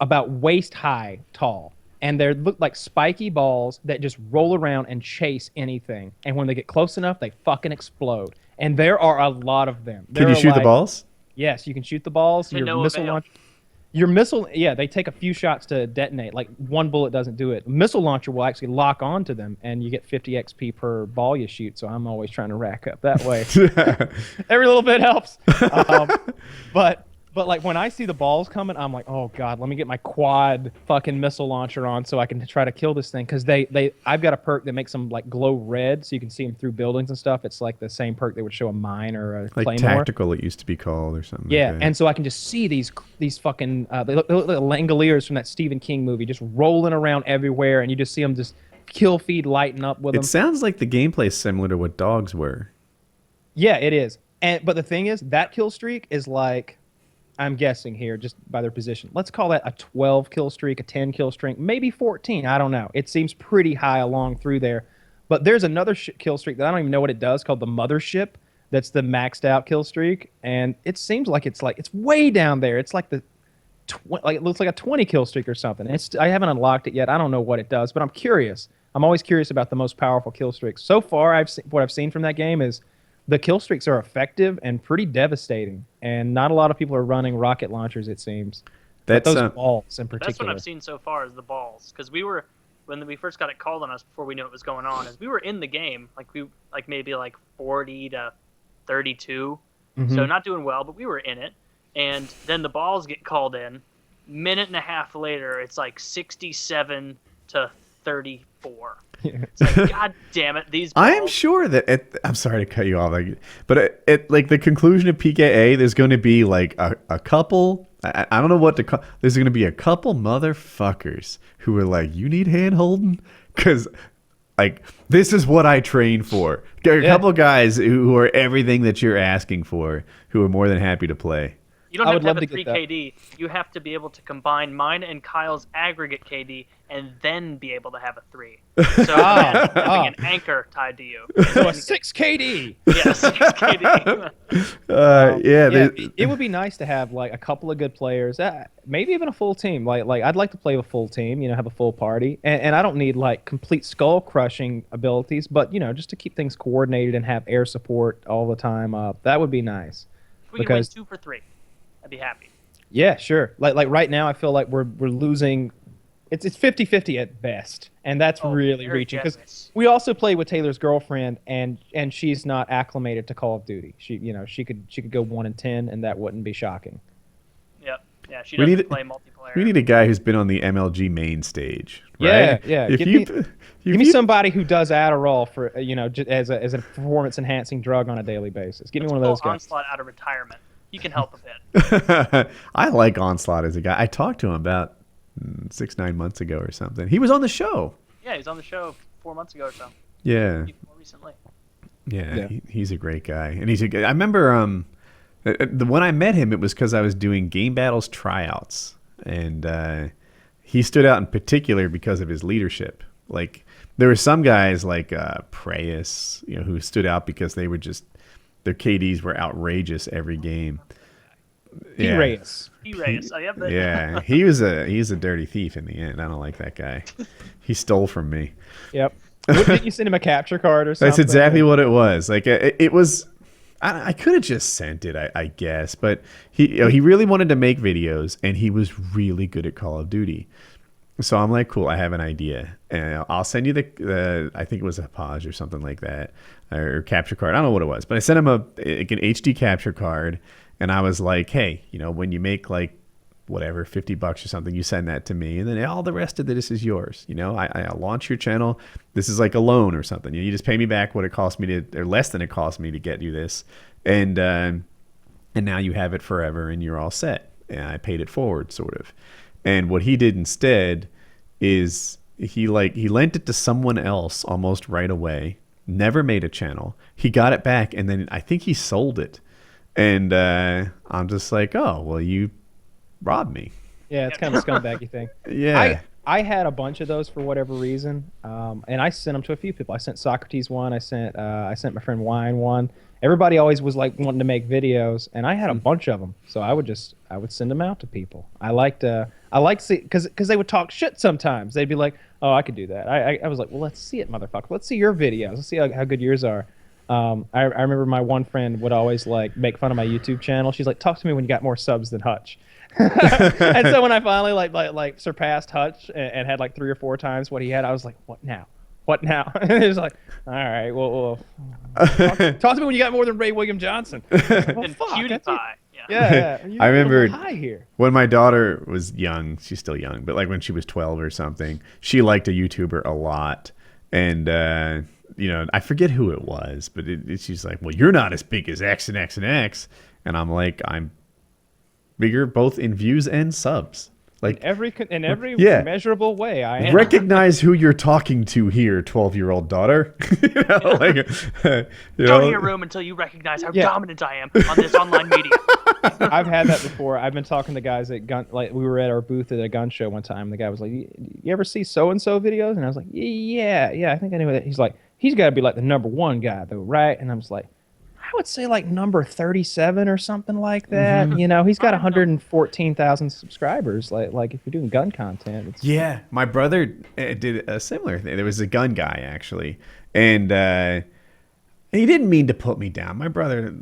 [SPEAKER 2] about waist high tall. And they look like spiky balls that just roll around and chase anything. And when they get close enough, they fucking explode. And there are a lot of them.
[SPEAKER 1] Can you shoot the balls?
[SPEAKER 2] Yes, you can shoot the balls.
[SPEAKER 3] To no avail.
[SPEAKER 2] Your missile, yeah, they take a few shots to detonate. Like, one bullet doesn't do it. Missile launcher will actually lock onto them, and you get 50 XP per ball you shoot, so I'm always trying to rack up that way. Every little bit helps. But like, when I see the balls coming, I'm like, oh, God, let me get my quad fucking missile launcher on so I can try to kill this thing. Because I've got a perk that makes them, like, glow red, so you can see them through buildings and stuff. It's like the same perk that would show a mine or a
[SPEAKER 1] like
[SPEAKER 2] claymore.
[SPEAKER 1] tactical, it used to be called, or something.
[SPEAKER 2] Yeah,
[SPEAKER 1] like that.
[SPEAKER 2] and so I can just see these fucking they look like Langoliers from that Stephen King movie, just rolling around everywhere, and you just see them just kill feed lighting up with them.
[SPEAKER 1] It sounds like the gameplay is similar to what dogs were.
[SPEAKER 2] Yeah, it is. But the thing is, that kill streak is like, I'm guessing here just by their position, let's call that a 12 kill streak, a 10 kill streak, maybe 14. I don't know. It seems pretty high along through there. But there's another kill streak that I don't even know what it does, called the Mothership. That's the maxed out kill streak, and it seems like it's way down there. It's like it looks like a 20 kill streak or something. I haven't unlocked it yet. I don't know what it does, but I'm curious. I'm always curious about the most powerful kill streaks. So far, what I've seen from that game is the kill streaks are effective and pretty devastating, and not a lot of people are running rocket launchers, it seems.
[SPEAKER 1] That's
[SPEAKER 2] those balls in particular.
[SPEAKER 3] That's what I've seen so far is the balls, because when we first got it called on us before we knew what was going on, is we were in the game, maybe 40 to 32, so not doing well, but we were in it, and then the balls get called in. Minute and a half later, it's like 67 to 34. It's like, God damn it, these balls.
[SPEAKER 1] I am sure that I'm sorry to cut you off, but at like the conclusion of PKA, there's going to be like a couple. I don't know what to call. There's going to be a couple motherfuckers who are like, you need hand holding, because like, this is what I train for. A couple guys who are everything that you're asking for, who are more than happy to play.
[SPEAKER 3] You don't have to have a 3 KD. You have to be able to combine mine and Kyle's aggregate KD and then be able to have a 3. So having an anchor tied to you.
[SPEAKER 2] So a 6 KD.
[SPEAKER 3] Yeah, 6 KD.
[SPEAKER 2] It would be nice to have like a couple of good players, maybe even a full team. Like I'd like to play with a full team, have a full party, and I don't need like complete skull crushing abilities, but just to keep things coordinated and have air support all the time. That would be nice.
[SPEAKER 3] We could win 2 for 3. I'd be happy.
[SPEAKER 2] Yeah, sure. Like right now, I feel like we're losing. It's 50-50 at best, and that's really reaching, because we also play with Taylor's girlfriend, and she's not acclimated to Call of Duty. She could go 1-10, and that wouldn't be shocking.
[SPEAKER 3] Yep. Yeah, she doesn't play multiplayer.
[SPEAKER 1] We need a guy who's been on the MLG main stage. Right?
[SPEAKER 2] Yeah. Give me somebody who does Adderall for as a performance enhancing drug on a daily basis. Give me one of those guys.
[SPEAKER 3] Onslaught out of retirement. He can help a bit.
[SPEAKER 1] I like Onslaught as a guy. I talked to him about 6-9 months ago or something. He was on the show.
[SPEAKER 3] Yeah, he was on the show 4 months ago or so.
[SPEAKER 1] Yeah.
[SPEAKER 3] More recently.
[SPEAKER 1] Yeah. He's a great guy, and I remember when I met him, it was because I was doing Game Battles tryouts, and he stood out in particular because of his leadership. Like, there were some guys like Preyas, who stood out because they were just. Their KDs were outrageous every game.
[SPEAKER 2] P-Reyes.
[SPEAKER 3] P-Reyes.
[SPEAKER 1] Yeah, he's a dirty thief in the end. I don't like that guy. He stole from me.
[SPEAKER 2] Yep. Didn't you send him a capture card or something?
[SPEAKER 1] That's exactly what it was. Like, it was. I could have just sent it, I guess, but he really wanted to make videos, and he was really good at Call of Duty. So I'm like, cool, I have an idea, and I'll send you the I think it was a Paj or something like that, or capture card. I don't know what it was, but I sent him an HD capture card, and I was like, hey, when you make like whatever $50 or something, you send that to me, and then all the rest of this is yours. I launch your channel. This is like a loan or something. You just pay me back what it cost me or less than it cost me to get you this, and now you have it forever, and you're all set. And I paid it forward, sort of. And what he did instead is he lent it to someone else almost right away. Never made a channel. He got it back, and then I think he sold it. And I'm just like, oh, well, you robbed me.
[SPEAKER 2] Yeah, it's kind of a scumbaggy thing.
[SPEAKER 1] Yeah.
[SPEAKER 2] I had a bunch of those for whatever reason, and I sent them to a few people. I sent Socrates one. I sent my friend Wine one. Everybody always was like wanting to make videos, and I had a bunch of them. So I would send them out to people. I liked see, because they would talk shit sometimes. They'd be like, "Oh, I could do that." I was like, "Well, let's see it, motherfucker. Let's see your videos. Let's see how good yours are." I remember my one friend would always like make fun of my YouTube channel. She's like, "Talk to me when you got more subs than Hutch." And so when I finally like surpassed Hutch and had like 3 or 4 times what he had, I was like, "What now? What now?" And it was like, "All right, well talk to me when you got more than Ray William Johnson." Like, well,
[SPEAKER 3] And
[SPEAKER 2] fuck,
[SPEAKER 3] PewDiePie.
[SPEAKER 2] yeah.
[SPEAKER 1] I remember
[SPEAKER 2] high here.
[SPEAKER 1] when my daughter was young. She's still young, but like when she was 12 or something, she liked a YouTuber a lot, and you know, I forget who it was, but she's like, "Well, you're not as big as X and X and X," and I'm like, "I'm bigger both in views and subs." Like
[SPEAKER 2] In every
[SPEAKER 1] yeah.
[SPEAKER 2] measurable way, I am.
[SPEAKER 1] Recognize who you're talking to here, 12-year-old daughter. You know, like, you
[SPEAKER 3] Go to
[SPEAKER 1] know?
[SPEAKER 3] your room until you recognize how
[SPEAKER 2] Yeah.
[SPEAKER 3] dominant I am on this online media.
[SPEAKER 2] I've had that before. I've been talking to guys at we were at our booth at a gun show one time. The guy was like, "You ever see so and so videos?" And I was like, "Yeah, I think I knew that." He's like, "He's got to be like the #1 guy though, right?" And I'm just like, I would say like number 37 or something like that.
[SPEAKER 1] Mm-hmm.
[SPEAKER 2] You know, he's got 114,000 subscribers. Like if you're doing gun content, it's
[SPEAKER 1] Yeah, my brother did a similar thing. There was a gun guy actually, and he didn't mean to put me down. My brother,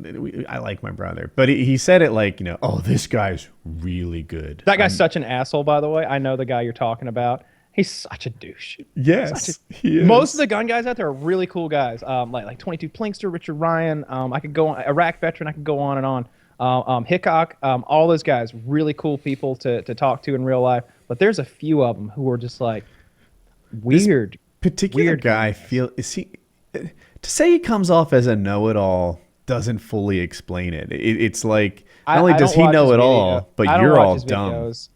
[SPEAKER 1] I like my brother, but he said it like, you know, "Oh, this guy's really good."
[SPEAKER 2] that guy's such an asshole. By the way, I know the guy you're talking about. He's such a douche.
[SPEAKER 1] Yes, he is.
[SPEAKER 2] Most of the gun guys out there are really cool guys. Like 22 Plinkster, Richard Ryan. I could go on, Iraq veteran. I could go on and on. Hickok. All those guys, really cool people to talk to in real life. But there's a few of them who are just like weird.
[SPEAKER 1] Particular
[SPEAKER 2] weird
[SPEAKER 1] guy to say he comes off as a know-it-all doesn't fully explain it. It's like not only does he know it all, but you're all dumb.
[SPEAKER 2] Videos.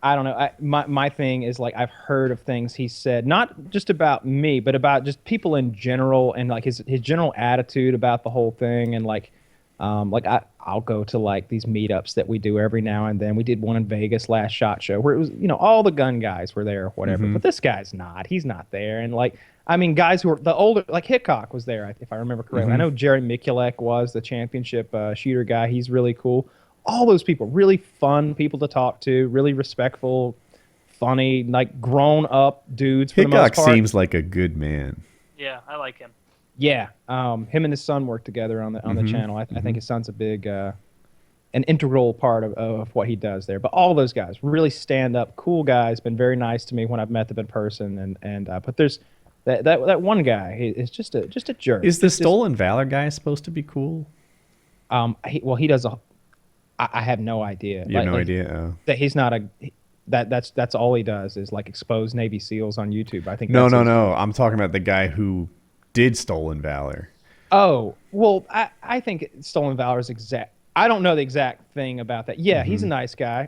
[SPEAKER 2] I don't know. My thing is like I've heard of things he said, not just about me, but about just people in general, and like his general attitude about the whole thing, and like I'll go to like these meetups that we do every now and then. We did one in Vegas last SHOT Show where it was, you know, all the gun guys were there or whatever, but this guy's not. He's not there, and like. I mean, guys who are the older, like Hickok was there, if I remember correctly. I know Jerry Mikulek was the championship shooter guy. He's really cool. All those people, really fun people to talk to, really respectful, funny, like grown-up dudes for the most
[SPEAKER 1] Hickok
[SPEAKER 2] part.
[SPEAKER 1] seems like a good man.
[SPEAKER 3] Yeah, I like him.
[SPEAKER 2] Yeah, him and his son work together on the channel. I think his son's a big, an integral part of what he does there. But all those guys, really stand-up, cool guys, been very nice to me when I've met them in person. But there's... That one guy is just a jerk.
[SPEAKER 1] Is the Stolen Valor guy supposed to be cool?
[SPEAKER 2] He does I have no idea.
[SPEAKER 1] You have no idea. Oh.
[SPEAKER 2] That he's not that's all he does is like expose Navy SEALs on YouTube. I think.
[SPEAKER 1] No. I'm talking about the guy who did Stolen Valor.
[SPEAKER 2] Oh well, I think Stolen Valor is exact. I don't know the exact thing about that. Yeah, he's a nice guy.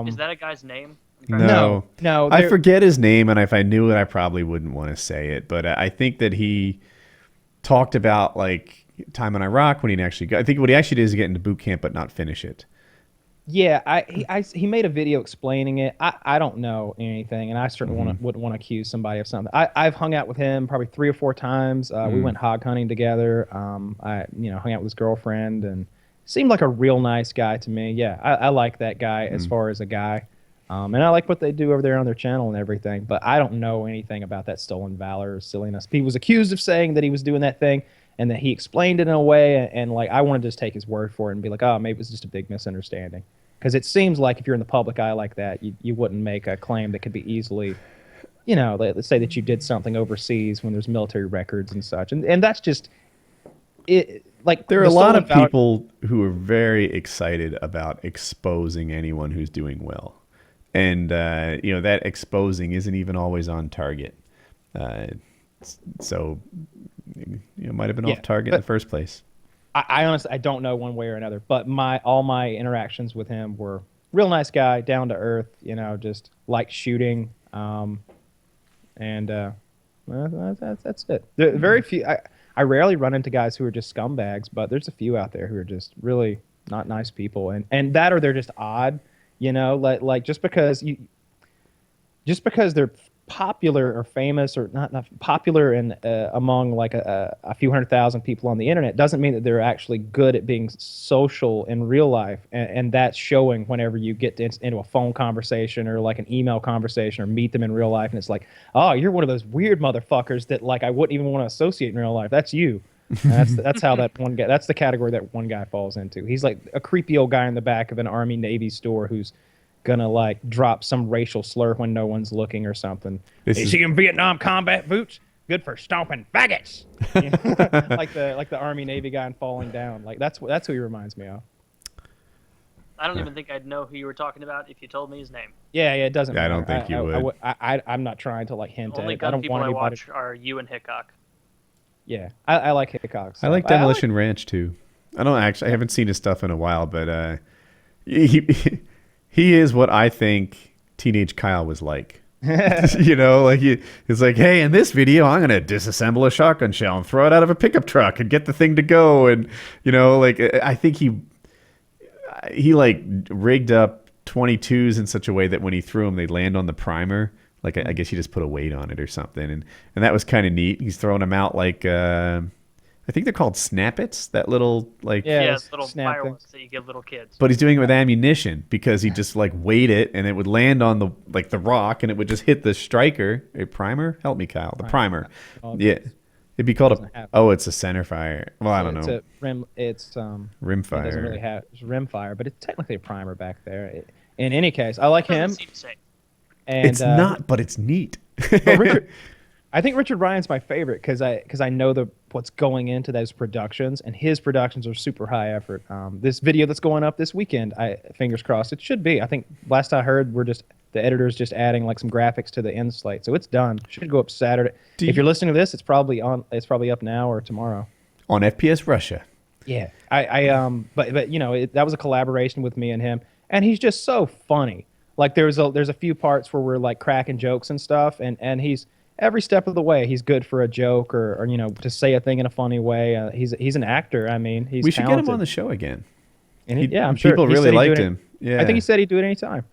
[SPEAKER 3] Is that a guy's name?
[SPEAKER 1] No. I
[SPEAKER 2] they're-
[SPEAKER 1] forget his name, and if I knew it, I probably wouldn't want to say it. But I think that he talked about like time in Iraq when he actually got. I think what he actually did is get into boot camp, but not finish it.
[SPEAKER 2] Yeah, he made a video explaining it. I don't know anything, and I certainly wouldn't want to accuse somebody of something. I've hung out with him probably 3 or 4 times. We went hog hunting together. I hung out with his girlfriend, and seemed like a real nice guy to me. Yeah, I like that guy as far as a guy. And I like what they do over there on their channel and everything, but I don't know anything about that Stolen Valor or silliness. He was accused of saying that he was doing that thing and that he explained it in a way, and like I wanted to just take his word for it and be like, oh, maybe it was just a big misunderstanding. Because it seems like if you're in the public eye like that, you wouldn't make a claim that could be easily, let's say that you did something overseas when there's military records and such. And that's just it. Like
[SPEAKER 1] there are a lot of people who are very excited about exposing anyone who's doing well. And, that exposing isn't even always on target. So, it might have been off target in the first place.
[SPEAKER 2] I honestly, I don't know one way or another. But all my interactions with him were real nice guy, down to earth, just liked shooting. That's it. There are very few. I rarely run into guys who are just scumbags, but there's a few out there who are just really not nice people. And that or they're just odd. Like just because they're popular or famous or not popular and among like a few 100,000 people on the internet doesn't mean that they're actually good at being social in real life, and that's showing whenever you get into a phone conversation or like an email conversation or meet them in real life, and it's like, oh, you're one of those weird motherfuckers that like I wouldn't even want to associate in real life. That's you. And that's how that one guy. That's the category that one guy falls into. He's like a creepy old guy in the back of an Army Navy store who's gonna like drop some racial slur when no one's looking or something. You see him Vietnam combat boots? Good for stomping faggots. You know? like the Army Navy guy in Falling Down. Like that's who he reminds me of.
[SPEAKER 3] I don't even think I'd know who you were talking about if you told me his name.
[SPEAKER 2] Yeah, it doesn't matter.
[SPEAKER 1] I don't think you would.
[SPEAKER 2] I'm not trying to like hint
[SPEAKER 3] Only
[SPEAKER 2] at it. I don't
[SPEAKER 3] people
[SPEAKER 2] want
[SPEAKER 3] I
[SPEAKER 2] anybody.
[SPEAKER 3] watch are you and Hickok.
[SPEAKER 2] Yeah, I like Hickok.
[SPEAKER 1] I like Demolition Ranch too. I haven't seen his stuff in a while, but he is what I think teenage Kyle was like. You know, like he's like, hey, in this video, I'm gonna disassemble a shotgun shell and throw it out of a pickup truck and get the thing to go, and you know, like I think he like rigged up 22s in such a way that when he threw them, they'd land on the primer. Like I guess he just put a weight on it or something, and that was kind of neat. He's throwing them out like I think they're called snappets. That little like
[SPEAKER 3] little fireworks that you give little kids.
[SPEAKER 1] But he's doing it with ammunition because he just like weighed it and it would land on the rock and it would just hit the striker. A primer? Help me, Kyle. The primer. Yeah. It'd be called it's a center fire. Well, I don't know.
[SPEAKER 2] It's a rim. It's
[SPEAKER 1] rim fire.
[SPEAKER 2] It doesn't really have it's rim fire, but it's technically a primer back there. In any case, I like him. And,
[SPEAKER 1] it's not, but it's neat.
[SPEAKER 2] I think Richard Ryan's my favorite because I know what's going into those productions, and his productions are super high effort. This video that's going up this weekend, fingers crossed, it should be. I think last I heard, the editor's just adding like some graphics to the end slate, so it's done. Should go up Saturday. If you're listening to this, it's probably up now or tomorrow
[SPEAKER 1] on FPS Russia.
[SPEAKER 2] Yeah, but you know that was a collaboration with me and him, and he's just so funny. Like there's a few parts where we're like cracking jokes and stuff, and he's every step of the way he's good for a joke or you know to say a thing in a funny way. He's an actor. I mean, we should
[SPEAKER 1] get him on the show again.
[SPEAKER 2] And I'm sure
[SPEAKER 1] people really liked him. Yeah,
[SPEAKER 2] I think he said he'd do it anytime.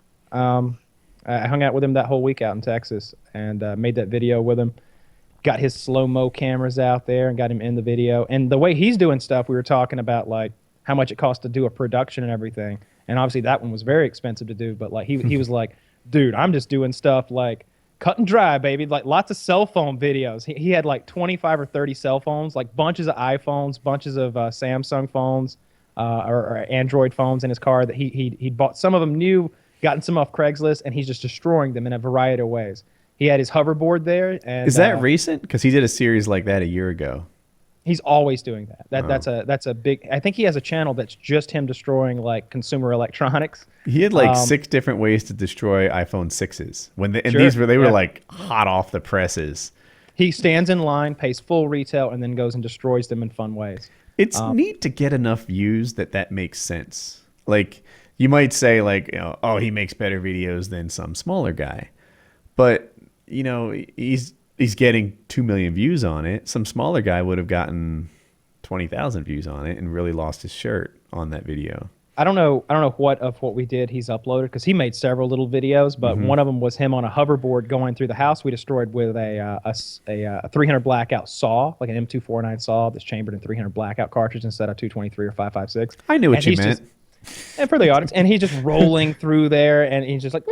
[SPEAKER 2] I hung out with him that whole week out in Texas and made that video with him. Got his slow-mo cameras out there and got him in the video. And the way he's doing stuff, we were talking about like how much it costs to do a production and everything. And obviously that one was very expensive to do, but like he was like, dude, I'm just doing stuff like cut and dry, baby. Like lots of cell phone videos. He had like 25 or 30 cell phones, like bunches of iPhones, bunches of Samsung phones or Android phones in his car that he bought. Some of them new, gotten some off Craigslist, and he's just destroying them in a variety of ways. He had his hoverboard there. And,
[SPEAKER 1] is that recent? Because he did a series like that a year ago. He's
[SPEAKER 2] always doing that. That's a big. I think he has a channel that's just him destroying like consumer electronics.
[SPEAKER 1] He had like 6 different ways to destroy iPhone 6s these were like hot off the presses.
[SPEAKER 2] He stands in line, pays full retail, and then goes and destroys them in fun ways.
[SPEAKER 1] It's neat to get enough views that makes sense. Like you might say like, you know, oh, he makes better videos than some smaller guy, but you know he's getting 2 million views on it. Some smaller guy would have gotten 20,000 views on it and really lost his shirt on that video.
[SPEAKER 2] I don't know what we did he's uploaded because he made several little videos, but one of them was him on a hoverboard going through the house we destroyed with a 300 blackout saw, like an M249 saw that's chambered in 300 blackout cartridge instead of 223 or 5.56.
[SPEAKER 1] I knew what you meant.
[SPEAKER 2] And for the audience, and he's just rolling through there, and he's just like,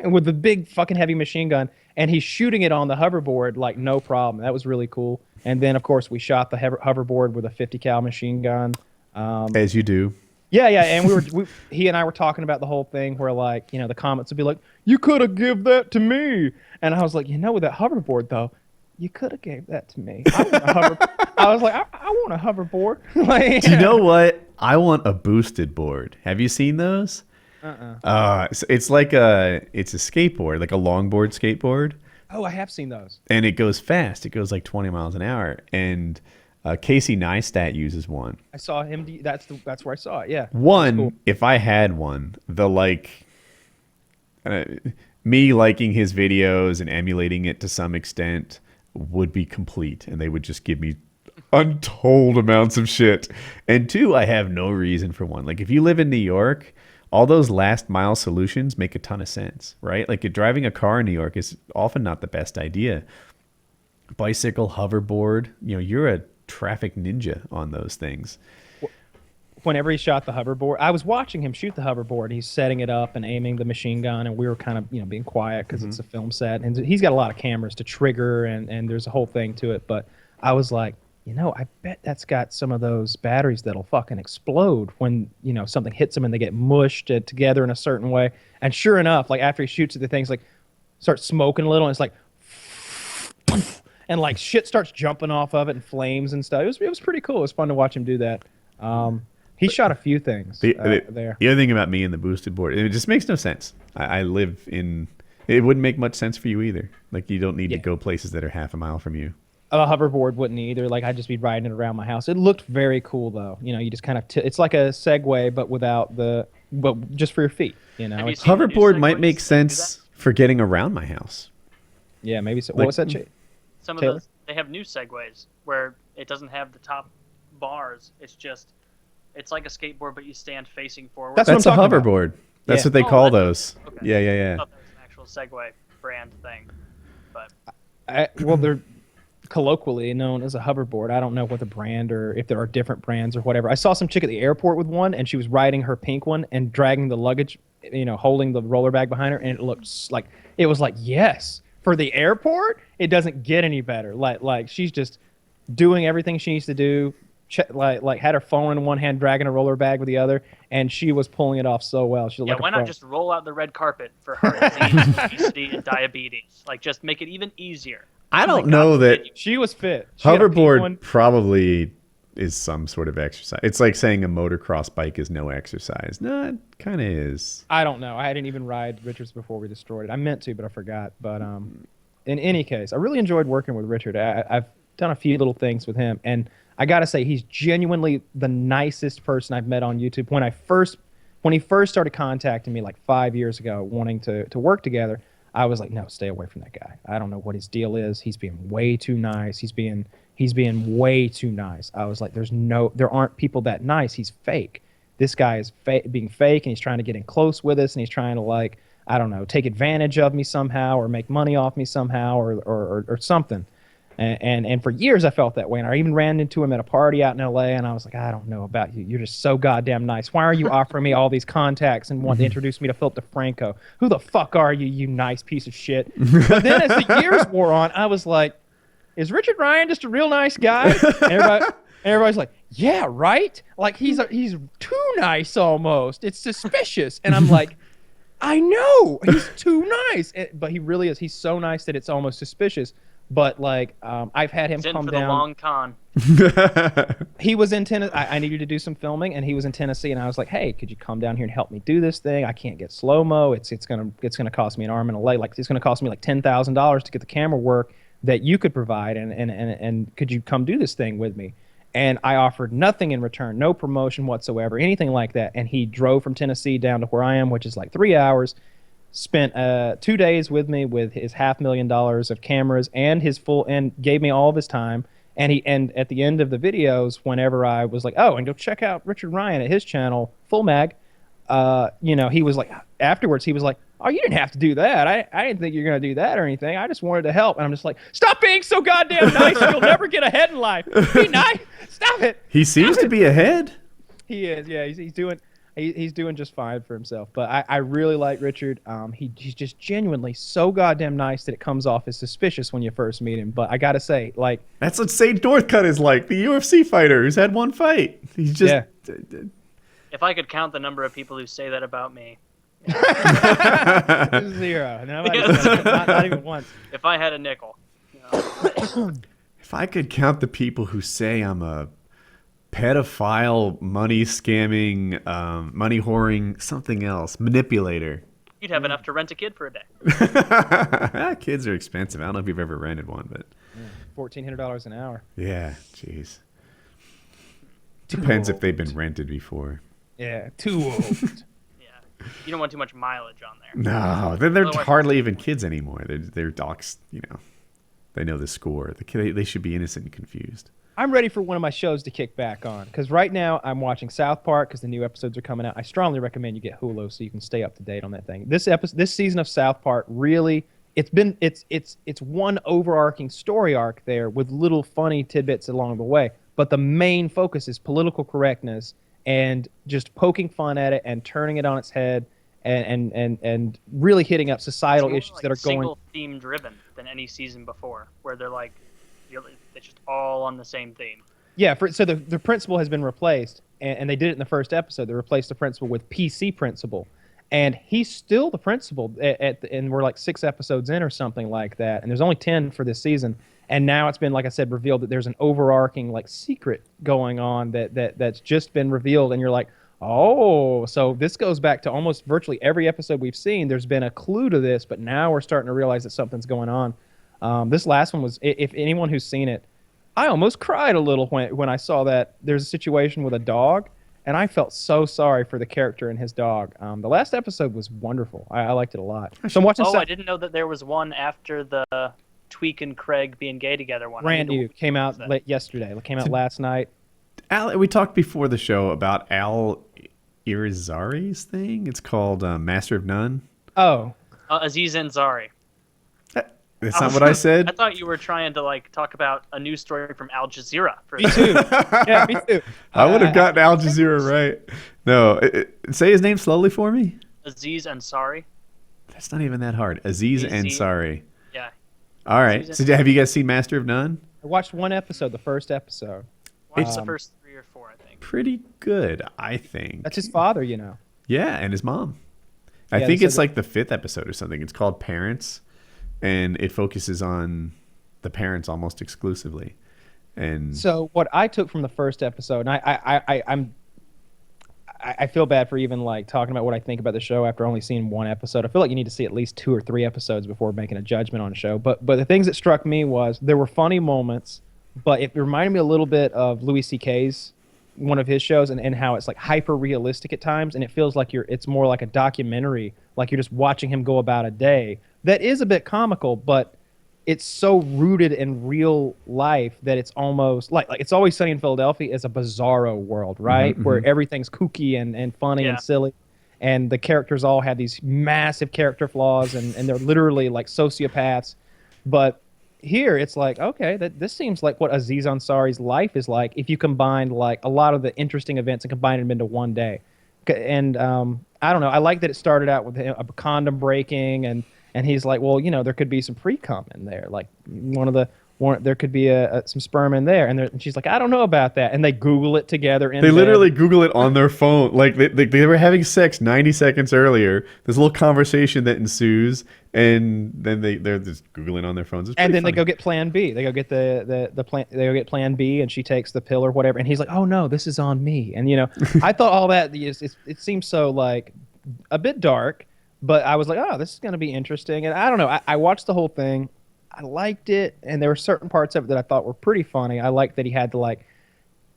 [SPEAKER 2] and with the big fucking heavy machine gun, and he's shooting it on the hoverboard like no problem. That was really cool. And then of course we shot the hoverboard with a 50 cal machine gun.
[SPEAKER 1] As you do.
[SPEAKER 2] Yeah, and he and I were talking about the whole thing where like, you know, the comments would be like, you could have give that to me. And I was like, you know, with that hoverboard though, you could have gave that to me. I was like, I want a hoverboard. Like,
[SPEAKER 1] do you know what? I want a boosted board. Have you seen those? It's like it's a skateboard, like a longboard skateboard.
[SPEAKER 2] Oh, I have seen those.
[SPEAKER 1] And it goes fast. It goes like 20 miles an hour. And Casey Neistat uses one.
[SPEAKER 2] I saw him. That's where I saw it. Yeah.
[SPEAKER 1] Cool. If I had one, me liking his videos and emulating it to some extent would be complete, and they would just give me untold amounts of shit. And 2, I have no reason for one. Like if you live in New York, all those last mile solutions make a ton of sense, right? Like driving a car in New York is often not the best idea. Bicycle, hoverboard, you know, you're a traffic ninja on those things.
[SPEAKER 2] Whenever he shot the hoverboard, I was watching him shoot the hoverboard. He's setting it up and aiming the machine gun, and we were kind of, you know, being quiet because it's a film set, and he's got a lot of cameras to trigger, and there's a whole thing to it. But I was like, I bet that's got some of those batteries that'll fucking explode when, something hits them and they get mushed together in a certain way. And sure enough, like after he shoots it, the thing's like starts smoking a little, and it's like, and like shit starts jumping off of it and flames and stuff. It was pretty cool. It was fun to watch him do that. He shot a few things there.
[SPEAKER 1] The other thing about me and the boosted board, it just makes no sense. I live in. It wouldn't make much sense for you either. Like you don't need to go places that are half a mile from you.
[SPEAKER 2] A hoverboard wouldn't either. Like I'd just be riding it around my house. It looked very cool though. You just kind of it's like a Segway, but just for your feet.
[SPEAKER 1] Hoverboard might make sense for getting around my house.
[SPEAKER 2] Yeah, maybe so. What was that?
[SPEAKER 3] Some of those, they have new Segways where it doesn't have the top bars. It's like a skateboard, but you stand facing forward.
[SPEAKER 1] That's a hoverboard. About. That's what they call those.
[SPEAKER 3] Okay.
[SPEAKER 1] Yeah.
[SPEAKER 3] I thought that was an actual Segway brand thing, but
[SPEAKER 2] they're colloquially known as a hoverboard. I don't know what the brand or if there are different brands or whatever. I saw some chick at the airport with one, and she was riding her pink one and dragging the luggage, holding the roller bag behind her, and it was like yes, for the airport, it doesn't get any better. Like she's just doing everything she needs to do. Like had her phone in one hand, dragging a roller bag with the other, and she was pulling it off so well.
[SPEAKER 3] Why not just roll out the red carpet for heart disease, obesity, and diabetes? Like, just make it even easier.
[SPEAKER 1] I don't know that
[SPEAKER 2] she was fit.
[SPEAKER 1] Hoverboard probably is some sort of exercise. It's like saying a motocross bike is no exercise. No, it kind of is.
[SPEAKER 2] I don't know. I didn't even ride Richard's before we destroyed it. I meant to, but I forgot. But in any case, I really enjoyed working with Richard. I've done a few little things with him, and I gotta say he's genuinely the nicest person I've met on YouTube. When he first started contacting me like 5 years ago, wanting to work together, I was like, no, stay away from that guy. I don't know what his deal is. He's being way too nice. He's being way too nice. I was like, there aren't people that nice. He's fake. This guy is being fake, and he's trying to get in close with us, and he's trying to I don't know, take advantage of me somehow or make money off me somehow or something. And for years I felt that way, and I even ran into him at a party out in LA, and I was like, I don't know about you. You're just so goddamn nice. Why are you offering me all these contacts and want to introduce me to Philip DeFranco? Who the fuck are you, you nice piece of shit? But then as the years wore on, I was like, is Richard Ryan just a real nice guy? And everybody's like, yeah, right? Like he's too nice almost. It's suspicious. And I'm like, I know he's too nice, but he really is. He's so nice that it's almost suspicious. But I've had him come down.
[SPEAKER 3] The long con.
[SPEAKER 2] He was in Tennessee. I needed to do some filming, and he was in Tennessee. And I was like, "Hey, could you come down here and help me do this thing? I can't get slow mo. It's gonna cost me an arm and a leg. Like it's gonna cost me like $10,000 to get the camera work that you could provide. And could you come do this thing with me?" And I offered nothing in return, no promotion whatsoever, anything like that. And he drove from Tennessee down to where I am, which is like 3 hours. Spent 2 days with me with his $500,000 of cameras and gave me all of his time. And at the end of the videos, whenever I was like, oh, and go check out Richard Ryan at his channel, Full Mag, he was like, afterwards, he was like, oh, you didn't have to do that. I didn't think you were going to do that or anything. I just wanted to help. And I'm just like, stop being so goddamn nice. You'll never get ahead in life. Be nice. Stop it.
[SPEAKER 1] He seems to be ahead.
[SPEAKER 2] He is. Yeah, he's doing just fine for himself. But I really like Richard. He's just genuinely so goddamn nice that it comes off as suspicious when you first meet him. But I got to say,
[SPEAKER 1] that's what Sage Northcutt is like, the UFC fighter who's had one fight. He's just... Yeah.
[SPEAKER 3] If I could count the number of people who say that about me.
[SPEAKER 2] Zero. Not even once.
[SPEAKER 3] If I had a nickel.
[SPEAKER 1] If I could count the people who say I'm a pedophile, money scamming, money whoring, something else, manipulator.
[SPEAKER 3] You'd have enough to rent a kid for a day.
[SPEAKER 1] Kids are expensive. I don't know if you've ever rented one, but
[SPEAKER 2] $1,400 an hour.
[SPEAKER 1] Yeah, jeez. Depends if they've been rented before.
[SPEAKER 2] Yeah, too old.
[SPEAKER 3] Yeah, you don't want too much mileage on there.
[SPEAKER 1] No, they're hardly even kids anymore. They're docs. They know the score. They should be innocent and confused.
[SPEAKER 2] I'm ready for one of my shows to kick back on because right now I'm watching South Park because the new episodes are coming out. I strongly recommend you get Hulu so you can stay up to date on that thing. This season of South Park really it's one overarching story arc there with little funny tidbits along the way, but the main focus is political correctness and just poking fun at it and turning it on its head and really hitting up societal issues that are going
[SPEAKER 3] single theme driven than any season before, where they're like It's just all on the same theme.
[SPEAKER 2] Yeah, so the principal has been replaced, and they did it in the first episode. They replaced the principal with PC principal, and he's still the principal and we're like 6 episodes in or something like that, and there's only 10 for this season. And now it's been, like I said, revealed that there's an overarching like secret going on that's just been revealed, and you're like, oh, so this goes back to almost virtually every episode we've seen. There's been a clue to this, but now we're starting to realize that something's going on. This last one was, if anyone who's seen it, I almost cried a little when I saw that there's a situation with a dog, and I felt so sorry for the character and his dog. The last episode was wonderful. I liked it a lot. So I'm watching.
[SPEAKER 3] I didn't know that there was one after the Tweak and Craig being gay together one.
[SPEAKER 2] Brand new. Came out yesterday. It came out last night.
[SPEAKER 1] We talked before the show about Al Irizarry's thing. It's called Master of None.
[SPEAKER 2] Oh.
[SPEAKER 3] Aziz Ansari.
[SPEAKER 1] That's not what I said.
[SPEAKER 3] I thought you were trying to talk about a news story from Al Jazeera.
[SPEAKER 2] Me too. Yeah, me too.
[SPEAKER 1] I would have gotten Al Jazeera right. No, say his name slowly for me.
[SPEAKER 3] Aziz Ansari.
[SPEAKER 1] That's not even that hard. Aziz Ansari.
[SPEAKER 3] Yeah.
[SPEAKER 1] All right. So have you guys seen Master of None?
[SPEAKER 2] I watched one episode, the first episode.
[SPEAKER 3] Watched the first 3 or 4, I think.
[SPEAKER 1] Pretty good, I think.
[SPEAKER 2] That's his father, you know.
[SPEAKER 1] Yeah, and his mom. I think it's like the 5th episode or something. It's called Parents, and it focuses on the parents almost exclusively. And
[SPEAKER 2] so what I took from the first episode, and I feel bad for even like talking about what I think about the show after only seeing one episode. I feel like you need to see at least 2 or 3 episodes before making a judgment on a show. But the things that struck me was there were funny moments, but it reminded me a little bit of Louis C.K.'s one of his shows, and how it's like hyper realistic at times, and it feels like it's more like a documentary, like you're just watching him go about a day. That is a bit comical, but it's so rooted in real life that it's almost like It's Always Sunny in Philadelphia is a bizarro world, right?
[SPEAKER 1] Mm-hmm.
[SPEAKER 2] Where everything's kooky and funny and silly, and the characters all have these massive character flaws, and they're literally like sociopaths. But here it's like, okay, this seems like what Aziz Ansari's life is like if you combined like a lot of the interesting events and combined them into one day. And I don't know, I like that it started out with a condom breaking, and he's like, well, there could be some pre-cum in there, like there could be some sperm in there, and she's like, I don't know about that, and they Google it together. They
[SPEAKER 1] literally Google it on their phone, like they were having sex 90 seconds earlier. There's a little conversation that ensues, and then they're just Googling on their phones.
[SPEAKER 2] And then
[SPEAKER 1] funny.
[SPEAKER 2] they go get Plan B. They go get the plan. They go get Plan B, and she takes the pill or whatever, and he's like, oh no, this is on me. And I thought all that it seems so like a bit dark. But I was like, oh, this is going to be interesting. And I don't know. I watched the whole thing. I liked it. And there were certain parts of it that I thought were pretty funny. I liked that he had to,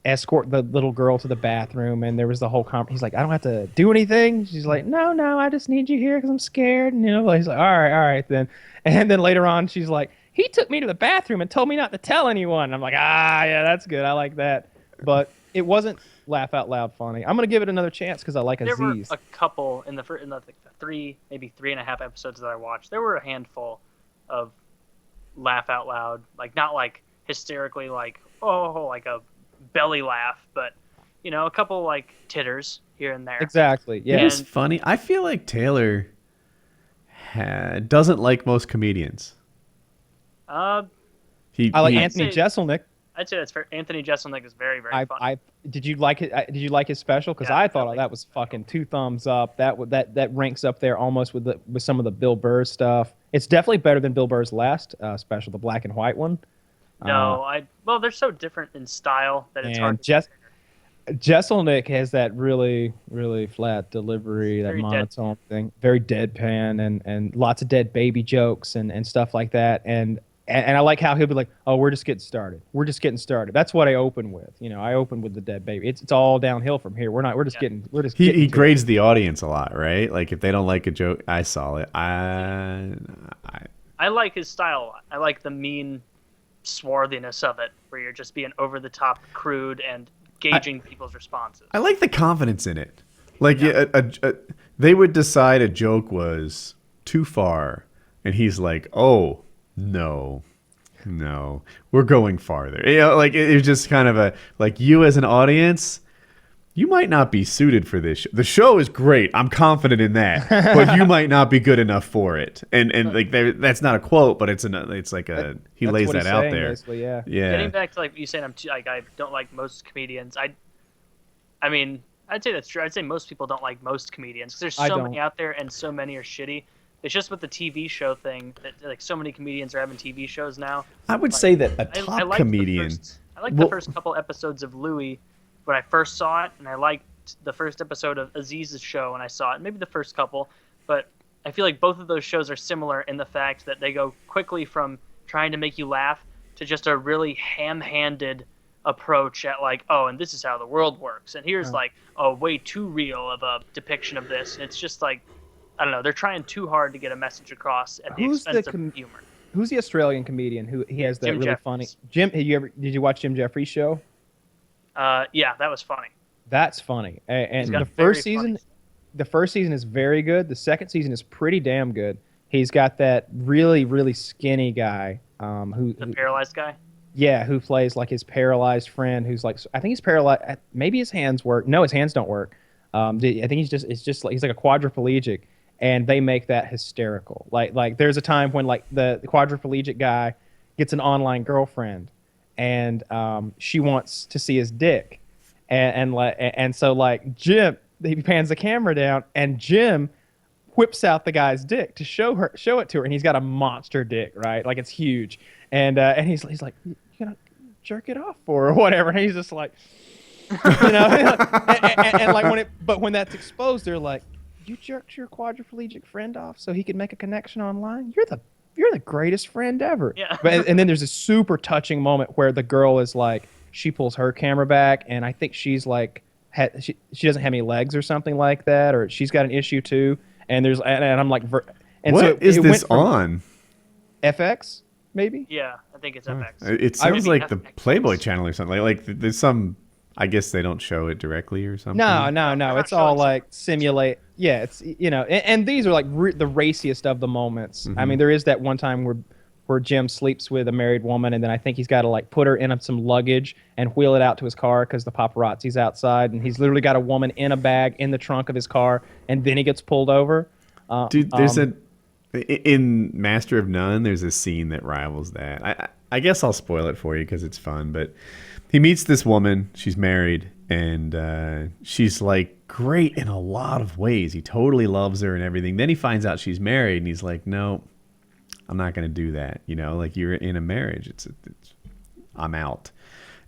[SPEAKER 2] escort the little girl to the bathroom. And there was the whole he's like, I don't have to do anything. She's like, no, I just need you here because I'm scared. And, he's like, all right, then. And then later on, she's like, he took me to the bathroom and told me not to tell anyone. I'm like, yeah, that's good. I like that. But it wasn't laugh out loud funny. I'm going to give it another chance because I like Aziz.
[SPEAKER 3] There were a couple in the 3, maybe 3.5 episodes that I watched. There were a handful of laugh out loud, not hysterically, like a belly laugh, but a couple titters here and there.
[SPEAKER 2] Exactly. Yeah.
[SPEAKER 1] It is funny. I feel like Taylor doesn't like most comedians.
[SPEAKER 2] I like Anthony Jeselnik.
[SPEAKER 3] I'd say that's fair. Anthony Jeselnik is very, very fun.
[SPEAKER 2] Did you like it? Did you like his special? Because I thought that was fucking 2 thumbs up. That ranks up there almost with some of the Bill Burr stuff. It's definitely better than Bill Burr's last special, the black and white one.
[SPEAKER 3] No, they're so different in style that it's hard.
[SPEAKER 2] Jeselnik has that really, really flat delivery, that monotone thing, very deadpan, and lots of dead baby jokes and stuff like that. And I like how he'll be like, oh, we're just getting started. We're just getting started. That's what I open with. I open with the dead baby. It's all downhill from here. He
[SPEAKER 1] grades the audience a lot, right? Like if they don't like a joke, I saw it. I
[SPEAKER 3] like his style. I like the mean swarthiness of it, where you're just being over the top, crude, and gauging people's responses.
[SPEAKER 1] I like the confidence in it. Like they would decide a joke was too far, and he's like, oh. No, we're going farther. It was just kind of you as an audience, you might not be suited for this. The show is great. I'm confident in that, but you might not be good enough for it. And like that's not a quote, but it's like he lays that out there.
[SPEAKER 2] Yeah.
[SPEAKER 3] Getting back to like you saying, I don't like most comedians. I mean, I'd say that's true. I'd say most people don't like most comedians because there's so many out there and so many are shitty. It's just with the TV show thing that like so many comedians are having TV shows now.
[SPEAKER 1] I would say that a top comedian.
[SPEAKER 3] I like the first couple episodes of Louis when I first saw it, and I liked the first episode of Aziz's show when I saw it, maybe the first couple, but I feel like both of those shows are similar in the fact that they go quickly from trying to make you laugh to just a really ham-handed approach at like, oh, and this is how the world works, and here's like a way too real of a depiction of this, and it's just like, I don't know, they're trying too hard to get a message across at the expense of humor.
[SPEAKER 2] Who's the Australian comedian who he has that
[SPEAKER 3] Jim
[SPEAKER 2] really
[SPEAKER 3] Jeffries.
[SPEAKER 2] funny? Jim, did you watch Jim Jeffries' show?
[SPEAKER 3] Yeah, that was funny.
[SPEAKER 2] That's funny. And
[SPEAKER 3] got
[SPEAKER 2] the
[SPEAKER 3] very
[SPEAKER 2] first season,
[SPEAKER 3] funny.
[SPEAKER 2] the first season is very good. The second season is pretty damn good. He's got that really, really skinny guy
[SPEAKER 3] The paralyzed guy.
[SPEAKER 2] Yeah, who plays like his paralyzed friend, who's like, I think he's paralyzed. Maybe his hands work. No, his hands don't work. I think he's like a quadriplegic, and they make that hysterical. Like there's a time when like the quadriplegic guy gets an online girlfriend, and she wants to see his dick, and so like Jim, he pans the camera down, and Jim whips out the guy's dick to show it to her, and he's got a monster dick, right? Like it's huge, and he's like, you gonna jerk it off for or whatever, and he's just like, you know, and like when that's exposed, they're like, you jerked your quadriplegic friend off so he could make a connection online? You're the greatest friend ever.
[SPEAKER 3] Yeah.
[SPEAKER 2] And then there's a super touching moment where the girl is like, she pulls her camera back, and I think she's like, she doesn't have any legs or something like that, or she's got an issue too. And I'm like, and
[SPEAKER 1] what
[SPEAKER 2] so
[SPEAKER 1] is
[SPEAKER 2] it
[SPEAKER 1] this
[SPEAKER 2] went from
[SPEAKER 1] on?
[SPEAKER 2] FX, maybe?
[SPEAKER 3] Yeah, I think it's FX.
[SPEAKER 1] It sounds like the
[SPEAKER 3] FX.
[SPEAKER 1] Playboy channel or something. Like there's some. I guess they don't show it directly or something.
[SPEAKER 2] No.
[SPEAKER 3] not
[SPEAKER 2] It's all
[SPEAKER 3] showing
[SPEAKER 2] like simulate. Yeah, it's and these are like the raciest of the moments.
[SPEAKER 1] Mm-hmm.
[SPEAKER 2] I mean, there is that one time where Jim sleeps with a married woman, and then I think he's got to like put her in some luggage and wheel it out to his car because the paparazzi's outside, and he's literally got a woman in a bag in the trunk of his car, and then he gets pulled over.
[SPEAKER 1] Dude, there's in Master of None, there's a scene that rivals that. I guess I'll spoil it for you because it's fun, but he meets this woman. She's married, and she's like great in a lot of ways. He totally loves her and everything. Then he finds out she's married, and he's like, no, I'm not going to do that. You know, like you're in a marriage. I'm out.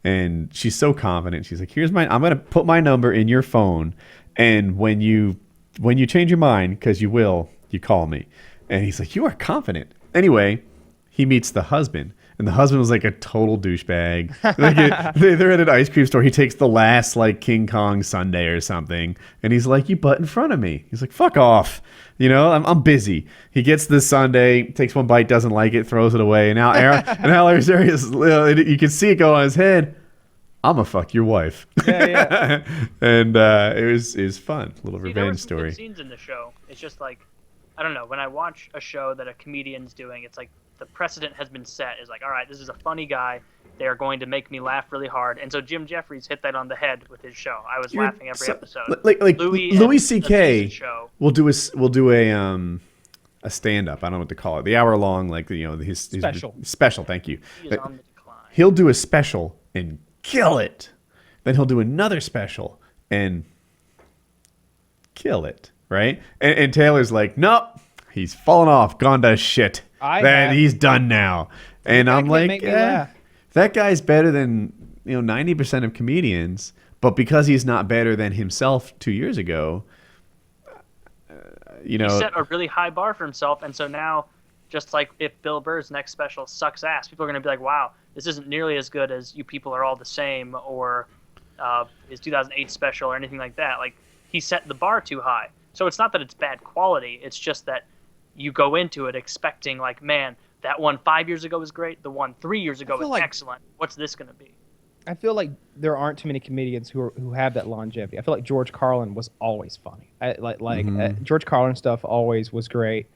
[SPEAKER 1] And she's so confident. She's like, I'm going to put my number in your phone. And when you change your mind, because you will, you call me. And he's like, you are confident. Anyway, he meets the husband. And the husband was like a total douchebag. Like they're at an ice cream store. He takes the last like King Kong sundae or something. And he's like, you butt in front of me. He's like, fuck off. You know, I'm busy. He gets the sundae, takes one bite, doesn't like it, throws it away. And now Arius, you can see it go on his head. I'm gonna fuck your wife.
[SPEAKER 2] Yeah.
[SPEAKER 1] And it was fun. A little
[SPEAKER 3] See,
[SPEAKER 1] revenge
[SPEAKER 3] there were some
[SPEAKER 1] story.
[SPEAKER 3] good scenes in the show. It's just like, I don't know. When I watch a show that a comedian's doing, it's like the precedent has been set. Is like, all right, this is a funny guy. They are going to make me laugh really hard. And so Jim Jeffries hit that on the head with his show. I was laughing every episode.
[SPEAKER 1] Like Louis C.K.
[SPEAKER 3] show.
[SPEAKER 1] will do a stand up. I don't know what to call it. The hour long, like his
[SPEAKER 2] Special.
[SPEAKER 1] Special. Thank you.
[SPEAKER 3] He is on the decline.
[SPEAKER 1] He'll do a special and kill it. Then he'll do another special and kill it. Right? And Taylor's like, nope, he's fallen off, gone to shit. He's done now. And I'm like, that guy's better than 90% of comedians, but because he's not better than himself 2 years ago,
[SPEAKER 3] He set a really high bar for himself, and so now, just like if Bill Burr's next special sucks ass, people are going to be like, wow, this isn't nearly as good as You People Are All the Same or his 2008 special or anything like that. Like, he set the bar too high. So it's not that it's bad quality, it's just that you go into it expecting, like, man, that one 5 years ago was great, the one 3 years ago was excellent. What's this going to be?
[SPEAKER 2] I feel like there aren't too many comedians who have that longevity. I feel like George Carlin was always funny. George Carlin stuff always was great,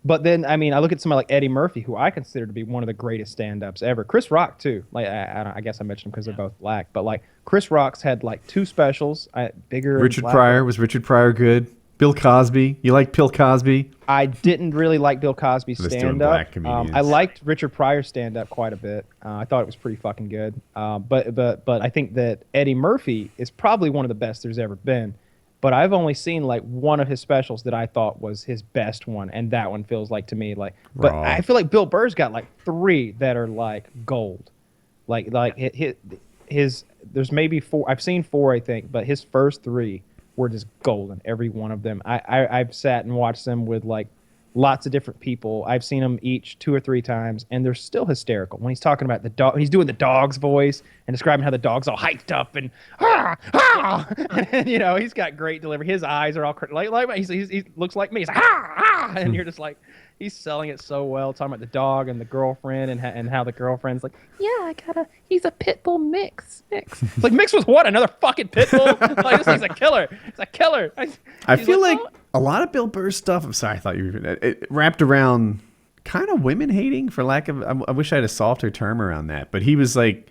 [SPEAKER 2] But then, I mean, I look at somebody like Eddie Murphy, who I consider to be one of the greatest stand-ups ever. Chris Rock too. Like I guess I mentioned him because they're both black. But like Chris Rock's had like 2 specials. Bigger.
[SPEAKER 1] Richard Pryor, was Richard Pryor good? Bill Cosby. You like Bill Cosby?
[SPEAKER 2] I didn't really like Bill Cosby's stand-up. I liked Richard Pryor's stand-up quite a bit. I thought it was pretty fucking good. But I think that Eddie Murphy is probably one of the best there's ever been. But I've only seen like one of his specials that I thought was his best one, and that one feels like to me like. But I feel like Bill Burr's got like 3 that are like gold, like his. There's maybe 4. I've seen 4, I think, but his first 3 were just golden. Every one of them. I've sat and watched them with like lots of different people. I've seen them each 2 or 3 times, and they're still hysterical. When he's talking about the dog, he's doing the dog's voice and describing how the dog's all hyped up and and you know, he's got great delivery. His eyes are all like he looks like me. He's like and you're just like, he's selling it so well. Talking about the dog and the girlfriend and how the girlfriend's like, yeah, he's a pit bull mix. It's like, mix with what? Another fucking pit bull? Like, this thing's a killer. It's a killer.
[SPEAKER 1] I feel like a lot of Bill Burr's stuff. I'm sorry, I thought you were it wrapped around kind of women hating, for lack of. I wish I had a softer term around that, but he was like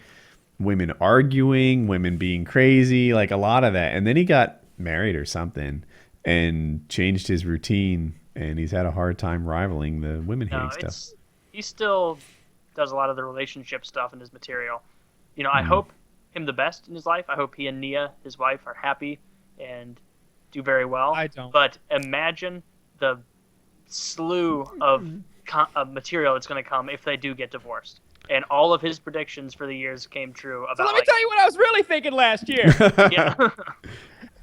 [SPEAKER 1] women arguing, women being crazy, like a lot of that. And then he got married or something and changed his routine, and he's had a hard time rivaling the women hating stuff.
[SPEAKER 3] He still does a lot of the relationship stuff in his material. You know, I hope him the best in his life. I hope he and Nia, his wife, are happy and do very well.
[SPEAKER 2] I don't.
[SPEAKER 3] But imagine the slew of material that's going to come if they do get divorced. And all of his predictions for the years came true. About,
[SPEAKER 2] so let me tell you what I was really thinking last year.
[SPEAKER 3] Yeah.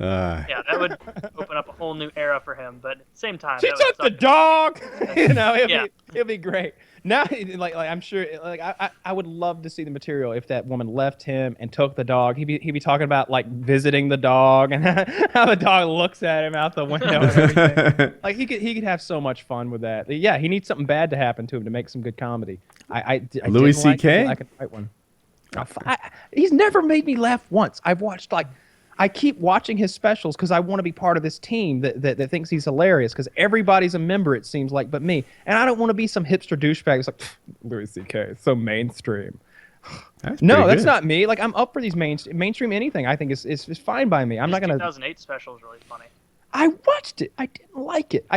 [SPEAKER 3] Yeah, that would open up a whole new era for him. But at the same time,
[SPEAKER 2] she took the dog. You know, it'd be great. Now, like I'm sure, like I would love to see the material if that woman left him and took the dog. He'd be talking about like visiting the dog and how the dog looks at him out the window and everything. Like he could have so much fun with that. Yeah, he needs something bad to happen to him to make some good comedy. I
[SPEAKER 1] Louis C.K.
[SPEAKER 2] I could write one. He's never made me laugh once. I've watched I keep watching his specials because I want to be part of this team that thinks he's hilarious, because everybody's a member, it seems like, but me. And I don't want to be some hipster douchebag who's like, Louis C.K., it's so mainstream. That's not me. Like, I'm up for these mainstream anything. I think is fine by me. I'm not going to...
[SPEAKER 3] 2008 special is really funny.
[SPEAKER 2] I watched it. I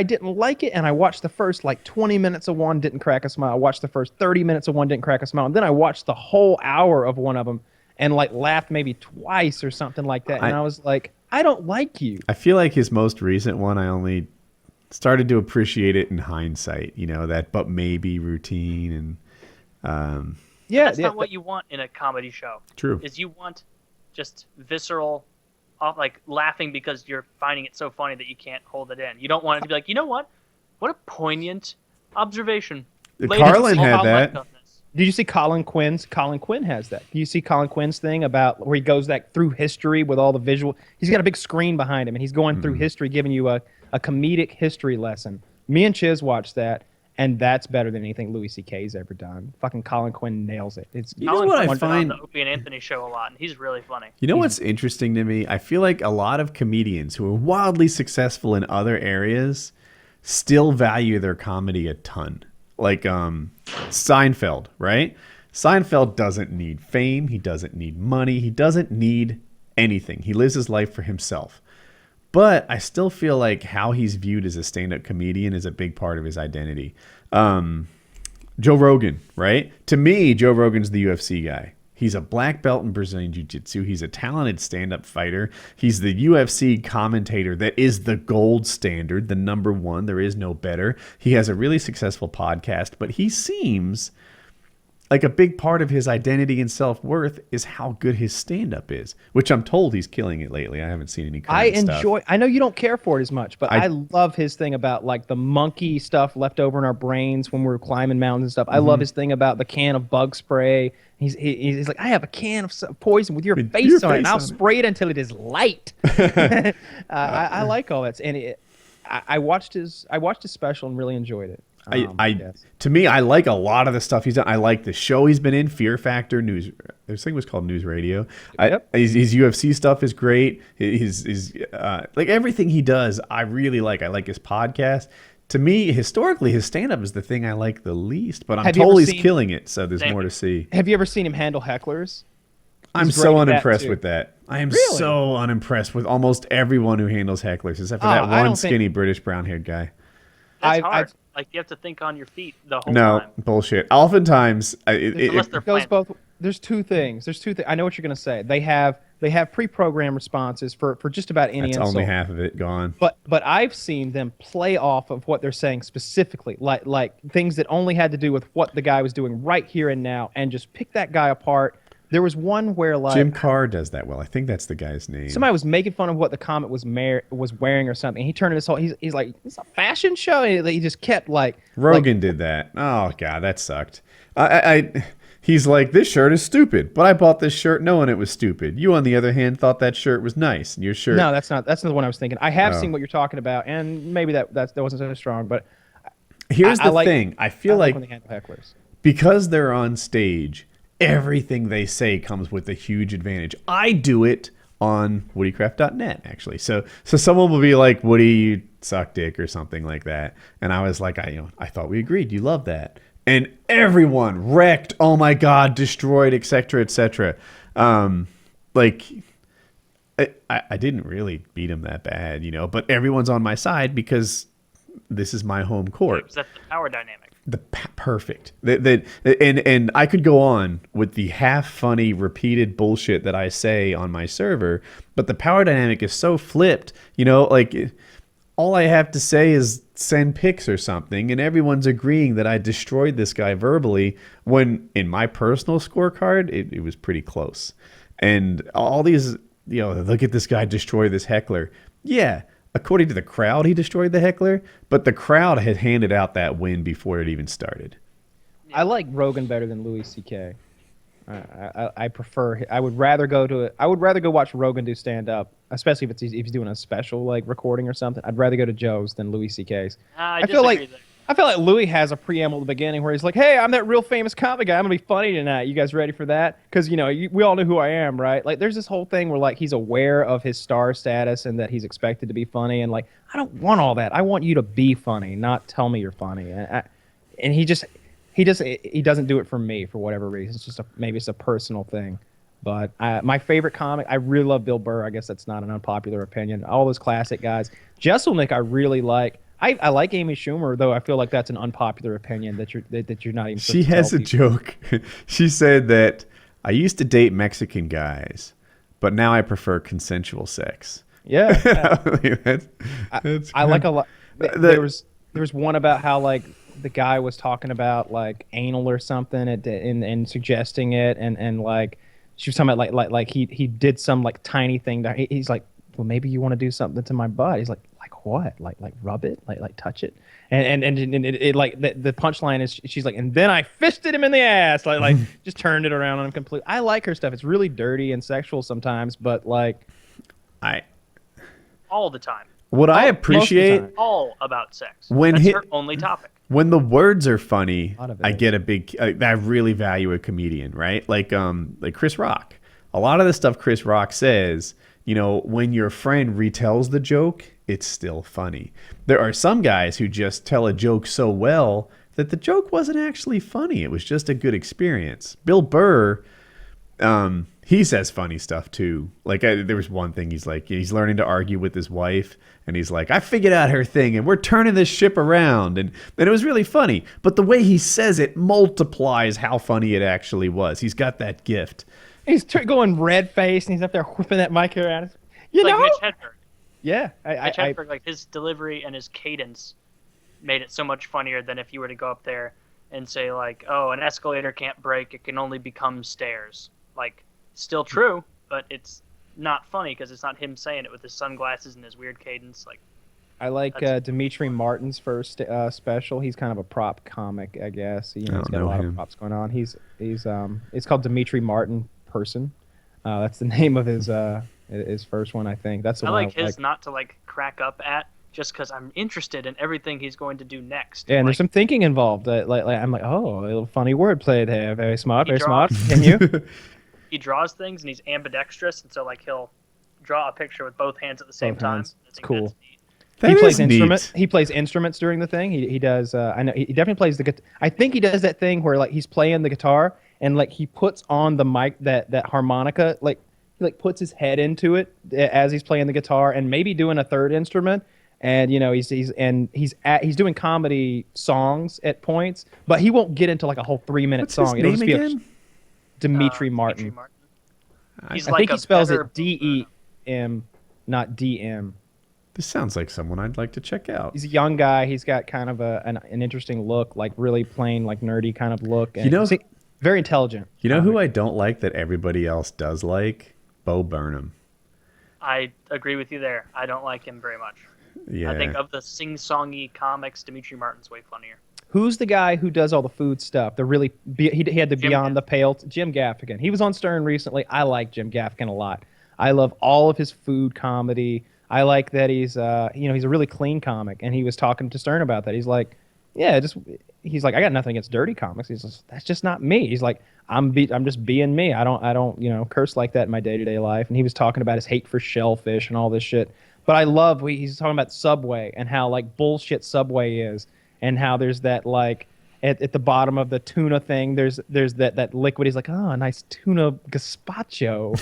[SPEAKER 2] didn't like it. And I watched the first, 20 minutes of one, didn't crack a smile. I watched the first 30 minutes of one, didn't crack a smile. And then I watched the whole hour of one of them and laughed maybe twice or something like that. And I was like, I don't like you.
[SPEAKER 1] I feel like his most recent one, I only started to appreciate it in hindsight, that but maybe routine. And
[SPEAKER 3] that's not what you want in a comedy show.
[SPEAKER 1] True.
[SPEAKER 3] Is you want just visceral, laughing because you're finding it so funny that you can't hold it in. You don't want it to be like, you know what? What a poignant observation.
[SPEAKER 1] Carlin had that.
[SPEAKER 2] Did you see Colin Quinn's? Colin Quinn has that. Do you see Colin Quinn's thing about where he goes through history with all the visual? He's got a big screen behind him, and he's going through history, giving you a comedic history lesson. Me and Chiz watched that, and that's better than anything Louis C.K.'s ever done. Fucking Colin Quinn nails it.
[SPEAKER 3] Colin Quinn's been on the Opie and Anthony show a lot, and he's really funny.
[SPEAKER 1] You know what's interesting to me? I feel like a lot of comedians who are wildly successful in other areas still value their comedy a ton. Like Seinfeld, right? Seinfeld doesn't need fame. He doesn't need money. He doesn't need anything. He lives his life for himself. But I still feel like how he's viewed as a stand-up comedian is a big part of his identity. Joe Rogan, right? To me, Joe Rogan's the UFC guy. He's a black belt in Brazilian Jiu-Jitsu. He's a talented stand-up fighter. He's the UFC commentator that is the gold standard, the number one. There is no better. He has a really successful podcast, but he seems like a big part of his identity and self-worth is how good his stand-up is, which I'm told he's killing it lately. I haven't seen any current stuff.
[SPEAKER 2] I know you don't care for it as much, but I love his thing about the monkey stuff left over in our brains when we were climbing mountains and stuff. I love his thing about the can of bug spray. He's like, I have a can of poison with your face on it, and I'll spray it until it is light. I like all that. And I watched his special and really enjoyed it.
[SPEAKER 1] To me, I like a lot of the stuff he's done. I like the show he's been in, Fear Factor News. This thing was called News Radio.
[SPEAKER 2] Yep.
[SPEAKER 1] His UFC stuff is great. His everything he does, I really like. I like his podcast. to me, historically, his stand-up is the thing I like the least. But I'm
[SPEAKER 2] Have you
[SPEAKER 1] told
[SPEAKER 2] ever
[SPEAKER 1] he's
[SPEAKER 2] seen-
[SPEAKER 1] killing it, so there's
[SPEAKER 3] Same.
[SPEAKER 1] more to see.
[SPEAKER 2] Have you ever seen him handle hecklers?
[SPEAKER 1] I'm
[SPEAKER 2] He's
[SPEAKER 1] so
[SPEAKER 2] great at that,
[SPEAKER 1] unimpressed
[SPEAKER 2] too.
[SPEAKER 1] with that. I am
[SPEAKER 2] Really?
[SPEAKER 1] so unimpressed with almost everyone who handles hecklers, except for
[SPEAKER 2] Oh,
[SPEAKER 1] that
[SPEAKER 2] I
[SPEAKER 1] one
[SPEAKER 2] don't think-
[SPEAKER 1] skinny British brown-haired guy.
[SPEAKER 3] That's
[SPEAKER 2] I've-
[SPEAKER 3] hard.
[SPEAKER 2] I've-
[SPEAKER 3] Like you have to think on your feet the whole
[SPEAKER 1] No,
[SPEAKER 3] time.
[SPEAKER 1] bullshit. Oftentimes,
[SPEAKER 3] Unless they're
[SPEAKER 2] It goes
[SPEAKER 3] playing.
[SPEAKER 2] both. There's two things. I know what you're gonna say. They have pre-programmed responses for just about any
[SPEAKER 1] that's
[SPEAKER 2] insult.
[SPEAKER 1] only half of it gone.
[SPEAKER 2] But I've seen them play off of what they're saying specifically, like things that only had to do with what the guy was doing right here and now, and just pick that guy apart. There was one where like
[SPEAKER 1] Jim Carr does that well. I think that's the guy's name.
[SPEAKER 2] somebody was making fun of what the comet was wearing or something. He turned this whole he's like, it's a fashion show. He just kept like
[SPEAKER 1] Rogan did that. Oh god, that sucked. He's like, this shirt is stupid, but I bought this shirt knowing it was stupid. You, on the other hand, thought that shirt was nice. And your shirt.
[SPEAKER 2] No, that's not the one I was thinking. I have
[SPEAKER 1] Oh.
[SPEAKER 2] seen what you're talking about, and maybe that wasn't so strong. But
[SPEAKER 1] Here's
[SPEAKER 2] I
[SPEAKER 1] the
[SPEAKER 2] like-
[SPEAKER 1] thing. I feel
[SPEAKER 2] I
[SPEAKER 1] like
[SPEAKER 2] when they handle hecklers.
[SPEAKER 1] because they're on stage, everything they say comes with a huge advantage. I do it on woodycraft.net, actually. So someone will be like, Woody, you suck dick or something like that. And I was like, I thought we agreed. You love that. And everyone wrecked, oh my God, destroyed, etc., etc. Like, I didn't really beat him that bad, but everyone's on my side because this is my home court.
[SPEAKER 3] Because that's the power dynamic.
[SPEAKER 1] Perfect. And I could go on with the half funny repeated bullshit that I say on my server, but the power dynamic is so flipped, like all I have to say is send pics or something, and everyone's agreeing that I destroyed this guy verbally, when in my personal scorecard, it was pretty close. And all these, look at this guy destroy this heckler. Yeah. According to the crowd, he destroyed the heckler, but the crowd had handed out that win before it even started.
[SPEAKER 2] I like Rogan better than Louis C.K. I prefer. I would rather go watch Rogan do stand up, especially if he's doing a special like recording or something. I'd rather go to Joe's than Louis C.K.'s.
[SPEAKER 3] I
[SPEAKER 2] feel like
[SPEAKER 3] disagree there.
[SPEAKER 2] I feel like Louis has a preamble at the beginning where he's like, "Hey, I'm that real famous comic guy. I'm gonna be funny tonight. You guys ready for that? Because we all know who I am, right? Like, there's this whole thing where like he's aware of his star status and that he's expected to be funny, and like I don't want all that. I want you to be funny, not tell me you're funny. And he doesn't do it for me for whatever reason. It's just maybe it's a personal thing. But my favorite comic, I really love Bill Burr. I guess that's not an unpopular opinion. All those classic guys. Jesselnick, I really like. I like Amy Schumer, though I feel like that's an unpopular opinion that you're not even.
[SPEAKER 1] She has a joke. She said that I used to date Mexican guys, but now I prefer consensual sex.
[SPEAKER 2] Yeah,
[SPEAKER 1] that's
[SPEAKER 2] I like a lot.
[SPEAKER 1] That-
[SPEAKER 2] There was one about how like the guy was talking about like anal or something and suggesting it, and like she was talking about like he did some like tiny thing that he's like, well, maybe you want to do something to my butt. He's like what? Like rub it? Like touch it? And it like the punchline is she's like, and then I fisted him in the ass, like just turned it around on him completely. I like her stuff. It's really dirty and sexual sometimes, but like
[SPEAKER 3] All the time.
[SPEAKER 1] what I
[SPEAKER 2] most of the
[SPEAKER 1] appreciate
[SPEAKER 2] time.
[SPEAKER 3] All about sex.
[SPEAKER 1] When
[SPEAKER 3] That's
[SPEAKER 1] hit-
[SPEAKER 3] her only topic.
[SPEAKER 1] when the words are funny,
[SPEAKER 2] lot of
[SPEAKER 1] I
[SPEAKER 2] it.
[SPEAKER 1] get a big. I really value a comedian, right? Like Chris Rock. A lot of the stuff Chris Rock says, when your friend retells the joke, it's still funny. There are some guys who just tell a joke so well that the joke wasn't actually funny. It was just a good experience. Bill Burr, he says funny stuff too. Like there was one thing he's learning to argue with his wife, and he's like, I figured out her thing, and we're turning this ship around, and it was really funny. But the way he says it multiplies how funny it actually was. He's got that gift.
[SPEAKER 2] He's going red faced and he's up there whipping that mic around.
[SPEAKER 3] Like Mitch Hedberg.
[SPEAKER 2] Yeah,
[SPEAKER 3] Mitch Hedberg, like his delivery and his cadence made it so much funnier than if you were to go up there and say like, oh, an escalator can't break, it can only become stairs. Like, still true, but it's not funny because it's not him saying it with his sunglasses and his weird cadence. Like,
[SPEAKER 2] I like Dimitri Martin's first special. He's kind of a prop comic, I guess. He's got a lot of props going on. It's called Dimitri Martin Person. That's the name of his first one, I think. That's the
[SPEAKER 3] I
[SPEAKER 2] one
[SPEAKER 3] like his not to like crack up at, just because I'm interested in everything he's going to do next.
[SPEAKER 2] Yeah, and
[SPEAKER 3] like,
[SPEAKER 2] there's some thinking involved. I'm like, oh, a little funny wordplay there. Very smart,
[SPEAKER 3] He
[SPEAKER 2] very smart.
[SPEAKER 3] draws-
[SPEAKER 2] Can you?
[SPEAKER 3] he draws things and he's ambidextrous, and so like he'll draw a picture with both hands at the same
[SPEAKER 2] Both
[SPEAKER 3] time.
[SPEAKER 2] hands.
[SPEAKER 3] I
[SPEAKER 2] It's
[SPEAKER 3] think
[SPEAKER 2] cool.
[SPEAKER 3] that's neat.
[SPEAKER 1] That
[SPEAKER 2] he
[SPEAKER 1] is
[SPEAKER 2] plays
[SPEAKER 1] neat.
[SPEAKER 2] instruments. He plays instruments during the thing. He does. I know he definitely plays the guitar. I think he does that thing where like he's playing the guitar and like he puts on the mic that harmonica. Like he like puts his head into it as he's playing the guitar and maybe doing a third instrument. And you know he's doing comedy songs at points, but he won't get into like a whole 3-minute
[SPEAKER 1] What's
[SPEAKER 2] song.
[SPEAKER 1] his
[SPEAKER 2] It'll
[SPEAKER 1] name
[SPEAKER 2] just be
[SPEAKER 1] again?
[SPEAKER 2] Dimitri Martin.
[SPEAKER 3] Dimitri Martin.
[SPEAKER 1] I
[SPEAKER 3] He's
[SPEAKER 2] I
[SPEAKER 3] like
[SPEAKER 2] think
[SPEAKER 3] a
[SPEAKER 2] he spells
[SPEAKER 3] better
[SPEAKER 2] it D-E-M, not D-M.
[SPEAKER 1] This sounds like someone I'd like to check out.
[SPEAKER 2] He's a young guy. He's got kind of an interesting look, like really plain, like nerdy kind of look. And
[SPEAKER 1] You know-
[SPEAKER 2] very intelligent.
[SPEAKER 1] You know who I don't like that everybody else does like? Bo Burnham.
[SPEAKER 3] I agree with you there. I don't like him very much.
[SPEAKER 1] Yeah.
[SPEAKER 3] I think of the sing-songy comics, Dimitri Martin's way funnier.
[SPEAKER 2] Who's the guy who does all the food stuff? The really he had the
[SPEAKER 3] Jim
[SPEAKER 2] Beyond the Pale. Jim Gaffigan. He was on Stern recently. I like Jim Gaffigan a lot. I love all of his food comedy. I like that he's he's a really clean comic, and he was talking to Stern about that. He's like, he's like, I got nothing against dirty comics. He's just, that's just not me. He's like, I'm just being me. I don't curse like that in my day-to-day life. And he was talking about his hate for shellfish and all this shit. But I love he's talking about Subway and how like bullshit Subway is, and how there's that like at the bottom of the tuna thing, there's that liquid. He's like, oh, a nice tuna gazpacho.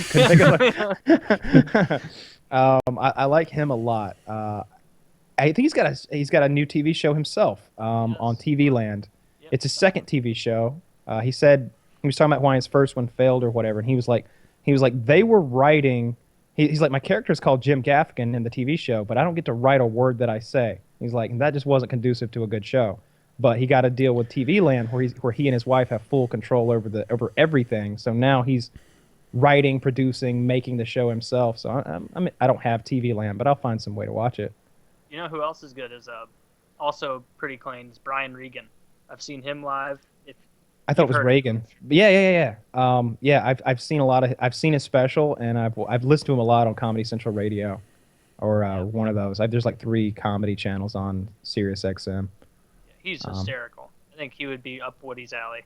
[SPEAKER 2] I like him a lot. I think he's got a new TV show himself on TV Land.
[SPEAKER 3] Yep.
[SPEAKER 2] It's his second TV show. He said he was talking about why his first one failed or whatever, and he was like they were writing. He's like, my character is called Jim Gaffigan in the TV show, but I don't get to write a word that I say. He's like, and that just wasn't conducive to a good show. But he got to deal with TV Land where he and his wife have full control over everything. So now he's writing, producing, making the show himself. So I don't have TV Land, but I'll find some way to watch it.
[SPEAKER 3] You know who else is good is also pretty clean is Brian Regan. I've seen him live.
[SPEAKER 2] I thought it was
[SPEAKER 3] heard
[SPEAKER 2] Reagan. Yeah. I've seen his special, and I've listened to him a lot on Comedy Central Radio, or one of those. There's like 3 comedy channels on Sirius XM.
[SPEAKER 3] He's hysterical. I think he would be up Woody's alley.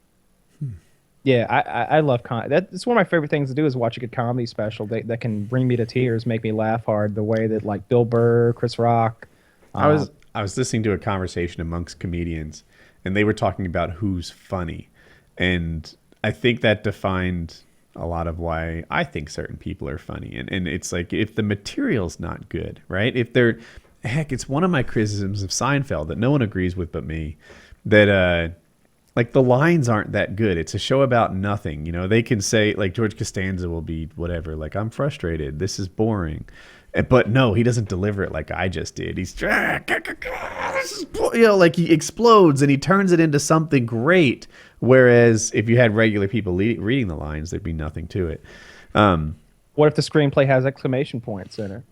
[SPEAKER 2] Yeah, I love that's one of my favorite things to do is watch a good comedy special that can bring me to tears, make me laugh hard. The way that like Bill Burr, Chris Rock.
[SPEAKER 1] I was listening to a conversation amongst comedians, and they were talking about who's funny. And I think that defined a lot of why I think certain people are funny. And it's like, if the material's not good, right? It's one of my criticisms of Seinfeld that no one agrees with but me, that like the lines aren't that good. It's a show about nothing. You know, they can say, like George Costanza will be whatever, like, I'm frustrated, this is boring. But no, he doesn't deliver it like I just did. He's, like he explodes and he turns it into something great. Whereas if you had regular people reading the lines, there'd be nothing to it.
[SPEAKER 2] What if the screenplay has exclamation points in it,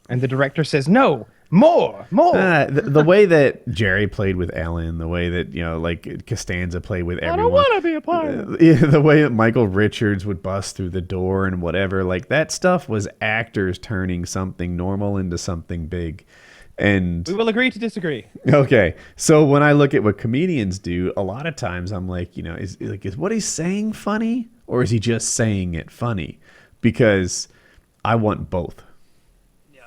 [SPEAKER 2] and the director says, "No, more"?
[SPEAKER 1] The way that Jerry played with Ellen, the way that like Costanza played with everyone. I don't want to be a part of it. The way that Michael Richards would bust through the door and whatever, like that stuff was actors turning something normal into something big. And
[SPEAKER 2] we will agree to disagree.
[SPEAKER 1] Okay, so when I look at what comedians do, a lot of times I'm like, is what he's saying funny, or is he just saying it funny? Because I want both.
[SPEAKER 3] Yeah.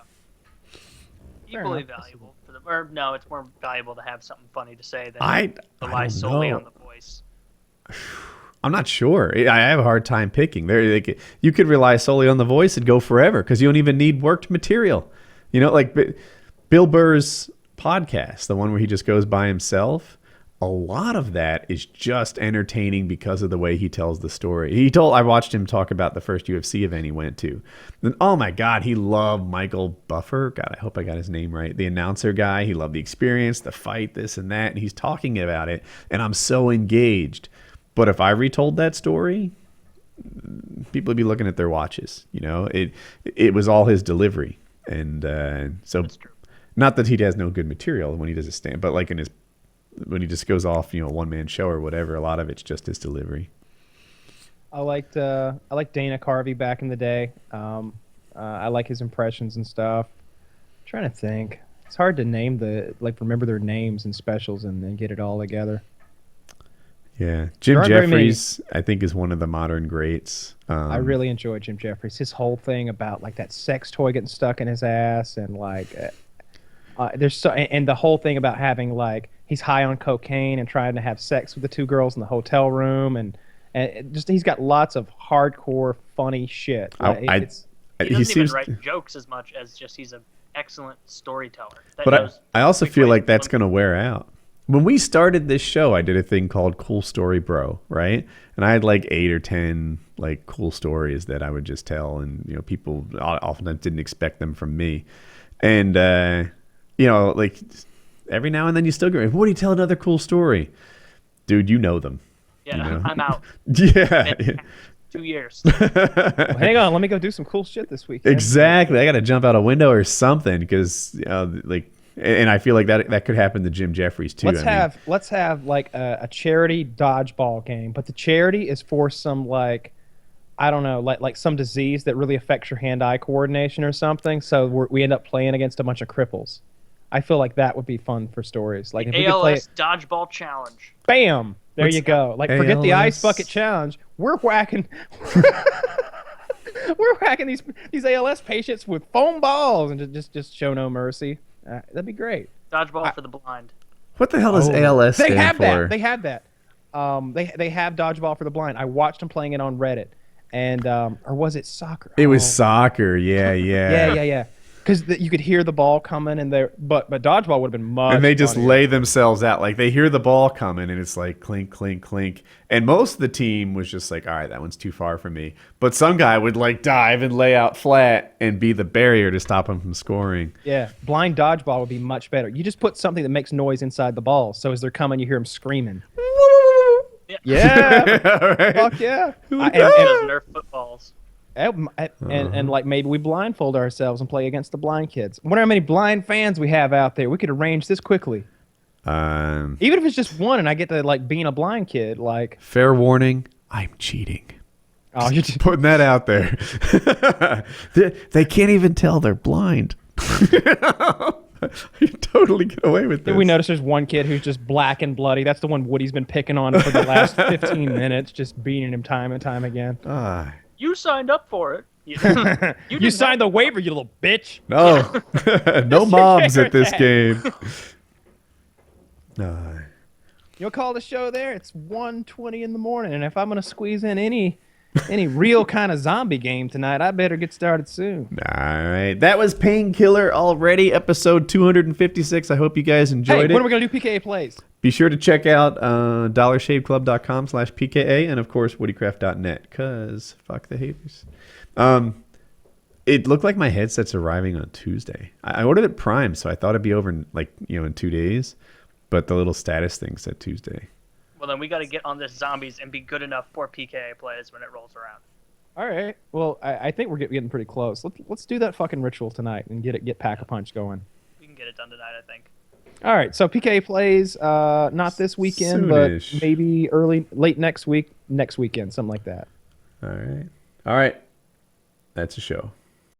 [SPEAKER 3] Equally valuable. Or no, it's more valuable to have something funny to say than rely solely on the voice.
[SPEAKER 1] I'm not sure. I have a hard time picking. You could rely solely on the voice and go forever because you don't even need worked material. Like Bill Burr's podcast, the one where he just goes by himself, a lot of that is just entertaining because of the way he tells the story. I watched him talk about the first UFC event he went to. And oh my God, he loved Michael Buffer. God, I hope I got his name right. The announcer guy. He loved the experience, the fight, this and that. And he's talking about it. And I'm so engaged. But if I retold that story, people would be looking at their watches. It was all his delivery. And so...
[SPEAKER 3] That's true.
[SPEAKER 1] Not that he has no good material when he does his stand, but like when he just goes off, a one-man show or whatever, a lot of it's just his delivery.
[SPEAKER 2] I liked Dana Carvey back in the day. I like his impressions and stuff. I'm trying to think. It's hard to remember their names and specials and then get it all together.
[SPEAKER 1] Yeah, Jim Jeffries, I think, is one of the modern greats.
[SPEAKER 2] I really enjoy Jim Jeffries. His whole thing about like that sex toy getting stuck in his ass and like. There's so, and the whole thing about having like he's high on cocaine and trying to have sex with the 2 girls in the hotel room, and just he's got lots of hardcore funny shit.
[SPEAKER 3] He doesn't even write jokes as much as just he's an excellent storyteller.
[SPEAKER 1] But I also feel like that's going to wear out. When we started this show, I did a thing called Cool Story Bro, right? And I had like 8 or 10 like cool stories that I would just tell, and you know, people oftentimes didn't expect them from me. And you know, like every now and then you still go, "What do you tell another cool story?" Dude, you know them.
[SPEAKER 3] Yeah,
[SPEAKER 1] you know?
[SPEAKER 3] I'm out.
[SPEAKER 1] Yeah.
[SPEAKER 3] 2 years.
[SPEAKER 2] Well, hang on, let me go do some cool shit this weekend.
[SPEAKER 1] Exactly. I got to jump out a window or something because like. And I feel like that could happen to Jim Jeffries too.
[SPEAKER 2] Let's have like a charity dodgeball game, but the charity is for some like, I don't know, like some disease that really affects your hand-eye coordination or something. So we end up playing against a bunch of cripples. I feel like that would be fun for stories. Like if we could play
[SPEAKER 3] dodgeball challenge.
[SPEAKER 2] Bam! There you go. Like forget the ice bucket challenge. We're whacking. We're whacking these ALS patients with foam balls and just show no mercy. That'd be great.
[SPEAKER 3] Dodgeball for the blind.
[SPEAKER 1] What the hell does ALS stand for?
[SPEAKER 2] They have that. They have dodgeball for the blind. I watched them playing it on Reddit, and or was it soccer?
[SPEAKER 1] It was soccer. Yeah.
[SPEAKER 2] Because you could hear the ball coming, and but dodgeball would have been much.
[SPEAKER 1] And they just
[SPEAKER 2] funnier.
[SPEAKER 1] lay themselves out, like they hear the ball coming, and it's like clink, clink, clink. And most of the team was just like, all right, that one's too far for me. But some guy would like dive and lay out flat and be the barrier to stop him from scoring.
[SPEAKER 2] Yeah, blind dodgeball would be much better. You just put something that makes noise inside the ball, so as they're coming, you hear them screaming. Yeah,
[SPEAKER 1] Right?
[SPEAKER 2] Fuck yeah.
[SPEAKER 3] And Nerf footballs.
[SPEAKER 2] And like maybe we blindfold ourselves and play against the blind kids. I wonder how many blind fans we have out there. We could arrange this quickly. Even if it's just one, and I get to like being a blind kid, like
[SPEAKER 1] fair warning, I'm cheating.
[SPEAKER 2] Oh, you're just
[SPEAKER 1] putting that out there. They can't even tell they're blind. You totally get away with this.
[SPEAKER 2] We notice there's one kid who's just black and bloody. That's the one Woody's been picking on for the last 15 minutes, just beating him time and time again.
[SPEAKER 3] You signed up for it.
[SPEAKER 2] You signed the waiver, you little bitch.
[SPEAKER 1] No, no moms at this game.
[SPEAKER 2] You'll call the show there. It's 1:20 in the morning, and if I'm gonna squeeze in any real kind of zombie game tonight, I better get started soon.
[SPEAKER 1] All right, that was Painkiller already, episode 256. I hope you guys enjoyed it.
[SPEAKER 2] When are we gonna do PKA plays?
[SPEAKER 1] Be sure to check out dollarshaveclub.com/PKA and of course woodycraft.net, cause fuck the haters. It looked like my headset's arriving on Tuesday. I ordered it Prime, so I thought it'd be over in, in 2 days, but the little status thing said Tuesday.
[SPEAKER 3] Well, then we got to get on this zombies and be good enough for PKA plays when it rolls around.
[SPEAKER 2] All right. Well, I think we're getting pretty close. Let's do that fucking ritual tonight and get Pack-a-Punch going.
[SPEAKER 3] We can get it done tonight, I think.
[SPEAKER 2] All right. So PKA plays not this weekend,
[SPEAKER 1] Soonish.
[SPEAKER 2] but maybe late next weekend, something like that.
[SPEAKER 1] All right. That's a show.